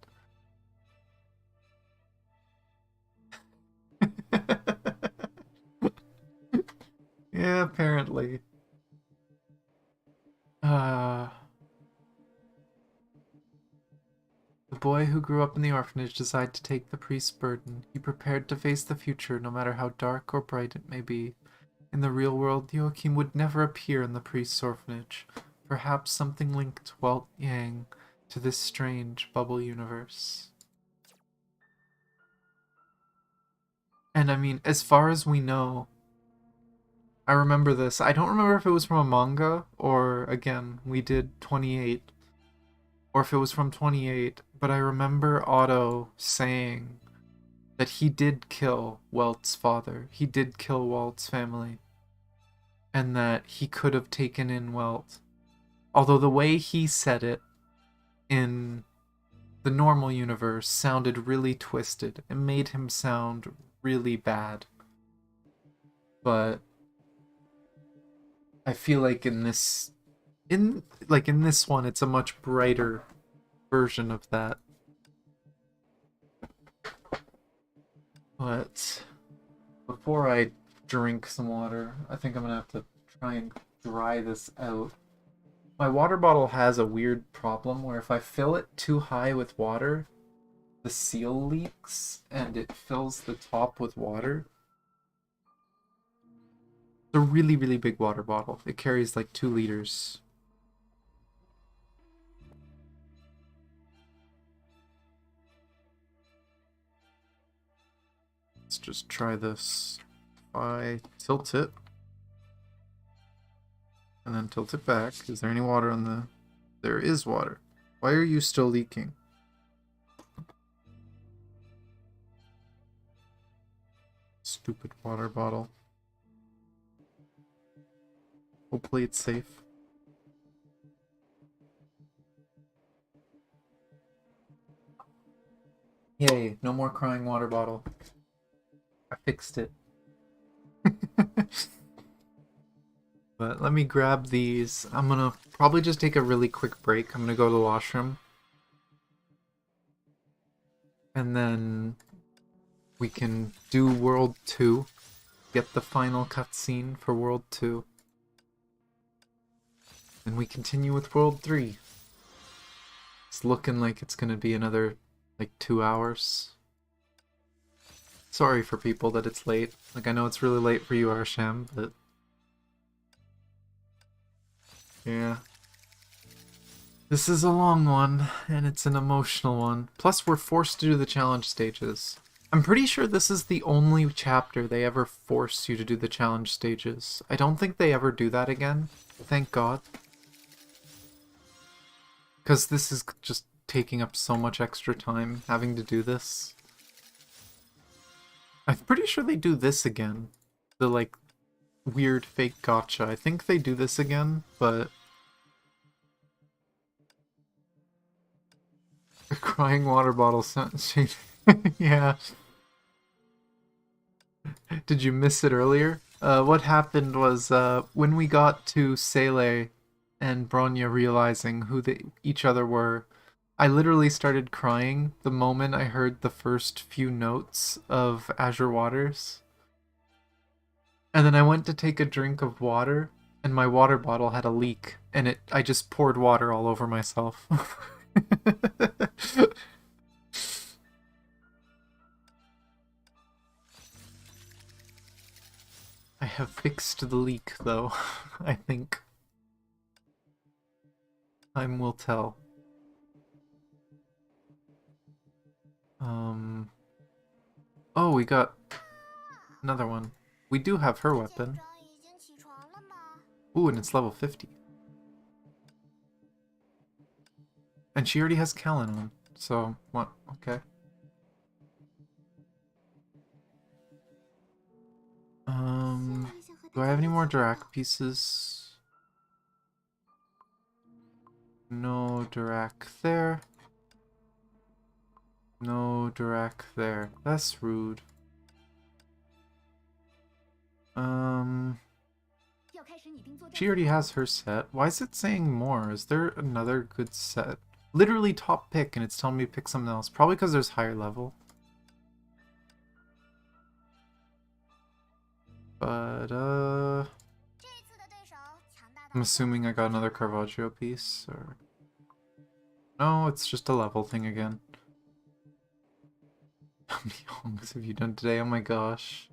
Speaker 1: Yeah, apparently. The boy who grew up in the orphanage decided to take the priest's burden. He prepared to face the future, no matter how dark or bright it may be. In the real world, Joachim would never appear in the priest's orphanage. Perhaps something linked Walt Yang to this strange bubble universe. And I mean, as far as we know, I remember this. I don't remember if it was from a manga or, again, we did 28, or if it was from 28, but I remember Otto saying that he did kill Welt's father. He did kill Welt's family. And that he could have taken in Welt. Although the way he said it in the normal universe sounded really twisted. It made him sound really bad. But I feel like in this one it's a much brighter version of that. But before I drink some water, I think I'm gonna have to try and dry this out. My water bottle has a weird problem where if I fill it too high with water, the seal leaks and it fills the top with water. It's a really, really big water bottle. It carries like 2 liters. Let's just try this. I tilt it. And then tilt it back. Is there any water on the... There is water. Why are you still leaking? Stupid water bottle. Hopefully it's safe. Yay, no more crying water bottle. I fixed it. But let me grab these. I'm gonna probably just take a really quick break. I'm gonna go to the washroom. And then we can do World 2. Get the final cutscene for World 2. And we continue with World 3. It's looking like it's gonna be another, like, 2 hours. Sorry for people that it's late. Like, I know it's really late for you, Arsham, but... yeah. This is a long one, and it's an emotional one. Plus, we're forced to do the challenge stages. I'm pretty sure this is the only chapter they ever force you to do the challenge stages. I don't think they ever do that again. Thank God. Because this is just taking up so much extra time, having to do this. I'm pretty sure they do this again. The, like, weird fake gotcha. I think they do this again, but... The crying water bottle sound. Yeah. Did you miss it earlier? What happened was, when we got to Sele and Bronya realizing who each other were, I literally started crying the moment I heard the first few notes of Azure Waters. And then I went to take a drink of water, and my water bottle had a leak, and I just poured water all over myself. I have fixed the leak, though, I think. Time will tell. Oh, we got another one. We do have her weapon. Ooh, and it's level 50. And she already has Callan on, so, what? Okay. Do I have any more Dirac pieces? No Dirac there. No Dirac there. That's rude. She already has her set. Why is it saying more? Is there another good set? Literally top pick, and it's telling me to pick something else. Probably because there's higher level. But, I'm assuming I got another Caravaggio piece, or... No, it's just a level thing again. How many honks have you done today? Oh my gosh.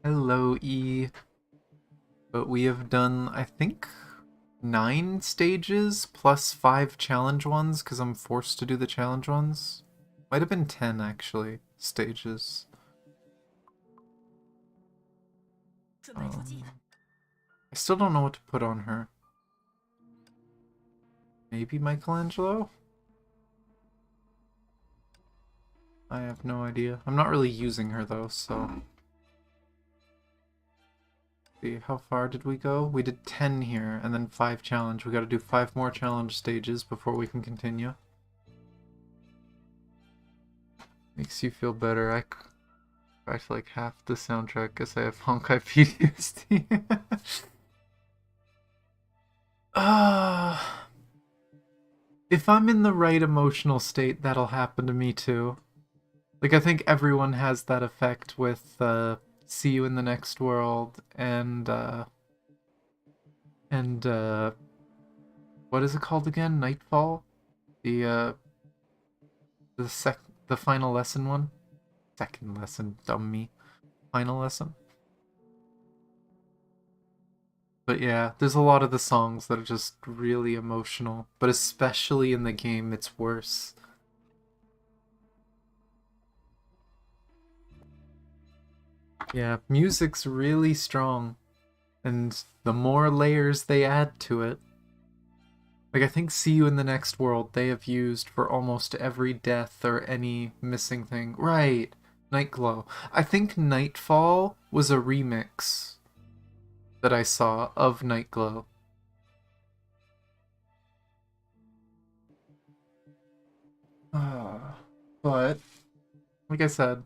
Speaker 1: Hello, E. But we have done, I think, 9 stages plus 5 challenge ones, because I'm forced to do the challenge ones. Might have been 10, actually, stages. I still don't know what to put on her. Maybe Michelangelo? I have no idea. I'm not really using her though, so... See, how far did we go? We did 10 here, and then 5 challenge. We gotta do 5 more challenge stages before we can continue. Makes you feel better. I feel like half the soundtrack because I have Honkai PTSD. If I'm in the right emotional state, that'll happen to me too. Like, I think everyone has that effect with See You in the Next World and what is it called again? Nightfall? The final lesson one? Second lesson, dumb me. Final lesson. But yeah, there's a lot of the songs that are just really emotional, but especially in the game, it's worse. Yeah, music's really strong, and the more layers they add to it. Like, I think See You in the Next World they have used for almost every death or any missing thing. Right, Nightglow. I think Nightfall was a remix that I saw of Nightglow. But, like I said,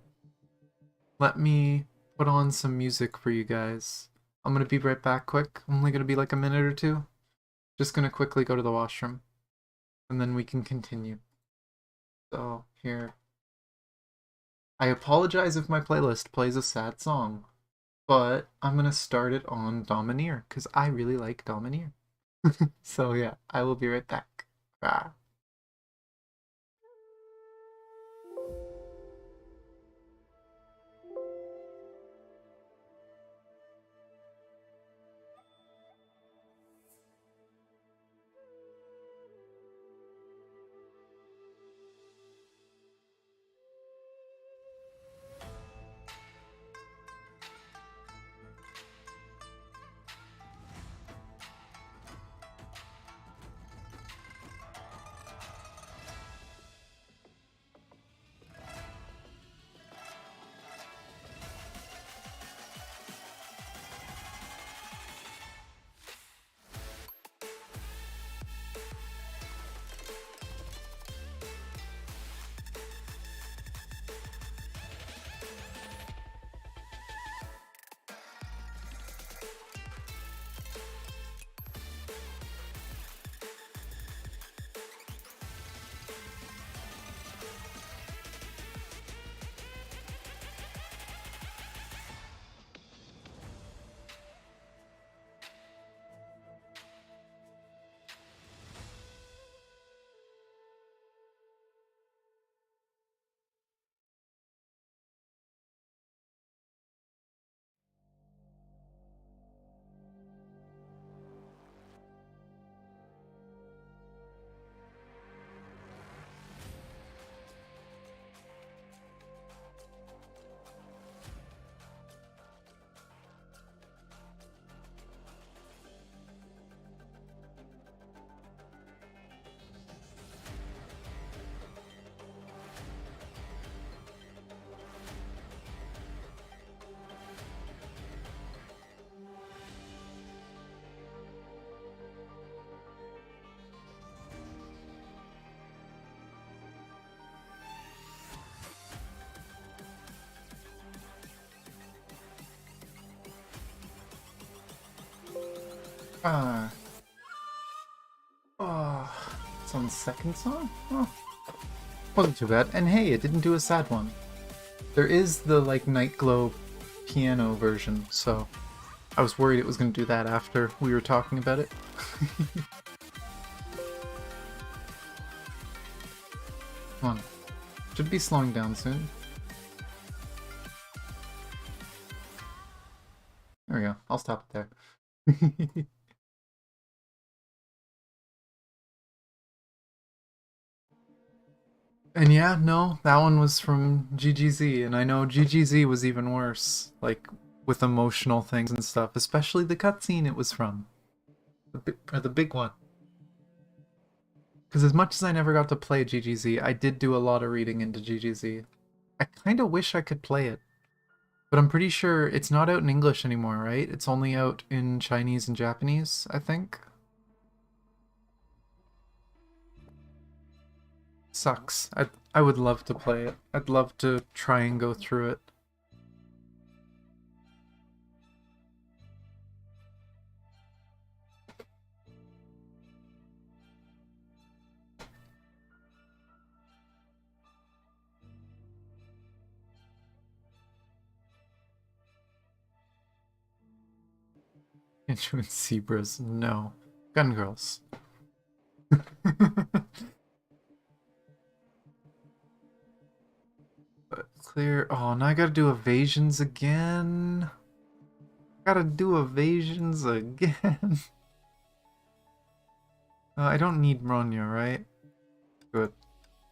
Speaker 1: let me put on some music for you guys. I'm gonna be right back quick. Only gonna be like a minute or two. Just gonna quickly go to the washroom. And then we can continue. So, here. I apologize if my playlist plays a sad song, but I'm gonna start it on Domineer, because I really like Domineer. So yeah, I will be right back. Bye. Ah. Oh, it's on the second song? Oh, wasn't too bad. And hey, it didn't do a sad one. There is the, like, Nightglow piano version, so I was worried it was going to do that after we were talking about it. Come on. Should be slowing down soon. There we go. I'll stop it there. And yeah, no, that one was from GGZ, and I know GGZ was even worse, like, with emotional things and stuff, especially the cutscene it was from. The big one. Because as much as I never got to play GGZ, I did do a lot of reading into GGZ. I kind of wish I could play it. But I'm pretty sure it's not out in English anymore, right? It's only out in Chinese and Japanese, I think. Sucks. I would love to play it. I'd love to try and go through it. Influence zebras, no. Gun girls. Clear. Oh, now I gotta do evasions again. Gotta do evasions again. I don't need Bronya, right? Good.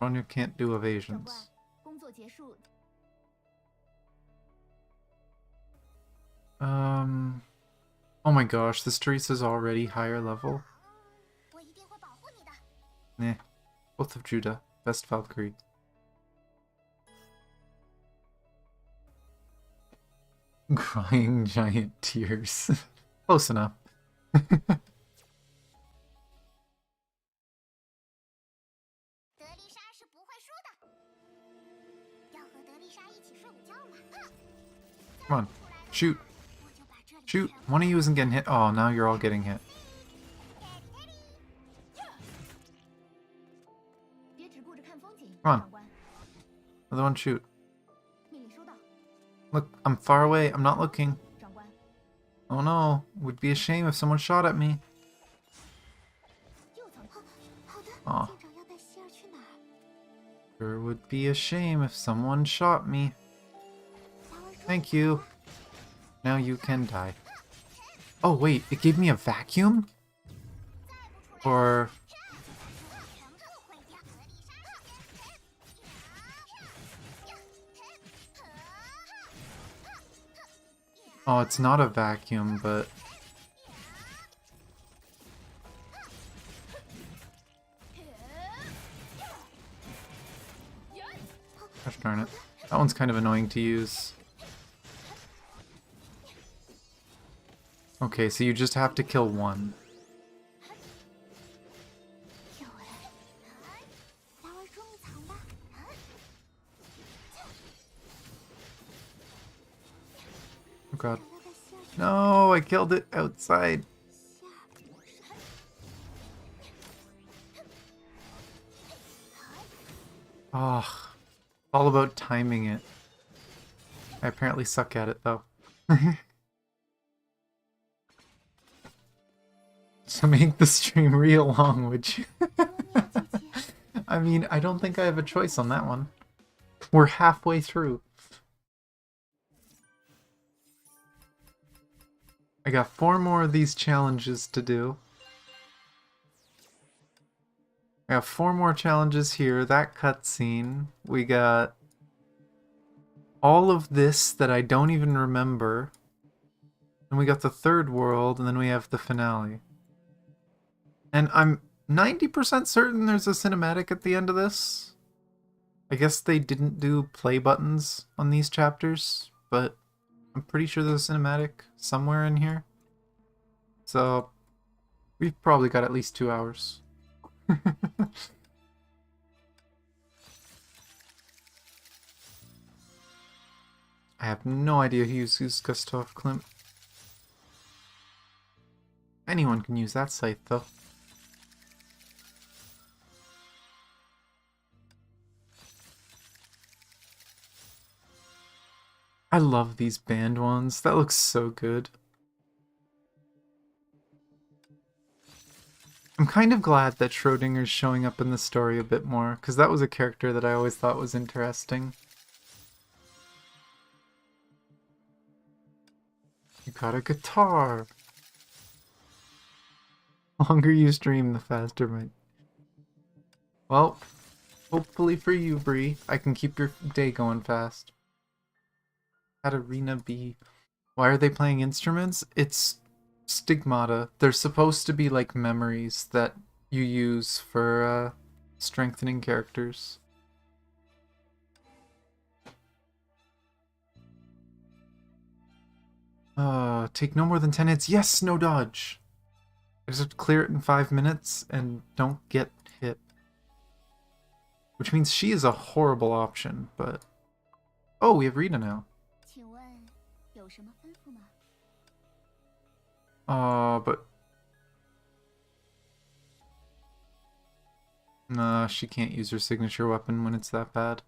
Speaker 1: Bronya can't do
Speaker 2: 长官
Speaker 1: evasions.
Speaker 2: 工作结束。
Speaker 1: Oh my gosh, this Teresa's already higher level.
Speaker 3: 我一定会保护你的。
Speaker 1: Nah. Both of Judah. Best Valkyrie. Crying giant tears. Close enough.
Speaker 3: 德丽莎是不会输的。要和德丽莎一起睡午觉吗？
Speaker 1: Come on. Shoot.
Speaker 3: 我就把这里
Speaker 1: Shoot.
Speaker 3: 全部
Speaker 1: One of you isn't getting hit. Oh, now you're all getting hit.
Speaker 2: 别只顾着看风景，
Speaker 1: Come on.
Speaker 2: 长官。
Speaker 1: Another one shoot.
Speaker 2: 命令收到，
Speaker 1: Look, I'm far away. I'm not looking.
Speaker 2: 长官。
Speaker 1: Oh no. Would be a shame if someone shot at me.
Speaker 2: 又藏。
Speaker 3: 好的，
Speaker 1: 啊
Speaker 3: 舰长要带希尔去哪儿？
Speaker 1: Sure would be a shame if someone shot me. Thank you. Now you can die. Oh wait, it gave me a vacuum? Or... Oh, it's not a vacuum, but... Gosh darn it. That one's kind of annoying to use. Okay, so you just have to kill one.
Speaker 3: 有人，来玩捉迷藏吧。
Speaker 1: Oh god.
Speaker 3: 要带希尔去
Speaker 1: No, I killed it outside.
Speaker 3: 希尔。
Speaker 1: Oh, all about timing it. I apparently suck at it, though. So make the stream real long, would you? I mean, I don't think I have a choice on that one. We're halfway through. I got 4 more of these challenges to do. I got 4 more challenges here. That cutscene. We got all of this that I don't even remember. And we got the third world, and then we have the finale. And I'm 90% certain there's a cinematic at the end of this. I guess they didn't do play buttons on these chapters, but I'm pretty sure there's a cinematic somewhere in here. So, we've probably got at least 2 hours. I have no idea who uses Gustav Klimt. Anyone can use that site, though. I love these band ones. That looks so good. I'm kind of glad that Schrodinger's showing up in the story a bit more, because that was a character that I always thought was interesting. You got a guitar! The longer you stream, the faster my... Well, hopefully for you, Bree, I can keep your day going fast. Katarina B. Why are they playing instruments? It's stigmata. They're supposed to be like memories that you use for strengthening characters. Take no more than 10 hits. Yes, no dodge. I just have to clear it in 5 minutes and don't get hit. Which means she is a horrible option, but... Oh, we have Rita now.
Speaker 2: 请问有什么吩咐吗？
Speaker 1: But... Nah, she can't use her signature weapon when it's that bad.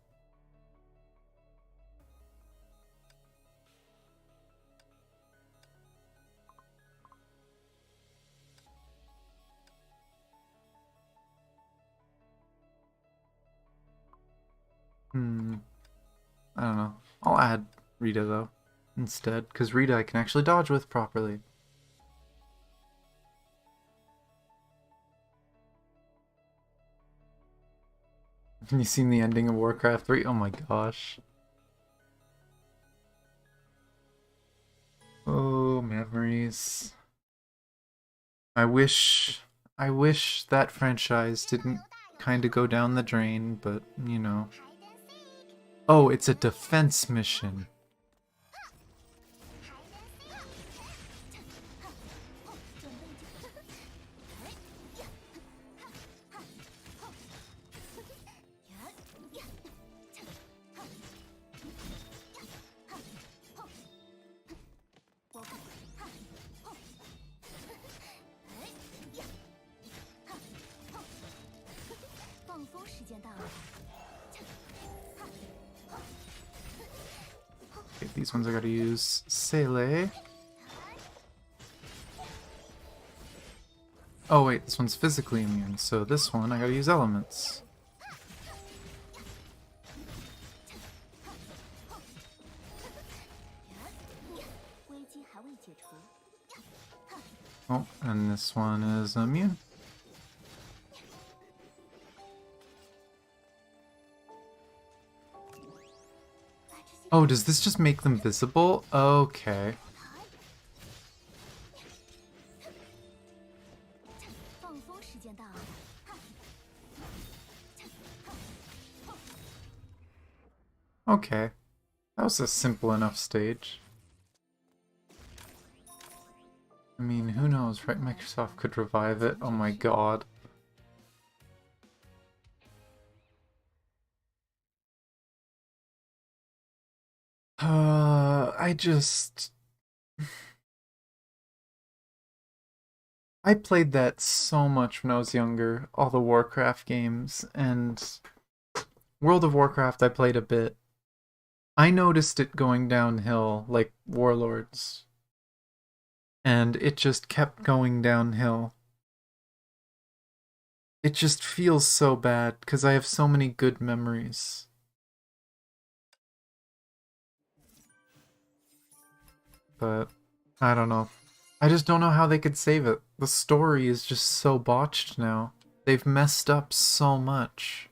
Speaker 1: I don't know. I'll add Rita though instead, because Rita I can actually dodge with properly. Have you seen the ending of Warcraft 3? Oh my gosh. Oh, memories. I wish that franchise didn't kind of go down the drain, but you know. Oh, it's a defense mission. Okay, these ones I gotta use Sele. Oh wait, this one's physically immune, so this one I gotta use elements. Oh, and this one is immune. Oh, does this just make them visible? Okay. Okay. That was a simple enough stage. I mean, who knows, right? Microsoft could revive it. Oh my god. I played that so much when I was younger, all the Warcraft games, and World of Warcraft I played a bit. I noticed it going downhill, like Warlords. And it just kept going downhill. It just feels so bad, because I have so many good memories. But, I don't know. I just don't know how they could save it. The story is just so botched now. They've messed up so much.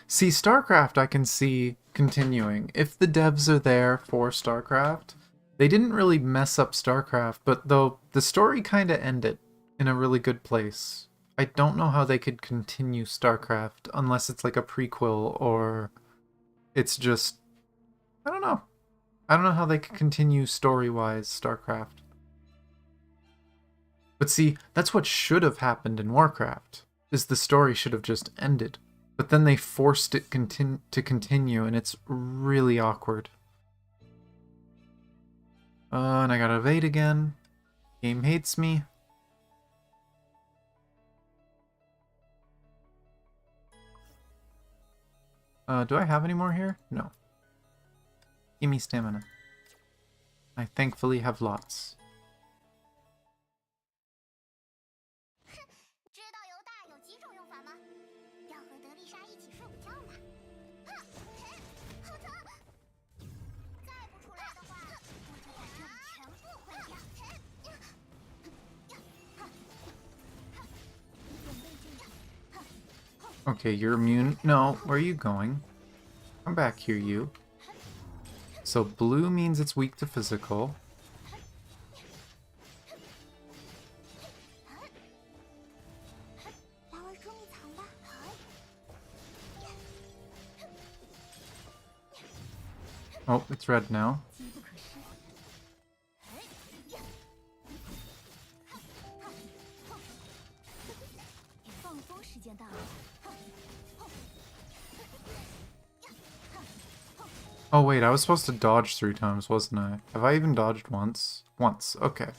Speaker 1: See, StarCraft I can see continuing. If the devs are there for StarCraft, they didn't really mess up StarCraft, but though the story kind of ended in a really good place. I don't know how they could continue StarCraft unless it's like a prequel or it's just... I don't know. I don't know how they could continue story-wise StarCraft. But see, that's what should have happened in Warcraft, is the story should have just ended. But then they forced it to continue, and it's really awkward. And I gotta evade again. Game hates me. Do I have any more here? No. Give me stamina. I thankfully have lots. Okay, you're immune. No, where are you going? Come back here, you. So blue means it's weak to physical. Oh, it's red now. Oh wait, I was supposed to dodge 3 times, wasn't I? Have I even dodged once? Once, okay.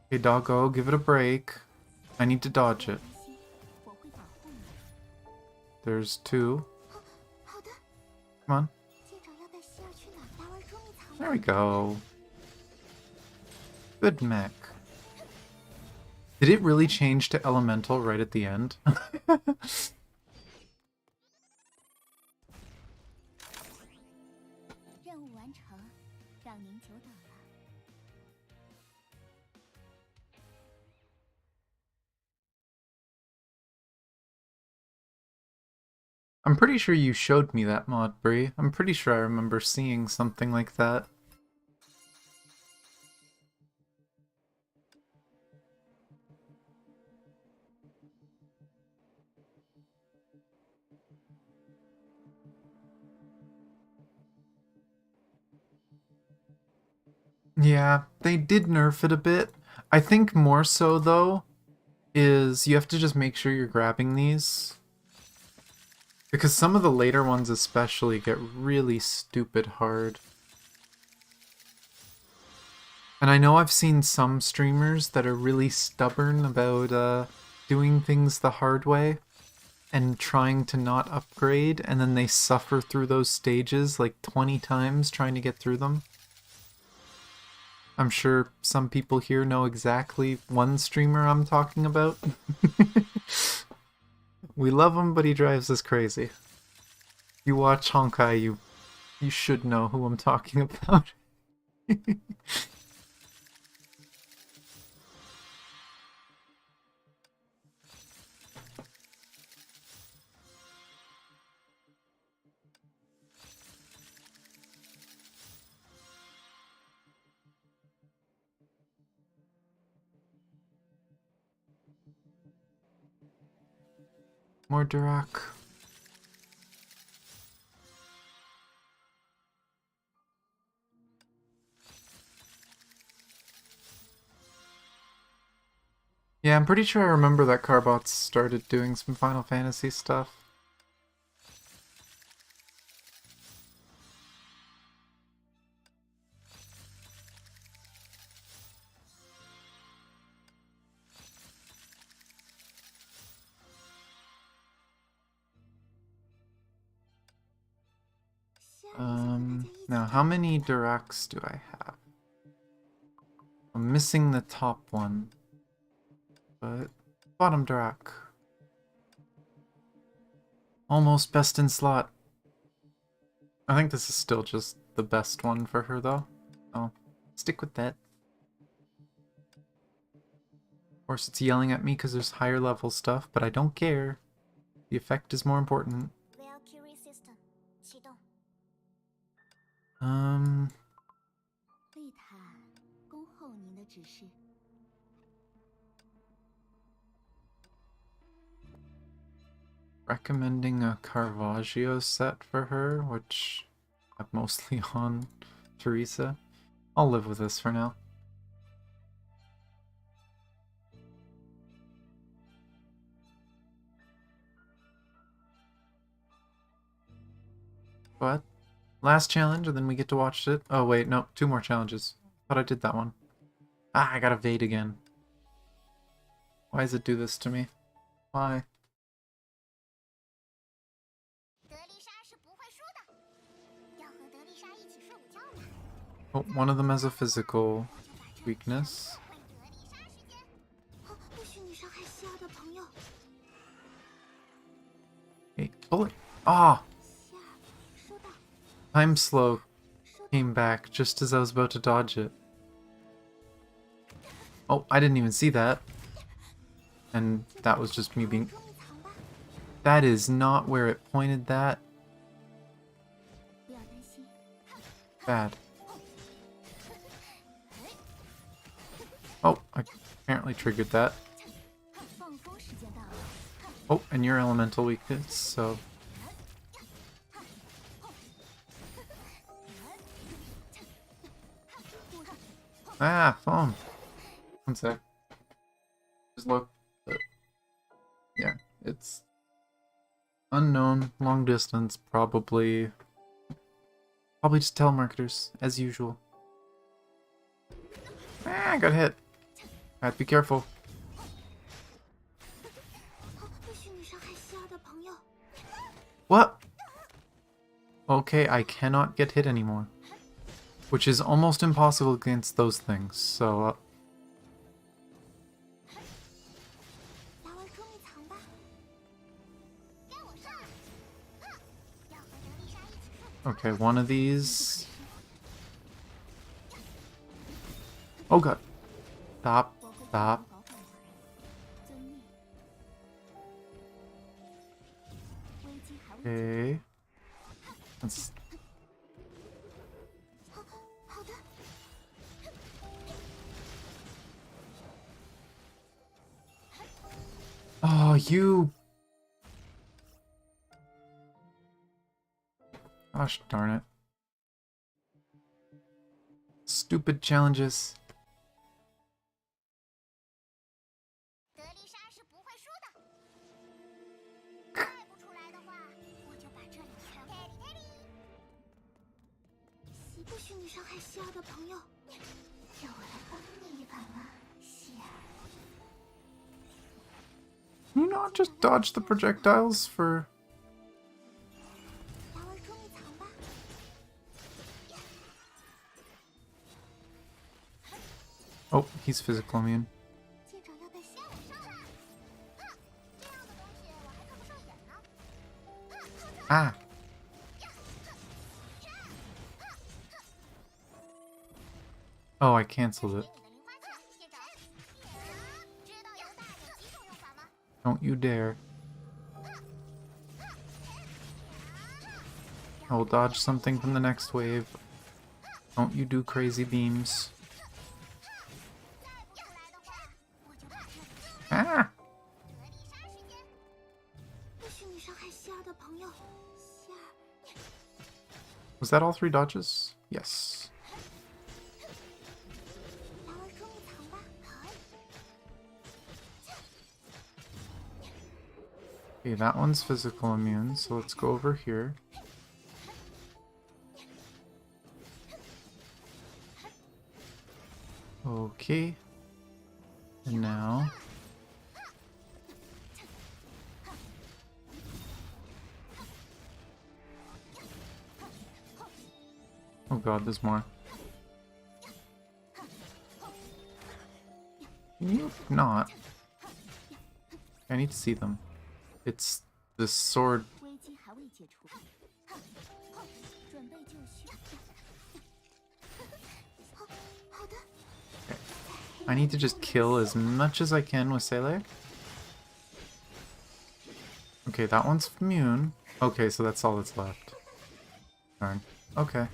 Speaker 1: Hey doggo, give it a break. I need to dodge it. There's 2. Come on. There we go. Good mech. Did it really change to elemental right at the end? I'm pretty sure you showed me that mod, Bree. I'm pretty sure I remember seeing something like that. Yeah, they did nerf it a bit. I think more so, though, is you have to just make sure you're grabbing these. Because some of the later ones especially get really stupid hard. And I know I've seen some streamers that are really stubborn about doing things the hard way and trying to not upgrade, and then they suffer through those stages like 20 times trying to get through them. I'm sure some people here know exactly one streamer I'm talking about. We love him, but he drives us crazy. If you watch Honkai, you should know who I'm talking about. More Durak. Yeah, I'm pretty sure I remember that Carbots started doing some Final Fantasy stuff. Now how many Duraks do I have? I'm missing the top one. But bottom Durak. Almost best in slot. I think this is still just the best one for her though. I'll stick with that. Of course it's yelling at me because there's higher level stuff, but I don't care. The effect is more important.
Speaker 3: Valkyrie system 启动。
Speaker 2: 贝塔，恭候您的指示。
Speaker 1: Recommending a Caravaggio set for her, which I'm mostly on Teresa. I'll live with this for now. But last challenge, and then we get to watch it. Oh wait, no, 2 more challenges. Thought I did that one. Ah, I gotta evade again. Why does it do this to me? Why?
Speaker 3: 德丽莎是不会输的，要和德丽莎一起睡午觉呢。
Speaker 1: Oh, one of them has a physical weakness.
Speaker 3: 换德丽莎时间。不许你伤害西亚的朋友。
Speaker 1: Hey, bullet! Ah!
Speaker 3: 西亚，收到。
Speaker 1: Time slow came back just as I was about to dodge it. Oh, I didn't even see that. And that was just me being...
Speaker 3: 捉迷藏吧。
Speaker 1: That is not where it pointed that.
Speaker 2: 不要担心，
Speaker 1: Bad. Oh, I apparently triggered that.
Speaker 2: 放风时间到了。
Speaker 1: Oh, and your elemental weakness, so... Ah, phone. One sec. Just look. Yeah, it's unknown, long distance, probably just telemarketers, as usual. Ah, I got hit. Have to be careful.
Speaker 3: 不许你伤害西亚的朋友。
Speaker 1: What? Okay, I cannot get hit anymore. Which is almost impossible against those things, so...
Speaker 3: 来玩捉迷藏吧。该我上了。要和德丽莎一起睡。
Speaker 1: Okay, one of these... Oh god. Stop.
Speaker 2: 我会
Speaker 1: Stop.
Speaker 2: 保管我人，遵命。危机还未
Speaker 1: Okay. Let's...
Speaker 3: 好的。
Speaker 1: Oh, you... Gosh darn it. Stupid challenges.
Speaker 3: 德丽莎是不会输的。再不出来的话，我就把这里全部。岂不许你伤害希尔的朋友？叫我来帮你一把吗，希尔？
Speaker 1: Can you not just dodge the projectiles for...
Speaker 3: 要玩捉迷藏吧。
Speaker 1: Oh, he's physical immune.
Speaker 3: 舰长要带希尔上来。这样的东西我还看不上眼呢。
Speaker 1: Ah! Oh, I canceled it.
Speaker 3: 给你的零花钱，舰长。知道有大有几种用法吗？
Speaker 1: Don't you dare. I will dodge something from the next wave. Don't you do crazy beams.
Speaker 3: 再不出来的话，我就把这里。
Speaker 1: Ah!
Speaker 3: 德丽莎时间。不许你伤害希尔的朋友，希尔。
Speaker 1: Was that all 3 dodges? Yes.
Speaker 3: 来玩捉迷藏吧。
Speaker 1: Okay, that one's physical immune, so let's go over here. Okay. And now... Oh god, there's more. Can you not? I need to see them. It's the sword.
Speaker 2: 危机还未解除，准备就绪。
Speaker 3: 好的。
Speaker 1: I need to just kill as much as I can with Sele. Okay, that one's immune. Okay, so that's all that's left. Darn. Okay.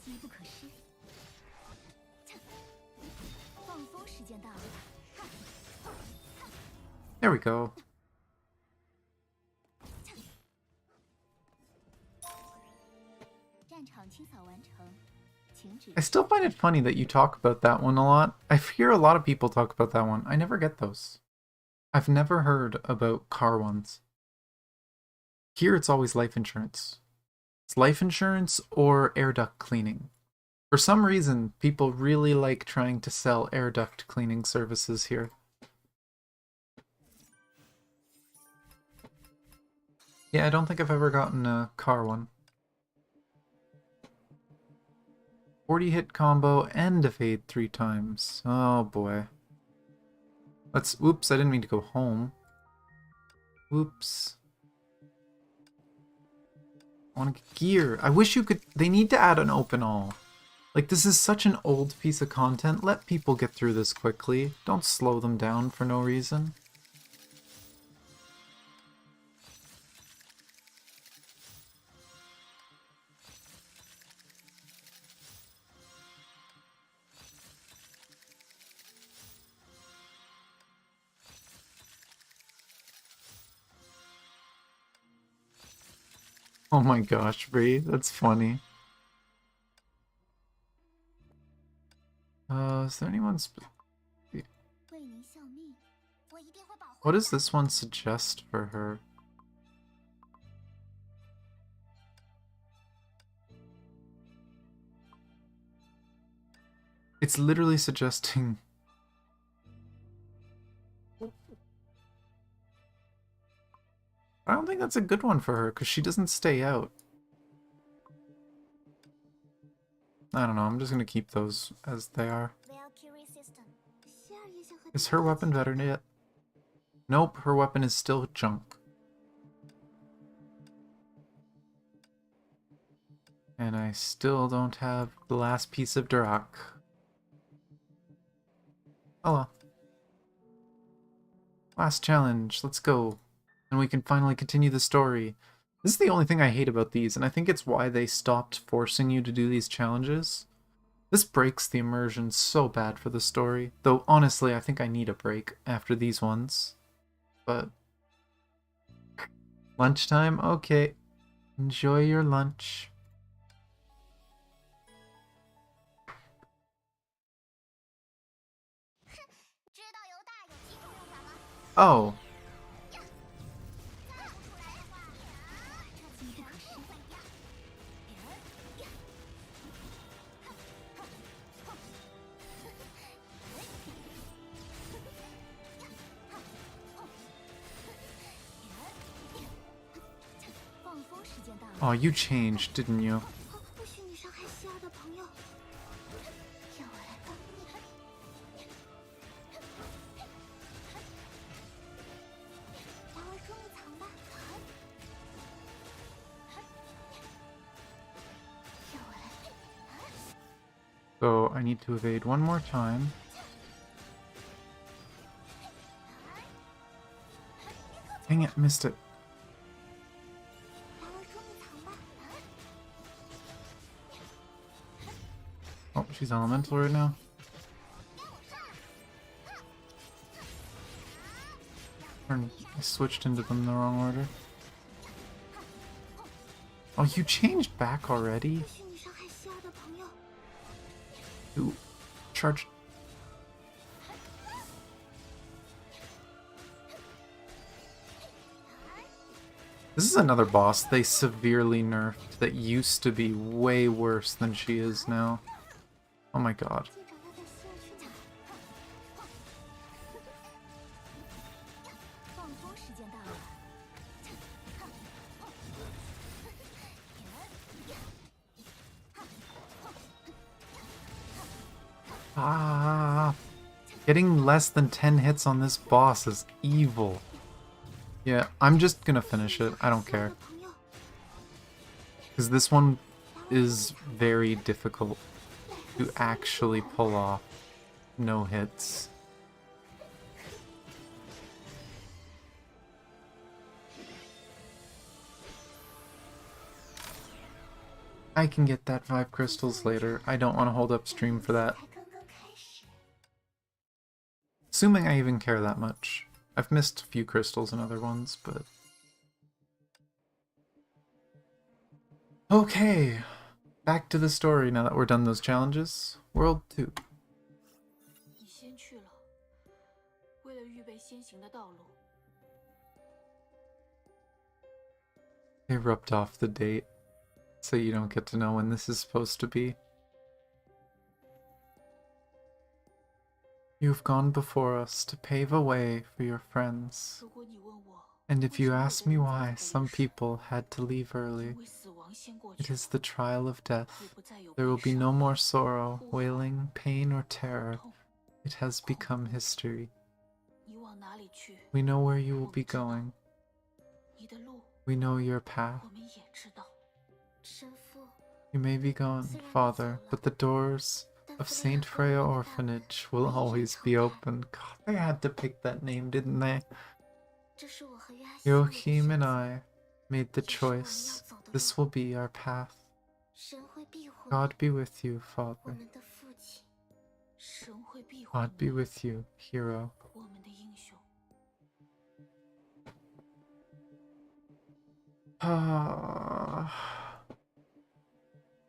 Speaker 2: 机不可失。放松时间到了。
Speaker 1: There we go.
Speaker 2: 战场清扫完成，请指
Speaker 1: I still find it funny that you talk about that one a lot. I hear a lot of people talk about that one. I never get those. I've never heard about car ones. Here it's always life insurance. It's life insurance or air duct cleaning. For some reason, people really like trying to sell air duct cleaning services here. Yeah, I don't think I've ever gotten a car one. 40 hit combo and evade 3 times. Oh boy. Let's... Oops, I didn't mean to go home. Oops. I want to get gear. I wish you could... They need to add an open all. Like, this is such an old piece of content. Let people get through this quickly. Don't slow them down for no reason. Oh my gosh, Bree, that's funny. Is there anyone
Speaker 2: 为您效命。
Speaker 3: 我一定会保护。
Speaker 1: What does this one suggest for her? It's literally suggesting... I don't think that's a good one for her, because she doesn't stay out. I don't know, I'm just gonna keep those as they are.
Speaker 3: Valkyrie system. 希尔也想和。
Speaker 1: Is her weapon better yet? Nope, her weapon is still junk. And I still don't have the last piece of Durak. Oh well. Last challenge, let's go. And we can finally continue the story. This is the only thing I hate about these, and I think it's why they stopped forcing you to do these challenges. This breaks the immersion so bad for the story. Though, honestly, I think I need a break after these ones. But... lunchtime? Okay. Enjoy your lunch. Oh. Oh, you changed, didn't you?
Speaker 3: 不许你伤害希儿的朋友，让我来帮你。来玩捉迷藏吧，让我来。
Speaker 1: So, I need to evade one more time. Dang it, missed it.
Speaker 3: 来玩捉迷藏吧。
Speaker 1: Oh, she's elemental right now. I switched into them in the wrong order. Oh, you changed back already?
Speaker 3: 不许你伤害希儿的朋友。
Speaker 1: You charged. This is another boss they severely nerfed that used to be way worse than she is now. Oh my god.
Speaker 3: 记着要带希儿去哪？
Speaker 2: 放风时间到了。
Speaker 1: Ah, getting less than 10 hits on this boss is evil. Yeah, I'm just gonna finish it. I don't care.
Speaker 3: 朋友，
Speaker 1: Because this one is very difficult to actually pull off no hits. I can get that 5 crystals later. I don't want to hold up stream for that.
Speaker 3: 才刚刚开始。
Speaker 1: Assuming I even care that much. I've missed a few crystals in other ones, but... Okay, back to the story now that we're done those challenges. World 2.
Speaker 4: 你先去了，为了预备先行的道路。
Speaker 1: They rubbed off the date, so you don't get to know when this is supposed to be. You've gone before us to pave a way for your friends.
Speaker 4: 如果你问我，
Speaker 1: And if you
Speaker 4: 为什么
Speaker 1: ask
Speaker 4: 有
Speaker 1: me
Speaker 4: 的人
Speaker 1: why
Speaker 4: 在
Speaker 1: some
Speaker 4: 人世
Speaker 1: people had to leave early,
Speaker 4: 因为死亡先过
Speaker 1: it
Speaker 4: 去
Speaker 1: is the trial of death.
Speaker 4: 也不再有
Speaker 1: There will
Speaker 4: 悲
Speaker 1: be
Speaker 4: 伤
Speaker 1: no more sorrow,
Speaker 4: 哭嚎
Speaker 1: wailing, pain, or terror.
Speaker 4: 痛。
Speaker 1: It has become history.
Speaker 4: 你往哪里去？
Speaker 1: We know where you will be going.
Speaker 4: 你的路
Speaker 1: We know your path.
Speaker 4: 我们也知道。
Speaker 3: 神父，
Speaker 1: You may be gone, Father, but the doors of Saint Freya Orphanage will always be open. God, they had to pick that name, didn't they?
Speaker 3: 这是我和约翰兄弟的
Speaker 1: Joachim
Speaker 3: 选
Speaker 1: and
Speaker 3: 择
Speaker 1: I made the choice. This will be our path.
Speaker 3: 神会庇护
Speaker 1: God
Speaker 3: 你，
Speaker 1: be with you,
Speaker 3: 我
Speaker 1: Father.
Speaker 3: 们的父亲。
Speaker 4: 神会庇护
Speaker 1: God
Speaker 4: 你
Speaker 1: be with you, hero.
Speaker 4: 我们的英雄。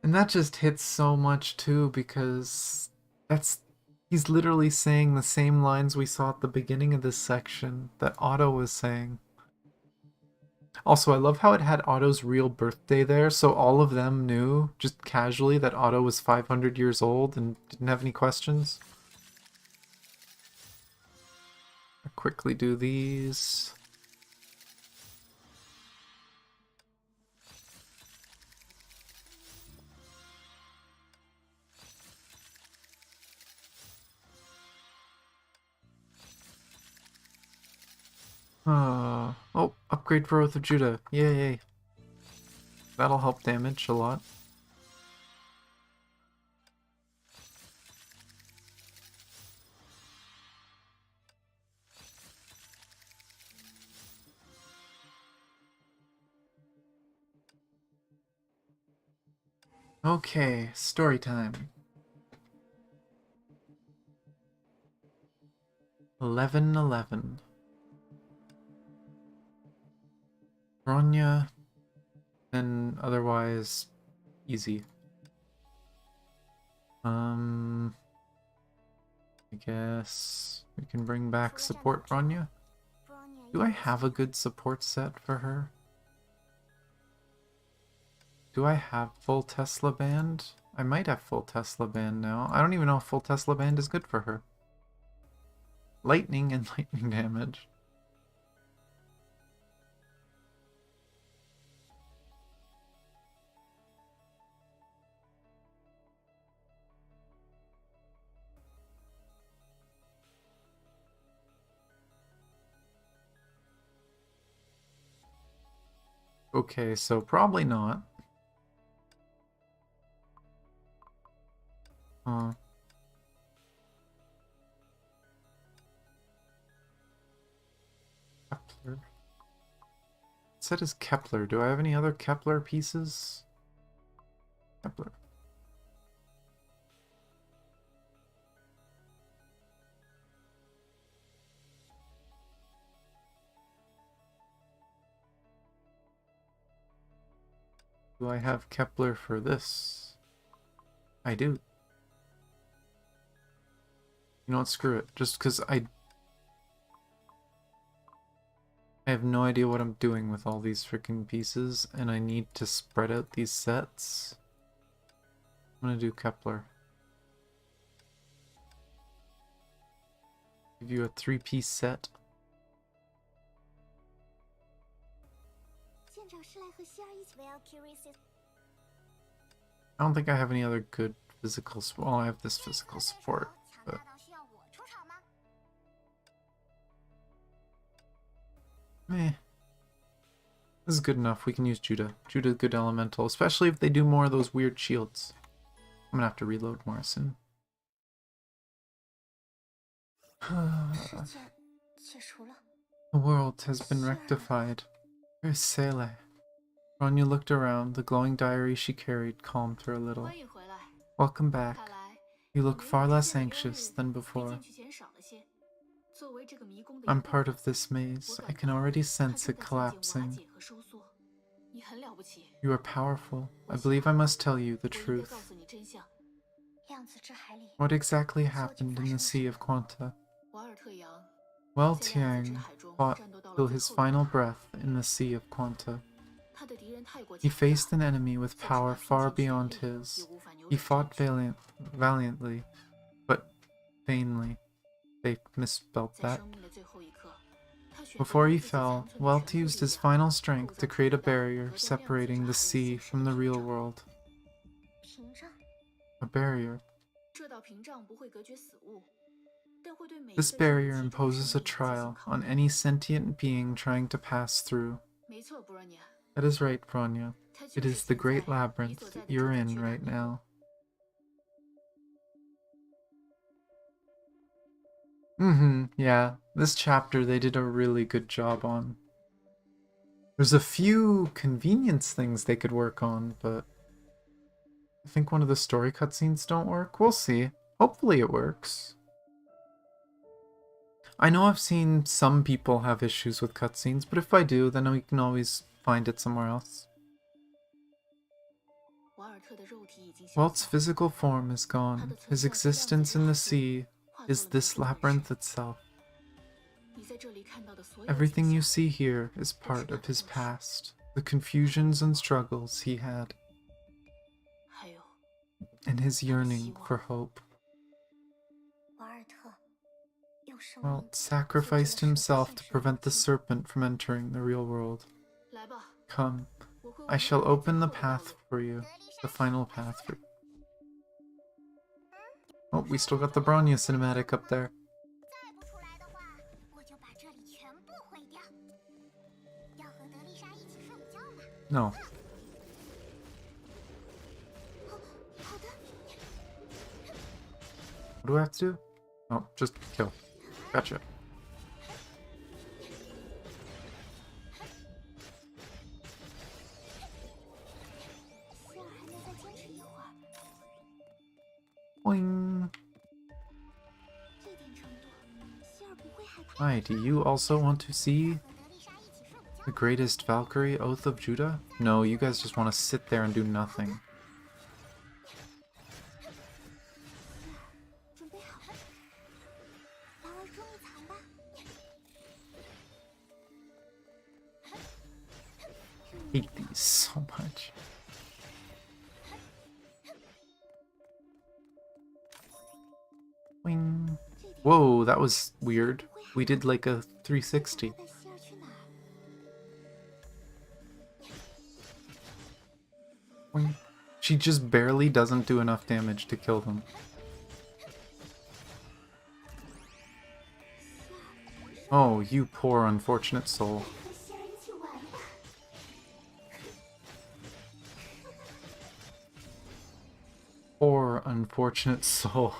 Speaker 1: And that just hits so much too, because he's literally saying the same lines we saw at the beginning of this section that Otto was saying. Also, I love how it had Otto's real birthday there, so all of them knew, just casually, that Otto was 500 years old and didn't have any questions. I'll quickly do these. Oh, upgrade for Oath of Judah. Yay. That'll help damage a lot. Okay, story time. 11:11. Bronya, and otherwise easy. I guess we can bring back support Bronya. Do I have a good support set for her? Do I have full Tesla band? I might have full Tesla band now. I don't even know if full Tesla band is good for her. Lightning and lightning damage. Okay, so probably not. Kepler. Set is Kepler. Do I have any other Kepler pieces? Kepler. Do I have Kepler for this? I do. You know what? Screw it. Just because I have no idea what I'm doing with all these freaking pieces, and I need to spread out these sets. I'm gonna do Kepler. Give you a 3-piece set. I don't think I have any other good physical support. Well, I have this physical support, but... Meh. This is good enough. We can use Judah. Judah, good elemental, especially if they do more of those weird shields. I'm gonna have to reload more soon. The world has been rectified. Where's Sele? Bronya looked around. The glowing diary she carried calmed her a little. Welcome back. You look far less anxious than before. I'm part of this maze. I can already sense it collapsing. You are powerful. I believe I must tell you the truth. What exactly happened in the Sea of Quanta? Well, Tiang fought till his final breath in the Sea of Quanta. He faced an enemy with power far beyond his. He fought valiantly, but vainly. They misspelled that. Before he fell, Welt used his final strength to create a barrier separating the sea from the real world. A barrier. This barrier imposes a trial on any sentient being trying to pass through. That is right, Bronya. It is the great labyrinth you're in right now. Yeah. This chapter they did a really good job on. There's a few convenience things they could work on, but I think one of the story cutscenes don't work. We'll see. Hopefully it works. I know I've seen some people have issues with cutscenes, but if I do, then we can always find it somewhere else. Welt's physical form is gone. His existence in the sea is this labyrinth itself. Everything you see here is part of his past, the confusions and struggles he had, and his yearning for hope. Welt sacrificed himself to prevent the serpent from entering the real world. Come, I shall open the path for you, the final path for you. Oh, we still got the Bronya cinematic up there. No. What do I have to do? Oh, just kill. Gotcha. Hi, do you also want to see the greatest Valkyrie, Oath of Judah? No, you guys just want to sit there and do nothing.
Speaker 3: 准备好，劳儿捉迷藏吧。
Speaker 1: Hate these so much. Wing. Whoa, that was weird. We did like a 360.
Speaker 3: 带希儿去哪儿？
Speaker 1: Wing. She just barely doesn't do enough damage to kill them. Oh, you poor unfortunate soul.
Speaker 3: 和希儿一起玩吧。
Speaker 1: Poor unfortunate soul.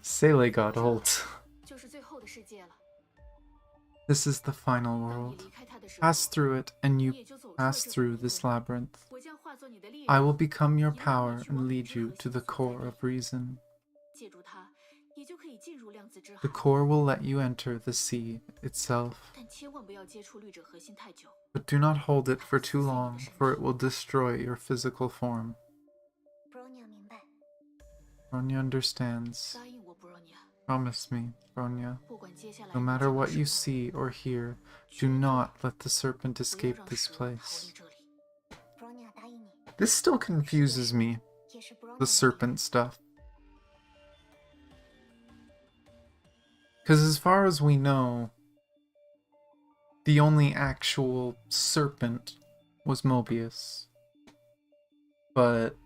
Speaker 1: Sele got ult.
Speaker 2: 就是最后的世界了。
Speaker 1: This is the final
Speaker 2: 当你
Speaker 1: world.
Speaker 2: 离开它的时候，
Speaker 1: Pass through it, and
Speaker 2: 你
Speaker 1: you
Speaker 2: 也就走出了
Speaker 1: pass
Speaker 2: 这个
Speaker 1: through
Speaker 2: 迷
Speaker 1: this
Speaker 2: 宫。
Speaker 1: labyrinth.
Speaker 2: 我将化作你的力
Speaker 1: I
Speaker 2: 量，
Speaker 1: will become your
Speaker 2: 引导
Speaker 1: power
Speaker 2: 你去
Speaker 1: and
Speaker 2: 往
Speaker 1: lead
Speaker 2: 宇
Speaker 1: you
Speaker 2: 宙
Speaker 1: to the
Speaker 2: 所在
Speaker 1: core
Speaker 2: 的
Speaker 1: of reason.
Speaker 2: 借助它，你就可以进入量子之海
Speaker 1: The。core will let you enter the sea itself,
Speaker 2: 但千万不要接触绿者核心太久。
Speaker 1: but do not hold it for too long, for it will destroy your physical form.
Speaker 3: Bronya 明白，
Speaker 1: Bronya understands.
Speaker 2: 答应我，Bronya，
Speaker 1: Promise me, Bronya.
Speaker 2: 不管接下来
Speaker 1: No
Speaker 2: 遇
Speaker 1: matter
Speaker 2: 见了
Speaker 1: what
Speaker 2: 什
Speaker 1: you
Speaker 2: 么，
Speaker 1: see or hear,
Speaker 2: 绝
Speaker 1: do
Speaker 2: 对
Speaker 1: not let the serpent
Speaker 2: 不要
Speaker 1: escape
Speaker 2: 让
Speaker 1: this
Speaker 2: 蛇逃
Speaker 1: place.
Speaker 2: 离这里。
Speaker 3: Bronya 答应你，
Speaker 1: This still confuses me,
Speaker 3: 也是 Bronya
Speaker 1: the
Speaker 3: 的
Speaker 1: serpent stuff. Because as far as we know, the only actual serpent was Mobius. But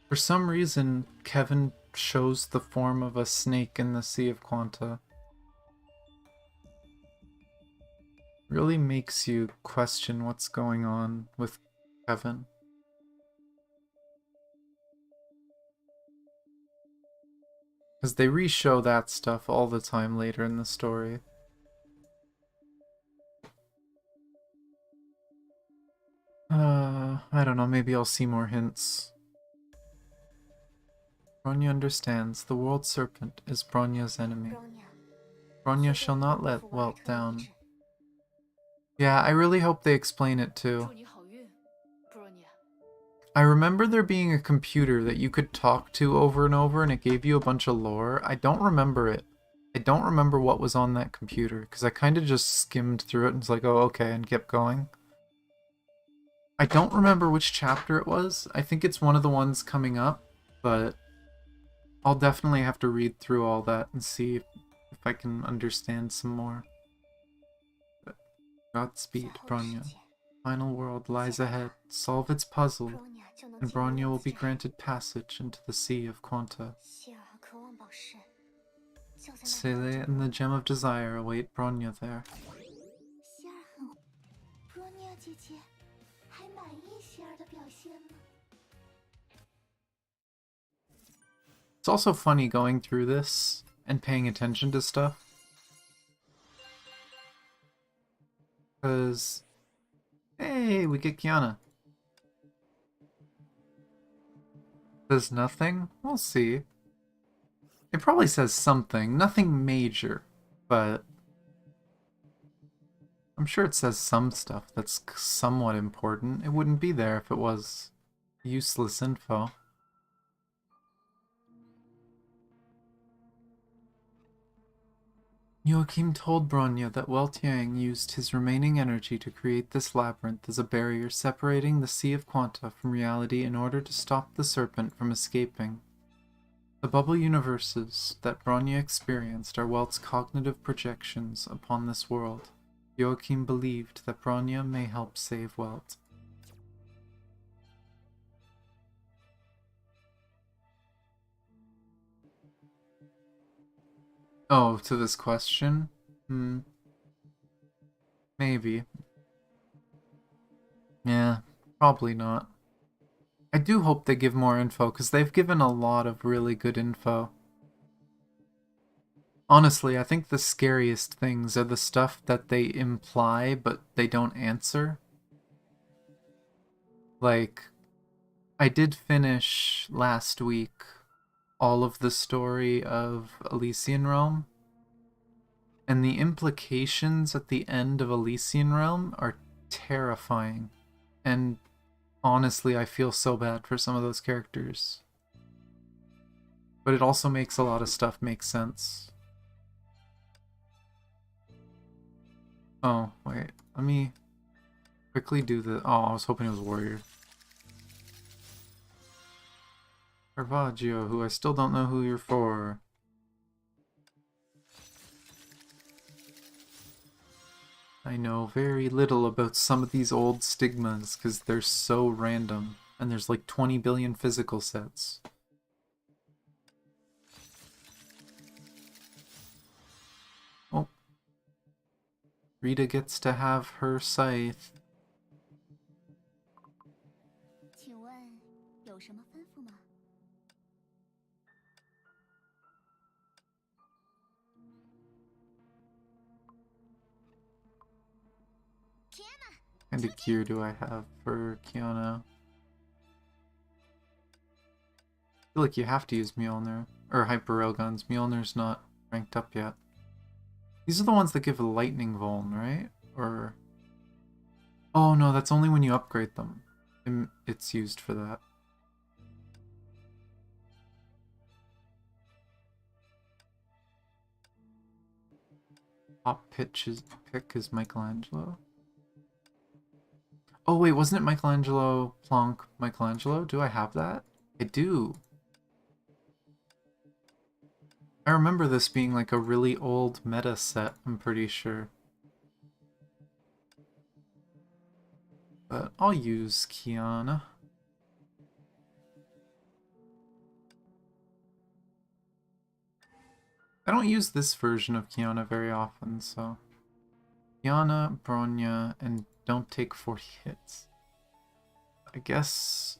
Speaker 1: for some reason, Kevin shows the form of a snake in the Sea of Quanta. Really makes you question what's going on with Kevin. Because they re-show that stuff all the time later in the story. I don't know, maybe I'll see more hints. Bronya understands. The world serpent is Bronya's enemy.
Speaker 3: Bronya
Speaker 1: Bronya shall not let Welt down. Yeah, I really hope they explain it too.
Speaker 2: 祝你好运，Bronya。
Speaker 1: I remember there being a computer that you could talk to over and over and it gave you a bunch of lore. I don't remember it. I don't remember what was on that computer because I kind of just skimmed through it and was like, oh, okay, and kept going. I don't remember which chapter it was. I think it's one of the ones coming up, but I'll definitely have to read through all that and see if I can understand some more. But Godspeed,
Speaker 3: 最后的世
Speaker 1: Bronya.
Speaker 3: 界
Speaker 1: Final world lies ahead. Solve its puzzle,
Speaker 3: Bronya 就能
Speaker 1: and
Speaker 3: 进入
Speaker 1: Bronya
Speaker 3: 量
Speaker 1: will
Speaker 3: 子
Speaker 1: be
Speaker 3: 之海。
Speaker 1: granted passage into the Sea of Quanta.
Speaker 3: 希尔和渴望宝石就在那里
Speaker 1: Sele
Speaker 3: 等
Speaker 1: and
Speaker 3: 着
Speaker 1: the Gem of Desire await Bronya there.
Speaker 3: 希尔很，Bronya 姐姐还满意希尔的表现吗？
Speaker 1: It's also funny going through this and paying attention to stuff. Because, hey, we get Kiana. Says nothing? We'll see. It probably says something. Nothing major, but I'm sure it says some stuff that's somewhat important. It wouldn't be there if it was useless info. Joachim told Bronya that Weltiang used his remaining energy to create this labyrinth as a barrier separating the Sea of Quanta from reality in order to stop the serpent from escaping. The bubble universes that Bronya experienced are Welt's cognitive projections upon this world. Joachim believed that Bronya may help save Welt. Oh, to this question? Maybe. Yeah, probably not. I do hope they give more info, because they've given a lot of really good info. Honestly, I think the scariest things are the stuff that they imply, but they don't answer. Like, I did finish last week all of the story of Elysian Realm, And the implications at the end of Elysian Realm are terrifying. And honestly, I feel so bad for some of those characters. But it also makes a lot of stuff make sense. Oh, wait. Let me quickly do the... Oh, I was hoping it was Warrior. Caravaggio, who I still don't know who you're for. I know very little about some of these old stigmas because they're so random. And there's like 20 billion physical sets. Oh. Rita gets to have her scythe.
Speaker 3: 请问有什么吩咐吗？
Speaker 1: What kind of gear do I have for Kiana? I feel like you have to use Mjolnir. Or Hyper Railguns. Mjolnir's not ranked up yet. These are the ones that give a lightning vuln, right? Or... Oh no, that's only when you upgrade them. It's used for that. Top pick is Michelangelo. Oh wait, wasn't it Michelangelo, Plonk, Michelangelo? Do I have that? I do. I remember this being like a really old meta set, I'm pretty sure. But I'll use Kiana. I don't use this version of Kiana very often, so... Kiana, Bronya, and don't take 40 hits. I guess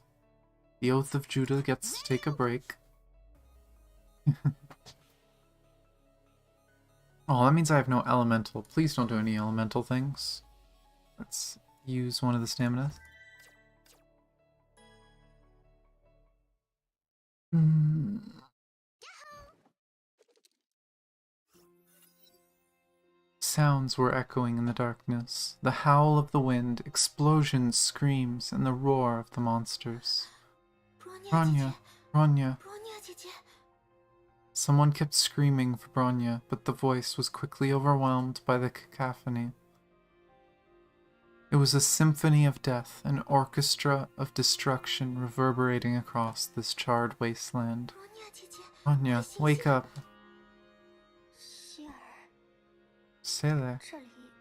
Speaker 1: the Oath of Judah gets to take a break. Oh, that means I have no elemental. Please don't do any elemental things. Let's use one of the staminas. Sounds were echoing in the darkness. The howl of the wind, explosions, screams, and the roar of the monsters. Bronya, Bronya. Someone kept screaming for Bronya, but the voice was quickly overwhelmed by the cacophony. It was a symphony of death, an orchestra of destruction reverberating across this charred wasteland. Bronya, wake up. Sailor,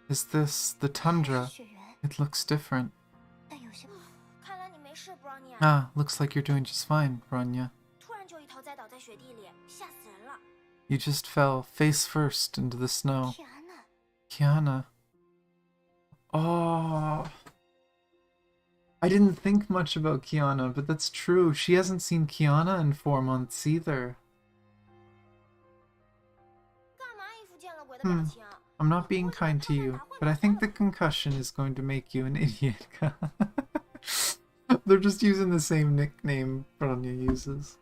Speaker 1: is this the tundra? It looks different. Ah, looks like you're doing just fine, Bronya. You just fell face first into the snow. Kiana. Oh. I didn't think much about Kiana, but that's true. She hasn't seen Kiana in 4 months either. I'm not being kind to you, but I think the concussion is going to make you an idiot. They're just using the same nickname Bronya uses.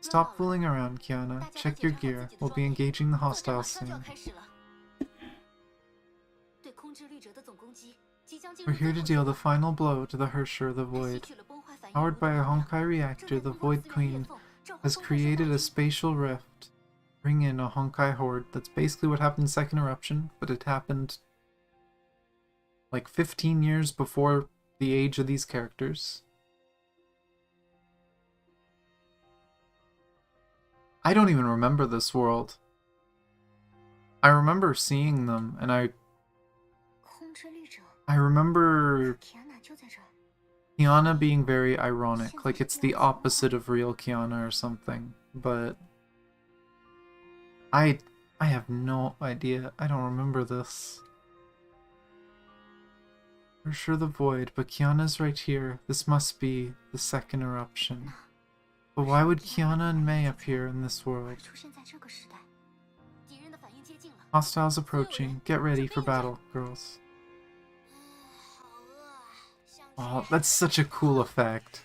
Speaker 1: Stop fooling around, Kiana. Check your gear. We'll be engaging the hostiles soon. We're here to deal the final blow to the Hersher of the Void. Powered by a Honkai reactor, the Void Queen has created a spatial rift. Bring in a Honkai horde. That's basically what happened in Second Eruption, but it happened like 15 years before the age of these characters. I don't even remember this world. I remember seeing them, and I remember Kiana being very ironic, like it's the opposite of real Kiana or something, but I have no idea. I don't remember this. For sure the Void, but Kiana's right here. This must be the Second Eruption. But why would Kiana and Mei appear in this world? Hostiles approaching. Get ready for battle, girls. Oh, that's such a cool effect.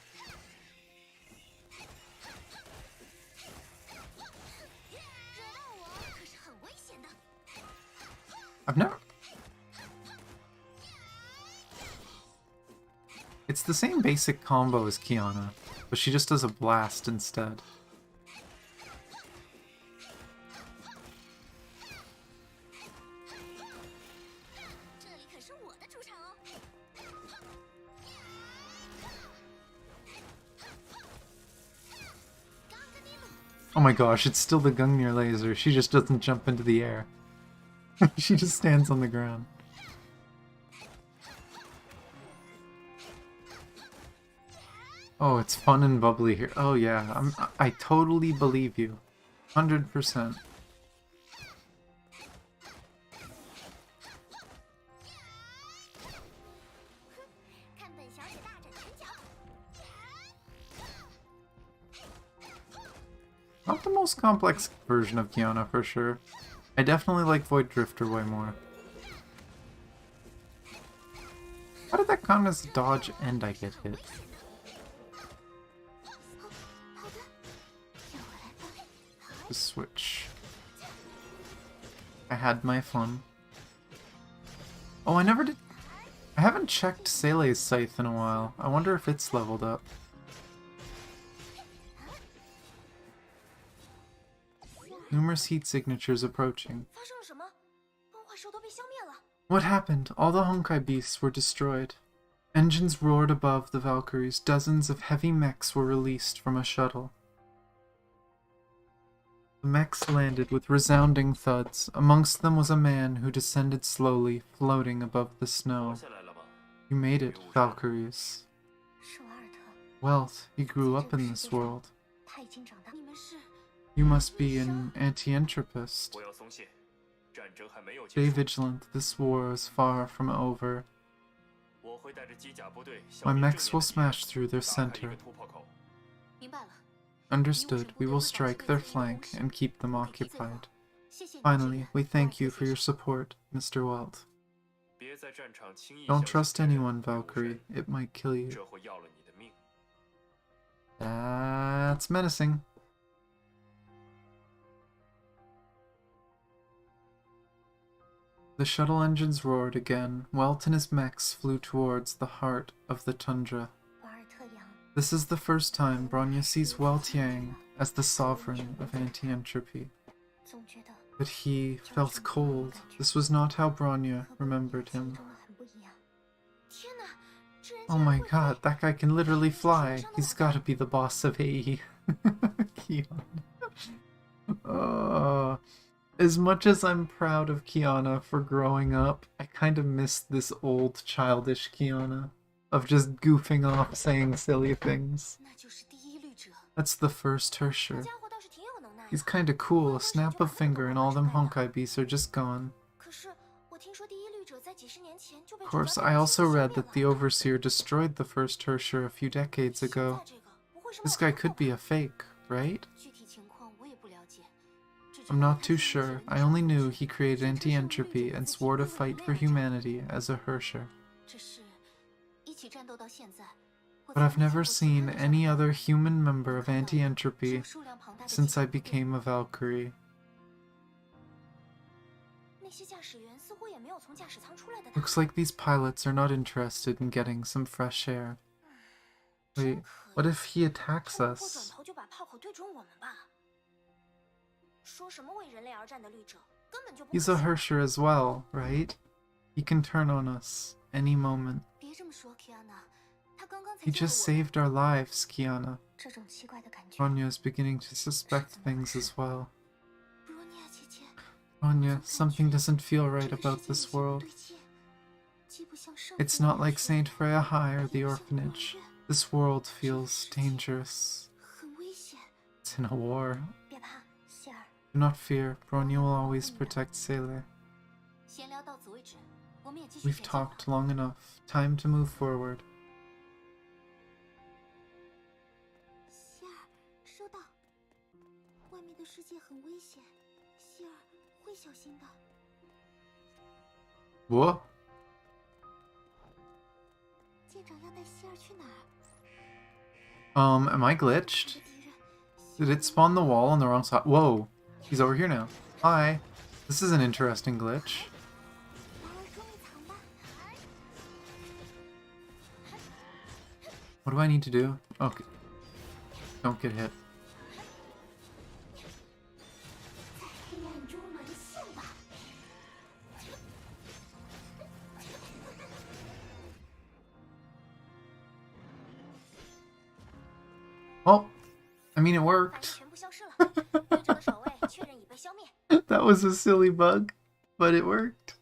Speaker 1: I've never... It's the same basic combo as Kiana, but she just does a blast instead. Oh my gosh, it's still the Gungnir laser. She just doesn't jump into the air. She just stands on the ground. Oh, it's fun and bubbly here. Oh yeah, I totally believe you. 100%. Not the most complex version of Kiana, for sure. I definitely like Void Drifter way more. How did that count as dodge and I get hit? The switch. I had my fun. Oh, I never did... I haven't checked Sele's Scythe in a while. I wonder if it's leveled up. Numerous heat signatures approaching. What happened? All the Honkai beasts were destroyed. Engines roared above the Valkyries. Dozens of heavy mechs were released from a shuttle. The mechs landed with resounding thuds. Amongst them was a man who descended slowly, floating above the snow. You made it, Valkyries. Wealth, you grew up in this world. You must be an anti-entropist. Stay vigilant, this war is far from over. My mechs will smash through their center. Understood, we will strike their flank and keep them occupied. Finally, we thank you for your support, Mr. Welt. Don't trust anyone, Valkyrie. It might kill you. That's menacing. The shuttle engines roared again. Welt and his mechs flew towards the heart of the tundra. This is the first time Bronya sees Welt Yang as the sovereign of anti-entropy. But he felt cold. This was not how Bronya remembered him. Oh my god, that guy can literally fly. He's gotta be the boss of AE. Kiana. As much as I'm proud of Kiana for growing up, I kind of miss this old childish Kiana. Of just goofing off saying silly things. That's the first Tertiary. He's kinda cool, a snap of finger and all them Honkai beasts are just gone. Of course, I also read that the Overseer destroyed the first Tertiary a few decades ago. This guy could be a fake, right? I'm not too sure. I only knew he created anti-entropy and swore to fight for humanity as a Hersher. But I've never seen any other human member of anti-entropy since I became a Valkyrie. Looks like these pilots are not interested in getting some fresh air. Wait, what if he attacks us? He's a Hersher as well, right? He can turn on us any moment. He just saved our lives, Kiana. Bronya is beginning to suspect things as well. Bronya, something doesn't feel right about this world. It's not like Saint Freya High or the orphanage. This world feels dangerous. It's in a war. Do not fear, Bronya will always protect Sele. We've talked long enough. Time to move forward. What? Am I glitched? Did it spawn the wall on the wrong side? Whoa! He's over here now. Hi! This is an interesting glitch. What do I need to do? Okay. Don't get hit.
Speaker 3: 黑暗中沦陷吧。
Speaker 1: Well, I mean, it
Speaker 3: 大家
Speaker 1: worked.
Speaker 3: 全部消失了，绿者的守卫确认已被消灭。
Speaker 1: That was a silly bug, but it worked.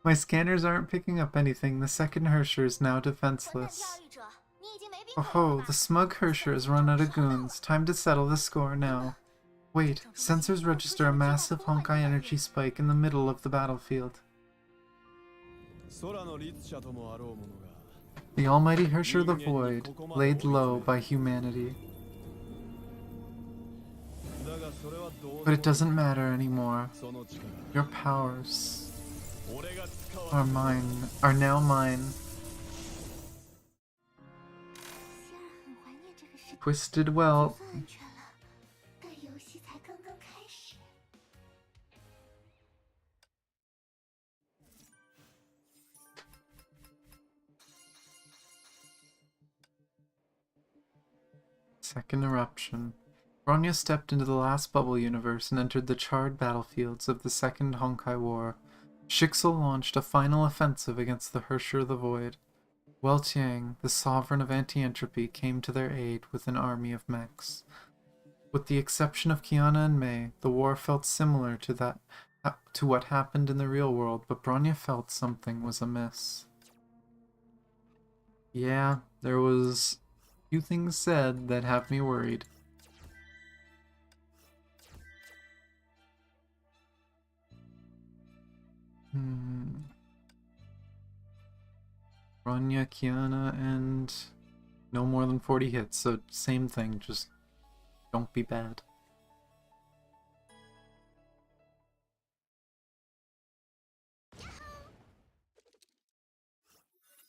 Speaker 1: My scanners aren't picking up anything. The second Hersher is now
Speaker 3: 混蛋
Speaker 1: defenseless.
Speaker 3: 教育者，你已经没兵
Speaker 1: Oh
Speaker 3: 可用了
Speaker 1: ho,
Speaker 3: 吧
Speaker 1: the smug Hersher has run out of goons. Time to settle the score now. Wait, sensors register a massive Honkai energy spike in the middle of the battlefield.
Speaker 6: 空の律者ともあろう者が
Speaker 1: The almighty Hersher the Void, laid low by humanity.
Speaker 6: だがそれはどう
Speaker 1: But it doesn't matter anymore.
Speaker 6: その力
Speaker 1: Your powers
Speaker 6: 俺が使わ
Speaker 1: are mine, are now mine.
Speaker 3: 希尔很怀念这个世界，
Speaker 1: Twisted well.
Speaker 3: 算安全了，但游戏才刚刚开始。
Speaker 1: Second eruption. Bronya stepped into the last bubble universe and entered the charred battlefields of the Second Honkai War. Shixel launched a final offensive against the Hersher the Void. Weltiang, the sovereign of anti-entropy, came to their aid with an army of mechs. With the exception of Kiana and Mei, the war felt similar to what happened in the real world, but Bronya felt something was amiss. Yeah, there was a few things said that have me worried. Bronya, Kiana, and no more than 40 hits, so same thing, just don't be bad.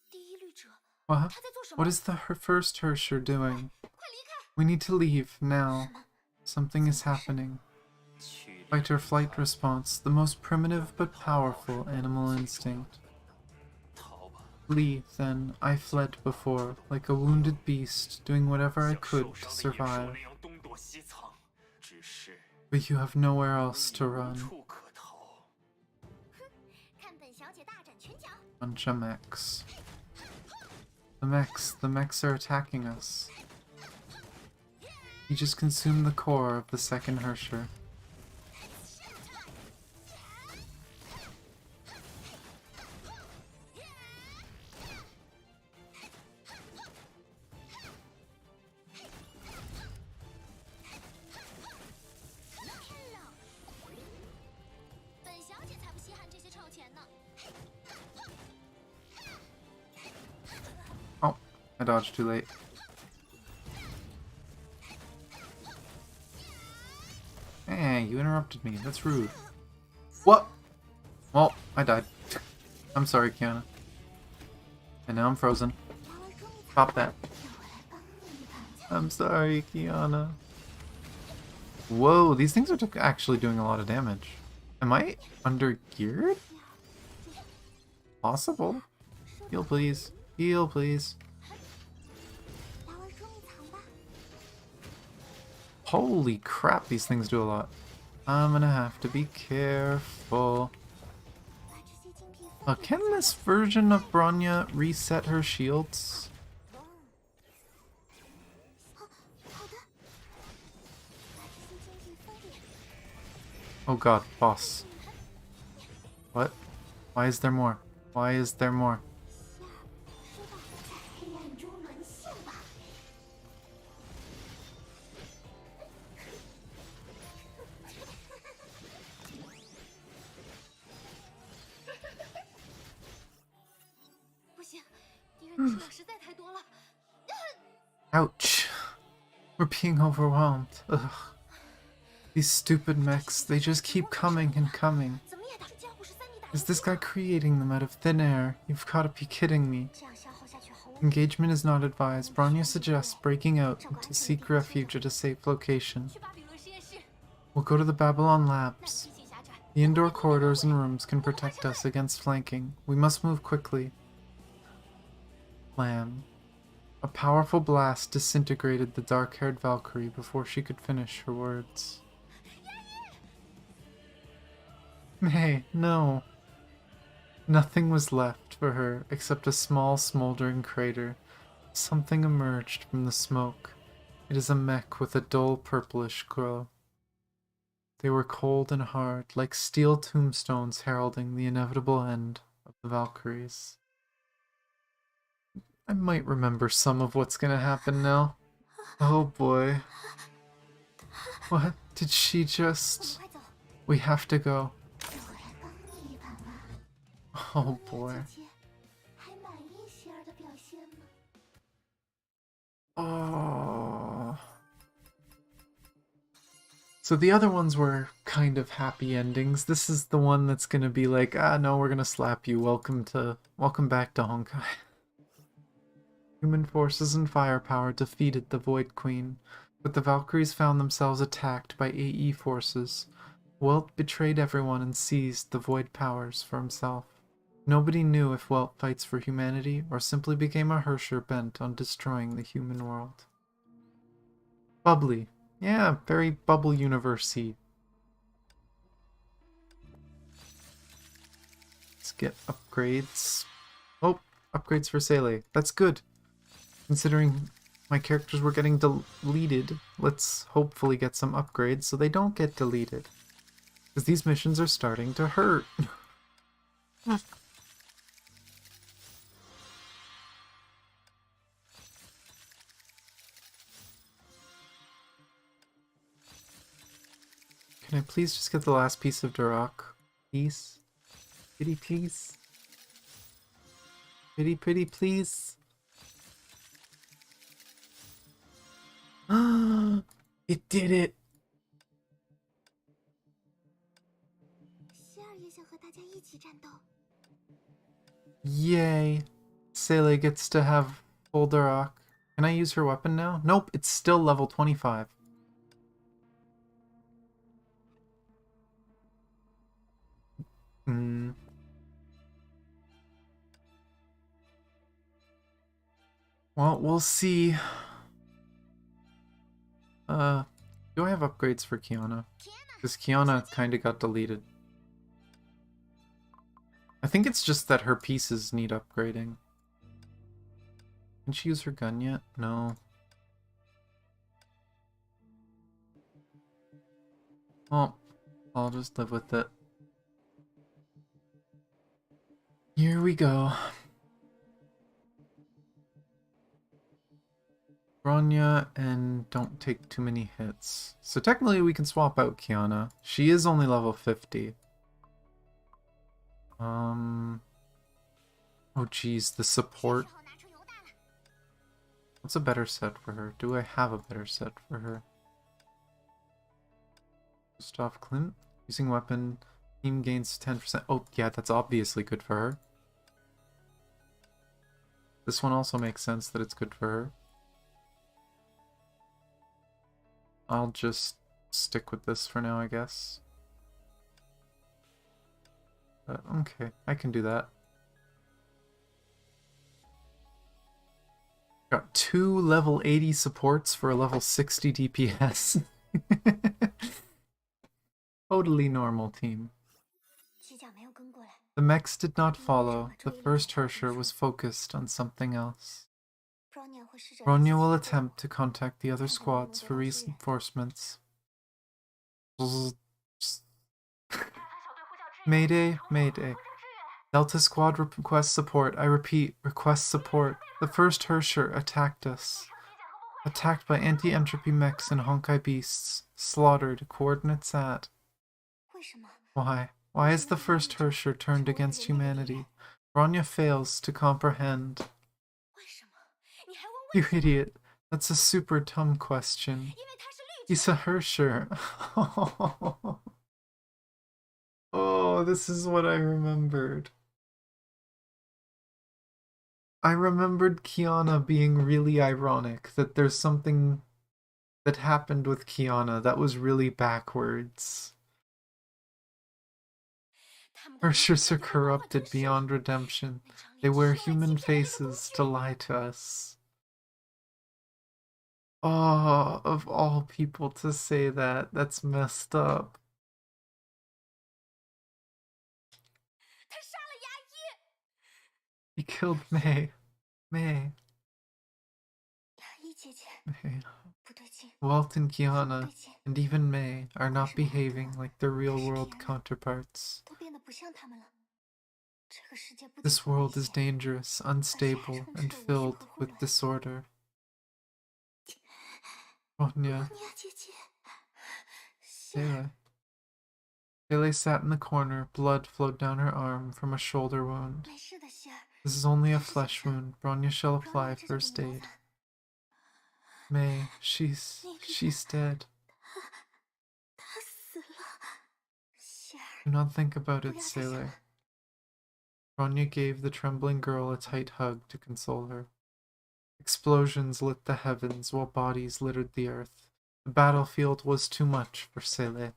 Speaker 3: 第一律者，
Speaker 1: What?
Speaker 3: 他在做什么？
Speaker 1: What is the first Hersher doing?
Speaker 3: 快离开！
Speaker 1: We need to leave now. Something is happening.
Speaker 5: 去
Speaker 1: Fight or flight response, the most primitive but powerful animal instinct.
Speaker 5: 逃吧，
Speaker 1: Flee, then. I fled before, like a wounded beast, doing whatever I
Speaker 5: 像
Speaker 1: could
Speaker 5: 受
Speaker 1: to
Speaker 5: 伤的野兽
Speaker 1: survive.
Speaker 5: 那样东躲西藏，只是
Speaker 1: But you have nowhere else to
Speaker 5: 无
Speaker 1: run.
Speaker 5: 处可逃。
Speaker 3: 看本小姐大展拳脚！
Speaker 1: Bunch of mechs. The mechs are attacking us. He just consumed the core of the second Hersher. Oh, I dodged too late. Hey, you interrupted me. That's rude. What? Well, I died. I'm sorry, Kiana. And now I'm frozen. Pop that. I'm sorry, Kiana. Whoa, these things are actually doing a lot of damage. Am I under geared? Possible. Heal, please. Heal, please.
Speaker 3: 来玩捉迷藏吧！
Speaker 1: Holy crap, these things do a lot. I'm gonna have to be careful.
Speaker 3: 把这些精品分给
Speaker 1: Can this version of Bronya reset her shields?
Speaker 3: 好的。把这些精品分给
Speaker 1: Oh god, boss. What? Why is there more? Why is there more?
Speaker 3: 说吧，在黑暗中沦陷吧！
Speaker 2: 不行，敌人数量实在太多了。
Speaker 1: Ouch. We're being overwhelmed. Ugh. These stupid mechs, they just keep coming and coming.
Speaker 3: 怎么也打加53你打
Speaker 1: Is this guy creating them out of thin air? You've gotta be kidding me.
Speaker 3: 这样消耗下去毫无。
Speaker 1: Engagement is not advised. Bronya suggests breaking out to seek refuge at a safe location.
Speaker 2: 去巴比伦实验室，
Speaker 1: We'll go to the Babylon Labs.
Speaker 2: 让机器狭窄，
Speaker 1: The indoor corridors and rooms can protect us against flanking. We must move quickly. Plan. A powerful blast disintegrated the dark-haired Valkyrie before she could finish her words. Hey, no. Nothing was left for her except a small smoldering crater. Something emerged from the smoke. It is a mech with a dull purplish glow. They were cold and hard, like steel tombstones heralding the inevitable end of the Valkyries. I might remember some of what's gonna happen now. Oh boy. What? Did she just...
Speaker 3: 快走！
Speaker 1: We have to go.
Speaker 3: 有人帮你一把吗？
Speaker 1: Oh boy.
Speaker 3: 姐姐还满意希儿的表现吗？
Speaker 1: Oh. So the other ones were kind of happy endings. This is the one that's gonna be like, ah no, we're gonna slap you. Welcome back to Honkai. Human forces and firepower defeated the Void Queen, but the Valkyries found themselves attacked by AE forces. Welt betrayed everyone and seized the Void powers for himself. Nobody knew if Welt fights for humanity or simply became a Hersher bent on destroying the human world. Bubbly. Yeah, very Bubble Universe-y. Let's get upgrades. Oh, upgrades for Sele. That's good. Considering my characters were getting deleted, let's hopefully get some upgrades so they don't get deleted. Because these missions are starting to hurt. Can I please just get the last piece of Duroc? Please? Pretty please? Pretty please? It did it!
Speaker 3: 希儿也想和大家一起战斗。
Speaker 1: Yay! Sele gets to have full Duroc. Can I use her weapon now? Nope, it's still level 25. Well, we'll see. Do I have upgrades for Kiana? Because Kiana kinda got deleted. I think it's just that her pieces need upgrading. Can she use her gun yet? No. Well, I'll just live with it. Here we go. Bronya, and don't take too many hits. So technically we can swap out Kiana. She is only level 50. Oh geez, the support. What's a better set for her? Do I have a better set for her? Gustav Klimt? Using weapon, team gains 10%. Oh yeah, that's obviously good for her. This one also makes sense that it's good for her. I'll just stick with this for now, I guess. Okay, I can do that. Got 2 level 80 supports for a level 60 DPS. Totally normal team.
Speaker 3: 机甲没有跟过来。
Speaker 1: The mechs did not follow. The first Hersher was focused on something else.
Speaker 3: Bronya 会试着。
Speaker 1: Bronya will attempt to contact the other squads for reinforcements. Mayday, Mayday. Delta Squad requests support. I repeat, request support. The first Hersher attacked us. Attacked by anti-entropy mechs and Honkai beasts. Slaughtered. Coordinates at...
Speaker 3: 为什么？
Speaker 1: Why? Why is the first Hersher turned against humanity? Bronya fails to comprehend.
Speaker 3: 为什么？你还问为
Speaker 1: You
Speaker 3: 什么？
Speaker 1: idiot. That's a super dumb question.
Speaker 3: 因为他是绿
Speaker 1: He's a Hersher. Oh, this is what I remembered. I remembered Kiana being really ironic, that there's something that happened with Kiana that was really backwards. Merchants are corrupted beyond redemption. They wear human faces to lie to us. Oh, of all people to say that, that's messed up.
Speaker 2: 他杀了牙医。
Speaker 1: He killed May. May.
Speaker 3: 牙医姐姐，
Speaker 1: May.
Speaker 3: 不对劲，
Speaker 1: Walt and
Speaker 3: 不
Speaker 1: Kiana,
Speaker 3: 对劲，
Speaker 1: and even May, are not behaving like their real world counterparts.
Speaker 3: 都变得不像他们了。这个世界不仅
Speaker 1: This
Speaker 3: 不危
Speaker 1: world is
Speaker 3: 险，
Speaker 1: dangerous, unstable, and filled with disorder. Bronya,
Speaker 3: 尼亚姐姐，希
Speaker 1: Sele.
Speaker 3: 尔，Sele
Speaker 1: sat in the corner, blood flowed down her arm from a shoulder wound.
Speaker 3: 没事的，希尔。
Speaker 1: This is only a flesh wound. Bronya shall apply first aid. May, she's dead.
Speaker 3: 他死了，希尔，
Speaker 1: Do not think about
Speaker 3: 不
Speaker 1: it,
Speaker 3: 要再想
Speaker 1: Sele.
Speaker 3: 了。
Speaker 1: Bronya gave the trembling girl a tight hug to console her. Explosions lit the heavens while bodies littered the earth. The battlefield was too much for Sele.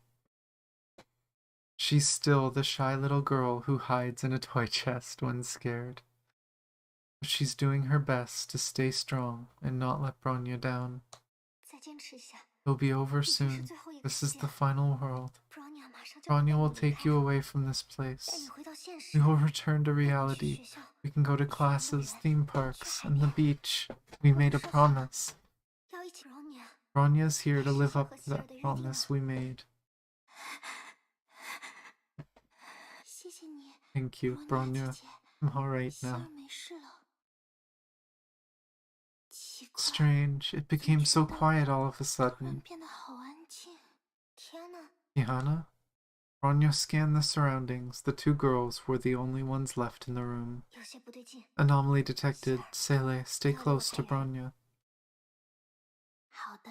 Speaker 1: She's still the shy little girl who hides in a toy chest when scared. But she's doing her best to stay strong and not let Bronya down.
Speaker 3: 再坚持一下，
Speaker 1: It'll be over
Speaker 3: 已经是
Speaker 1: soon.
Speaker 3: 最后一个
Speaker 1: This is
Speaker 3: 期
Speaker 1: the
Speaker 3: 了。
Speaker 1: final world.
Speaker 3: Bronya 马上就
Speaker 1: Bronya
Speaker 3: 会
Speaker 1: will
Speaker 3: 离
Speaker 1: take
Speaker 3: 开
Speaker 1: you
Speaker 3: 了，
Speaker 1: away from this
Speaker 3: 带
Speaker 1: place.
Speaker 3: 你回到现实
Speaker 1: We。will return to
Speaker 3: 带你去
Speaker 1: reality.
Speaker 3: 学校，
Speaker 1: We can go to classes, theme parks, and the beach. We made a promise.
Speaker 3: 要一起。Bronya，
Speaker 1: Bronya's here to live up to that promise we made.
Speaker 3: 谢谢你，
Speaker 1: Thank you,
Speaker 3: 罗尼
Speaker 1: Bronya.
Speaker 3: 亚姐姐。
Speaker 1: I'm alright
Speaker 3: 希尔
Speaker 1: now.
Speaker 3: 没事了。奇怪，
Speaker 1: Strange, it became so quiet all of a
Speaker 3: 突然
Speaker 1: sudden.
Speaker 3: 变得好安静。天哪！
Speaker 1: Kiana? Bronya scanned the surroundings. The two girls were the only ones left in the room.
Speaker 3: 有些不对劲。
Speaker 1: Anomaly detected. Sele, stay close to Bronya.
Speaker 3: 好的，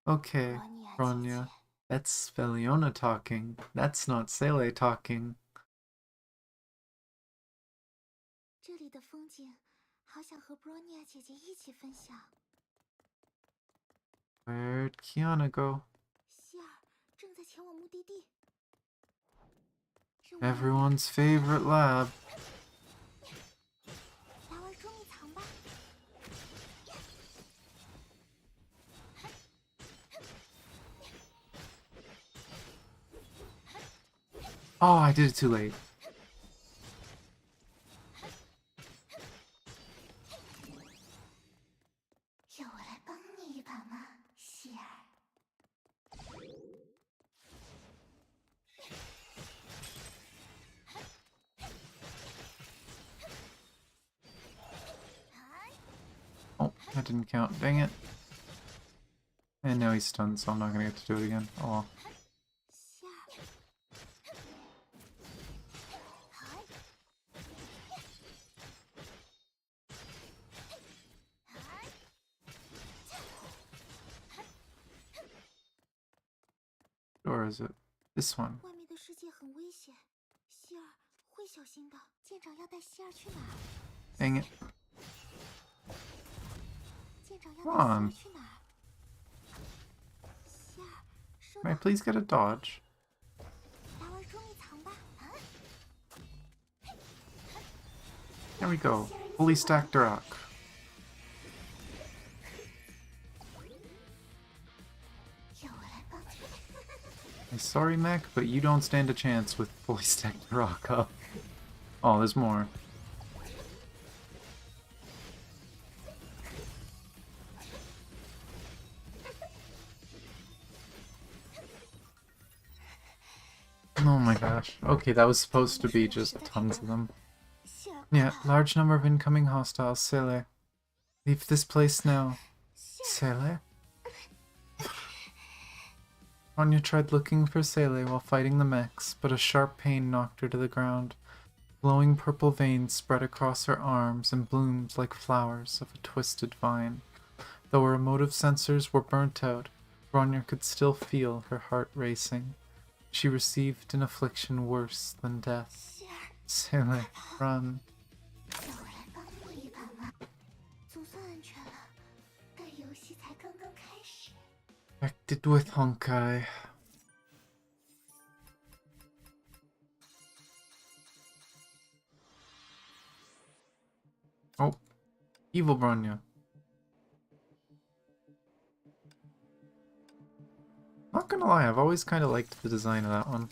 Speaker 1: Okay,
Speaker 3: 罗尼亚姐
Speaker 1: Bronya.
Speaker 3: 姐。
Speaker 1: That's Veliona talking. That's not Sele talking.
Speaker 3: 这里的风景，好想和 Bronya 姐姐一起分享。
Speaker 1: Where'd Kiana go?
Speaker 3: 希尔正在前往目的地。让我来
Speaker 1: Everyone's favorite lab.
Speaker 3: 来玩捉迷藏吧。
Speaker 1: Oh, I did it too late.
Speaker 3: 要我来帮你一把吗，希尔？
Speaker 1: Oh, that didn't count. Dang it. And now he's stunned, so I'm not gonna get to do it again. Oh well.
Speaker 3: 希尔，嗨，
Speaker 1: Or is it this one?
Speaker 3: 外面的世界很危险，希尔会小心的。舰长要带希尔去哪儿？
Speaker 1: Dang it.
Speaker 3: 舰长要
Speaker 1: Come
Speaker 3: 带希尔
Speaker 1: on.
Speaker 3: 去哪儿？希尔，收
Speaker 1: May I
Speaker 3: 到，
Speaker 1: please get a dodge?
Speaker 3: 来玩捉迷藏吧。啊，
Speaker 1: There we go. Fully stacked rock.
Speaker 3: 要我来帮你。
Speaker 1: I'm sorry, Mech, but you don't stand a chance with fully stacked rock up. Oh, there's more. Oh my gosh. Okay, that was supposed to be just tons of them.
Speaker 3: 希尔，
Speaker 1: Yeah, large number of incoming hostiles. Sele. Leave this place now.
Speaker 3: 希尔，
Speaker 1: Sele? Bronya tried looking for Sele while fighting the mechs, but a sharp pain knocked her to the ground. Glowing purple veins spread across her arms and bloomed like flowers of a twisted vine. Though her emotive sensors were burnt out, Bronya could still feel her heart racing. She received an affliction worse than death.
Speaker 3: 希尔，
Speaker 1: Sele, run.
Speaker 3: 要我来帮你一把吗？总算安全了，但游戏才刚刚开始。
Speaker 1: Acted with Honkai. Evil Bronya. Not gonna lie, I've always kind of liked the design of that one.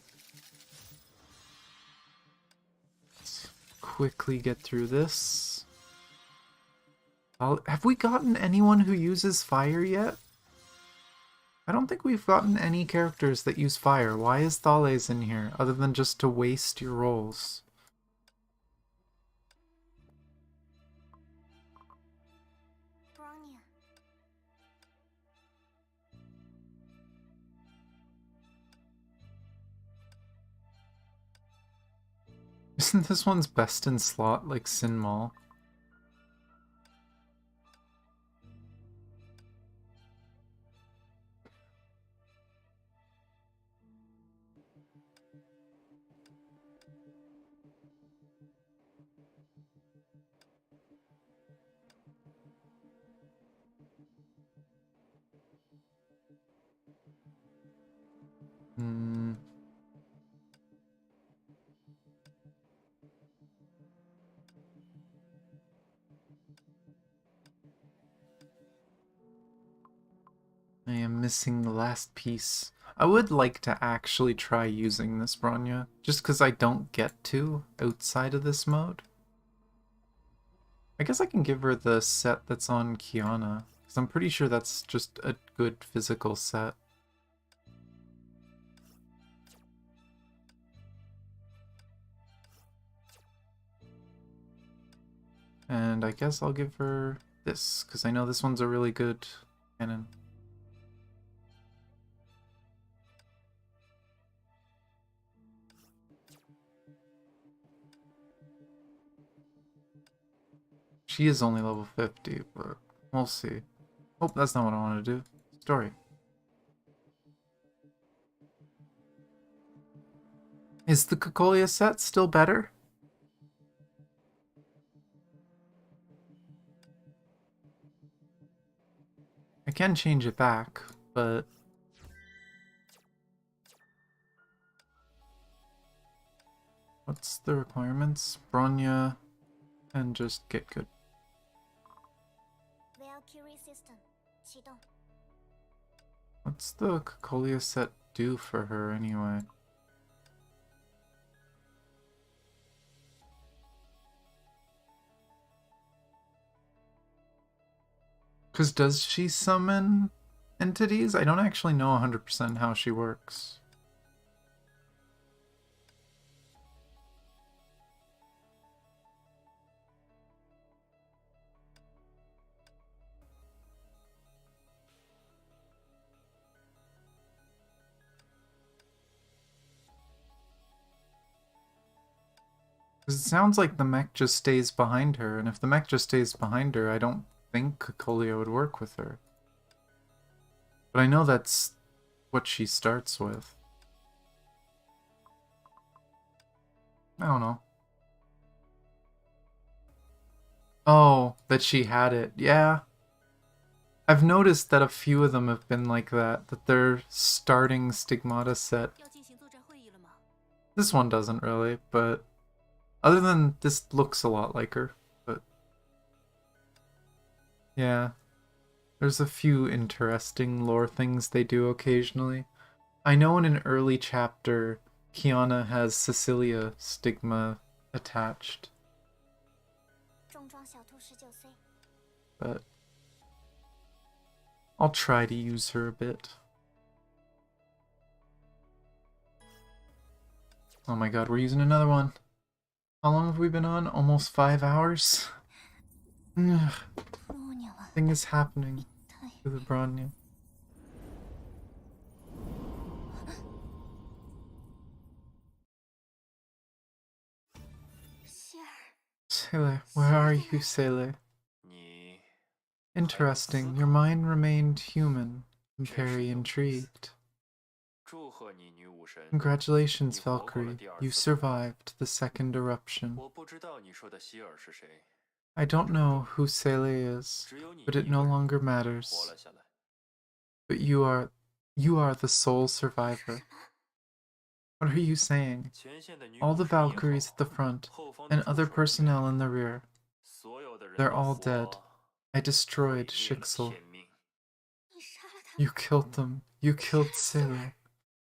Speaker 1: Let's quickly get through this. Have we gotten anyone who uses fire yet? I don't think we've gotten any characters that use fire. Why is Thales in here, other than just to waste your rolls?
Speaker 3: Bronya.
Speaker 1: Isn't this one's best in slot like Sin Maul? Hmm. I am missing the last piece. I would like to actually try using this Bronya, just because I don't get to outside of this mode. I guess I can give her the set that's on Kiana, because I'm pretty sure that's just a good physical set. And I guess I'll give her this, because I know this one's a really good cannon. She is only level 50, but we'll see. Oh, that's not what I want to do. Story. Is the Kokolia set still better? I can change it back, but... What's the requirements? Bronya, and just get good.
Speaker 3: Valkyrie system 启动。
Speaker 1: What's the Kokolia set do for her anyway? Because does she summon entities? I don't actually know 100% how she works. Because it sounds like the mech just stays behind her, and if the mech just stays behind her, I don't think Kokolia would work with her. But I know that's what she starts with. I don't know. Oh, that she had it. Yeah. I've noticed that a few of them have been like that they're starting Stigmata set.
Speaker 2: 要进行作战会议了吗？
Speaker 1: This one doesn't really, but other than this looks a lot like her, but yeah. There's a few interesting lore things they do occasionally. I know in an early chapter, Kiana has Cecilia stigma attached,
Speaker 3: 重装小兔19C。
Speaker 1: but I'll try to use her a bit. Oh my god, we're using another one. How long have we been on? Almost 5 hours? Ugh,
Speaker 3: 布洛尼は
Speaker 1: thing is happening
Speaker 3: 痛い。
Speaker 1: to the Bronya. Sele, where are you, Sele?
Speaker 5: 你
Speaker 1: Interesting, your mind remained human. I'm very intrigued.
Speaker 5: 祝贺你，女武神。
Speaker 1: Congratulations, Valkyrie. You survived the second eruption.
Speaker 5: 我不知道你说的希尔是谁，
Speaker 1: I don't know who Sele is,
Speaker 5: 只有你
Speaker 1: but
Speaker 5: 一
Speaker 1: it
Speaker 5: 个
Speaker 1: no
Speaker 5: 人
Speaker 1: longer
Speaker 5: 活
Speaker 1: matters.
Speaker 5: 了下来。
Speaker 1: But you are the sole survivor. What are you saying?
Speaker 5: 前线的女
Speaker 1: All
Speaker 5: 武
Speaker 1: the
Speaker 5: 神也好
Speaker 1: Valkyries at the front
Speaker 5: 后方的
Speaker 1: and
Speaker 5: 助
Speaker 1: other
Speaker 5: 手也
Speaker 1: personnel
Speaker 5: 好
Speaker 1: in the rear,
Speaker 5: 所有的人
Speaker 1: they're
Speaker 5: 都
Speaker 1: all
Speaker 5: 活
Speaker 1: dead. I destroyed Shixel.
Speaker 3: 你杀了他
Speaker 1: You killed them. You killed Sailor.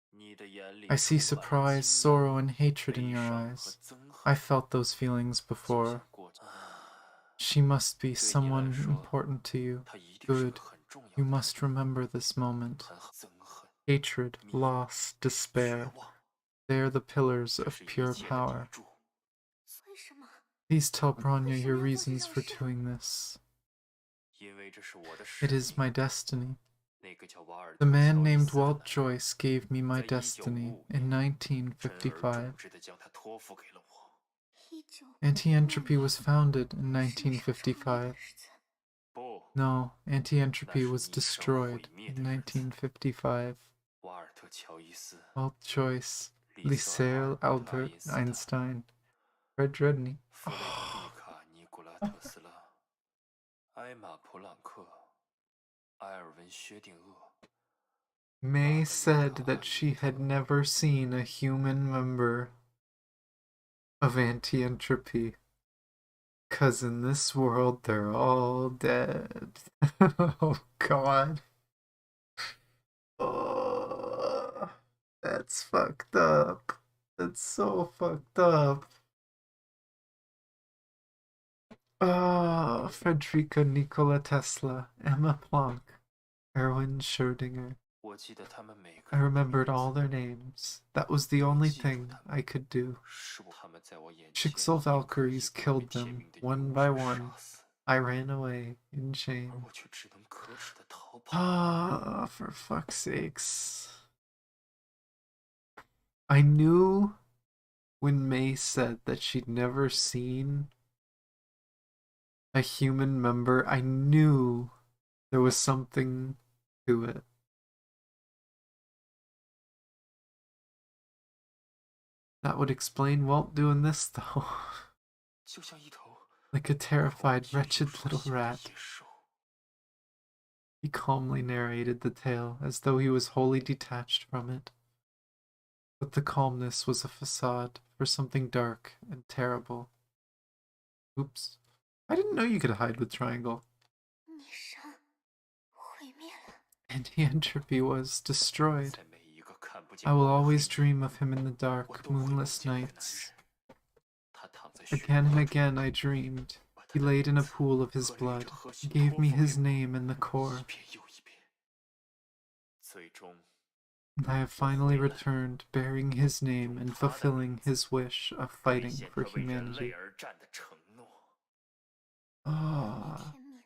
Speaker 5: 你的眼里
Speaker 1: I see
Speaker 5: 充满了
Speaker 1: surprise,
Speaker 5: 惊
Speaker 1: sorrow,
Speaker 5: 讶
Speaker 1: and hatred in
Speaker 5: 悲
Speaker 1: your
Speaker 5: 伤和
Speaker 1: eyes.
Speaker 5: 憎恨
Speaker 1: I felt those feelings
Speaker 5: 就
Speaker 1: before.
Speaker 5: 像过去
Speaker 1: She must be
Speaker 5: 对你来
Speaker 1: someone
Speaker 5: 说
Speaker 1: important to you.
Speaker 5: 他一定是
Speaker 1: Good.
Speaker 5: 个很重要
Speaker 1: You
Speaker 5: 的
Speaker 1: must
Speaker 5: 人
Speaker 1: remember this moment.
Speaker 5: 很憎恨
Speaker 1: Hatred, loss,
Speaker 5: 绝
Speaker 1: despair.
Speaker 5: 望
Speaker 1: They are the pillars
Speaker 5: 这
Speaker 1: of
Speaker 5: 是一
Speaker 1: pure
Speaker 5: 切的
Speaker 1: power.
Speaker 5: 砥柱
Speaker 3: 为什么？
Speaker 1: Please tell Bronya your
Speaker 3: 为什么要做这
Speaker 1: reasons
Speaker 3: 种
Speaker 1: for
Speaker 3: 事？
Speaker 1: doing this.
Speaker 5: 因为这是我的使
Speaker 1: It is
Speaker 5: 命
Speaker 1: my destiny.
Speaker 5: 那个叫瓦尔
Speaker 1: The
Speaker 5: 特
Speaker 1: man
Speaker 5: 乔伊
Speaker 1: named
Speaker 5: 斯的
Speaker 1: Walt
Speaker 5: 男人
Speaker 1: Joyce gave me my
Speaker 5: 在
Speaker 1: destiny
Speaker 5: 1955
Speaker 1: in
Speaker 5: 年珍而
Speaker 1: 1955.
Speaker 5: 重之地将它托付给了我
Speaker 1: Anti-entropy was founded in 1955.
Speaker 5: 不
Speaker 1: No, anti-entropy was
Speaker 5: 那是你生
Speaker 1: destroyed
Speaker 5: 毁灭
Speaker 1: in
Speaker 5: 的日子
Speaker 1: 1955.
Speaker 5: 瓦尔特乔伊斯
Speaker 1: Walt Joyce,
Speaker 5: 利瑟尔
Speaker 1: Lisel
Speaker 5: 阿尔
Speaker 1: Albert
Speaker 5: 爱因斯坦
Speaker 1: Einstein, Fred Redney.
Speaker 5: 弗雷德里卡尼古拉特斯拉埃玛普朗克埃尔文薛定谔
Speaker 1: May said that she had never seen a human member of anti-entropy. 'Cause in this world they're all dead. Oh god. Oh, that's fucked up. That's so fucked up. Oh, Frederica Nikola Tesla, Emma Planck, Erwin Schrödinger.
Speaker 5: 我记得他们每个
Speaker 1: I
Speaker 5: 人的
Speaker 1: remembered
Speaker 5: 名
Speaker 1: all
Speaker 5: 字
Speaker 1: their names. That was the only thing I could do.
Speaker 5: 是他们在我眼前
Speaker 1: Shixel
Speaker 5: 一个一
Speaker 1: Valkyries
Speaker 5: 个被
Speaker 1: killed
Speaker 5: 天
Speaker 1: them
Speaker 5: 命的
Speaker 1: one
Speaker 5: 勇
Speaker 1: by
Speaker 5: 士
Speaker 1: one.
Speaker 5: 杀死
Speaker 1: I ran away in
Speaker 5: 而
Speaker 1: shame.
Speaker 5: 我却只能可耻的逃跑
Speaker 1: Ah, for fuck's sakes. I knew when May said that she'd never seen a human member, I knew there was something to it. That would explain Walt doing this, though.
Speaker 5: 就像一头
Speaker 1: Like a
Speaker 5: 和我
Speaker 1: terrified,
Speaker 5: 一无
Speaker 1: wretched
Speaker 5: 所
Speaker 1: little
Speaker 5: 系的
Speaker 1: rat.
Speaker 5: 野兽
Speaker 1: He calmly narrated the tale, as though he was wholly detached from it. But the calmness was a facade for something dark and terrible. Oops. I didn't know you could hide with triangle.
Speaker 3: 你伤毁灭了。
Speaker 1: Anti-entropy was destroyed.
Speaker 5: 在每一个看不见
Speaker 1: I will
Speaker 5: 光的黑
Speaker 1: always
Speaker 5: 夜
Speaker 1: dream of him in the
Speaker 5: 我
Speaker 1: dark,
Speaker 5: 都会梦
Speaker 1: moonless
Speaker 5: 见那个男
Speaker 1: nights.
Speaker 5: 人他躺在血
Speaker 1: Again and
Speaker 5: 泊中
Speaker 1: again I dreamed.
Speaker 5: 把
Speaker 1: He
Speaker 5: 他的
Speaker 1: laid in
Speaker 5: 名
Speaker 1: a
Speaker 5: 字
Speaker 1: pool of his
Speaker 5: 和绿
Speaker 1: blood.
Speaker 5: 着核
Speaker 1: He
Speaker 5: 心
Speaker 1: gave
Speaker 5: 托
Speaker 1: me
Speaker 5: 付给
Speaker 1: his
Speaker 5: 我
Speaker 1: name in the
Speaker 5: 一
Speaker 1: core.
Speaker 5: 遍又一遍最终
Speaker 1: I have finally returned, bearing his name and fulfilling his wish of
Speaker 5: 兑
Speaker 1: fighting
Speaker 5: 现
Speaker 1: for
Speaker 5: 他为人
Speaker 1: humanity.
Speaker 5: 类而战的承诺
Speaker 1: Ah.
Speaker 3: 天命。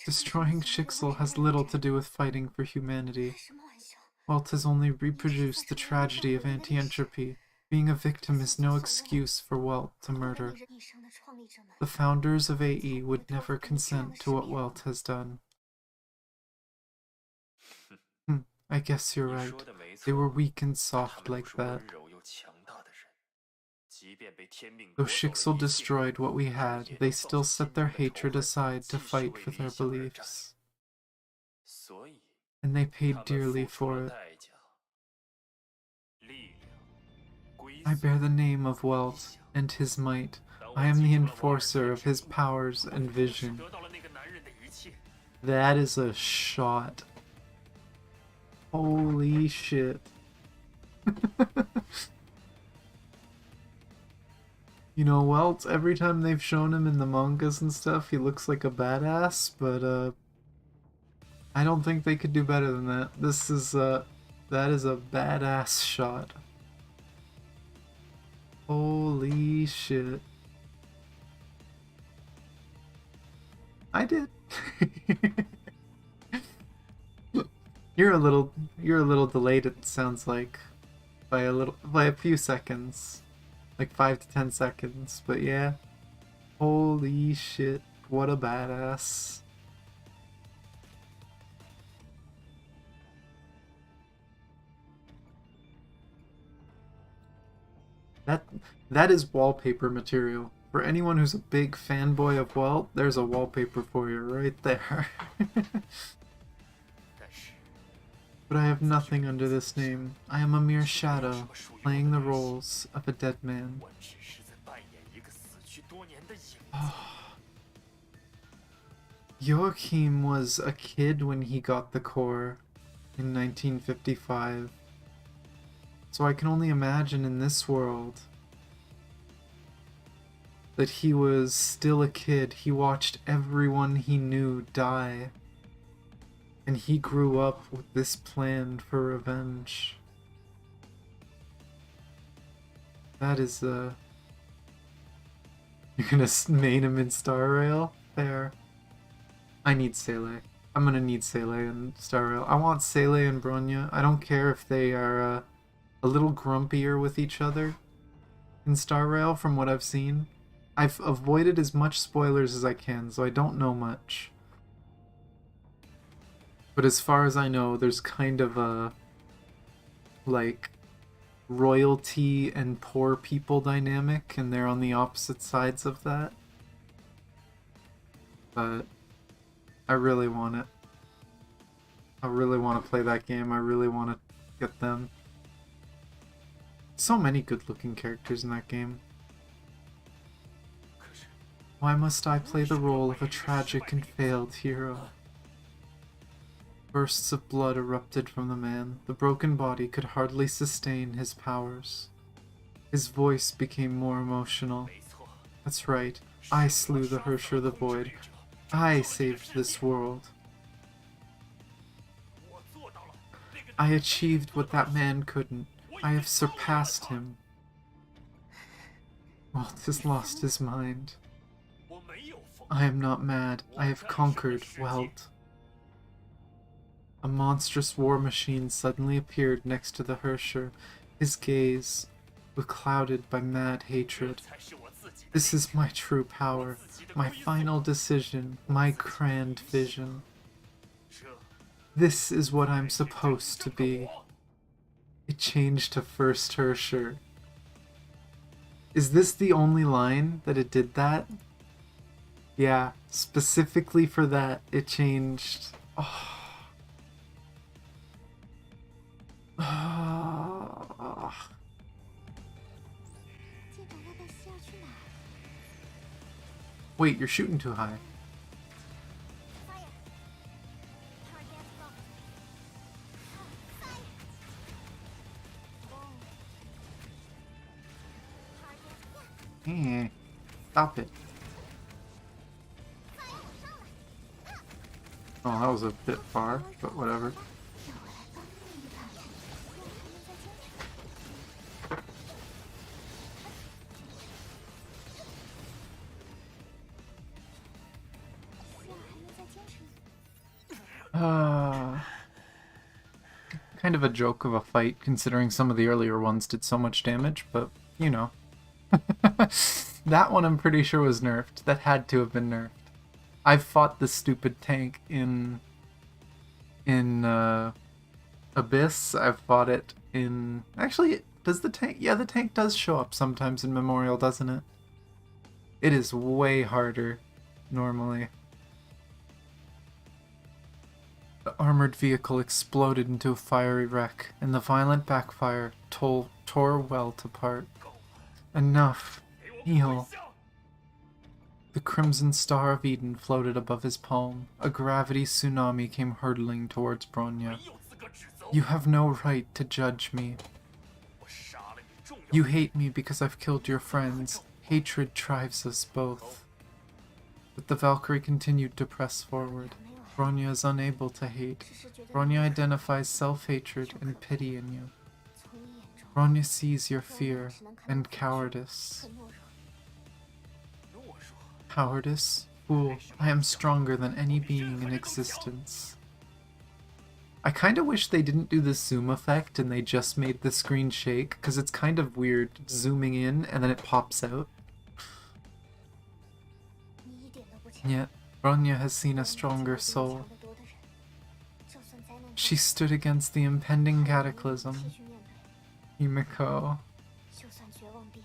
Speaker 1: Destroying Shixel has little to do with fighting for
Speaker 3: 开
Speaker 1: humanity.
Speaker 3: 什么玩笑？
Speaker 1: Walt has only reproduced the tragedy of anti-entropy. Being a victim is no excuse for Walt to
Speaker 3: 为了
Speaker 1: murder.
Speaker 3: 你人生的创立者们
Speaker 1: The founders of AE would never consent to what Walt has done. I guess you're
Speaker 5: 你
Speaker 1: right.
Speaker 5: 说的没
Speaker 1: They were
Speaker 5: 错
Speaker 1: weak and
Speaker 5: 他
Speaker 1: soft
Speaker 5: 们都
Speaker 1: like
Speaker 5: 是
Speaker 1: that.
Speaker 5: 温柔又强大的人即便被天命
Speaker 1: Though
Speaker 5: 夺走了
Speaker 1: Shixel
Speaker 5: 一切
Speaker 1: destroyed what we
Speaker 5: 他们
Speaker 1: had,
Speaker 5: 也
Speaker 1: they
Speaker 5: 能造
Speaker 1: still
Speaker 5: 出
Speaker 1: set
Speaker 5: 新
Speaker 1: their
Speaker 5: 的仇
Speaker 1: hatred
Speaker 5: 恨
Speaker 1: aside
Speaker 5: 继
Speaker 1: to
Speaker 5: 续
Speaker 1: fight
Speaker 5: 为
Speaker 1: for
Speaker 5: 理
Speaker 1: their
Speaker 5: 想而战
Speaker 1: beliefs.
Speaker 5: 所以
Speaker 1: And they
Speaker 5: 他
Speaker 1: paid
Speaker 5: 们
Speaker 1: dearly
Speaker 5: 付出
Speaker 1: for
Speaker 5: 了
Speaker 1: it.
Speaker 5: 代价力量规
Speaker 1: I
Speaker 5: 则
Speaker 1: bear the name of
Speaker 5: 理
Speaker 1: Walt
Speaker 5: 想
Speaker 1: and his might.
Speaker 5: 当
Speaker 1: I
Speaker 5: 我
Speaker 1: am
Speaker 5: 记
Speaker 1: the
Speaker 5: 住了瓦尔特
Speaker 1: enforcer
Speaker 5: 的
Speaker 1: of
Speaker 5: 天
Speaker 1: his
Speaker 5: 命
Speaker 1: powers
Speaker 5: 我
Speaker 1: and
Speaker 5: 同时
Speaker 1: vision.
Speaker 5: 得到了那个男人的一切
Speaker 1: That is a shot. Holy shit. You know, Welt, every time they've shown him in the mangas and stuff, he looks like a badass, but, I don't think they could do better than that. This is, that is a badass shot. Holy shit. I did. You're a little delayed, it sounds like. By a few seconds. Like 5 to 10 seconds, but yeah. Holy shit, what a badass. That is wallpaper material. For anyone who's a big fanboy of Welt, there's a wallpaper for you right there.
Speaker 5: 但是
Speaker 1: But I have nothing under this name. I am a mere shadow, playing the roles of a dead man.
Speaker 5: 我只是在扮演一个死去多年的影子
Speaker 1: Joachim was a kid when he got the core in 1955. So I can only imagine in this world that he was still a kid. He watched everyone he knew die. And he grew up with this plan for revenge. That is, You're gonna main him in Star Rail? Fair. I need Sele. I'm gonna need Sele in Star Rail. I want Sele and Bronya. I don't care if they are a little grumpier with each other in Star Rail from what I've seen. I've avoided as much spoilers as I can, so I don't know much. But as far as I know, there's kind of a, like, royalty and poor people dynamic, and they're on the opposite sides of that. But I really want it. I really want to play that game. I really want to get them. So many good-looking characters in that game. Why must I play the role of a tragic and failed hero? Bursts of blood erupted from the man. The broken body could hardly sustain his powers. His voice became more emotional. That's right. I slew the Herrscher the Void. I saved this world. I achieved what that man couldn't. I have surpassed him. Walt has lost his mind. I am not mad. I have conquered Welt. A monstrous war machine suddenly appeared next to the Herrscher. His gaze was clouded by mad hatred. This is my true power, my final decision, my grand vision. This is what I'm supposed to be. It changed to First Herrscher. Is this the only line that it did that? Yeah, specifically for that, it changed. Oh. Wait, you're shooting too high. Stop it. Oh, that was a bit far, but whatever. Kind of a joke of a fight, considering some of the earlier ones did so much damage, but, you know. That one I'm pretty sure was nerfed. That had to have been nerfed. I've fought this stupid tank in Abyss. I've fought it in... Actually, does the tank... Yeah, the tank does show up sometimes in Memorial, doesn't it? It is way harder, normally. The armored vehicle exploded into a fiery wreck, and the violent backfire tore Welt apart. Enough. Kneel. The crimson star of Eden floated above his palm. A gravity tsunami came hurtling towards Bronya. You have no right to judge me. You hate me because I've killed your friends. Hatred drives us both. But the Valkyrie continued to press forward. Bronya is unable to hate. Bronya identifies self-hatred and pity in you. Bronya sees your fear and cowardice. Cowardice? Fool, I am stronger than any being in existence. I kind of wish they didn't do the zoom effect and they just made the screen shake, because it's kind of weird zooming in and then it pops out. Yet, Bronya has seen a stronger soul. She stood against the impending cataclysm. Himiko.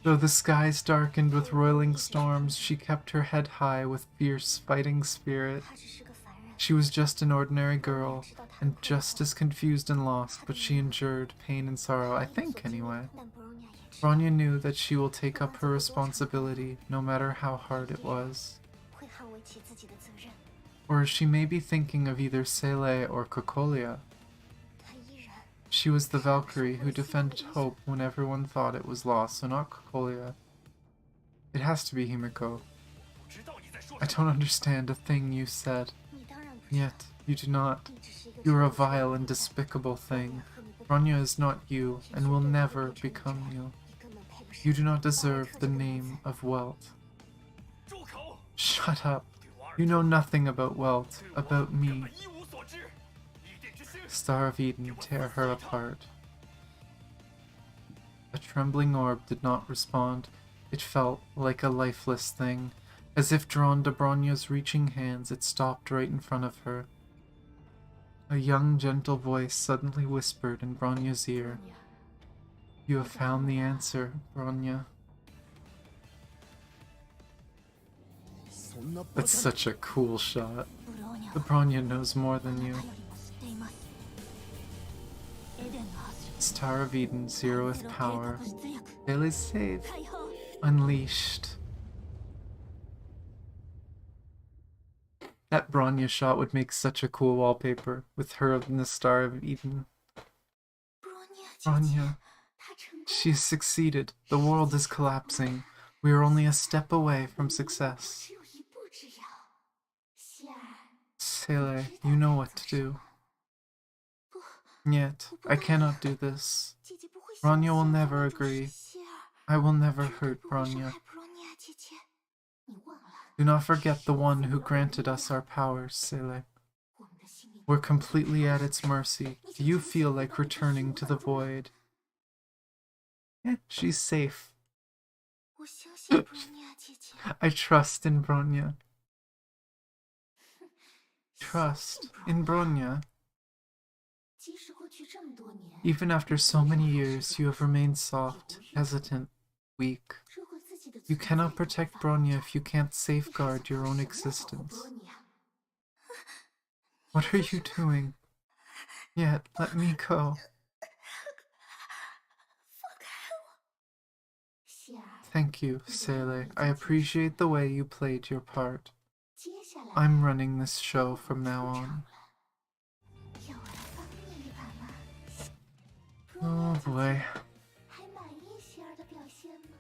Speaker 1: Though the skies darkened with roiling storms, she kept her head high with fierce fighting spirit. She was just an ordinary girl, and just as confused and lost, but she endured pain and sorrow, I think anyway. Bronya knew that she will take up her responsibility, no matter how hard it was. Or she may be thinking of either Sele or Kokolia.
Speaker 3: 他依然
Speaker 1: She was the Valkyrie who defended hope when everyone thought it was lost, so not Kokolia. It has to be Himiko. I don't understand a thing you said.
Speaker 3: 你当然不知道，
Speaker 1: Yet, you do not.
Speaker 3: 你只是一个
Speaker 1: You are a
Speaker 3: 传说中
Speaker 1: vile
Speaker 3: 的
Speaker 1: and
Speaker 3: 人
Speaker 1: despicable
Speaker 3: 和
Speaker 1: thing.
Speaker 3: 你不同，
Speaker 1: Bronya is not you,
Speaker 3: 只
Speaker 1: and
Speaker 3: 是
Speaker 1: will
Speaker 3: 对我
Speaker 1: never
Speaker 3: 的成
Speaker 1: become
Speaker 3: 全
Speaker 1: you.
Speaker 3: 你根本配不上
Speaker 1: You do
Speaker 3: 这
Speaker 1: not
Speaker 3: 种
Speaker 1: deserve
Speaker 3: 特
Speaker 1: the
Speaker 3: 殊的人
Speaker 1: name
Speaker 3: 才
Speaker 1: of Welt.
Speaker 5: 住口！
Speaker 1: Shut up.
Speaker 5: 对我儿
Speaker 1: You know nothing about Welt,
Speaker 5: 对我
Speaker 1: about
Speaker 5: 根
Speaker 1: me.
Speaker 5: 本一无所知。一点之心，
Speaker 1: Star of Eden, tear her apart. A trembling orb did not respond. It felt like a lifeless thing. As if drawn to Bronya's reaching hands, it stopped right in front of her. A young, gentle voice suddenly whispered in Bronya's ear. You have found the answer, Bronya.
Speaker 6: そんなバカ
Speaker 1: That's such a cool shot.
Speaker 3: ブローニャ
Speaker 1: The
Speaker 3: は
Speaker 1: Bronya knows more
Speaker 3: あ
Speaker 1: than
Speaker 3: な
Speaker 1: you.
Speaker 3: たよりも知っていますエデンの柱
Speaker 1: Star of Eden, zero with
Speaker 3: ゼロ計
Speaker 1: power.
Speaker 3: 画出力
Speaker 1: Veil is safe.
Speaker 3: 解放
Speaker 1: Unleashed. That Bronya shot would make such a cool wallpaper, with her in the Star of Eden.
Speaker 3: 布罗尼亚姐姐
Speaker 1: Bronya,
Speaker 3: 她成功
Speaker 1: she has succeeded. The world is collapsing. We are only a step away from success.
Speaker 3: 只有一步之遥希尔
Speaker 1: Sele, you know what to do.
Speaker 3: 不
Speaker 1: Yet, I cannot do this.
Speaker 3: 姐姐不会
Speaker 1: Bronya will
Speaker 3: 相信
Speaker 1: never
Speaker 3: 他那种
Speaker 1: agree.
Speaker 3: 是希尔
Speaker 1: I will never
Speaker 3: 绝对
Speaker 1: hurt
Speaker 3: 不会伤
Speaker 1: Bronya.
Speaker 3: 害布罗尼亚姐姐你忘了
Speaker 1: Do not forget the one who granted us our powers, Sele.
Speaker 3: 我们的性命
Speaker 1: We're completely at its mercy. Do you feel like returning to the void? She's safe.
Speaker 3: 我相信布罗尼亚姐姐
Speaker 1: I trust in Bronya.
Speaker 3: 相
Speaker 1: Trust
Speaker 3: 信
Speaker 1: in Bronya.
Speaker 3: 即使过去这么多年
Speaker 1: Even after so many years, you have remained soft, hesitant, weak.
Speaker 3: 如果自己的
Speaker 1: You
Speaker 3: 存在
Speaker 1: cannot
Speaker 3: 不
Speaker 1: protect
Speaker 3: 法
Speaker 1: Bronya if you can't
Speaker 3: 你还
Speaker 1: safeguard
Speaker 3: 想
Speaker 1: your
Speaker 3: 靠
Speaker 1: own
Speaker 3: 什么保护
Speaker 1: existence.
Speaker 3: 布罗尼亚
Speaker 1: What are you doing? Yet, let me go.
Speaker 3: 放开我希尔
Speaker 1: Thank you, Sele. I appreciate the way you played your part.
Speaker 3: 接下来
Speaker 1: I'm running this show from now
Speaker 3: 出
Speaker 1: on.
Speaker 3: 场了要我来帮你一把吗
Speaker 1: Oh boy.
Speaker 3: 还满意希尔的表现吗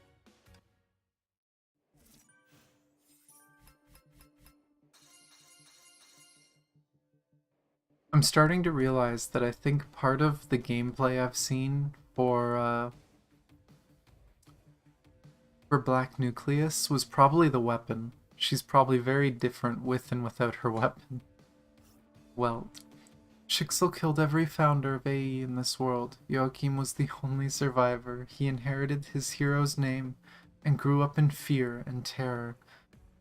Speaker 1: I'm starting to realize that I think part of the gameplay I've seen for Black Nucleus was probably the weapon. She's probably very different with and without her weapon. Well, Shixel killed every founder of AE in this world. Joachim was the only survivor. He inherited his hero's name and grew up in fear and terror.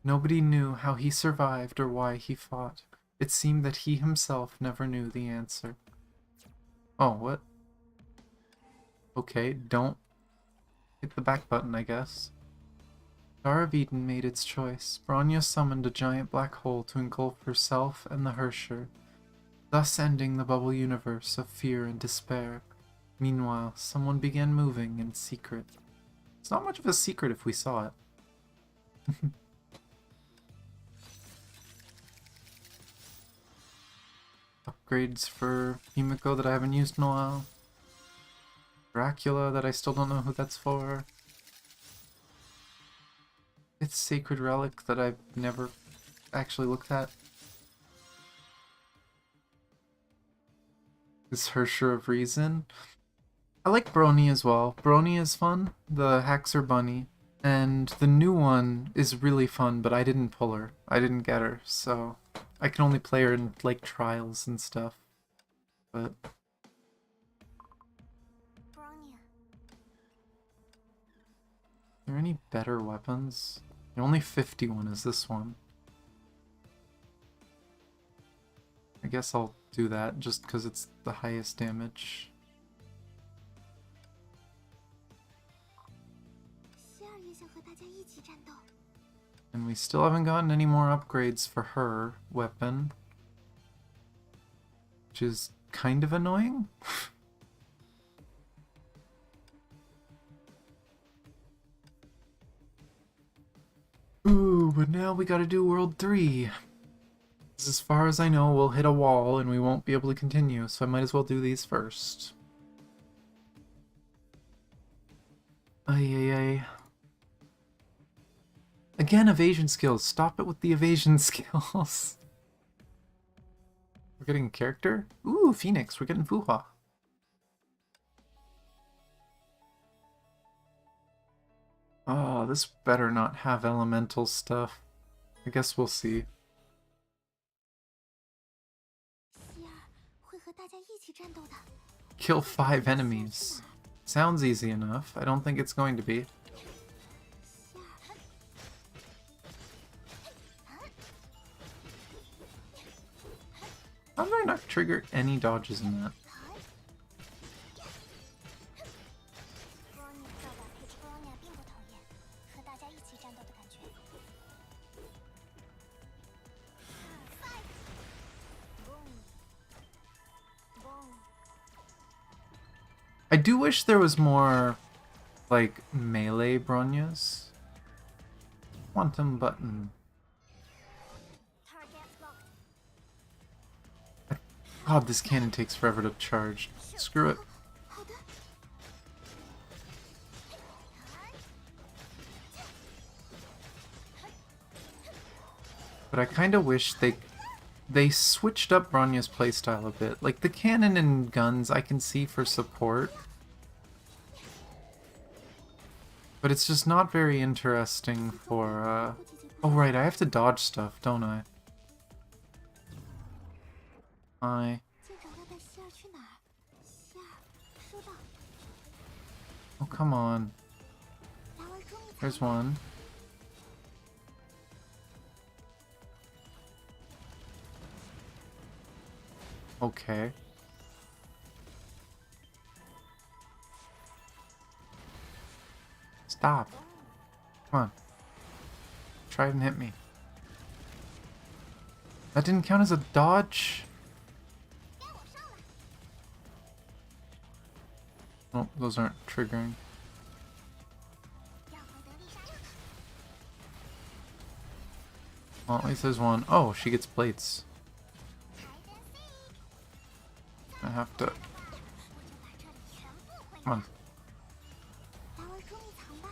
Speaker 1: Nobody knew how he survived or why he fought. It seemed that he himself never knew the answer. Oh, what? Okay, don't hit the back button, I guess. Star of Eden made its choice. Bronya summoned a giant black hole to engulf herself and the Hersher, thus ending the bubble universe of fear and despair. Meanwhile, someone began moving in secret. It's not much of a secret if we saw it. Upgrades for Himiko that I haven't used in a while. Dracula that I still don't know who that's for. It's Sacred Relic that I've never actually looked at. This Hersher of Reason. I like Brony as well. Brony is fun, the Haxor Bunny. And the new one is really fun, but I didn't pull her. I didn't get her, so I can only play her in like trials and stuff. But
Speaker 3: 布罗尼亚
Speaker 1: are there any better weapons? The only 51 is this one. I guess I'll do that just because it's the highest damage.
Speaker 3: 希尔也想和大家一起战斗
Speaker 1: And we still haven't gotten any more upgrades for her weapon. Which is kind of annoying. Ooh, but now we gotta do World 3. This 'Cause as far as I know, we'll hit a wall and we won't be able to continue, so I might as well do these first. Ay, ay, ay. Again, evasion skills. Stop it with the evasion skills. We're getting a character? Ooh, Phoenix. We're getting Fuha. Oh, this better not have elemental stuff. I guess we'll see.
Speaker 3: 希儿会和大家一起战斗的。
Speaker 1: Kill 5 enemies. Sounds easy enough. I don't think it's going to be.
Speaker 3: 希儿，
Speaker 1: How did I not trigger any dodges in that?
Speaker 3: Bronya 造反配置 Bronya 并不讨厌，和大家一起战斗的感觉。
Speaker 1: I do wish there was more, like, melee Bronyas. Quantum button. God, this cannon takes forever to charge. Screw it.
Speaker 3: 好的。
Speaker 1: But I kind of wish they switched up Bronya's playstyle a bit. Like, the cannon and guns I can see for support. But it's just not very interesting for, Oh, right, I have to dodge stuff, don't I?
Speaker 3: 舰长要带希儿去哪儿？希儿，收到。
Speaker 1: Oh, come on.
Speaker 3: 达尔终于
Speaker 1: There's
Speaker 3: 藏了。
Speaker 1: one. Okay. Stop. Come on. Try and hit me. That didn't count as a dodge? Oh, those aren't triggering.
Speaker 3: 让后得利杀让。
Speaker 1: Well, at least there's one. Oh, she gets plates. I have to...
Speaker 3: 我就把这里全部毁
Speaker 1: Come
Speaker 3: 了
Speaker 1: on.。
Speaker 3: 达尔终于藏吧。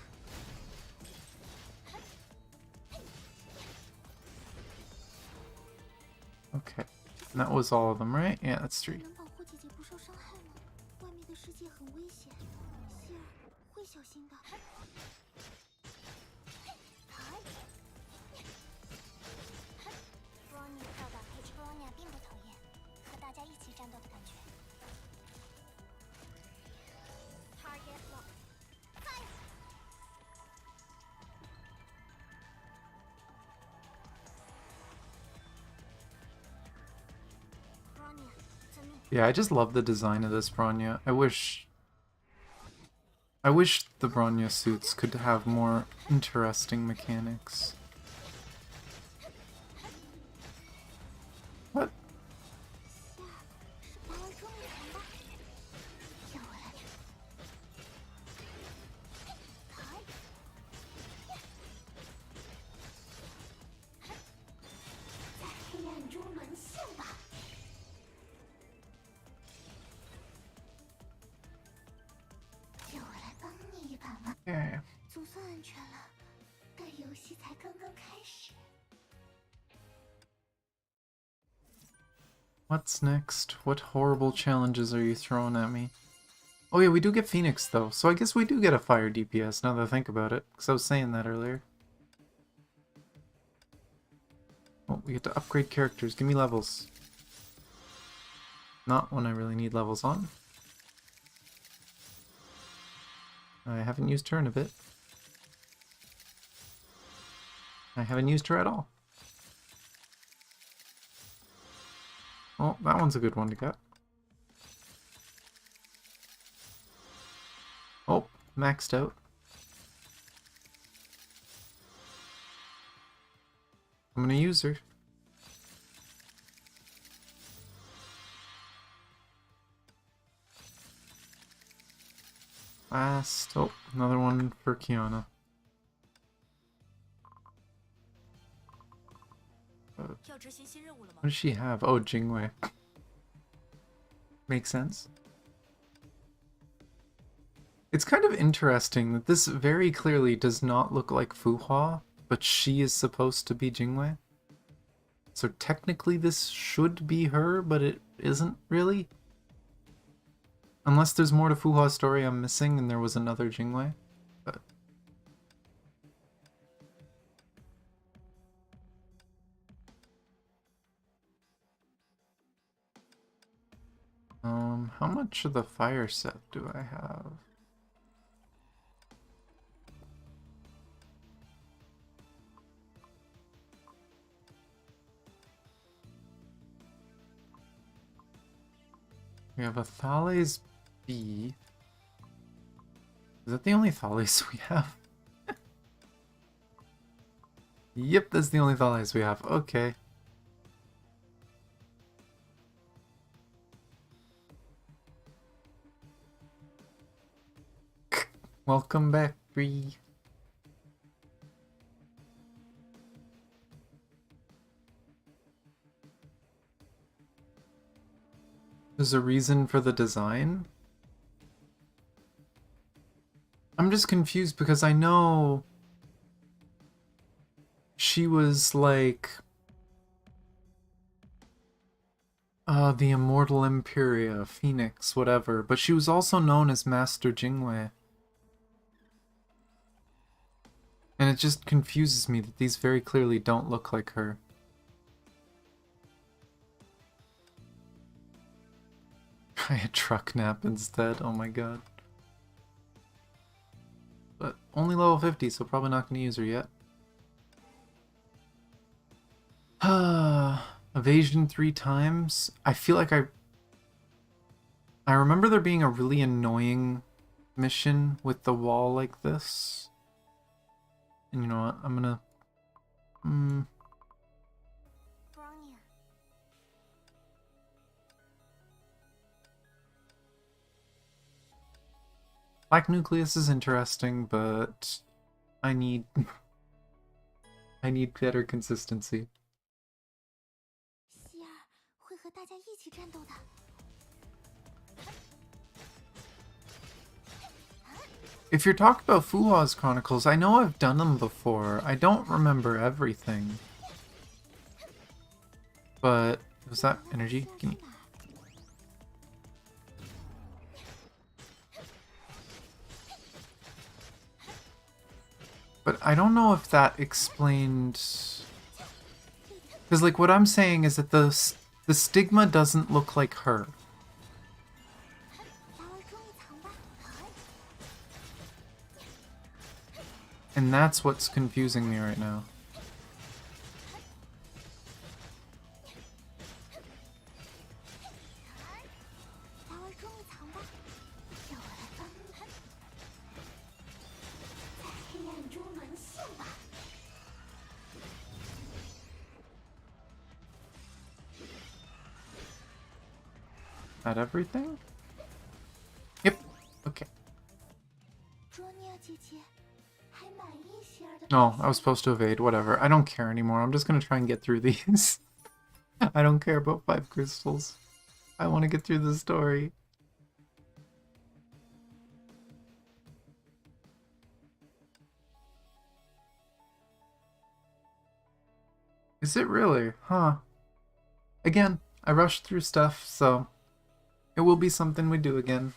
Speaker 1: Okay. And that was all of them, right? Yeah, that's 3.
Speaker 3: 能保护姐姐不受伤害吗？外面的世界很危险，希儿会小心的。 Bronya 造反配置 Bronya 并不讨厌，和大家一起战斗的感觉。Target lock. Fire. Bronya, to me.
Speaker 1: Yeah, I just love the design of this Bronya. I wish the Bronya suits could have more interesting mechanics. What?
Speaker 3: 希儿，达尔终于藏吧。让我来。在黑暗中沦陷吧。 让我来帮你一把吧。
Speaker 1: Okay.
Speaker 3: 总算安全了，但游戏才刚刚开始。
Speaker 1: What's next? What horrible challenges are you throwing at me? Oh yeah, we do get Phoenix though, so I guess we do get a fire DPS now that I think about it, because I was saying that earlier. Oh, we get to upgrade characters. Give me levels. Not when I really need levels on. I haven't used her in a bit. I haven't used her at all. Oh, that one's a good one to get. Oh, maxed out. I'm gonna use her. Last. Oh, another one for Kiana.
Speaker 4: 要执行新任务了吗
Speaker 1: What？does she have? Oh, Jingwei. Makes sense. It's kind of interesting that this very clearly does not look like Fuhua, but she is supposed to be Jingwei. So technically this should be her, but it isn't really. Unless there's more to Fuhua's story I'm missing and there was another Jingwei. But how much of the fire set do I have? We have a Thales B. Is that the only Thales we have? Yep, that's the only Thales we have. Okay. Welcome back, Bree. There's a reason for the design? I'm just confused because I know she was like the Immortal Imperia, Phoenix, whatever, but she was also known as Master Jingwei. And it just confuses me that these very clearly don't look like her. Try a truck nap instead, oh my god. But only level 50, so probably not going to use her yet. Evasion 3 times. I feel like I remember there being a really annoying mission with the wall like this. And you know what? I'm gonna...
Speaker 3: Bronya.
Speaker 1: Black Nucleus is interesting, but I need... I need better consistency.
Speaker 3: 希儿会和大家一起战斗的。
Speaker 1: If you're talking about Fuhua's Chronicles, I know I've done them before. I don't remember everything. But... was that energy? Give me... But I don't know if that explained... Because, like, what I'm saying is that the stigma doesn't look like her.
Speaker 3: 小儿终于藏吧。
Speaker 1: And that's what's confusing me right now.
Speaker 3: 小儿终于藏吧。让我来帮你。在黑暗中沦陷吧。
Speaker 1: That everything? Yep. Okay.
Speaker 3: Bronya 姐姐，还满意希儿的。
Speaker 1: No, I was supposed to evade. Whatever. I don't care anymore. I'm just gonna try and get through these. I don't care about 5 crystals. I want to get through the story. Is it really? Huh. Again, I rushed through stuff, so it will be something we do again.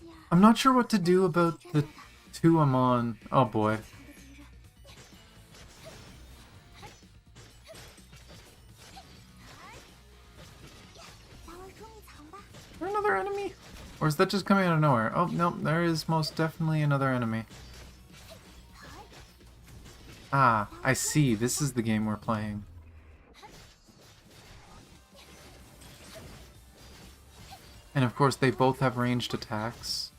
Speaker 3: 希儿
Speaker 1: I'm not sure what to do about the 2 I'm on. Oh boy.
Speaker 3: 藏的敌人。 小儿终于藏吧。
Speaker 1: Is there another enemy? Or is that just coming out of nowhere? Oh, no, there is most definitely another enemy. Ah, I see. This is the game we're playing. And of course, they both have ranged attacks.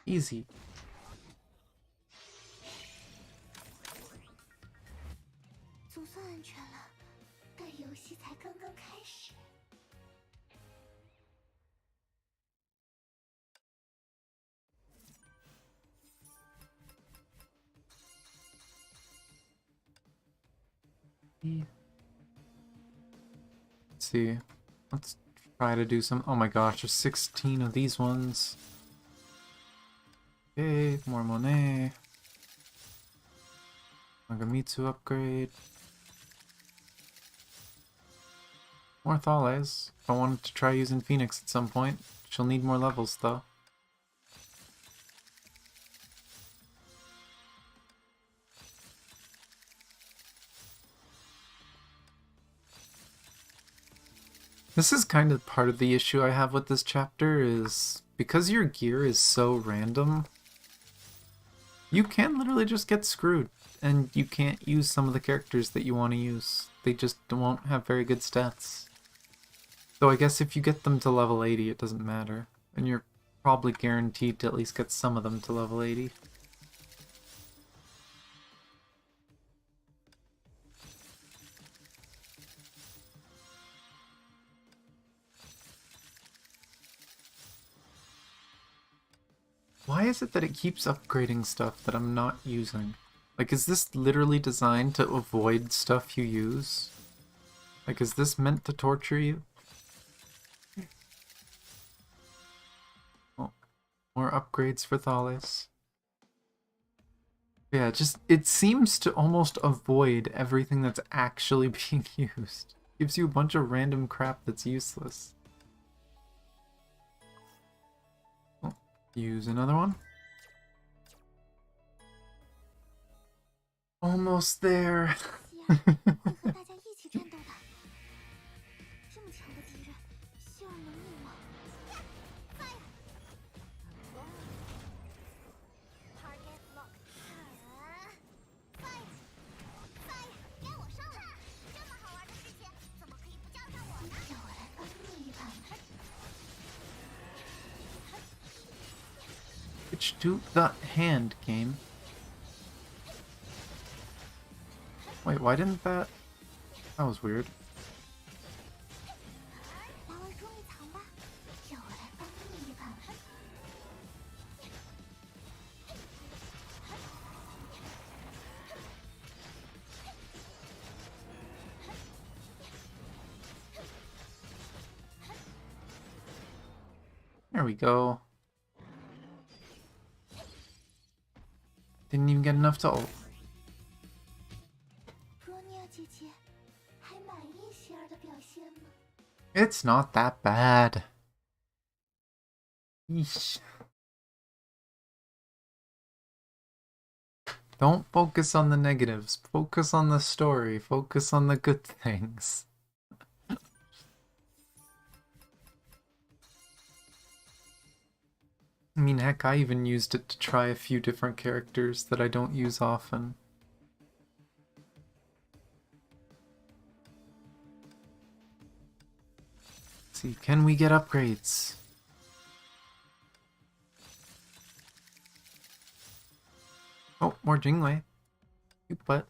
Speaker 1: Easy.
Speaker 3: 总算安全了，但游戏才刚刚开始。
Speaker 1: Let's see. Let's try to do some. Oh my gosh, there's 16 of these ones. Okay, more Monet. Nagamitsu upgrade. More Thales. If I wanted to try using Phoenix at some point. She'll need more levels though. This is kind of part of the issue I have with this chapter is because your gear is so random, you can literally just get screwed and you can't use some of the characters that you want to use. They just won't have very good stats. So I guess if you get them to level 80, it doesn't matter. And you're probably guaranteed to at least get some of them to level 80. Why is it that it keeps upgrading stuff that I'm not using? Like, is this literally designed to avoid stuff you use? Like, is this meant to torture you? Oh, more upgrades for Thales. Yeah, just, it seems to almost avoid everything that's actually being used. Gives you a bunch of random crap that's useless. Oh, use another one. Almost there.
Speaker 3: 希尔会和大家一起战斗的。这么强的敌人，希尔能赢吗？Target lock。Fire！ 该我上了！这么好玩的事情，怎么可以不叫上我呢？让我来帮你一把。
Speaker 1: Switch to the hand game. Wait, why didn't that... That was weird.
Speaker 3: 来玩捉迷藏吧，让我来帮你一把。
Speaker 1: There we go. Didn't even get enough to ult.
Speaker 3: Bronya 姐姐，还满意希尔的表现吗？
Speaker 1: It's not that bad. Yeesh. Don't focus on the negatives. Focus on the story. Focus on the good things. I mean, heck, I even used it to try a few different characters that I don't use often. Let's see, can we get upgrades? Oh, more Jingwei. Cute butt.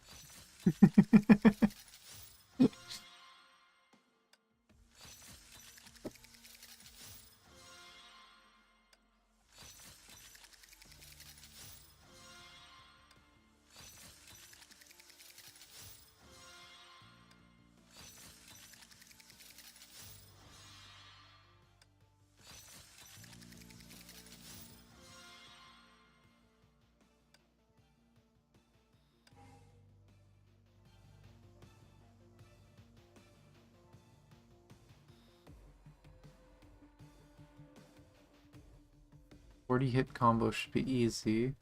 Speaker 1: Hit combo should be easy.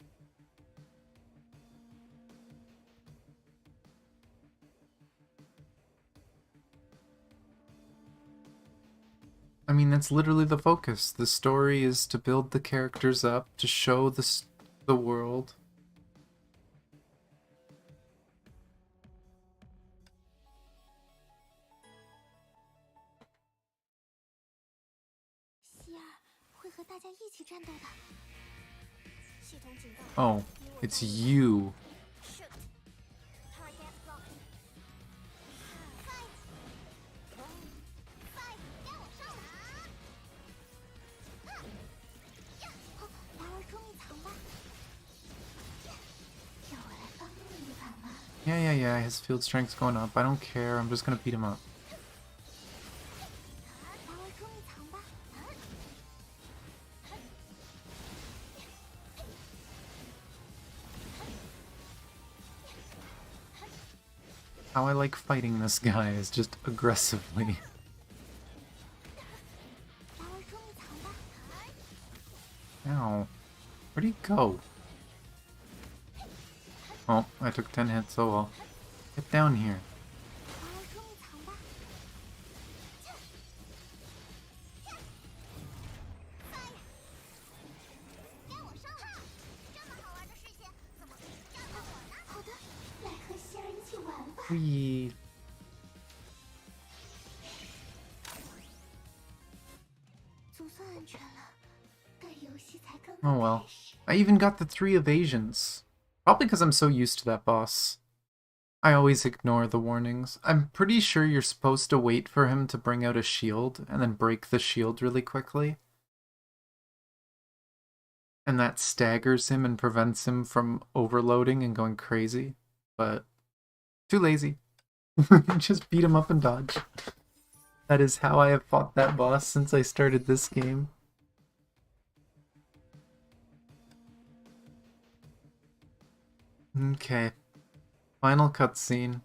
Speaker 1: I mean, that's literally the focus. The story is to build the characters up, to show the world. Oh, it's you.
Speaker 3: Shoot. Target locked. Fight. Fight. 该我上了啊！来玩捉迷藏吧。让我来帮你一把嘛。
Speaker 1: Yeah. His field strength's going up. I don't care. I'm just gonna beat him up.
Speaker 3: 来玩捉迷藏吧。
Speaker 1: How I like fighting this guy is just aggressively.
Speaker 3: 来玩捉迷藏吧。
Speaker 1: Ow. Where'd he go? Oh, I took 10 hits, oh well. Get down here.
Speaker 3: 来玩捉迷藏吧。该我上了。这么好玩的事情，怎么可以交给我呢？好的，来和仙儿一起玩吧。
Speaker 1: Whee!
Speaker 3: 总算安全了，但游戏才刚
Speaker 1: Oh
Speaker 3: 刚
Speaker 1: well.
Speaker 3: 开始。
Speaker 1: I even got the 3 evasions. Probably because I'm so used to that boss. I always ignore the warnings. I'm pretty sure you're supposed to wait for him to bring out a shield and then break the shield really quickly. And that staggers him and prevents him from overloading and going crazy. But too lazy. Just beat him up and dodge. That is how I have fought that boss since I started this game. Okay. Final cutscene.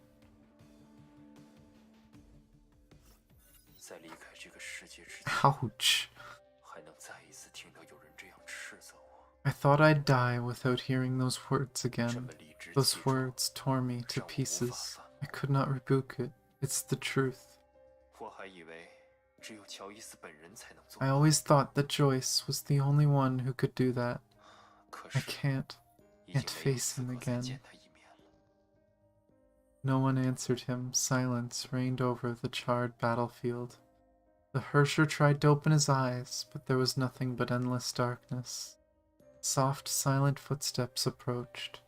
Speaker 5: 在离开这个世界之前，
Speaker 1: Ouch.
Speaker 5: 还能再一次听到有人这样斥责我。
Speaker 1: I thought I'd die without hearing those words
Speaker 5: 这
Speaker 1: again.
Speaker 5: 么理直
Speaker 1: Those
Speaker 5: 气壮，
Speaker 1: words tore me to pieces. I could not rebuke it. It's the truth.
Speaker 5: 我还以为只有乔伊斯本人才能做
Speaker 1: I。always thought that Joyce was the only one who could do that.
Speaker 5: 可
Speaker 1: I
Speaker 5: 是
Speaker 1: can't
Speaker 5: 已经
Speaker 1: can't
Speaker 5: 没有
Speaker 1: face
Speaker 5: 资
Speaker 1: him
Speaker 5: 格再
Speaker 1: again.
Speaker 5: 见他一面了。
Speaker 1: No one answered him. Silence reigned over the charred battlefield. The Hersher tried to open his eyes, but there was nothing but endless darkness. Soft, silent footsteps approached.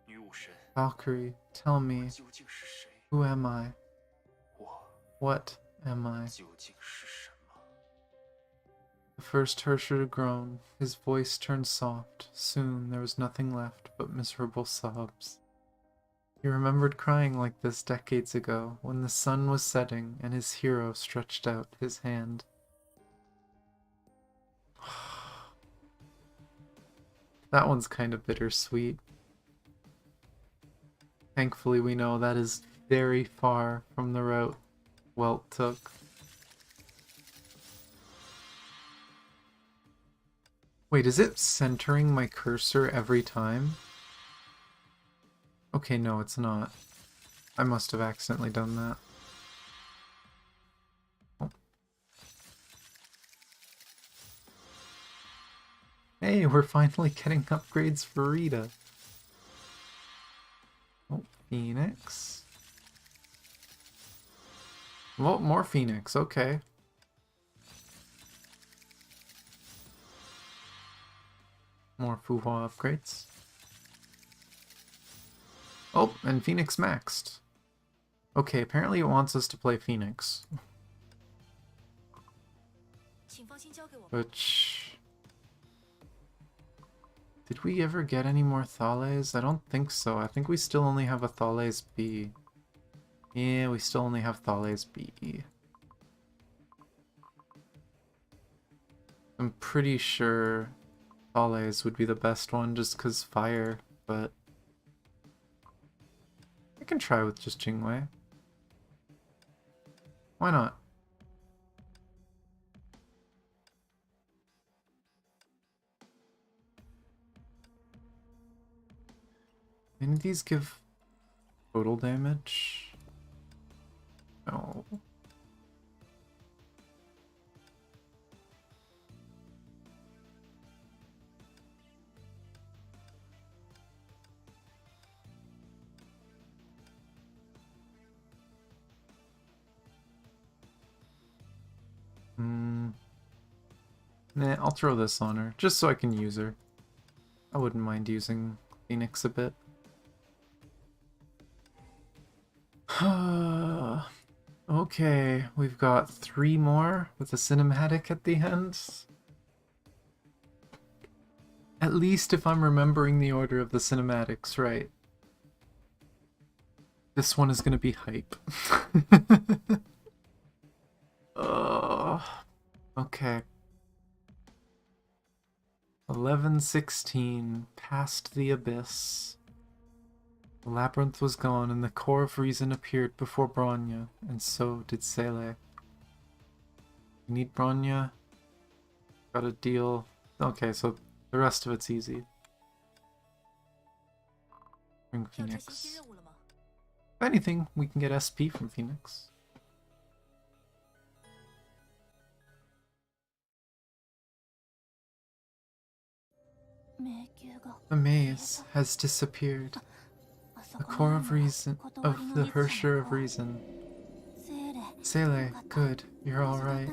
Speaker 5: 女武神，
Speaker 1: Valkyrie, tell me,
Speaker 5: 究竟是谁？
Speaker 1: who am I?
Speaker 5: 我
Speaker 1: What am I?
Speaker 5: 究竟是什么？
Speaker 1: The first Hersher groaned. His voice turned soft. Soon there was nothing left but miserable sobs. He remembered crying like this decades ago, when the sun was setting and his hero stretched out his hand. That one's kind of bittersweet. Thankfully we know that is very far from the route Welt took. Wait, is it centering my cursor every time? Okay, no, it's not. I must have accidentally done that. Oh. Hey, we're finally getting upgrades for Rita. Oh, Phoenix. Well, more Phoenix, okay. More Fuhua upgrades. Oh, and Phoenix maxed. Okay, apparently it wants us to play Phoenix.
Speaker 4: 请放心交给我。
Speaker 1: Which... Did we ever get any more Thales? I don't think so. I think we still only have a Thales B. Yeah, we still only have Thales B. I'm pretty sure Thales would be the best one just because fire, but... I can try with just Jingwei. Why not? Any of these give total damage? No. Nah, I'll throw this on her, just so I can use her. I wouldn't mind using Phoenix a bit. Okay, we've got 3 more with a cinematic at the end. At least if I'm remembering the order of the cinematics right. This one is gonna be hype. Okay. 11:16, past the abyss. The labyrinth was gone, and the core of reason appeared before Bronya, and so did Sele. We need Bronya. Got a deal. Okay, so the rest of it's easy. Bring
Speaker 4: 要执行
Speaker 1: Phoenix.
Speaker 4: 新任务了吗？
Speaker 1: If anything, we can get SP from Phoenix. The maze has disappeared. The core of reason, of the Hersher of reason. Sele, good, you're alright.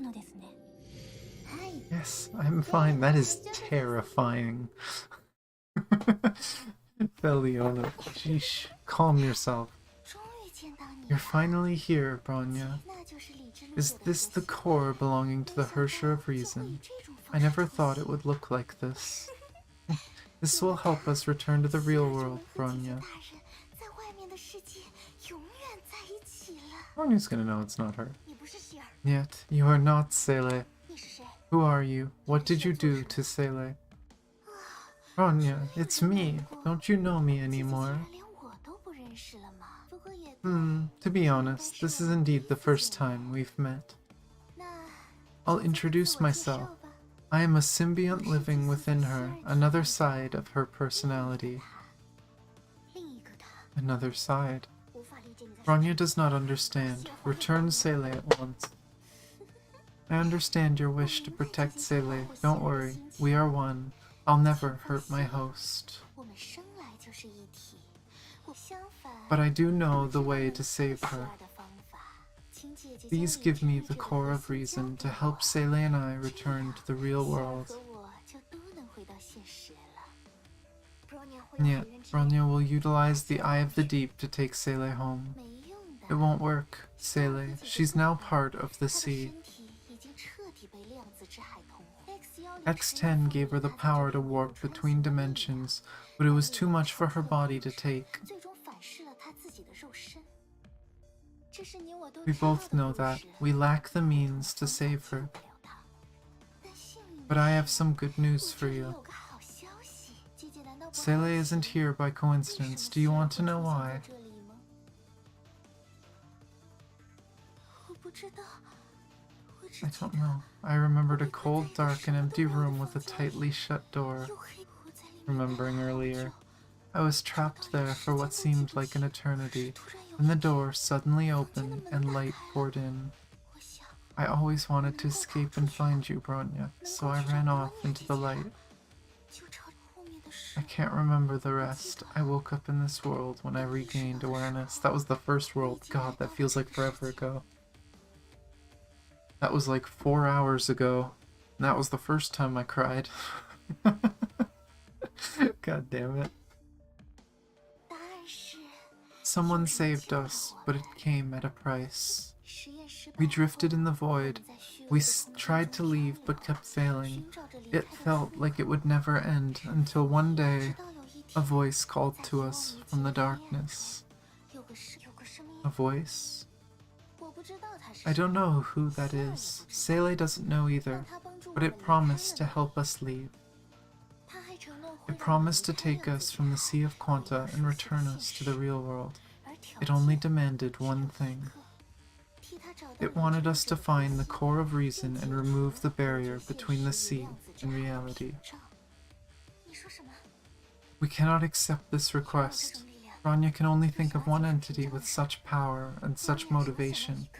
Speaker 1: Yes, I'm fine. That is terrifying. Valiona, sheesh, calm yourself.
Speaker 3: 终于见到你
Speaker 1: You're finally here, Bronya.
Speaker 3: 那就是理智路
Speaker 1: Is
Speaker 3: 我的
Speaker 1: this
Speaker 3: 核
Speaker 1: the
Speaker 3: 心
Speaker 1: core belonging to the
Speaker 3: 没想
Speaker 1: Hersher
Speaker 3: 到
Speaker 1: of
Speaker 3: 就会以
Speaker 1: reason?
Speaker 3: 这种
Speaker 1: I
Speaker 3: 方式
Speaker 1: never
Speaker 3: 出
Speaker 1: thought
Speaker 3: 现
Speaker 1: it would look like this. This will help us return to the real
Speaker 3: 这
Speaker 1: world,
Speaker 3: 能和姐姐
Speaker 1: Bronya.
Speaker 3: 大人在外面的世界永远在一起了。
Speaker 1: Bronya's gonna know it's not her.
Speaker 3: 你不是希尔，
Speaker 1: Yet, you are not Sele.
Speaker 3: 你是谁？
Speaker 1: Who are you? What did you do to Sele? Bronya, it's me. Don't you know me
Speaker 3: 姐姐竟
Speaker 1: anymore?
Speaker 3: 然连我都不认识了吗？不过也对，
Speaker 1: To be honest, this is indeed the first time we've met.
Speaker 3: 那
Speaker 1: I'll
Speaker 3: 就自
Speaker 1: introduce
Speaker 3: 我介绍
Speaker 1: myself.
Speaker 3: 吧。
Speaker 1: I am a symbiont living within her, another side of her personality.
Speaker 3: 另一个他
Speaker 1: Another side.
Speaker 3: 无法理解你在说
Speaker 1: Bronya does not understand. Return Sele at once. I understand your wish to protect Sele. Don't worry, we are one. I'll never hurt my host.
Speaker 3: 我们生来就是一体。我相反，
Speaker 1: But I do know the way to save
Speaker 3: 希
Speaker 1: her.
Speaker 3: 尔的方法，请姐姐将
Speaker 1: Please
Speaker 3: 理
Speaker 1: give
Speaker 3: 智
Speaker 1: me
Speaker 3: 与
Speaker 1: the
Speaker 3: 这个
Speaker 1: core
Speaker 3: 核
Speaker 1: of
Speaker 3: 心
Speaker 1: reason
Speaker 3: 交
Speaker 1: to
Speaker 3: 给
Speaker 1: help
Speaker 3: 我，
Speaker 1: Sele and I
Speaker 3: 这
Speaker 1: return
Speaker 3: 样
Speaker 1: to the real
Speaker 3: 希尔
Speaker 1: world.
Speaker 3: 和我就都能回到现实了。Bronya 会
Speaker 1: And
Speaker 3: 用
Speaker 1: yet,
Speaker 3: 人之
Speaker 1: Bronya will utilize the Eye of the Deep to take Sele home.
Speaker 3: 没用的。
Speaker 1: It won't work, Sele. She's now part of the
Speaker 3: 她的
Speaker 1: sea.
Speaker 3: 身体已经彻底被量子之海同化。
Speaker 1: X10 gave her the power to warp between dimensions, but it was too much for her body to take.
Speaker 3: 最终反噬了她自己的肉身。这是你我都
Speaker 1: We
Speaker 3: 知道
Speaker 1: both
Speaker 3: 的
Speaker 1: know
Speaker 3: 故
Speaker 1: that.
Speaker 3: 事
Speaker 1: We lack the means to save her.
Speaker 3: 救不了她。但幸运
Speaker 1: But
Speaker 3: 的
Speaker 1: I
Speaker 3: 是
Speaker 1: have some good news
Speaker 3: 我
Speaker 1: for
Speaker 3: 这里
Speaker 1: you.
Speaker 3: 有个好消息，姐姐难道不好
Speaker 1: Sele
Speaker 3: 奇
Speaker 1: isn't here by
Speaker 3: 为什么
Speaker 1: coincidence. Do you want to
Speaker 3: 希尔
Speaker 1: know
Speaker 3: 会出现
Speaker 1: why?
Speaker 3: 在这里吗？我不知道，我只
Speaker 1: I
Speaker 3: 记
Speaker 1: don't
Speaker 3: 得
Speaker 1: know. I remembered a cold, dark, and empty room with a tightly shut door.
Speaker 3: 又黑，我在里面
Speaker 1: Remembering
Speaker 3: 待了好
Speaker 1: earlier,
Speaker 3: 久
Speaker 1: I was trapped there for what seemed like an eternity. Then the door suddenly opened and light poured in.
Speaker 3: 我想
Speaker 1: I always wanted to escape and find you, Bronya, so I ran off into the light.
Speaker 3: 就朝着后面的事
Speaker 1: I can't remember the rest. I woke up in this world when I regained awareness. That was the first world. God, that feels like forever ago. That was like 4 hours ago. And that was the first time I cried. God damn it.
Speaker 3: 答案是
Speaker 1: Someone saved us, but it came at a price.
Speaker 3: 实验失败
Speaker 1: We
Speaker 3: 后
Speaker 1: drifted in the
Speaker 3: 我
Speaker 1: void.
Speaker 3: 们在虚
Speaker 1: We
Speaker 3: 伪的空间
Speaker 1: tried
Speaker 3: 中
Speaker 1: to leave
Speaker 3: 漂
Speaker 1: but
Speaker 3: 流
Speaker 1: kept failing.
Speaker 3: 寻找着离
Speaker 1: It
Speaker 3: 开的
Speaker 1: felt
Speaker 3: 出路
Speaker 1: like it would never end until one
Speaker 3: 直
Speaker 1: day
Speaker 3: 到有一
Speaker 1: a
Speaker 3: 天
Speaker 1: voice called
Speaker 3: 在
Speaker 1: to
Speaker 3: 遗
Speaker 1: us
Speaker 3: 忘已
Speaker 1: from the
Speaker 3: 久的黑暗
Speaker 1: darkness.
Speaker 3: 有个声音
Speaker 1: A voice?
Speaker 3: 我不知道它是
Speaker 1: I
Speaker 3: 谁
Speaker 1: don't know who that is. Sele doesn't know
Speaker 3: 但
Speaker 1: either,
Speaker 3: 它帮助我
Speaker 1: but
Speaker 3: 们
Speaker 1: it
Speaker 3: 离开
Speaker 1: promised to
Speaker 3: 了
Speaker 1: help us leave.
Speaker 3: 它还承诺会
Speaker 1: It
Speaker 3: 让我们
Speaker 1: promised to
Speaker 3: 离开
Speaker 1: take
Speaker 3: 量
Speaker 1: us
Speaker 3: 子之
Speaker 1: from the
Speaker 3: 海
Speaker 1: Sea of
Speaker 3: 回到
Speaker 1: Quanta
Speaker 3: 熟
Speaker 1: and
Speaker 3: 悉
Speaker 1: return
Speaker 3: 的
Speaker 1: us
Speaker 3: 现
Speaker 1: to the
Speaker 3: 实
Speaker 1: real world.
Speaker 3: 而条
Speaker 1: It only
Speaker 3: 件
Speaker 1: demanded
Speaker 3: 只
Speaker 1: one
Speaker 3: 有一
Speaker 1: thing.
Speaker 3: 个替它找到
Speaker 1: It
Speaker 3: 理
Speaker 1: wanted
Speaker 3: 智
Speaker 1: us
Speaker 3: 者
Speaker 1: to
Speaker 3: 的
Speaker 1: find the
Speaker 3: 核心
Speaker 1: core of reason
Speaker 3: 并
Speaker 1: and
Speaker 3: 且
Speaker 1: remove the
Speaker 3: 成为
Speaker 1: barrier
Speaker 3: 现
Speaker 1: between the
Speaker 3: 实与
Speaker 1: sea
Speaker 3: 量子之
Speaker 1: and
Speaker 3: 海的
Speaker 1: reality.
Speaker 3: 屏障你说什么？
Speaker 1: We cannot accept this
Speaker 3: 需要这
Speaker 1: request.
Speaker 3: 种力量
Speaker 1: Bronya can only think of one entity with such power and
Speaker 3: 我
Speaker 1: such
Speaker 3: 也只想要
Speaker 1: motivation.
Speaker 3: 一个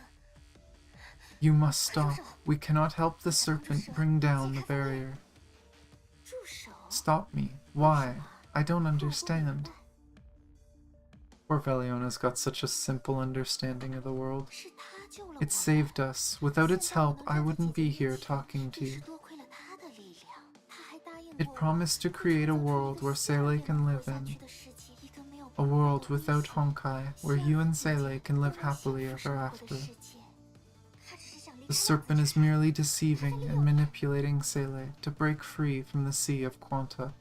Speaker 1: You must stop. We cannot help the serpent bring down the barrier.
Speaker 3: 助手
Speaker 1: Stop me. Why? I don't understand. Poor Veliona's got such a simple understanding of the world.
Speaker 3: 是他救了我
Speaker 1: It saved us. Without its help, I wouldn't be here talking to
Speaker 3: 也是
Speaker 1: you.
Speaker 3: 多亏了他的力量他还答应
Speaker 1: It promised to create a world where Seele can live in. A world without Honkai, where you and Seele can live happily ever after. The serpent is merely deceiving and manipulating Seele to break free from the Sea of Quanta.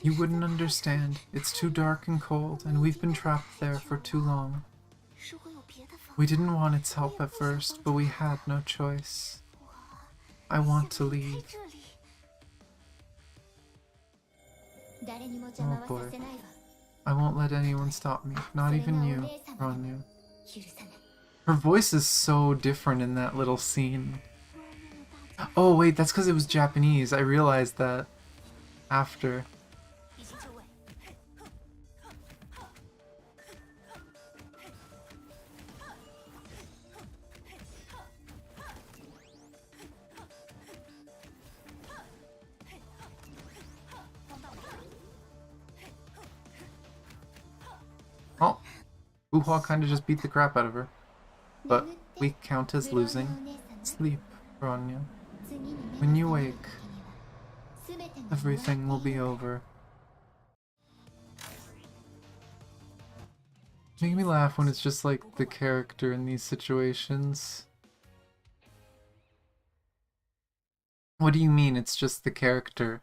Speaker 1: You wouldn't understand. It's too dark and cold, and we've been trapped there for too long. We didn't want its help at first, but we had no choice. I want to leave. Oh boy. I won't let anyone stop me, not even you, Bronya. Her voice is so different in that little scene. Oh wait, that's because it was Japanese. I realized that after. Oh, Buhua kind of just beat the crap out of her. But we count as losing. Sleep, Bronya. When you wake, everything will be over. Make me laugh when it's just like the character in these situations. What do you mean it's just the character?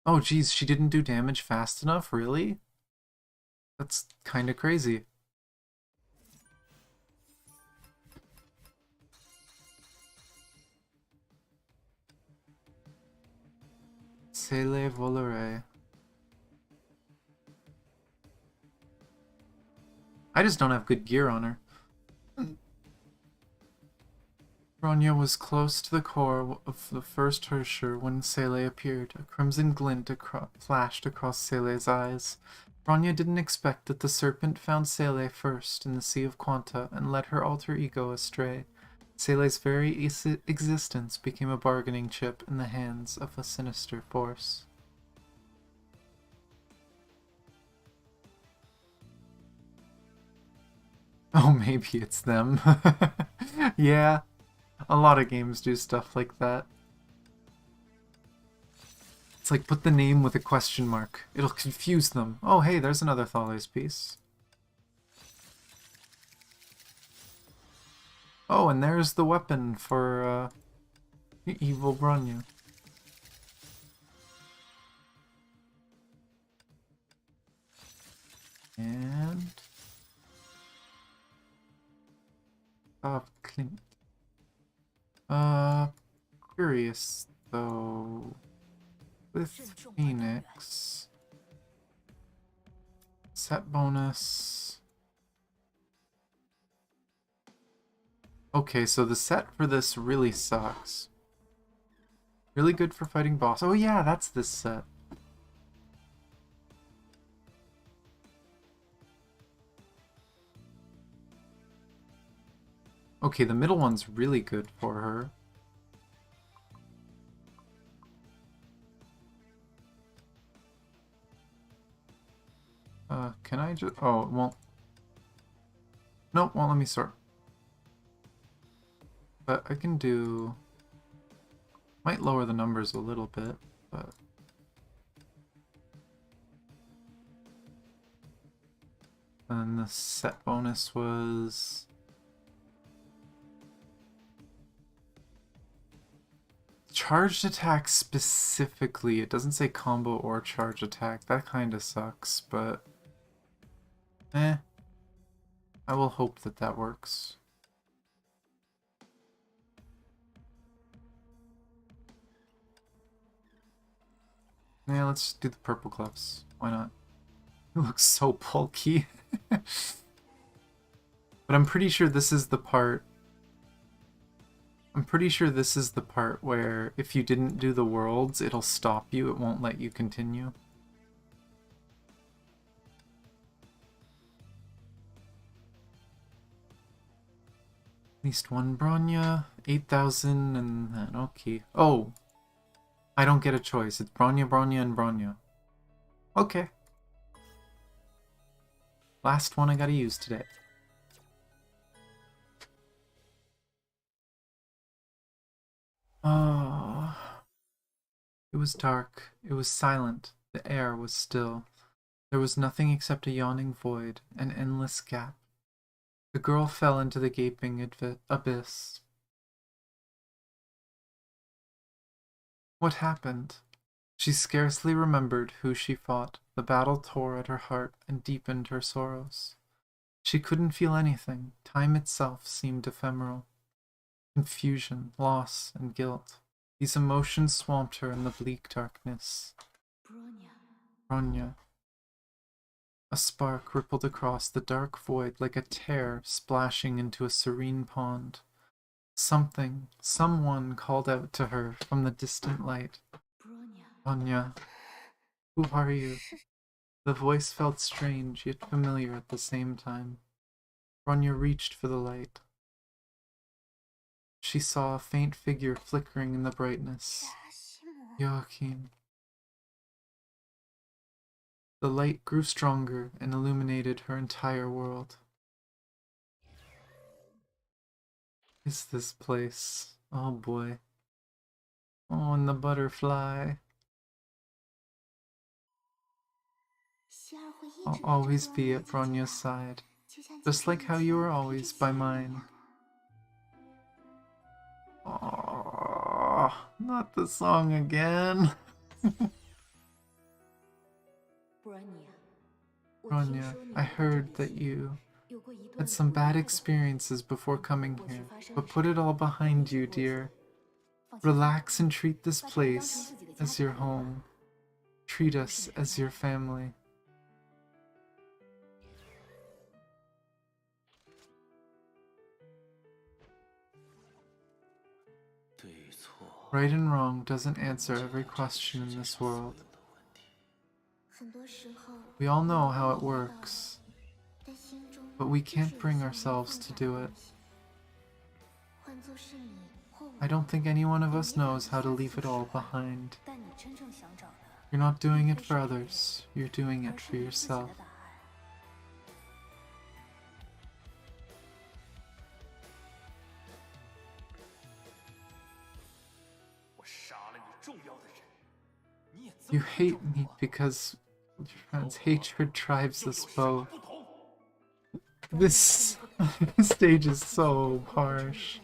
Speaker 1: Oh geez, she didn't do damage fast enough? Really? That's kinda crazy. Seele volere. I just don't have good gear on her. Bronya was close to the core of the first Herrscher when Seele appeared. A crimson glint flashed across Sele's eyes. Bronya didn't expect that the serpent found Seele first in the Sea of Quanta and led her alter ego astray. Sele's very existence became a bargaining chip in the hands of a sinister force. Oh, maybe it's them. Yeah. A lot of games do stuff like that. It's like, put the name with a question mark. It'll confuse them. Oh, hey, there's another Thales piece. Oh, and there's the weapon for, evil Bronya. And... Clint. Curious, though, with Phoenix, set bonus. Okay, so the set for this really sucks. Really good for fighting boss. Oh yeah, that's this set. Okay, the middle one's really good for her. Can I just... Oh, it won't... Nope, won't let me sort. But I can do... Might lower the numbers a little bit, but... And the set bonus was... Charged attack specifically. It doesn't say combo or charge attack. That kind of sucks, but... I will hope that that works. Yeah, let's do the purple clips. Why not? It looks so bulky. But I'm pretty sure this is the part... I'm pretty sure this is the part where if you didn't do the worlds, it'll stop you. It won't let you continue. At least one Bronya, 8,000, and then, okay. Oh! I don't get a choice. It's Bronya, Bronya, and Bronya. Okay. Last one I gotta use today. Oh. It was dark. It was silent. The air was still. There was nothing except a yawning void, an endless gap. The girl fell into the gaping abyss. What happened? She scarcely remembered who she fought. The battle tore at her heart and deepened her sorrows. She couldn't feel anything. Time itself seemed ephemeral. Confusion, loss, and guilt. These emotions swamped her in the bleak darkness.
Speaker 2: Bronya.
Speaker 1: Bronya. A spark rippled across the dark void like a tear splashing into a serene pond. Someone called out to her from the distant light.
Speaker 2: Bronya.
Speaker 1: Bronya, who are you? The voice felt strange yet familiar at the same time. Bronya reached for the light. She saw a faint figure flickering in the brightness. Joachim. The light grew stronger and illuminated her entire world. Is this place? Oh boy. Oh, and the butterfly. I'll always be at Bronya's side, just like how you were always by mine. Oh, not the song again. Bronya, I heard that you had some bad experiences before coming here, but put it all behind you, dear. Relax and treat this place as your home. Treat us as your family. Right and wrong doesn't answer every question in this world. We all know how it works, but we can't bring ourselves to do it. I don't think any one of us knows how to leave it all behind. You're not doing it for others, you're doing it for yourself. You hate me because your friend's hatred drives us both. This stage is so harsh.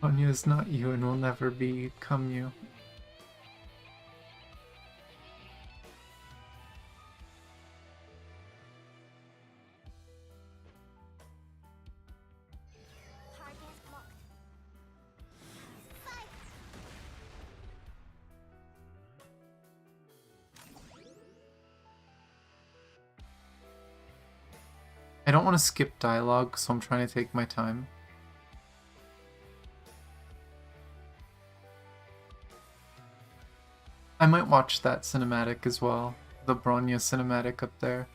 Speaker 1: Bronya is not you and will never become you. I don't want to skip dialogue, so I'm trying to take my time. I might watch that cinematic as well, the Bronya cinematic up there.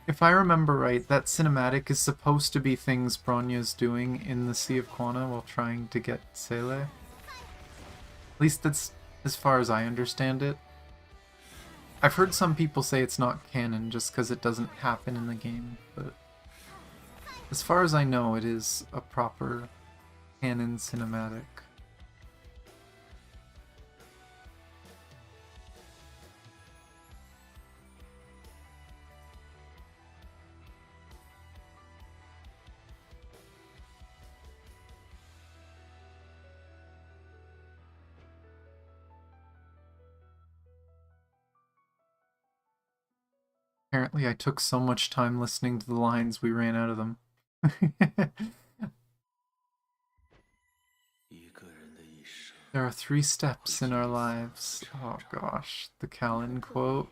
Speaker 1: If I remember right, that cinematic is supposed to be things Bronya's doing in the Sea of Quanta while trying to get Sele. At least that's as far as I understand it. I've heard some people say it's not canon just because it doesn't happen in the game, but as far as I know, it is a proper canon cinematic. Apparently I took so much time listening to the lines we ran out of them. There are 3 steps in our lives. Oh gosh, the Callan quote.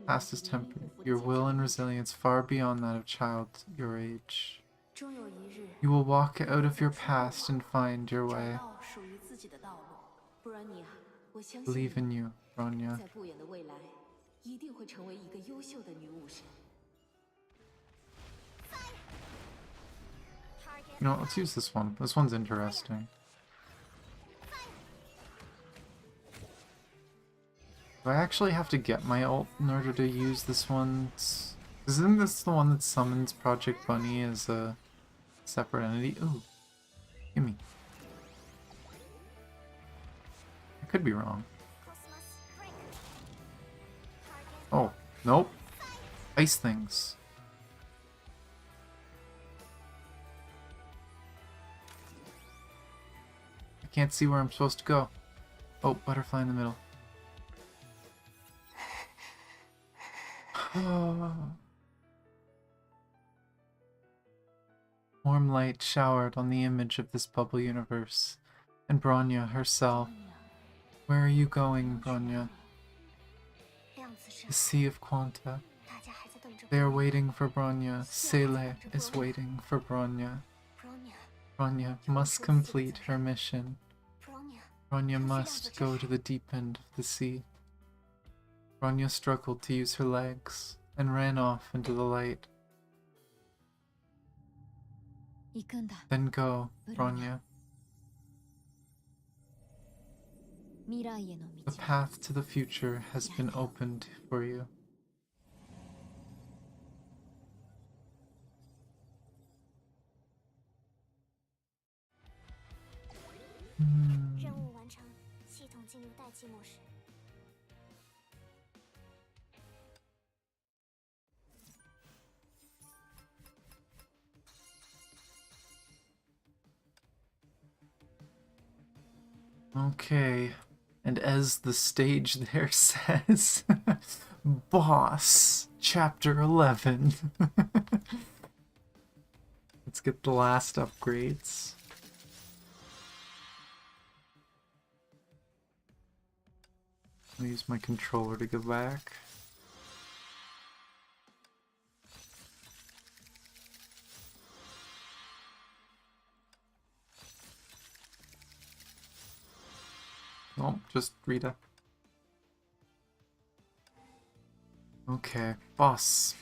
Speaker 1: Past is tempered. Your will and resilience far beyond that of child your age. You will walk out of your past and find your way. Believe in you, Bronya. You know what, let's use this one. This one's interesting. Do I actually have to get my ult in order to use this one? Isn't this the one that summons Project Bunny as a separate entity? Ooh. Gimme. I could be wrong. Oh, nope. Ice things. I can't see where I'm supposed to go. Oh, butterfly in the middle. Warm light showered on the image of this bubble universe, and Bronya herself. Where are you going, Bronya? The Sea of Quanta. They are waiting for Bronya. Seele is waiting for Bronya. Bronya must complete her mission. Bronya must go to the deep end of the sea. Bronya struggled to use her legs and ran off into the light. Then go, Bronya. The path to the future has been opened for you. Hmm.
Speaker 3: 任务完成，系统进入待机模式。
Speaker 1: Okay, and as the stage there says, Boss, Chapter 11. Let's get the last upgrades. I'll use my controller to go back. Oh, just Rita. Okay, boss.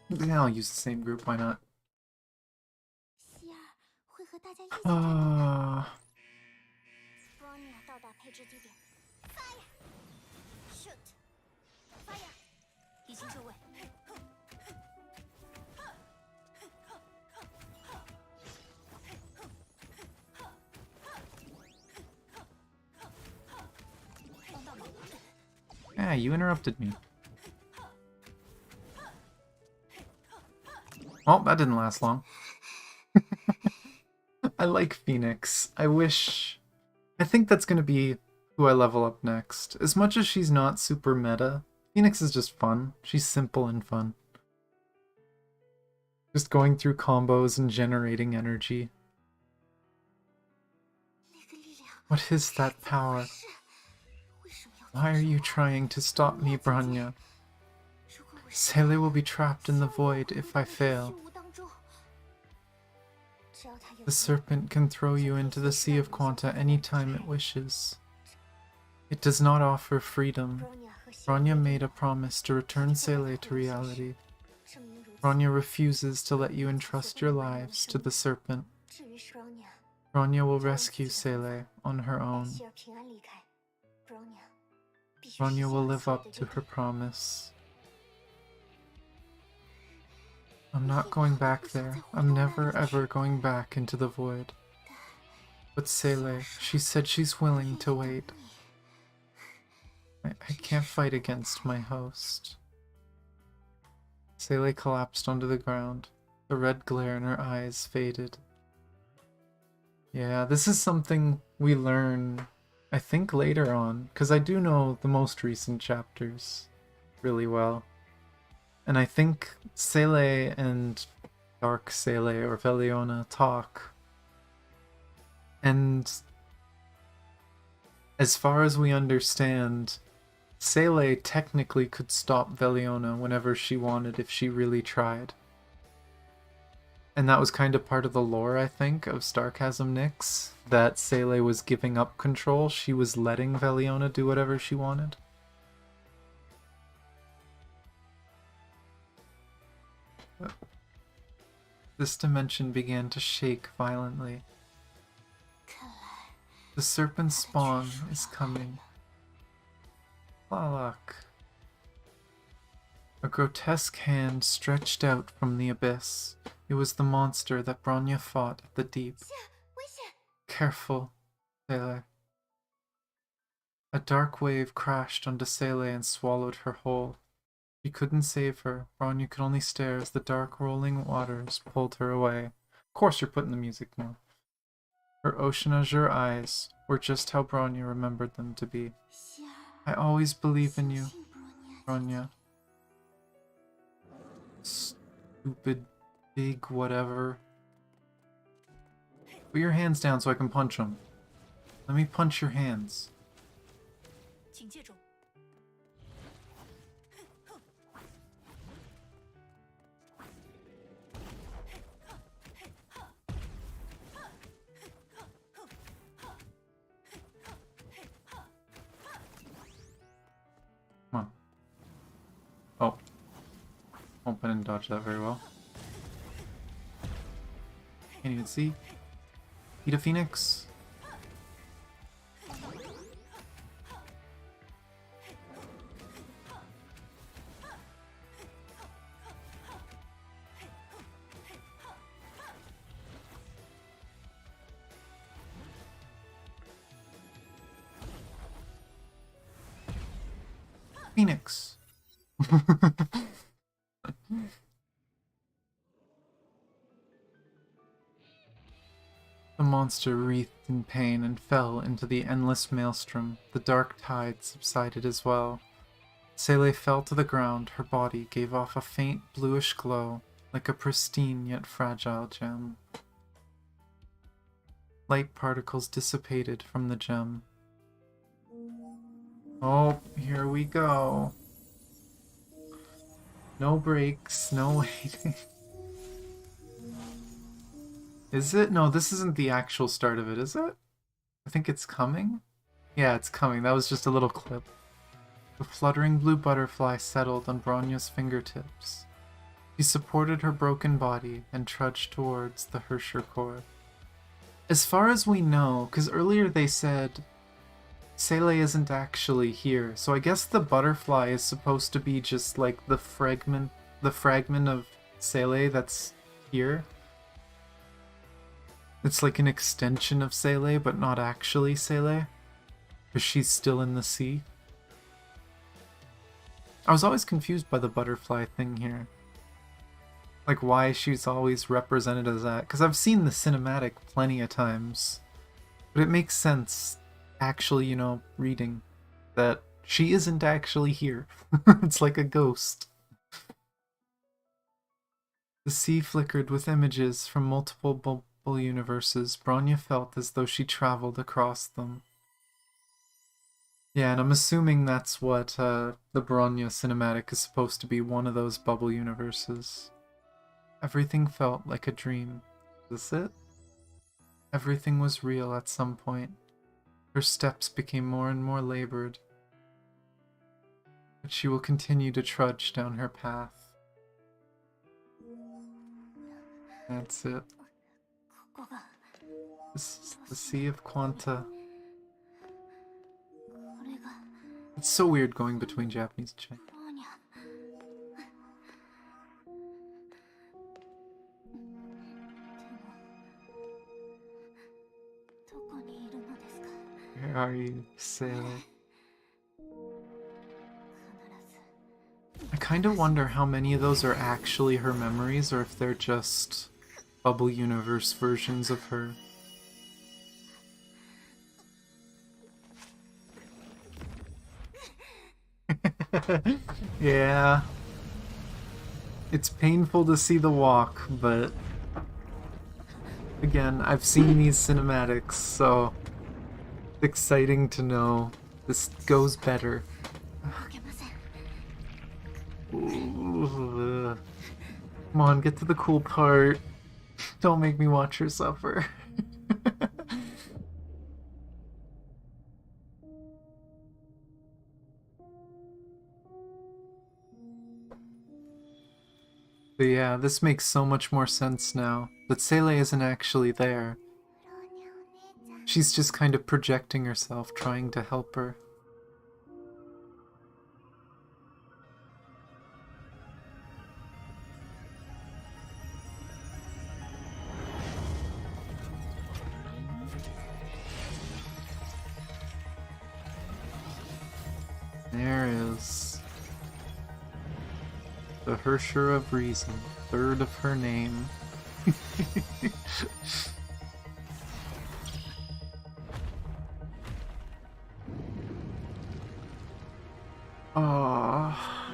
Speaker 1: Yeah, I'll use the same group, why not?
Speaker 3: 希儿会和大家一起战斗的。Bronya 到达配置地点。Fire! Shoot! Fire!
Speaker 4: 已经就位。
Speaker 1: Yeah, you interrupted me. Well, that didn't last long. I like Phoenix. I think that's gonna be who I level up next. As much as she's not super meta, Phoenix is just fun. She's simple and fun. Just going through combos and generating energy. What is that power? Why are you trying to stop me, Bronya? Seele will be trapped in the void if I fail. The serpent can throw you into the Sea of Quanta anytime it wishes. It does not offer freedom. Bronya made a promise to return Seele to reality. Bronya refuses to let you entrust your lives to the serpent. Bronya will rescue Seele on her own. Bronya will live up to her promise. I'm not going back there. I'm never ever going back into the void. But Seele, she said she's willing to wait. I can't fight against my host. Seele collapsed onto the ground. The red glare in her eyes faded. Yeah, this is something we learn, I think, later on, because I do know the most recent chapters really well. And I think Seele and Dark Seele or Veliona talk. And as far as we understand, Seele technically could stop Veliona whenever she wanted if she really tried. And that was kind of part of the lore, I think, of Starchasm Nyx, that Seele was giving up control. She was letting Veliona do whatever she wanted. This dimension began to shake violently. The serpent's spawn is coming. Lalak. A grotesque hand stretched out from the abyss. It was the monster that Bronya fought at the deep.
Speaker 3: 危险！
Speaker 1: Careful, Sele. A dark wave crashed onto Sele and swallowed her whole. She couldn't save her. Bronya could only stare as the dark rolling waters pulled her away. Of course you're putting the music now. Her ocean azure eyes were just how Bronya remembered them to be.
Speaker 3: 希儿，
Speaker 1: I always believe in you,
Speaker 3: 信布罗尼亚姐姐。
Speaker 1: Bronya. Stupid, big whatever. Put your hands down so I can punch them. Let me punch your hands.
Speaker 4: 请接中。
Speaker 1: Come on. Oh. Hope I didn't dodge that very well. Can't even see. Eat a phoenix. Phoenix. The monster writhed in pain and fell into the endless maelstrom. The dark tide subsided as well. Sele fell to the ground. Her body gave off a faint bluish glow, like a pristine yet fragile gem. Light particles dissipated from the gem. Oh, here we go. No breaks, no waiting. Is it? No, this isn't the actual start of it, is it? I think it's coming? Yeah, it's coming. That was just a little clip. The fluttering blue butterfly settled on Bronya's fingertips. She supported her broken body and trudged towards the Hersher core. As far as we know, because earlier they said Sele isn't actually here, so I guess the butterfly is supposed to be just like the fragment of Sele that's here. It's like an extension of Sele, but not actually Sele, because she's still in the sea. I was always confused by the butterfly thing here. Like why she's always represented as that, because I've seen the cinematic plenty of times. But it makes sense, actually, you know, reading that she isn't actually here. It's like a ghost. The sea flickered with images from multiple bubble universes. Bronya felt as though she traveled across them. Yeah, and I'm assuming that's what the Bronya cinematic is supposed to be, one of those bubble universes. Everything felt like a dream. Is this it? Everything was real at some point. Her steps became more and more labored. But she will continue to trudge down her path. That's it.
Speaker 3: ここが
Speaker 1: This is the Sea of Quanta.
Speaker 3: これが
Speaker 1: It's so weird going between Japanese and Chinese.
Speaker 3: ブローニャ。でもどこにいるのですか？
Speaker 1: Where are you, Sele?
Speaker 3: 必ず
Speaker 1: I kind of wonder how many of those are actually her memories or if they're just bubble universe versions of her. Yeah. It's painful to see the walk, but again, I've seen these cinematics, so it's exciting to know this goes better.
Speaker 3: 動けません。
Speaker 1: Ooh. Come on, get to the cool part. Don't make me watch her suffer. But yeah, this makes so much more sense now. That Sele isn't actually there.
Speaker 3: ブローニャお姉ちゃん。
Speaker 1: She's just kind of projecting herself, trying to help her. There is the Hersher of Reason, third of her name. Ah,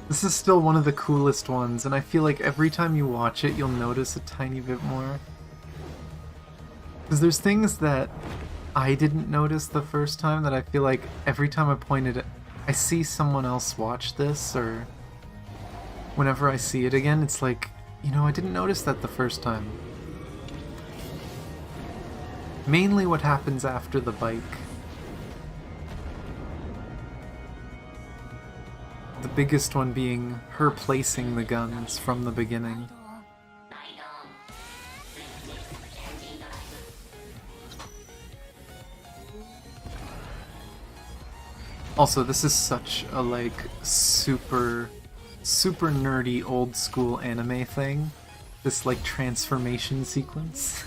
Speaker 1: this is still one of the coolest ones, and I feel like every time you watch it, you'll notice a tiny bit more. Because there's things that I didn't notice the first time that I feel like every time I pointed it, I see someone else watch this, or whenever I see it again, it's like, you know, I didn't notice that the first time. Mainly what happens after the bike. The biggest one being her placing the guns from the beginning. Also, this is such a, like, super nerdy old school anime thing. This, like, transformation sequence.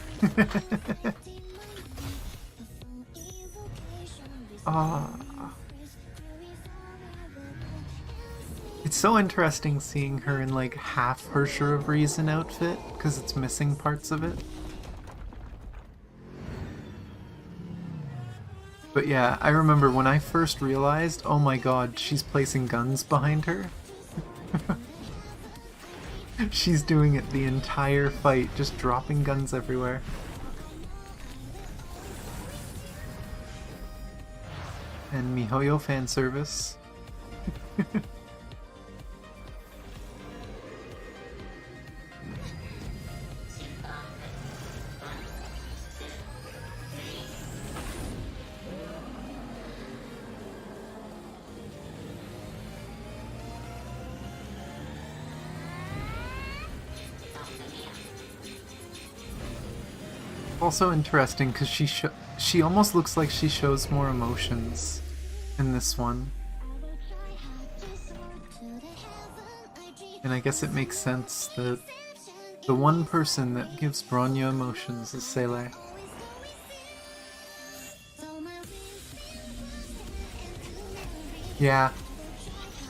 Speaker 1: It's so interesting seeing her in, like, half Hersher of Reason outfit, because it's missing parts of it. But yeah, I remember when I first realized, oh my god, she's placing guns behind her. She's doing it the entire fight, just dropping guns everywhere. And MiHoYo fan service. Also interesting because she almost looks like she shows more emotions in this one. And I guess it makes sense that the one person that gives Bronya emotions is Seele. Yeah,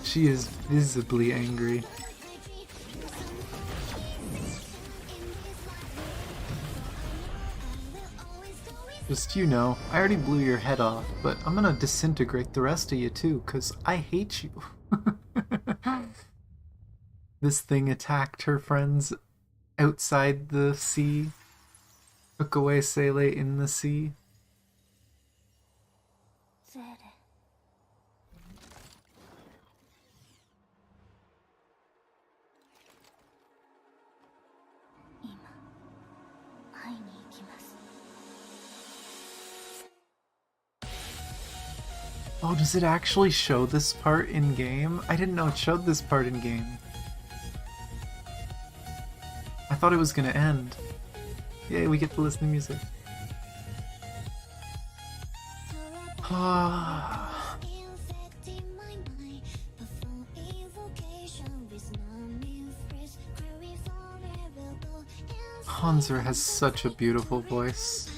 Speaker 1: she is visibly angry. Just, you know, I already blew your head off, but I'm gonna disintegrate the rest of you too, cause I hate you. This thing attacked her friends outside the sea, took away Seele in the sea. Oh, does it actually show this part in-game? I didn't know it showed this part in-game. I thought it was gonna end. Yay, we get to listen to music. Hanzer has such a beautiful voice.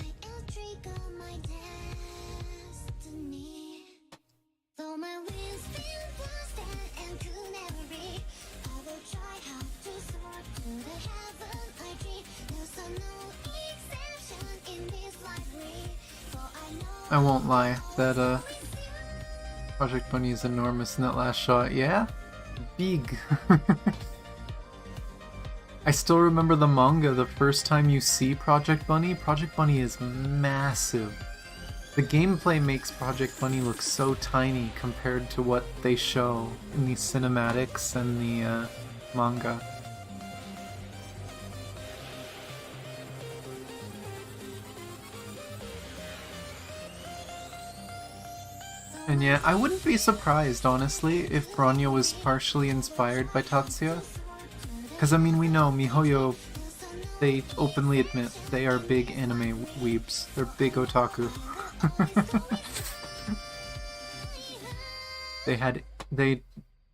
Speaker 1: I won't lie, that Project Bunny is enormous in that last shot. Yeah? Big. I still remember the manga, the first time you see Project Bunny is massive. The gameplay makes Project Bunny look so tiny compared to what they show in the cinematics and the manga. And yeah, I wouldn't be surprised, honestly, if Bronya was partially inspired by Tatsuya. Because, I mean, we know MiHoYo, they openly admit they are big anime weebs. They're big otaku.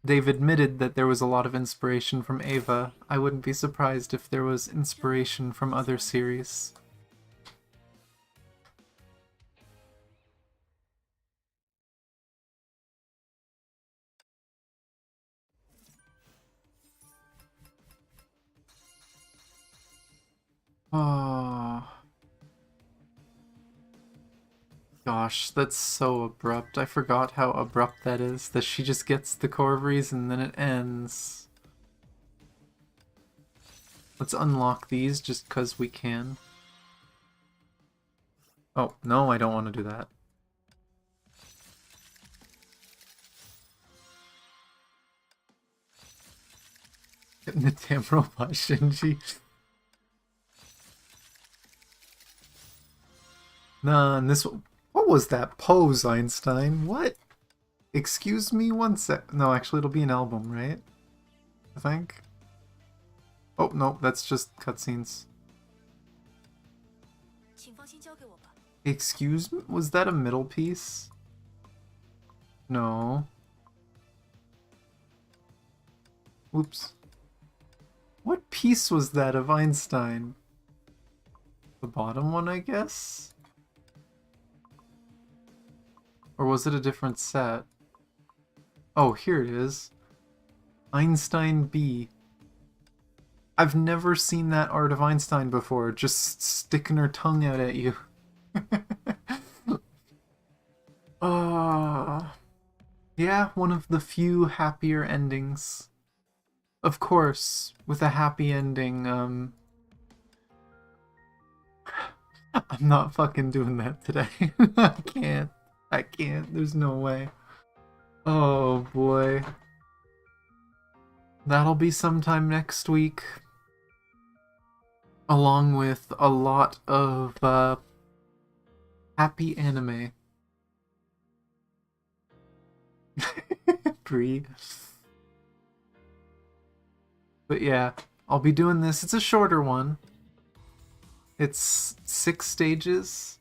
Speaker 1: They've admitted that there was a lot of inspiration from Eva. I wouldn't be surprised if there was inspiration from other series. Oh. Gosh, that's so abrupt. I forgot how abrupt that is. That she just gets the Corveries and then it ends. Let's unlock these just because we can. Oh, no, I don't want to do that. Getting the damn robot, Shinji. Nah, and this... What was that pose, Einstein? What? Excuse me one sec. No, actually, it'll be an album, right? I think. Oh, no, that's just cutscenes.
Speaker 4: 请放心交给我吧。
Speaker 1: Excuse me? Was that a middle piece? No. Whoops. What piece was that of Einstein? The bottom one, I guess? Or was it a different set? Oh, here it is. Einstein B. I've never seen that art of Einstein before, just sticking her tongue out at you. Yeah, one of the few happier endings. Of course, with a happy ending, I'm not fucking doing that today. I can't. I can't. There's no way. Oh boy. That'll be sometime next week. Along with a lot of happy anime. Brie. But yeah, I'll be doing this. It's a shorter one. It's 6 stages.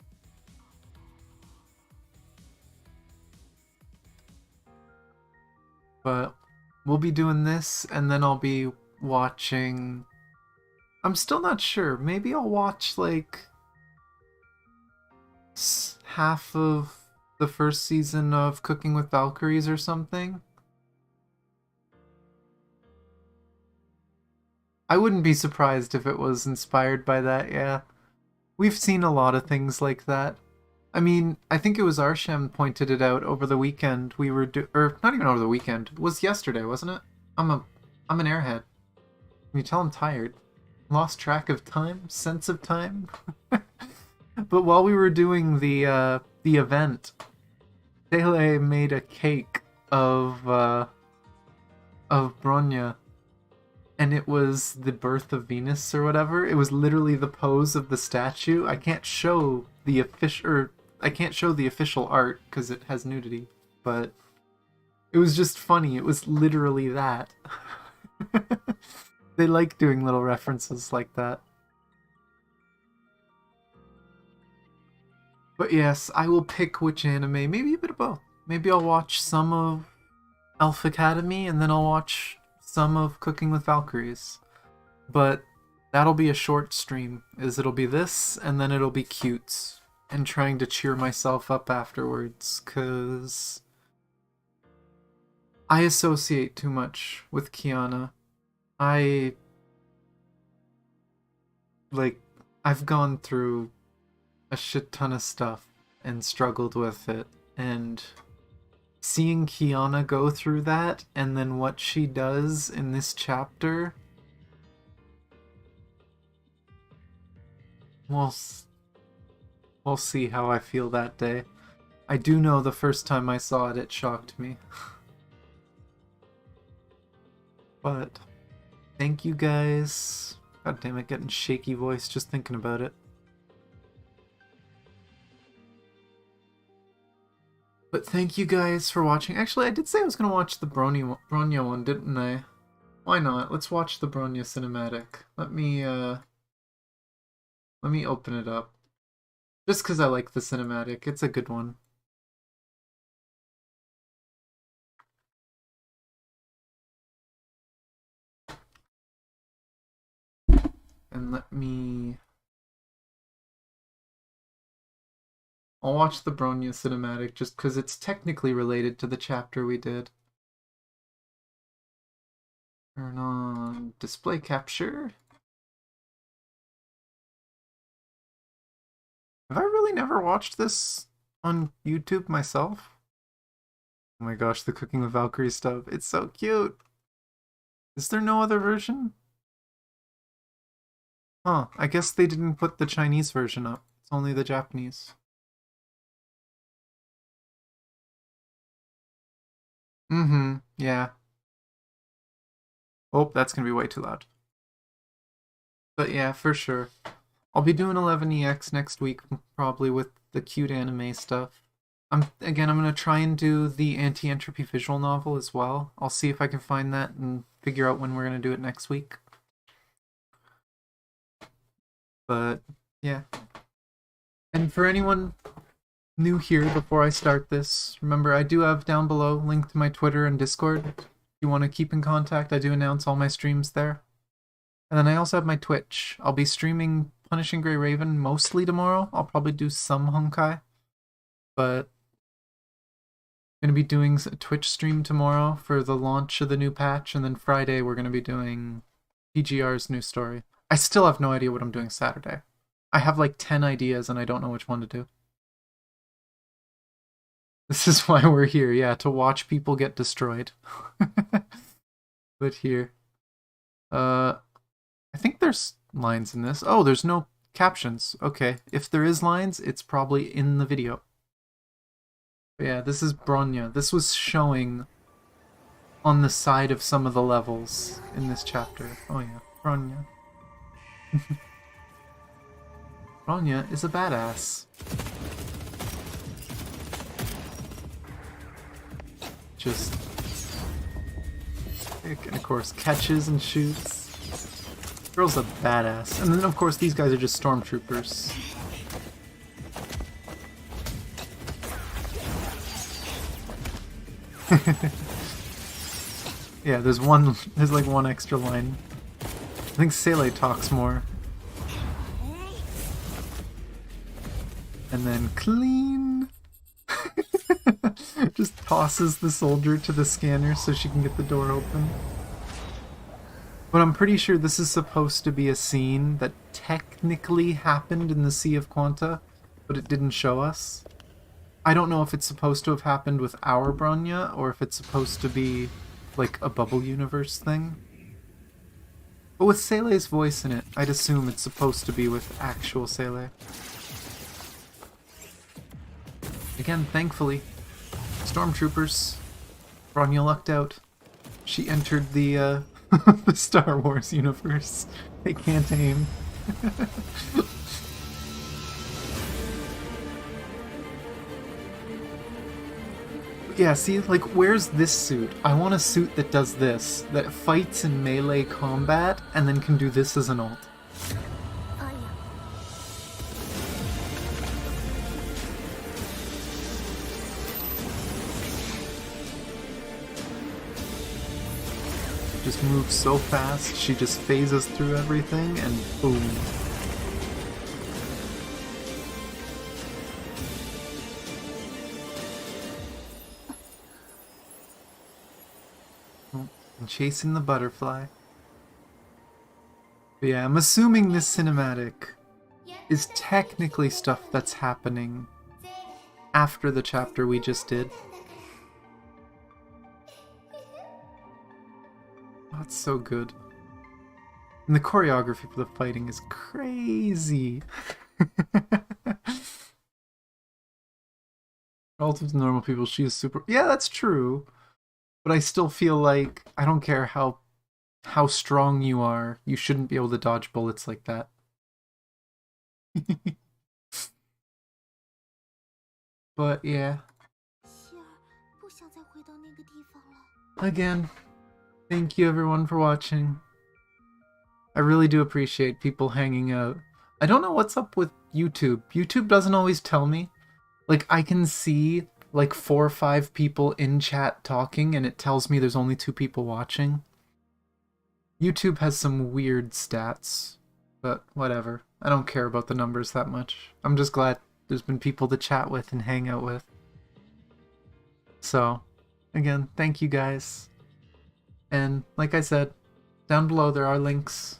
Speaker 1: But we'll be doing this, and then I'll be watching... I'm still not sure. Maybe I'll watch, like, half of the first season of Cooking with Valkyries or something. I wouldn't be surprised if it was inspired by that, yeah. We've seen a lot of things like that. I mean, I think it was Arshem pointed it out over the weekend. We were or not even over the weekend. It was yesterday, wasn't it? I'm an airhead. Can you tell I'm tired? Lost track of time? Sense of time? But while we were doing the event, Dele made a cake of Bronya, and it was the birth of Venus or whatever. It was literally the pose of the statue. I can't show the official art because it has nudity, but it was just funny. It was literally that. They like doing little references like that. But yes, I will pick which anime, maybe a bit of both. Maybe I'll watch some of Elf Academy and then I'll watch some of Cooking with Valkyries. But that'll be a short stream, it'll be this and then it'll be cutes. And trying to cheer myself up afterwards, cause I associate too much with Kiana. I've gone through a shit ton of stuff and struggled with it, and seeing Kiana go through that and then what she does in this chapter, we'll see how I feel that day. I do know the first time I saw it, it shocked me. But thank you guys. God damn it, getting shaky voice just thinking about it. But thank you guys for watching. Actually, I did say I was going to watch the Bronya one, didn't I? Why not? Let's watch the Bronya cinematic. Let me open it up. Just because I like the cinematic. It's a good one. And I'll watch the Bronya cinematic just because it's technically related to the chapter we did. Turn on display capture. Have I really never watched this on YouTube myself? Oh my gosh, the Cooking with Valkyrie stuff. It's so cute. Is there no other version? Huh, I guess they didn't put the Chinese version up. It's only the Japanese. Mm-hmm, yeah. Oh, that's gonna be way too loud. But yeah, for sure. I'll be doing 11EX next week, probably with the cute anime stuff. I'm gonna try and do the anti-entropy visual novel as well. I'll see if I can find that and figure out when we're gonna do it next week. But yeah. And for anyone new here before I start this, remember I do have down below link to my Twitter and Discord. If you want to keep in contact, I do announce all my streams there. And then I also have my Twitch. I'll be streaming Punishing Grey Raven mostly tomorrow. I'll probably do some Honkai. But I'm going to be doing a Twitch stream tomorrow for the launch of the new patch. And then Friday we're going to be doing PGR's new story. I still have no idea what I'm doing Saturday. I have like 10 ideas and I don't know which one to do. This is why we're here, yeah, to watch people get destroyed. But here. I think there's lines in this. Oh, there's no captions. Okay, if there is lines, it's probably in the video. But yeah, this is Bronya. This was showing on the side of some of the levels in this chapter. Oh yeah, Bronya. Bronya is a badass. Just... and of course, catches and shoots. Girl's a badass. And then, of course, these guys are just stormtroopers. Yeah, there's like one extra line. I think Sele talks more. And then clean. Just tosses the soldier to the scanner so she can get the door open. But I'm pretty sure this is supposed to be a scene that technically happened in the Sea of Quanta, but it didn't show us. I don't know if it's supposed to have happened with our Bronya, or if it's supposed to be like a bubble universe thing. But with Sele's voice in it, I'd assume it's supposed to be with actual Sele. Again, thankfully, stormtroopers. Bronya lucked out. She entered the the Star Wars universe. They can't aim. Yeah, see, like, where's this suit? I want a suit that does this, that fights in melee combat, and then can do this as an ult. Just moves so fast, she just phases through everything, and boom. And chasing the butterfly. But yeah, I'm assuming this cinematic is technically stuff that's happening after the chapter we just did. That's so good. And the choreography for the fighting is crazy. Relative to normal people, she is super... Yeah, that's true. But I still feel like, I don't care how strong you are, you shouldn't be able to dodge bullets like that. But yeah. Again, thank you everyone for watching. I really do appreciate people hanging out. I don't know what's up with YouTube. YouTube doesn't always tell me. Like, I can see like 4 or 5 people in chat talking and it tells me there's only 2 people watching. YouTube has some weird stats, but whatever. I don't care about the numbers that much. I'm just glad there's been people to chat with and hang out with. So, again, thank you guys. And like I said, down below there are links,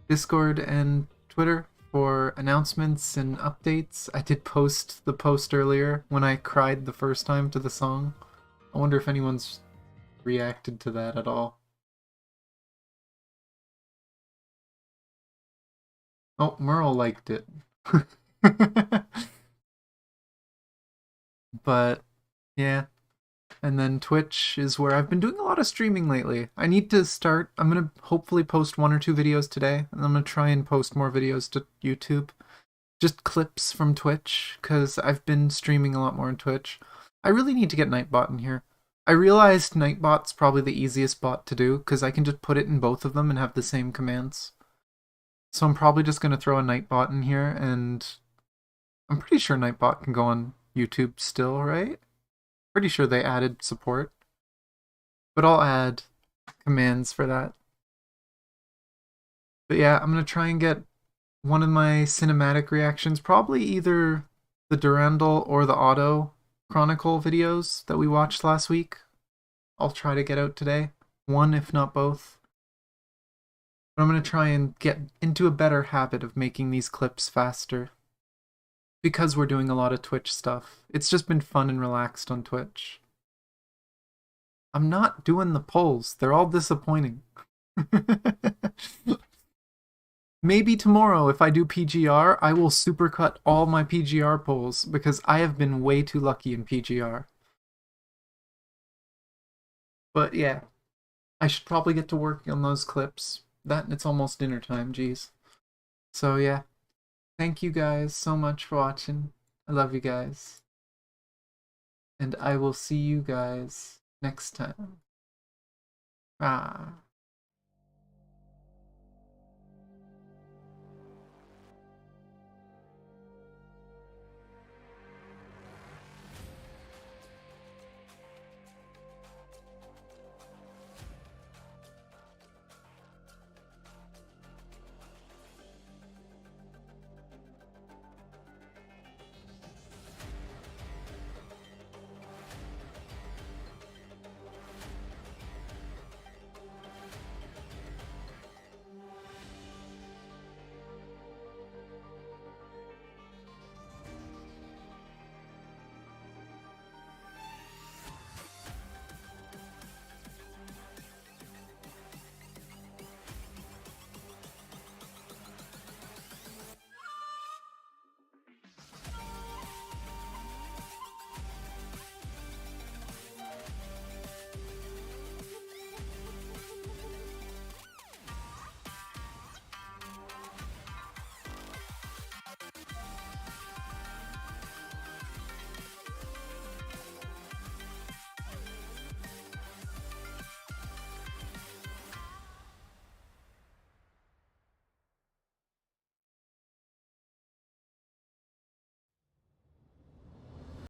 Speaker 1: Discord and Twitter for announcements and updates. I did post the post earlier when I cried the first time to the song. I wonder if anyone's reacted to that at all. Oh, Merle liked it. But, yeah. And then Twitch is where I've been doing a lot of streaming lately. I need to start. I'm going to hopefully post 1 or 2 videos today, and I'm going to try and post more videos to YouTube. Just clips from Twitch, because I've been streaming a lot more on Twitch. I really need to get Nightbot in here. I realized Nightbot's probably the easiest bot to do, because I can just put it in both of them and have the same commands. So I'm probably just going to throw a Nightbot in here, and I'm pretty sure Nightbot can go on YouTube still, right? Pretty sure they added support. But I'll add commands for that. But yeah, I'm going to try and get one of my cinematic reactions, probably either the Durandal or the Auto Chronicle videos that we watched last week. I'll try to get out today. One, if not both. But I'm going to try and get into a better habit of making these clips faster. Because we're doing a lot of Twitch stuff. It's just been fun and relaxed on Twitch. I'm not doing the polls. They're all disappointing. Maybe tomorrow, if I do PGR, I will supercut all my PGR polls, because I have been way too lucky in PGR. But yeah, I should probably get to work on those clips. It's almost dinner time, geez. So yeah, thank you guys so much for watching. I love you guys. And I will see you guys next time. Ah.